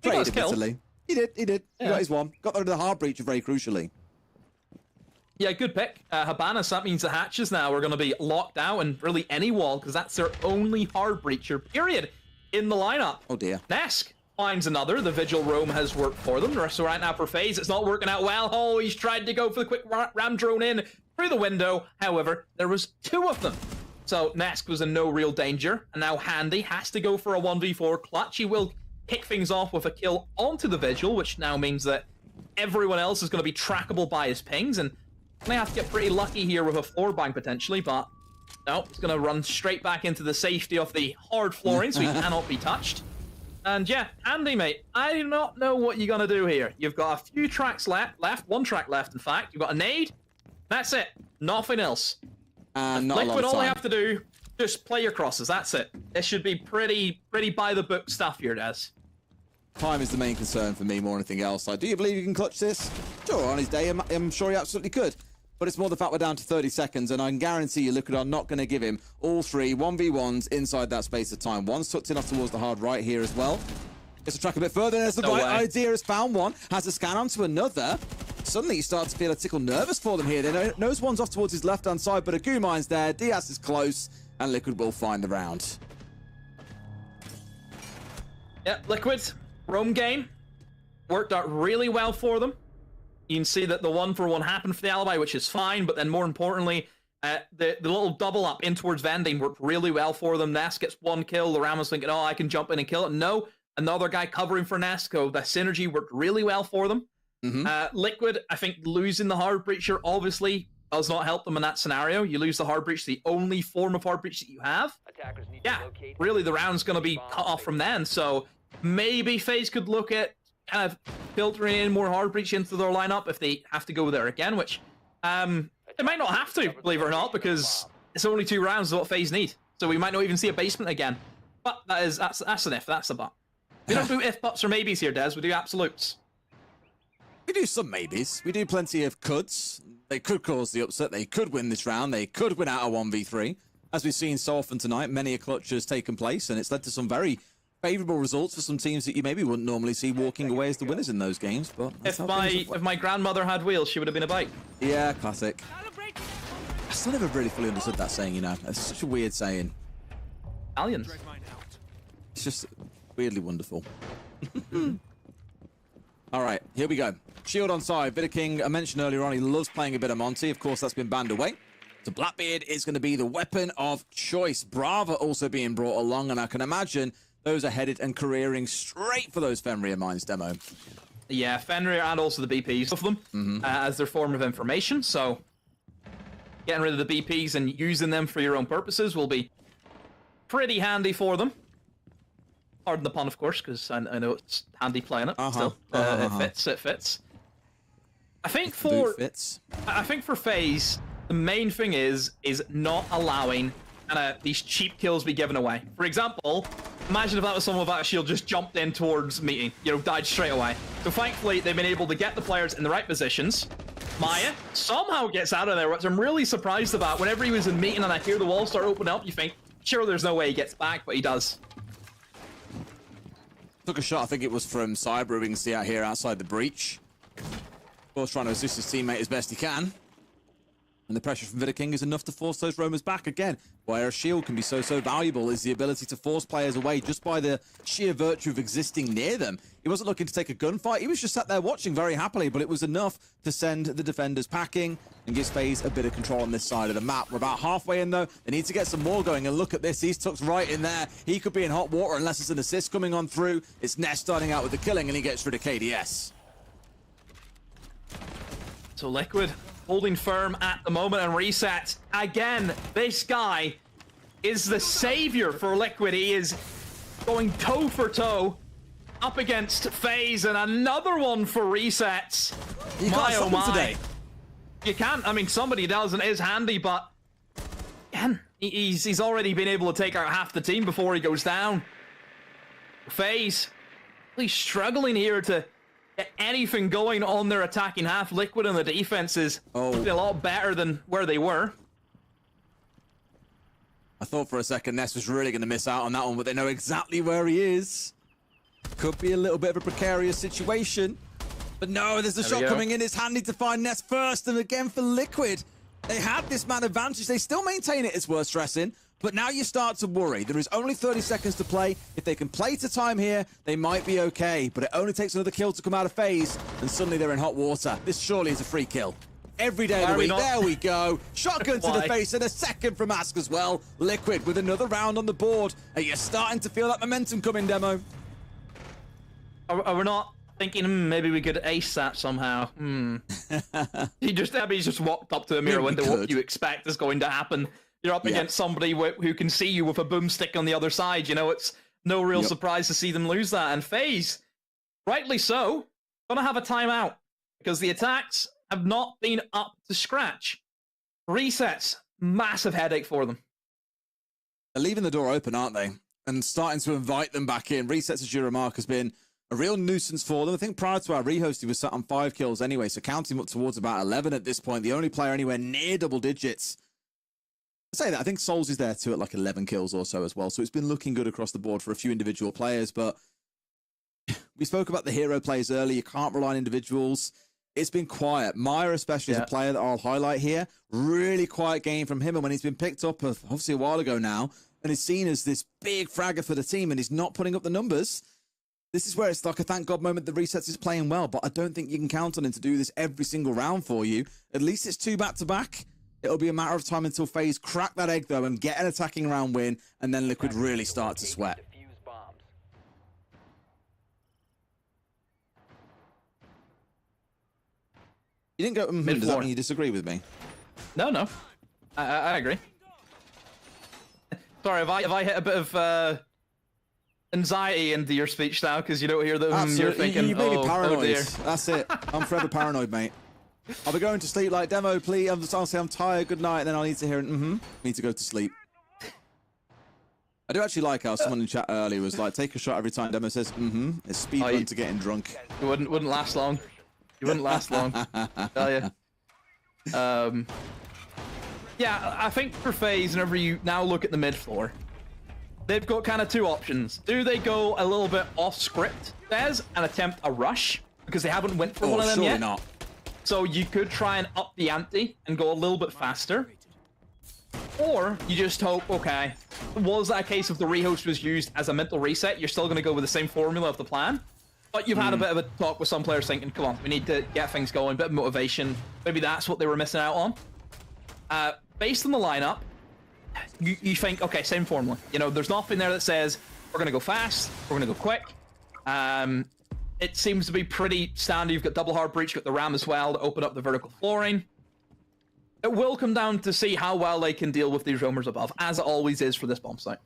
Speaker 10: He got his kill.
Speaker 9: He did.
Speaker 10: Yeah.
Speaker 9: He got his one. Got rid of the hard breacher very crucially.
Speaker 10: Yeah, good pick. Habanas, that means the hatches now are going to be locked out, and really any wall, because that's their only hard breacher, period, in the lineup.
Speaker 9: Oh, dear.
Speaker 10: Nesk finds another. The Vigil Roam has worked for them. So right now for Faze, it's not working out well. Oh, he's tried to go for the quick ram drone in through the window. However, there was 2 of them. So Nesk was in no real danger. And now Handy has to go for a 1v4 clutch. He will kick things off with a kill onto the Vigil, which now means that everyone else is going to be trackable by his pings. And they have to get pretty lucky here with a floor bang potentially, but no, it's going to run straight back into the safety of the hard flooring, so he cannot be touched. And yeah, Andy, mate, I do not know what you're going to do here. You've got a few tracks left, 1 track left, in fact. You've got a nade. That's it. Nothing else.
Speaker 9: And not
Speaker 10: Liquid,
Speaker 9: a lot of
Speaker 10: all they
Speaker 9: time.
Speaker 10: have to do, just play your crosses. That's it. This should be pretty by the book stuff here, Des.
Speaker 9: Time is the main concern for me more than anything else. Like, do you believe you can clutch this? Sure, on his day, I'm sure he absolutely could. But it's more the fact we're down to 30 seconds, and I can guarantee you Liquid are not going to give him all 3 1v1s inside that space of time. One's tucked in off towards the hard right here as well. Gets to track a bit further. There's the right idea. Has found one. Has a scan onto another. Suddenly you start to feel a tickle nervous for them here. They knows one's off towards his left-hand side, but a Gumine's there. Diaz is close, and Liquid will find the round.
Speaker 10: Yeah, Liquid, roam game, worked out really well for them. You can see that the 1-for-1 happened for the alibi, which is fine, but then more importantly, the little double up in towards vending worked really well for them. Nesk gets 1 kill. The Ram was thinking, oh, I can jump in and kill it. No, another guy covering for Nesk. So the synergy worked really well for them. Liquid, I think losing the hard breacher obviously does not help them in that scenario. You lose the hard breach, the only form of hard breach that you have. Yeah, really the round's going to be cut off from then. So maybe FaZe could look at kind of filtering in more hard breach into their lineup if they have to go there again, which they might not have to, believe it or not, because it's only 2 rounds of what FaZe need. So we might not even see a basement again. But that's an if, that's a but. We don't do if, buts, or maybes here, Des. We do absolutes.
Speaker 9: We do some maybes. We do plenty of coulds. They could cause the upset. They could win this round. They could win out a 1v3. As we've seen so often tonight, many a clutch has taken place, and it's led to some very favourable results for some teams that you maybe wouldn't normally see walking away as the winners in those games. But
Speaker 10: if my grandmother had wheels, she would have been a bike.
Speaker 9: Yeah, classic. I still never really fully understood that saying, you know. It's such a weird saying.
Speaker 10: Italians.
Speaker 9: It's just weirdly wonderful. All right, here we go. Shield on side. Bit of King, I mentioned earlier on, he loves playing a bit of Monty. Of course, that's been banned away. So Blackbeard is going to be the weapon of choice. Brava also being brought along, and I can imagine those are headed and careering straight for those Fenrir mines demo.
Speaker 10: Yeah, Fenrir and also the BPs of them as their form of information. So getting rid of the BPs and using them for your own purposes will be pretty handy for them. Pardon the pun, of course, because I know it's handy playing it. Still, it fits. I think for FaZe, the main thing is not allowing these cheap kills be given away. For example, Imagine if that was someone without a shield just jumped in towards meeting, you know, died straight away. So thankfully, they've been able to get the players in the right positions. Maya somehow gets out of there, which I'm really surprised about. Whenever he was in meeting and I hear the walls start opening up, you think, sure, there's no way he gets back, but he does.
Speaker 9: Took a shot, I think it was from Cyber, we can see out here outside the breach. Of course, trying to assist his teammate as best he can. And the pressure from Vidaking is enough to force those roamers back again. Where a shield can be so valuable is the ability to force players away just by the sheer virtue of existing near them. He wasn't looking to take a gunfight, he was just sat there watching very happily, but it was enough to send the defenders packing and gives Faze a bit of control on this side of the map. We're about halfway in though, they need to get some more going, and look at this, he's tucked right in there. He could be in hot water unless it's an assist coming on through. It's Ness starting out with the killing and he gets rid of KDS.
Speaker 10: So Liquid holding firm at the moment and reset. Again, this guy is the savior for Liquid. He is going toe for toe up against Faze, and another one for resets.
Speaker 9: You can't stop him today.
Speaker 10: You can't. I mean, somebody does and it is handy, but again, he's already been able to take out half the team before he goes down. Faze really struggling here to get anything going on their attacking half. Liquid and the defense is a lot better than where they were.
Speaker 9: I thought for a second Ness was really going to miss out on that one, but they know exactly where he is. Could be a little bit of a precarious situation. But no, there's a shot coming in. It's handy to find Ness first. And again for Liquid, they had this man advantage. They still maintain it. It's worth stressing. But now you start to worry. There is only 30 seconds to play. If they can play to time here, they might be okay. But it only takes another kill to come out of Faze, and suddenly they're in hot water. This surely is a free kill. Every day of the week. There we go. Shotgun to the face and a second from Ask as well. Liquid with another round on the board. Are you starting to feel that momentum coming, Demo?
Speaker 10: Are we not thinking maybe we could ace that somehow? He's just walked up to a mirror window. What you expect is going to happen. You're up against somebody who can see you with a boomstick on the other side. You know, it's no real surprise to see them lose that. And Faze, rightly so, gonna have a timeout because the attacks have not been up to scratch. Resets, massive headache for them.
Speaker 9: They're leaving the door open, aren't they? And starting to invite them back in. Resets, as you remark, has been a real nuisance for them. I think prior to our rehost, he was sat on 5 kills anyway, so counting up towards about 11 at this point. The only player anywhere near double digits. I say that, I think Souls is there too at like 11 kills or so as well, so it's been looking good across the board for a few individual players, but we spoke about the hero players earlier. You can't rely on individuals. It's been quiet. Maya especially is a player that I'll highlight here. Really quiet game from him, and when he's been picked up obviously a while ago now, and is seen as this big fragger for the team, and he's not putting up the numbers, this is where it's like a thank God moment. The Resets is playing well, but I don't think you can count on him to do this every single round for you. At least it's 2 back-to-back. It'll be a matter of time until Faze crack that egg, though, and get an attacking round win, and then Liquid really start to sweat. You didn't go, does that mean you disagree with me?
Speaker 10: No. I agree. Sorry, have I hit a bit of anxiety into your speech now, because you don't hear them, you're thinking,
Speaker 9: you made me paranoid.
Speaker 10: Oh dear.
Speaker 9: That's it. I'm forever paranoid, mate. I'll be going to sleep like Demo, please. I'll say I'm tired, good night, and then I'll need to hear need to go to sleep. I do actually like how someone in chat earlier was like, take a shot every time Demo says, It's speed run to getting drunk.
Speaker 10: It wouldn't last long. You wouldn't last long, I tell you. Yeah, I think for Faze, whenever you now look at the mid floor, they've got kind of 2 options. Do they go a little bit off script, Des, and attempt a rush? Because they haven't went for one of them yet.
Speaker 9: Not.
Speaker 10: So you could try and up the ante and go a little bit faster. Or you just hope, okay, was that a case of the rehost was used as a mental reset? You're still going to go with the same formula of the plan. But you've had a bit of a talk with some players thinking, come on, we need to get things going, a bit of motivation. Maybe that's what they were missing out on. Based on the lineup, you think, okay, same formula. You know, there's nothing there that says, we're going to go fast, we're going to go quick. It seems to be pretty standard. You've got double hard breach, you've got the ram as well to open up the vertical flooring. It will come down to see how well they can deal with these roamers above, as it always is for this bomb site.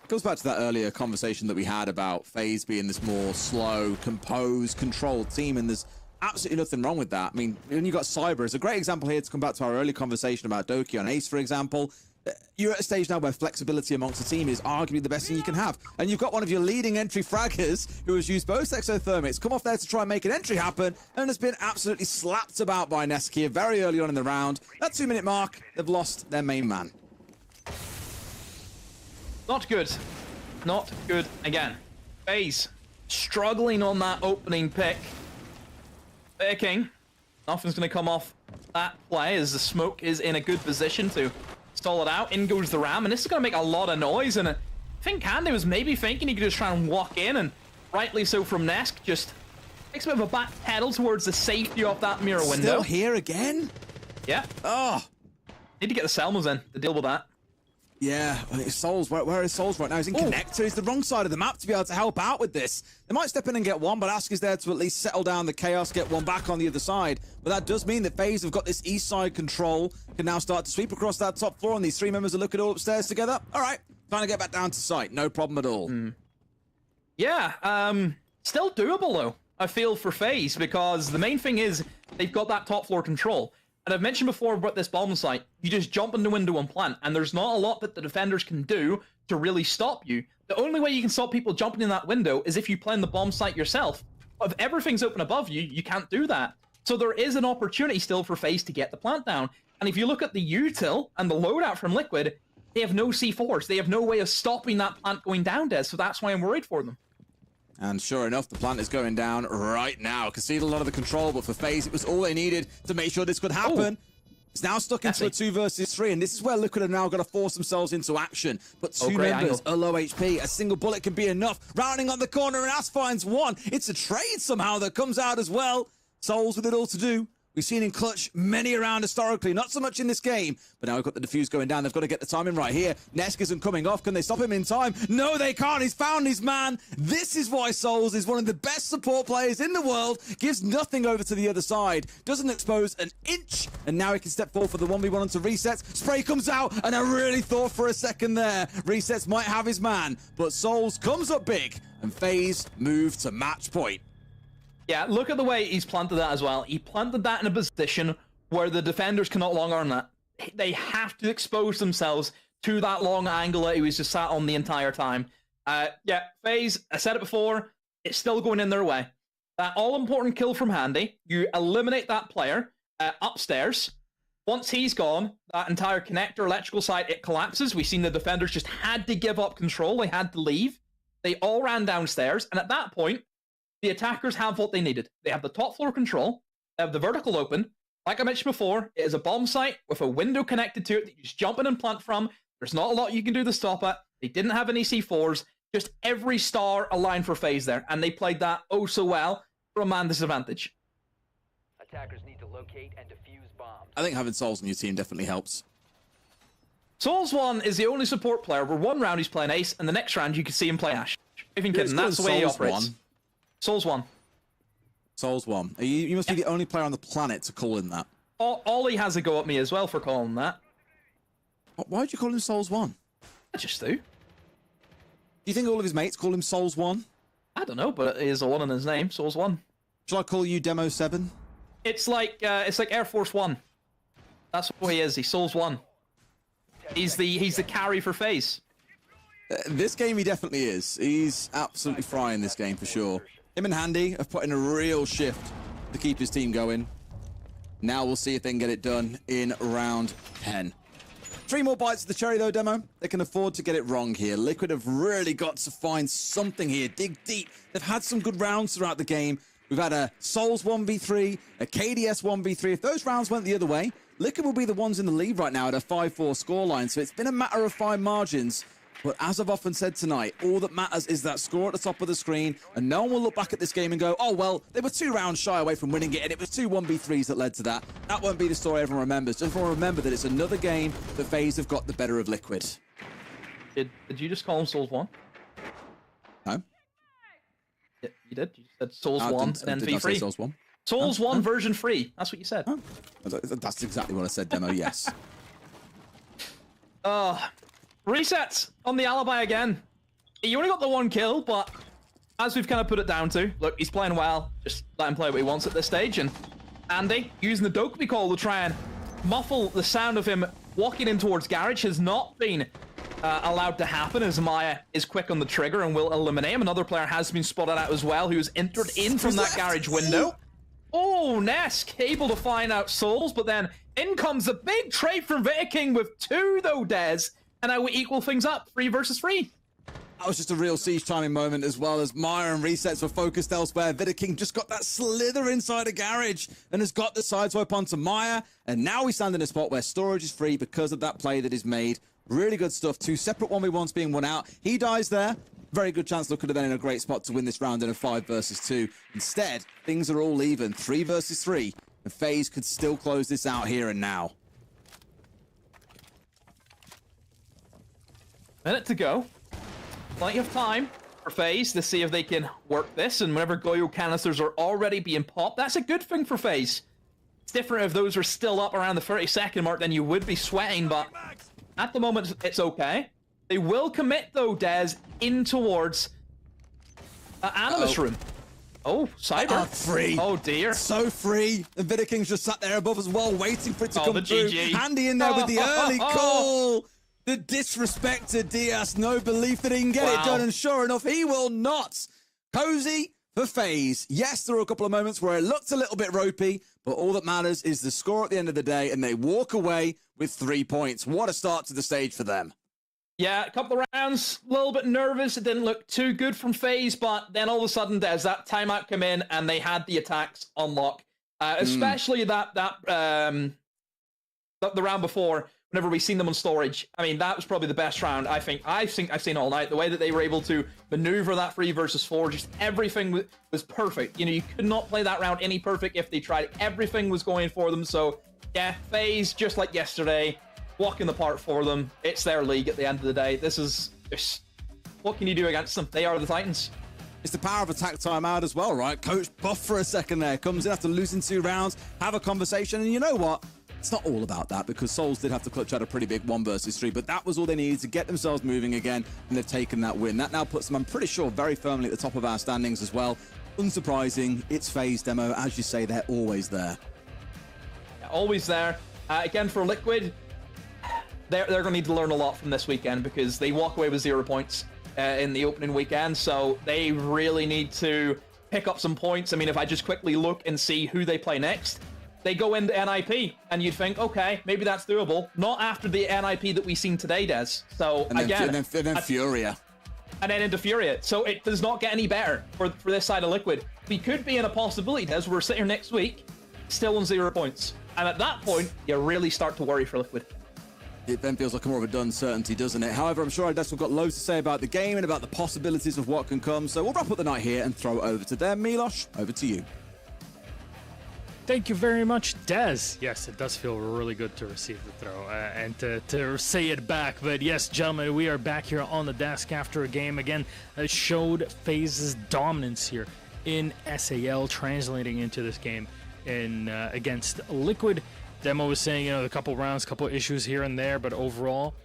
Speaker 9: Goes back to that earlier conversation that we had about Faze being this more slow, composed, controlled team, and there's absolutely nothing wrong with that. I mean, when you got Cyber, it's a great example here to come back to our early conversation about Doki on Ace, for example. You're at a stage now where flexibility amongst the team is arguably the best thing you can have. And you've got one of your leading entry fraggers who has used both exothermics, come off there to try and make an entry happen, and has been absolutely slapped about by Nesk here very early on in the round. That 2-minute mark, they've lost their main man.
Speaker 10: Not good. Not good again. Faze struggling on that opening pick. Picking. Nothing's going to come off that play as the smoke is in a good position to stall it out. In goes the ram, and this is going to make a lot of noise. And I think Candy was maybe thinking he could just try and walk in, and rightly so from Nesk, just takes a bit of a back pedal towards the safety of that mirror window.
Speaker 9: Still here again?
Speaker 10: Yeah.
Speaker 9: Oh.
Speaker 10: Need to get the Selmas in to deal with that.
Speaker 9: Yeah, Souls, where is Souls right now? He's in Connector. He's the wrong side of the map to be able to help out with this. They might step in and get one, but Ask is there to at least settle down the chaos, get one back on the other side. But that does mean that FaZe have got this east side control, can now start to sweep across that top floor, and these three members are looking all upstairs together. All right, trying to get back down to site. No problem at all.
Speaker 10: Yeah, still doable, though, I feel, for FaZe, because the main thing is they've got that top floor control. And I've mentioned before about this bomb site, you just jump in the window and plant, and there's not a lot that the defenders can do to really stop you. The only way you can stop people jumping in that window is if you plan the bomb site yourself. But if everything's open above you, you can't do that. So there is an opportunity still for FaZe to get the plant down. And if you look at the util and the loadout from Liquid, they have no C4s. They have no way of stopping that plant going down, Des, so that's why I'm worried for them.
Speaker 9: And sure enough, the plant is going down right now. Conceded a lot of the control, but for FaZe, it was all they needed to make sure this could happen. It's now stuck into a 2 versus 3, and this is where Liquid have now got to force themselves into action. But two members are low HP. A single bullet can be enough. Rounding on the corner, and Ass finds one. It's a trade somehow that comes out as well. Souls with it all to do. We've seen him clutch many around historically, not so much in this game, but now we've got the defuse going down. They've got to get the timing right here. Nesk isn't coming off. Can they stop him in time? No, they can't. He's found his man. This is why Souls is one of the best support players in the world. Gives nothing over to the other side. Doesn't expose an inch, and now he can step forward for the 1v1 onto Resets. Spray comes out, and I really thought for a second there, Resets might have his man, but Souls comes up big, and FaZe move to match point.
Speaker 10: Yeah, look at the way he's planted that as well. He planted that in a position where the defenders cannot long arm that. They have to expose themselves to that long angle that he was just sat on the entire time. Yeah, FaZe, I said it before, it's still going in their way. That all-important kill from Handy, you eliminate that player upstairs. Once he's gone, that entire connector electrical side, it collapses. We've seen the defenders just had to give up control. They had to leave. They all ran downstairs, and at that point, the attackers have what they needed. They have the top floor control. They have the vertical open. Like I mentioned before, it is a bomb site with a window connected to it that you just jump in and plant from. There's not a lot you can do to stop it. They didn't have any C4s. Just every star aligned for FaZe there. And they played that oh so well for a man disadvantage.
Speaker 11: Attackers need to locate and defuse bombs.
Speaker 9: I think having Souls on your team definitely helps.
Speaker 10: Souls 1 is the only support player where one round he's playing Ace and the next round you can see him play Ash. Even kidding, that's the way he operates. Souls 1.
Speaker 9: Souls 1. You must be the only player on the planet to call him that.
Speaker 10: Ollie has a go at me as well for calling that.
Speaker 9: Why would you call him Souls 1?
Speaker 10: I just do.
Speaker 9: Do you think all of his mates call him Souls 1?
Speaker 10: I don't know, but it is a 1 in his name, Souls 1.
Speaker 9: Shall I call you Demo 7?
Speaker 10: It's like Air Force 1. That's what he is. He's Souls 1. He's the carry for FaZe.
Speaker 9: This game he definitely is. He's absolutely frying this game for sure. Him and Handy have put in a real shift to keep his team going. Now we'll see if they can get it done in round 10. 3 more bites of the cherry though, Demo. They can afford to get it wrong here. Liquid have really got to find something here. Dig deep. They've had some good rounds throughout the game. We've had a Souls 1v3, a KDS 1v3. If those rounds went the other way, Liquid will be the ones in the lead right now at a 5-4 scoreline. So it's been a matter of fine margins. But as I've often said tonight, all that matters is that score at the top of the screen, and no one will look back at this game and go, oh, well, they were 2 rounds shy away from winning it, and it was 2 1v3s that led to that. That won't be the story everyone remembers. Just remember that it's another game that FaZe have got the better of Liquid.
Speaker 10: Did you just call him Souls 1?
Speaker 9: No.
Speaker 10: Yeah, you did. You said Souls 1 and then V3.
Speaker 9: Souls 1.
Speaker 10: Souls 1 version 3. That's what you said.
Speaker 9: That's exactly what I said, Demo, yes.
Speaker 10: Resets on the alibi again. He only got the 1 kill, but as we've kind of put it down to, look, he's playing well. Just let him play what he wants at this stage. And Andy using the Dokkaebi call to try and muffle the sound of him walking in towards garage has not been allowed to happen, as Maya is quick on the trigger and will eliminate him. Another player has been spotted out as well, who's entered in from that garage window. Oh, Nesk able to find out souls, but then in comes a big trade from Viking with 2 though, Dez, and now we equal things up, 3 versus 3.
Speaker 9: That was just a real siege timing moment, as well as Maya and Resets were focused elsewhere. Viking just got that slither inside a garage and has got the sideswipe onto Maya. And now we stand in a spot where storage is free because of that play that is made. Really good stuff. 2 separate 1v1s being won out. He dies there. Very good chance Look could have been in a great spot to win this round in a 5 versus 2. Instead, things are all even. 3 versus 3. And FaZe could still close this out here and now.
Speaker 10: Minute to go. Plenty of time for FaZe to see if they can work this, and whenever Goyo canisters are already being popped, that's a good thing for FaZe. It's different if those are still up around the 30-second mark, then you would be sweating, but at the moment, it's okay. They will commit, though, Dez, in towards Animus room. Oh, Cyber.
Speaker 9: Free.
Speaker 10: Oh, dear.
Speaker 9: So free. And Vidiking's just sat there above as well, waiting for it to come
Speaker 10: the
Speaker 9: through.
Speaker 10: GG.
Speaker 9: Handy in there with the early call. The disrespect to Diaz. No belief that he can get it done, and sure enough, he will not. Cozy for FaZe. Yes, there were a couple of moments where it looked a little bit ropey, but all that matters is the score at the end of the day, and they walk away with 3 points. What a start to the stage for them.
Speaker 10: Yeah, a couple of rounds, a little bit nervous. It didn't look too good from FaZe, but then all of a sudden there's that timeout come in and they had the attacks on lock. Especially the round before, whenever we seen them on storage. I mean, that was probably the best round I think I've seen all night. The way that they were able to maneuver that 3 versus 4, just everything was perfect. You know, you could not play that round any perfect if they tried. Everything was going for them. So yeah, FaZe, just like yesterday, walk in the park for them. It's their league at the end of the day. This is what can you do against them? They are the Titans.
Speaker 9: It's the power of attack timeout as well, right? Coach buff for a second there. Comes in after losing 2 rounds, have a conversation, and you know what? It's not all about that, because Souls did have to clutch out a pretty big 1 versus 3, but that was all they needed to get themselves moving again, and they've taken that win. That now puts them, I'm pretty sure, very firmly at the top of our standings as well. Unsurprising, it's FaZe demo. As you say, they're always there.
Speaker 10: Yeah, always there. Again, for Liquid, they're going to need to learn a lot from this weekend, because they walk away with 0 points in the opening weekend, so they really need to pick up some points. I mean, if I just quickly look and see who they play next, they go into NIP, and you'd think, okay, maybe that's doable. Not after the NIP that we've seen today, Des. So,
Speaker 9: and
Speaker 10: again...
Speaker 9: then Furia.
Speaker 10: And then into Furia. So it does not get any better for this side of Liquid. We could be in a possibility, Des, we're sitting here next week, still on 0 points. And at that point, you really start to worry for Liquid.
Speaker 9: It then feels like more of a done certainty, doesn't it? However, I'm sure our desks have got loads to say about the game and about the possibilities of what can come. So we'll wrap up the night here and throw it over to them. Milos, over to you.
Speaker 3: Thank you very much, Des. Yes, it does feel really good to receive the throw and to say it back. But yes, gentlemen, we are back here on the desk after a game. Again, showed FaZe's dominance here in SAL, translating into this game in against Liquid. Demo was saying, you know, a couple rounds, couple issues here and there, but overall,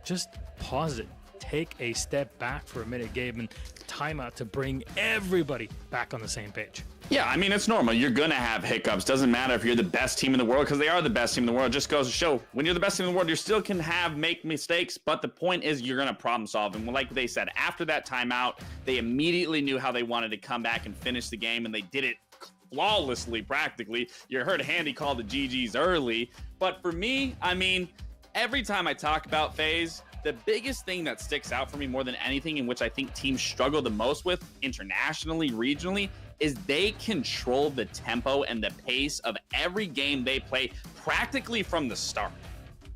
Speaker 3: just pause it. Take a step back for a minute, Gabe, and timeout to bring everybody back on the same page.
Speaker 5: Yeah, I mean, it's normal. You're going to have hiccups. Doesn't matter if you're the best team in the world, because they are the best team in the world. It just goes to show, when you're the best team in the world, you still can make mistakes, but the point is you're going to problem solve. And like they said, after that timeout, they immediately knew how they wanted to come back and finish the game, and they did it flawlessly, practically. You heard Handy call the GGs early. But for me, I mean, every time I talk about FaZe, the biggest thing that sticks out for me more than anything, in which I think teams struggle the most with internationally, regionally, is they control the tempo and the pace of every game they play practically from the start.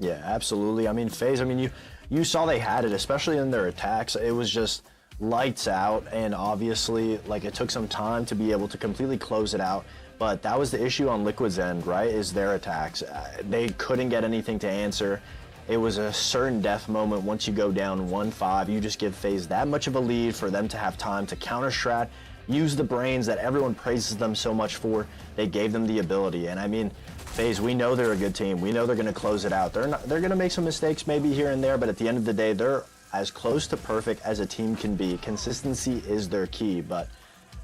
Speaker 4: Yeah, absolutely. I mean, FaZe, I mean, you saw they had it, especially in their attacks. It was just lights out, and obviously, like, it took some time to be able to completely close it out. But that was the issue on Liquid's end, right, is their attacks. They couldn't get anything to answer. It was a certain death moment. Once you go down 1-5, you just give FaZe that much of a lead for them to have time to counter strat, use the brains that everyone praises them so much for. They gave them the ability. And I mean, FaZe, we know they're a good team. We know they're going to close it out. They're going to make some mistakes maybe here and there, but at the end of the day, they're as close to perfect as a team can be. Consistency is their key, but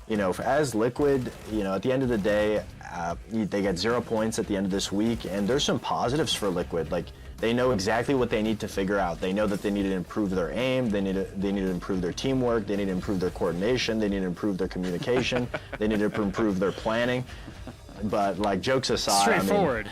Speaker 4: as Liquid, at the end of the day, they get 0 points at the end of this week, and there's some positives for Liquid. Like, they know exactly what they need to figure out. They know that they need to improve their aim, they need to improve their teamwork, they need to improve their coordination, they need to improve their communication, they need to improve their planning. But like, jokes aside,
Speaker 3: straightforward.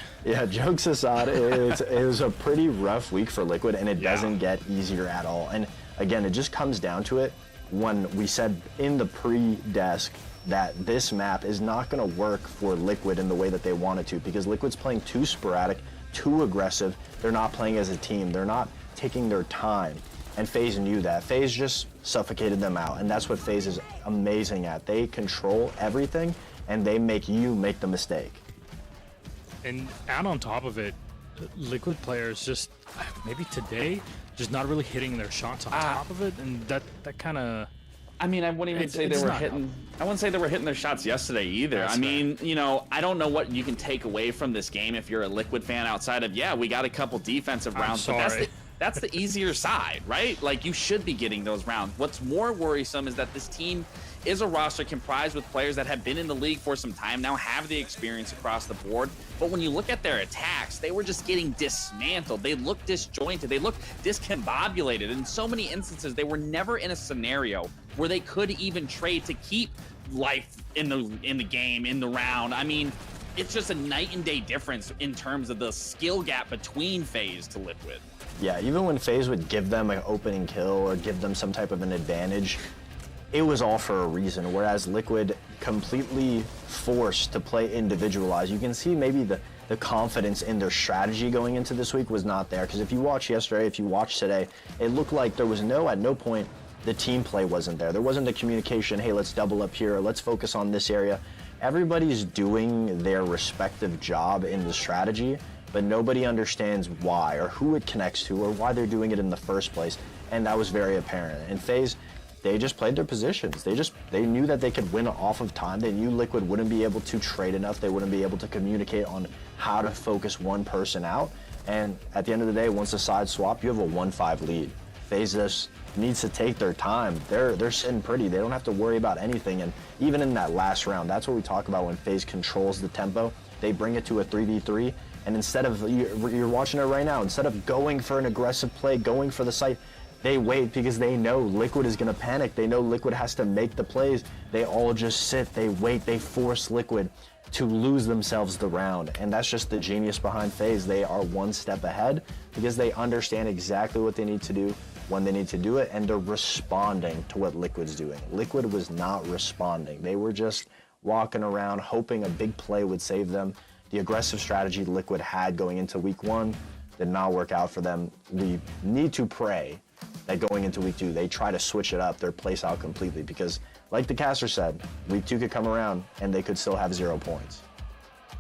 Speaker 4: Jokes aside, it was a pretty rough week for Liquid, and it doesn't get easier at all. And again, it just comes down to it when we said in the pre-desk that this map is not going to work for Liquid in the way that they want it to, because Liquid's playing too sporadic, too aggressive. They're not playing as a team. They're not taking their time. And Faze knew that. Faze just suffocated them out, and that's what Faze is amazing at. They control everything, and they make you make the mistake.
Speaker 3: And add on top of it, Liquid players just, maybe today, just not really hitting their shots on top of it, and that kind of...
Speaker 5: I mean, I wouldn't even say they were hitting. I wouldn't say they were hitting their shots yesterday either. That's I don't know what you can take away from this game if you're a Liquid fan outside of, we got a couple defensive rounds, but that's the easier side, right? Like, you should be getting those rounds. What's more worrisome is that this team is a roster comprised with players that have been in the league for some time now, have the experience across the board. But when you look at their attacks, they were just getting dismantled. They look disjointed. They look discombobulated. In so many instances, they were never in a scenario where they could even trade to keep life in the game, in the round. I mean, it's just a night and day difference in terms of the skill gap between Faze to Liquid.
Speaker 4: Yeah, even when Faze would give them an opening kill or give them some type of an advantage, it was all for a reason, whereas Liquid completely forced to play individualized. You can see maybe the confidence in their strategy going into this week was not there, because if you watch yesterday, if you watch today, it looked like there was at no point the team play wasn't there. There wasn't the communication, hey, let's double up here, let's focus on this area. Everybody's doing their respective job in the strategy, but nobody understands why or who it connects to or why they're doing it in the first place, and that was very apparent. And Faze, they just played their positions. They knew that they could win off of time. They knew Liquid wouldn't be able to trade enough. They wouldn't be able to communicate on how to focus one person out. And at the end of the day, once the sides swap, you have a 1-5 lead. Faze just needs to take their time. They're sitting pretty. They don't have to worry about anything. And even in that last round, that's what we talk about when Faze controls the tempo. They bring it to a 3v3. And instead of, you're watching it right now, instead of going for an aggressive play, going for the site, they wait because they know Liquid is going to panic. They know Liquid has to make the plays. They all just sit, they wait, they force Liquid to lose themselves the round. And that's just the genius behind Faze. They are one step ahead because they understand exactly what they need to do, when they need to do it, and they're responding to what Liquid's doing. Liquid was not responding. They were just walking around hoping a big play would save them. The aggressive strategy Liquid had going into week 1 did not work out for them. We need to pray that going into week 2, they try to switch it up, their place out completely, because like the caster said, week 2 could come around and they could still have 0 points.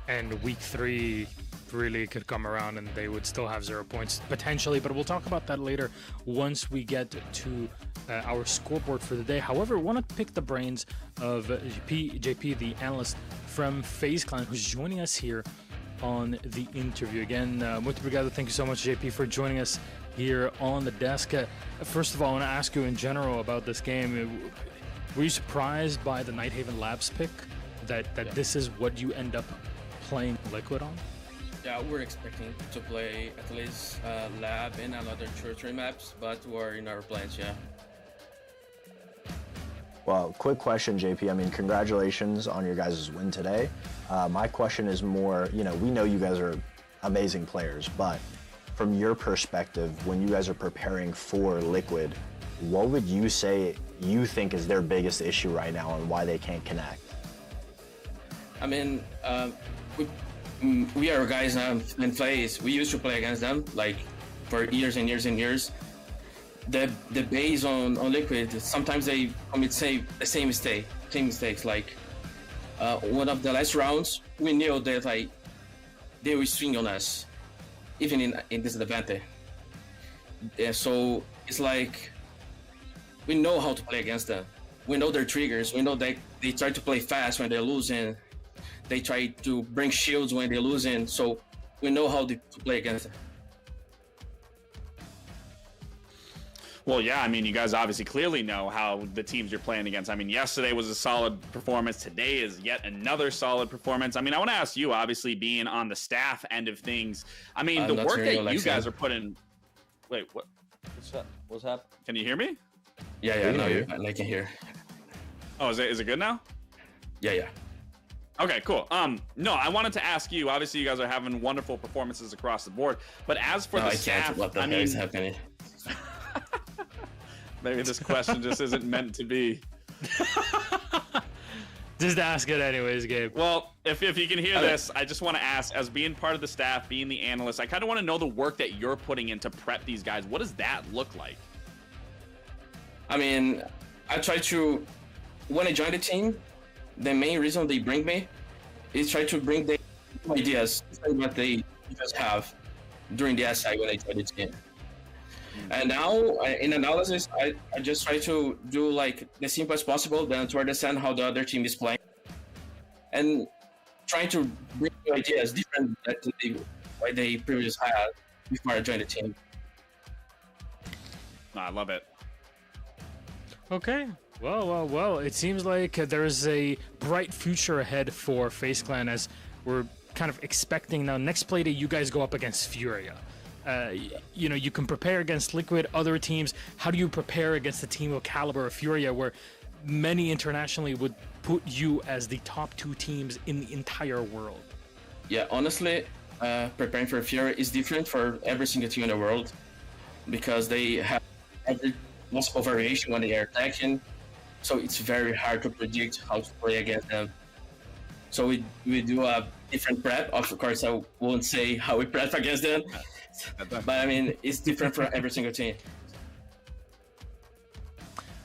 Speaker 3: And week 3 really could come around and they would still have 0 points potentially, but we'll talk about that later once we get to our scoreboard for the day. However, I want to pick the brains of JP, the analyst from Faze Clan, who's joining us here on the interview. Again, muito obrigado. Thank you so much, JP, for joining us here on the desk. First of all, I want to ask you in general about this game. Were you surprised by the Nighthaven Labs pick, that this is what you end up playing Liquid on?
Speaker 15: Yeah, we're expecting to play at least Lab and another 2 or 3 maps, but we're in our plans, yeah.
Speaker 4: Well, quick question, JP. I mean, congratulations on your guys' win today. My question is more, we know you guys are amazing players, but from your perspective, when you guys are preparing for Liquid, what would you say you think is their biggest issue right now and why they can't connect?
Speaker 15: I mean, we are guys in Faze. We used to play against them like for years and years and years. The base on Liquid, sometimes they commit the same mistakes. Like one of the last rounds, we knew that like they will swing on us, even in disadvantage. Yeah, so it's like we know how to play against them. We know their triggers. We know they try to play fast when they're losing. They try to bring shields when they're losing. So we know how to play against them.
Speaker 5: Well, yeah, I mean, you guys obviously clearly know how the teams you're playing against. I mean, yesterday was a solid performance. Today is yet another solid performance. I mean, I want to ask you, obviously, being on the staff end of things, I mean, the work that you guys are putting... Wait, what? What's happening? Can you hear me?
Speaker 15: Yeah, no, I can hear.
Speaker 5: Oh, is it good now?
Speaker 15: Yeah.
Speaker 5: Okay, cool. No, I wanted to ask you, obviously you guys are having wonderful performances across the board, but as for the staff,
Speaker 15: what the hell is happening?
Speaker 5: Maybe this question just isn't meant to be.
Speaker 3: Just ask it anyways, Gabe.
Speaker 5: Well, if you can hear this, I just want to ask, as being part of the staff, being the analyst, I kind of want to know the work that you're putting in to prep these guys. What does that look like?
Speaker 15: I mean, I try to, when I join the team, the main reason they bring me is try to bring the ideas that they just have during the SI when I join the team. And now in analysis, I just try to do like the simple as possible, then to understand how the other team is playing, and trying to bring new ideas different that they previously had before I joined the team.
Speaker 5: I love it.
Speaker 3: Okay. Well, it seems like there's a bright future ahead for FaZe Clan, as we're kind of expecting now. Next play day, you guys go up against Furia. You can prepare against Liquid, other teams. How do you prepare against a team of caliber of Furia, where many internationally would put you as the top 2 teams in the entire world?
Speaker 15: Yeah, honestly, preparing for Furia is different for every single team in the world, because they have multiple variation when they are attacking. So it's very hard to predict how to play against them. So we do a different prep. Of course, I won't say how we prep against them, but I mean, it's different for every single team.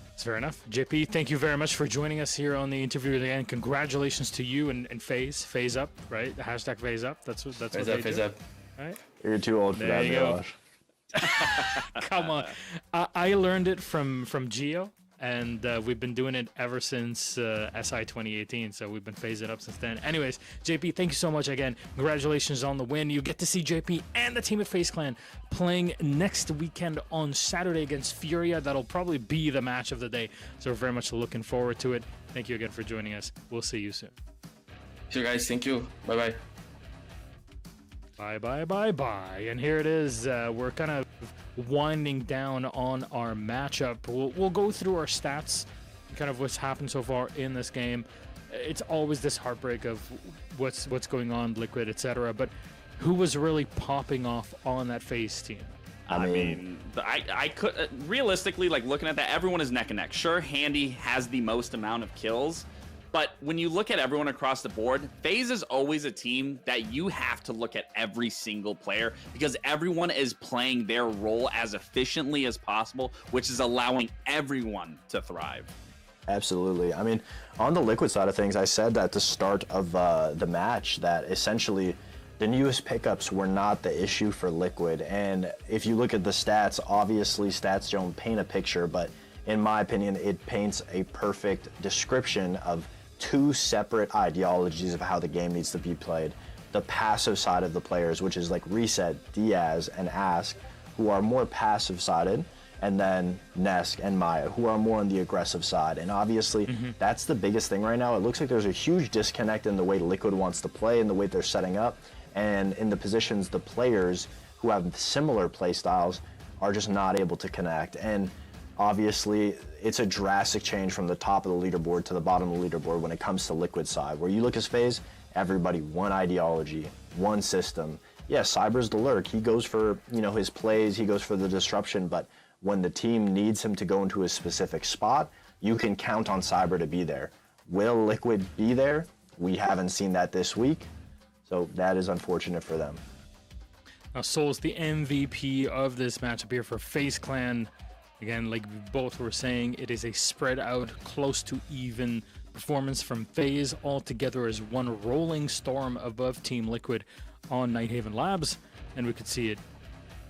Speaker 3: That's fair enough. JP, thank you very much for joining us here on the interview today, and congratulations to you and Faze up, right? The hashtag Faze up. That's what
Speaker 15: Faze up.
Speaker 3: Right?
Speaker 4: You're too old for that, Josh.
Speaker 3: Come on. I learned it from Gio, and we've been doing it ever since SI 2018, so we've been phasing it up since then. Anyways, JP, thank you so much again. Congratulations on the win. You get to see JP and the team at FaZe Clan playing next weekend on Saturday against Furia. That'll probably be the match of the day, so we're very much looking forward to it. Thank you again for joining us. We'll see you soon.
Speaker 15: Sure, guys. Thank you. Bye-bye.
Speaker 3: Bye. And here it is. We're kind of winding down on our matchup. We'll go through our stats, kind of what's happened so far in this game. It's always this heartbreak of what's going on, Liquid, etc. But who was really popping off on that FaZe team?
Speaker 5: I mean, I could realistically, like, looking at that, everyone is neck and neck. Sure, Handy has the most amount of kills, but when you look at everyone across the board, FaZe is always a team that you have to look at every single player, because everyone is playing their role as efficiently as possible, which is allowing everyone to thrive.
Speaker 4: Absolutely. I mean, on the Liquid side of things, I said at the start of the match that essentially the newest pickups were not the issue for Liquid. And if you look at the stats, obviously stats don't paint a picture, but in my opinion, it paints a perfect description of 2 separate ideologies of how the game needs to be played. The passive side of the players, which is like Reset, Diaz, and Ask, who are more passive sided, and then Nesk and Maya, who are more on the aggressive side. And obviously, that's the biggest thing right now. It looks like there's a huge disconnect in the way Liquid wants to play and the way they're setting up, and in the positions the players who have similar play styles are just not able to connect. And obviously, it's a drastic change from the top of the leaderboard to the bottom of the leaderboard when it comes to Liquid side. Where you look at FaZe, everybody, one ideology, one system. Yeah, Cyber's the lurk. He goes for, his plays, he goes for the disruption, but when the team needs him to go into a specific spot, you can count on Cyber to be there. Will Liquid be there? We haven't seen that this week, so that is unfortunate for them.
Speaker 3: Now, Soul's the MVP of this matchup here for FaZe Clan. Again, like we both were saying, it is a spread out, close to even performance from FaZe, all together as one rolling storm above Team Liquid on Nighthaven Labs. And we could see it.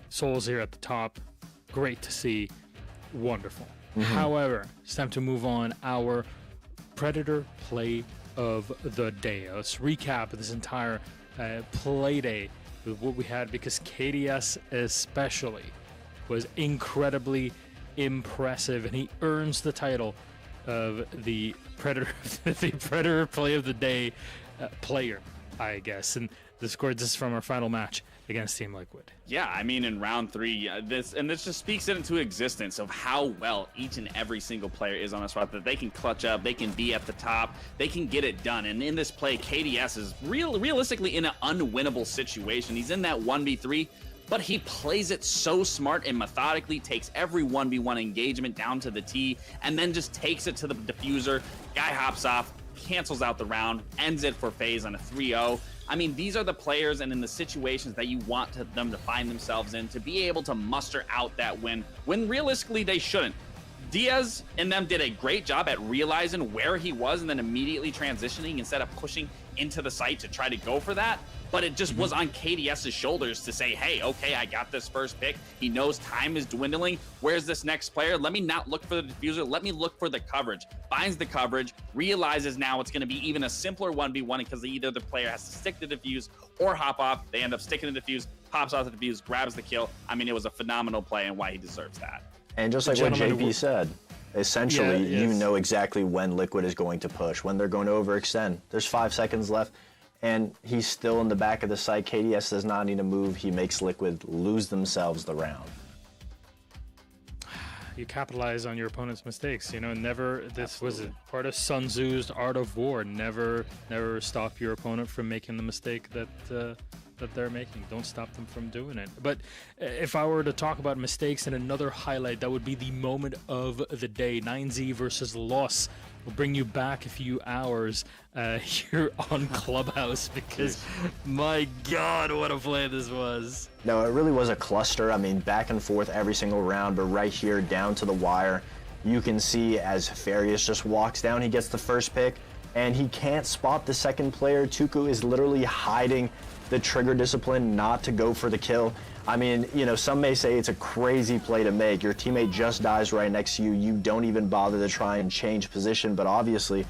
Speaker 3: Soul's here at the top. Great to see. Wonderful. However, it's time to move on. Our Predator play of the day. Let's recap this entire play day with what we had, because KDS especially was incredibly impressive, and he earns the title of the Predator, the Predator Play of the Day player, I guess. And this is from our final match against Team Liquid.
Speaker 5: Yeah, I mean, in round 3, this just speaks into existence of how well each and every single player is on this spot, that they can clutch up, they can be at the top, they can get it done. And in this play, KDS is realistically in an unwinnable situation. He's in that 1v3, but he plays it so smart and methodically, takes every 1v1 engagement down to the T, and then just takes it to the diffuser. Guy hops off, cancels out the round, ends it for Faze on a 3-0. I mean, these are the players and in the situations that you want them to find themselves in, to be able to muster out that win when realistically they shouldn't. Diaz and them did a great job at realizing where he was and then immediately transitioning instead of pushing into the site to try to go for that. But it just was on KDS's shoulders to say, hey, okay, I got this first pick. He knows time is dwindling. Where's this next player? Let me not look for the diffuser. Let me look for the coverage. Finds the coverage, realizes now it's going to be even a simpler 1v1 because either the player has to stick the diffuse or hop off. They end up sticking the diffuse, pops off the diffuse, grabs the kill. I mean, it was a phenomenal play and why he deserves that.
Speaker 4: And just like what JP said, essentially, you know exactly when Liquid is going to push, when they're going to overextend. There's 5 seconds left, and he's still in the back of the site. KDS does not need to move. He makes Liquid lose themselves the round.
Speaker 3: You capitalize on your opponent's mistakes. You know, never. This was part of Sun Tzu's art of war. Never stop your opponent from making the mistake that they're making. Don't stop them from doing it. But if I were to talk about mistakes and another highlight, that would be the moment of the day. 9Z versus Loss. We'll bring you back a few hours here on Clubhouse because my God, what a play this was.
Speaker 4: No, it really was a cluster. I mean, back and forth every single round, but right here down to the wire, you can see as Farius just walks down, he gets the first pick, and he can't spot the second player. Tuku is literally hiding the trigger discipline not to go for the kill. I mean, you know, some may say it's a crazy play to make. Your teammate just dies right next to you. You don't even bother to try and change position, but obviously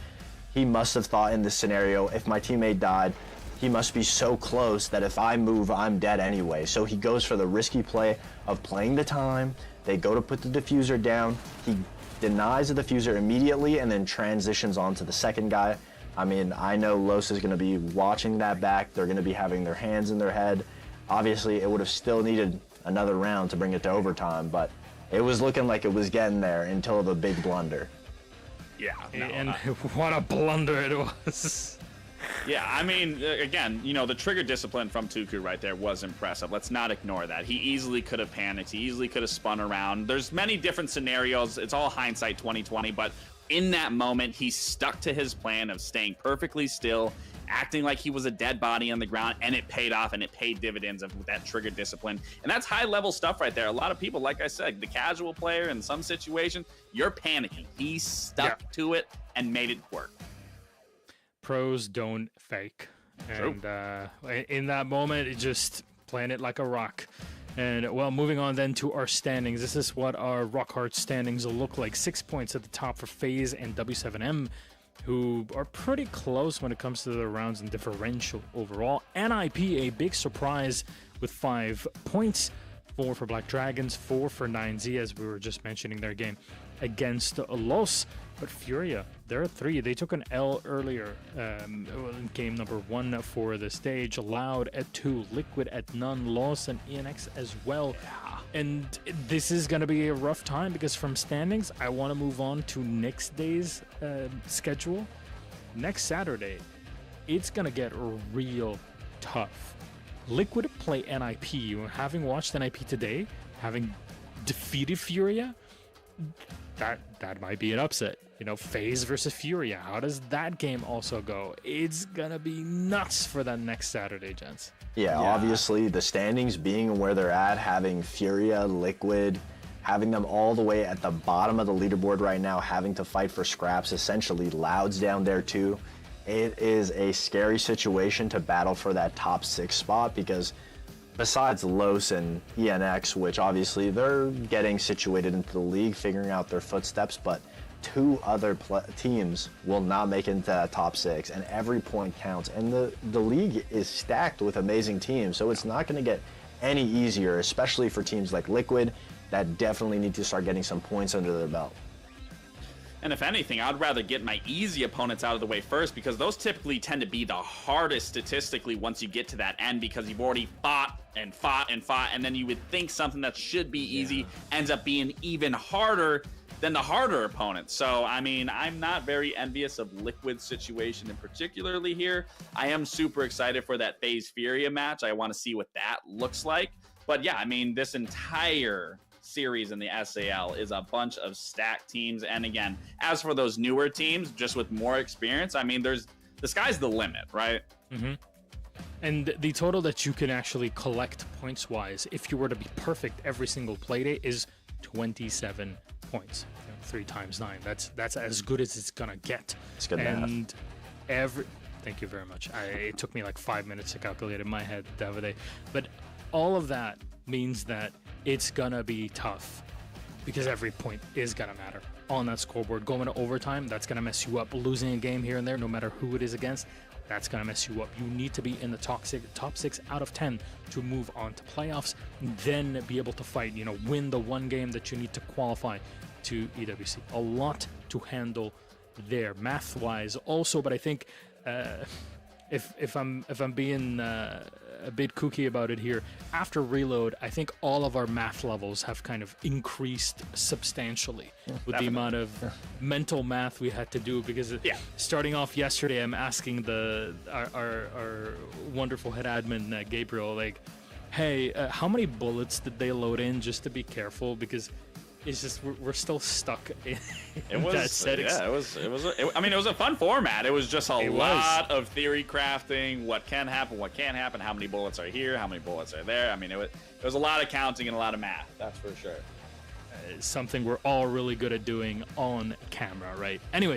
Speaker 4: he must have thought in this scenario, if my teammate died, he must be so close that if I move, I'm dead anyway. So he goes for the risky play of playing the time. They go to put the diffuser down. He denies the diffuser immediately and then transitions on to the second guy. I mean, I know Los is going to be watching that back. They're going to be having their hands in their head. Obviously, it would have still needed another round to bring it to overtime, but it was looking like it was getting there until the big blunder.
Speaker 5: Yeah.
Speaker 3: And what a blunder it was.
Speaker 5: Yeah, I mean, again, you know, the trigger discipline from Tuku right there was impressive. Let's not ignore that. He easily could have panicked. He easily could have spun around. There's many different scenarios. It's all hindsight 2020, but in that moment, he stuck to his plan of staying perfectly still, acting like he was a dead body on the ground, and it paid off, and it paid dividends of that trigger discipline. And that's high-level stuff right there. A lot of people, like I said, the casual player in some situation, you're panicking. He stuck to it and made it work.
Speaker 3: Pros don't fake. And in that moment, it just playing it like a rock. And, well, moving on then to our standings. This is what our Rock Hard standings will look like. 6 points at the top for Faze and W7M, who are pretty close when it comes to the rounds and differential overall. NIP, a big surprise with 5 points. 4 for Black Dragons, 4 for 9Z, as we were just mentioning their game against Los. But Furia, they're at 3. They took an L earlier in game number 1 for the stage. Loud at 2, Liquid at none, Loss and ENX as well. And this is going to be a rough time because from standings, I want to move on to next day's schedule. Next Saturday, it's going to get real tough. Liquid play NIP. Having watched NIP today, having defeated Furia, that might be an upset. You know, Faze versus Furia. How does that game also go? It's gonna be nuts for that next Saturday, gents.
Speaker 4: Yeah, obviously the standings being where they're at, having Furia, Liquid, having them all the way at the bottom of the leaderboard right now, having to fight for scraps, essentially Loud's down there too. It is a scary situation to battle for that top 6 spot because besides Los and ENX, which obviously they're getting situated into the league, figuring out their footsteps, but 2 other teams will not make it into that top 6, and every point counts. And the league is stacked with amazing teams, so it's not going to get any easier, especially for teams like Liquid that definitely need to start getting some points under their belt.
Speaker 5: And if anything, I'd rather get my easy opponents out of the way first, because those typically tend to be the hardest statistically once you get to that end, because you've already fought and fought and fought, and then you would think something that should be easy ends up being even harder than the harder opponent. So, I mean, I'm not very envious of Liquid's situation in particularly here. I am super excited for that Faze Furia match. I want to see what that looks like. But yeah, I mean, this entire series in the SAL is a bunch of stacked teams. And again, as for those newer teams, just with more experience, I mean, the sky's the limit, right?
Speaker 3: Mm-hmm. And the total that you can actually collect points-wise, if you were to be perfect every single playday, is 27 points. 3 times 9. That's as good as it's gonna get.
Speaker 4: It's good
Speaker 3: and thank you very much. It took me like 5 minutes to calculate in my head, Davide. But all of that means that it's gonna be tough, because every point is gonna matter on that scoreboard. Going to overtime, that's gonna mess you up. Losing a game here and there, no matter who it is against, that's gonna mess you up. You need to be in the top 6 out of 10 to move on to playoffs, then be able to fight, win the one game that you need to qualify to EWC. A lot to handle there, math-wise also, but I think if I'm being a bit kooky about it here, after reload, I think all of our math levels have kind of increased substantially with the amount of mental math we had to do, because starting off yesterday, I'm asking our wonderful head admin, Gabriel, like, hey, how many bullets did they load in, just to be careful, because it's just we're still stuck in that setting.
Speaker 5: Yeah, it was a fun format. It was just a lot of theory crafting, what can happen, what can't happen, how many bullets are here, how many bullets are there. I mean, it was a lot of counting and a lot of math, that's for sure.
Speaker 3: Something we're all really good at doing on camera, right? Anyway.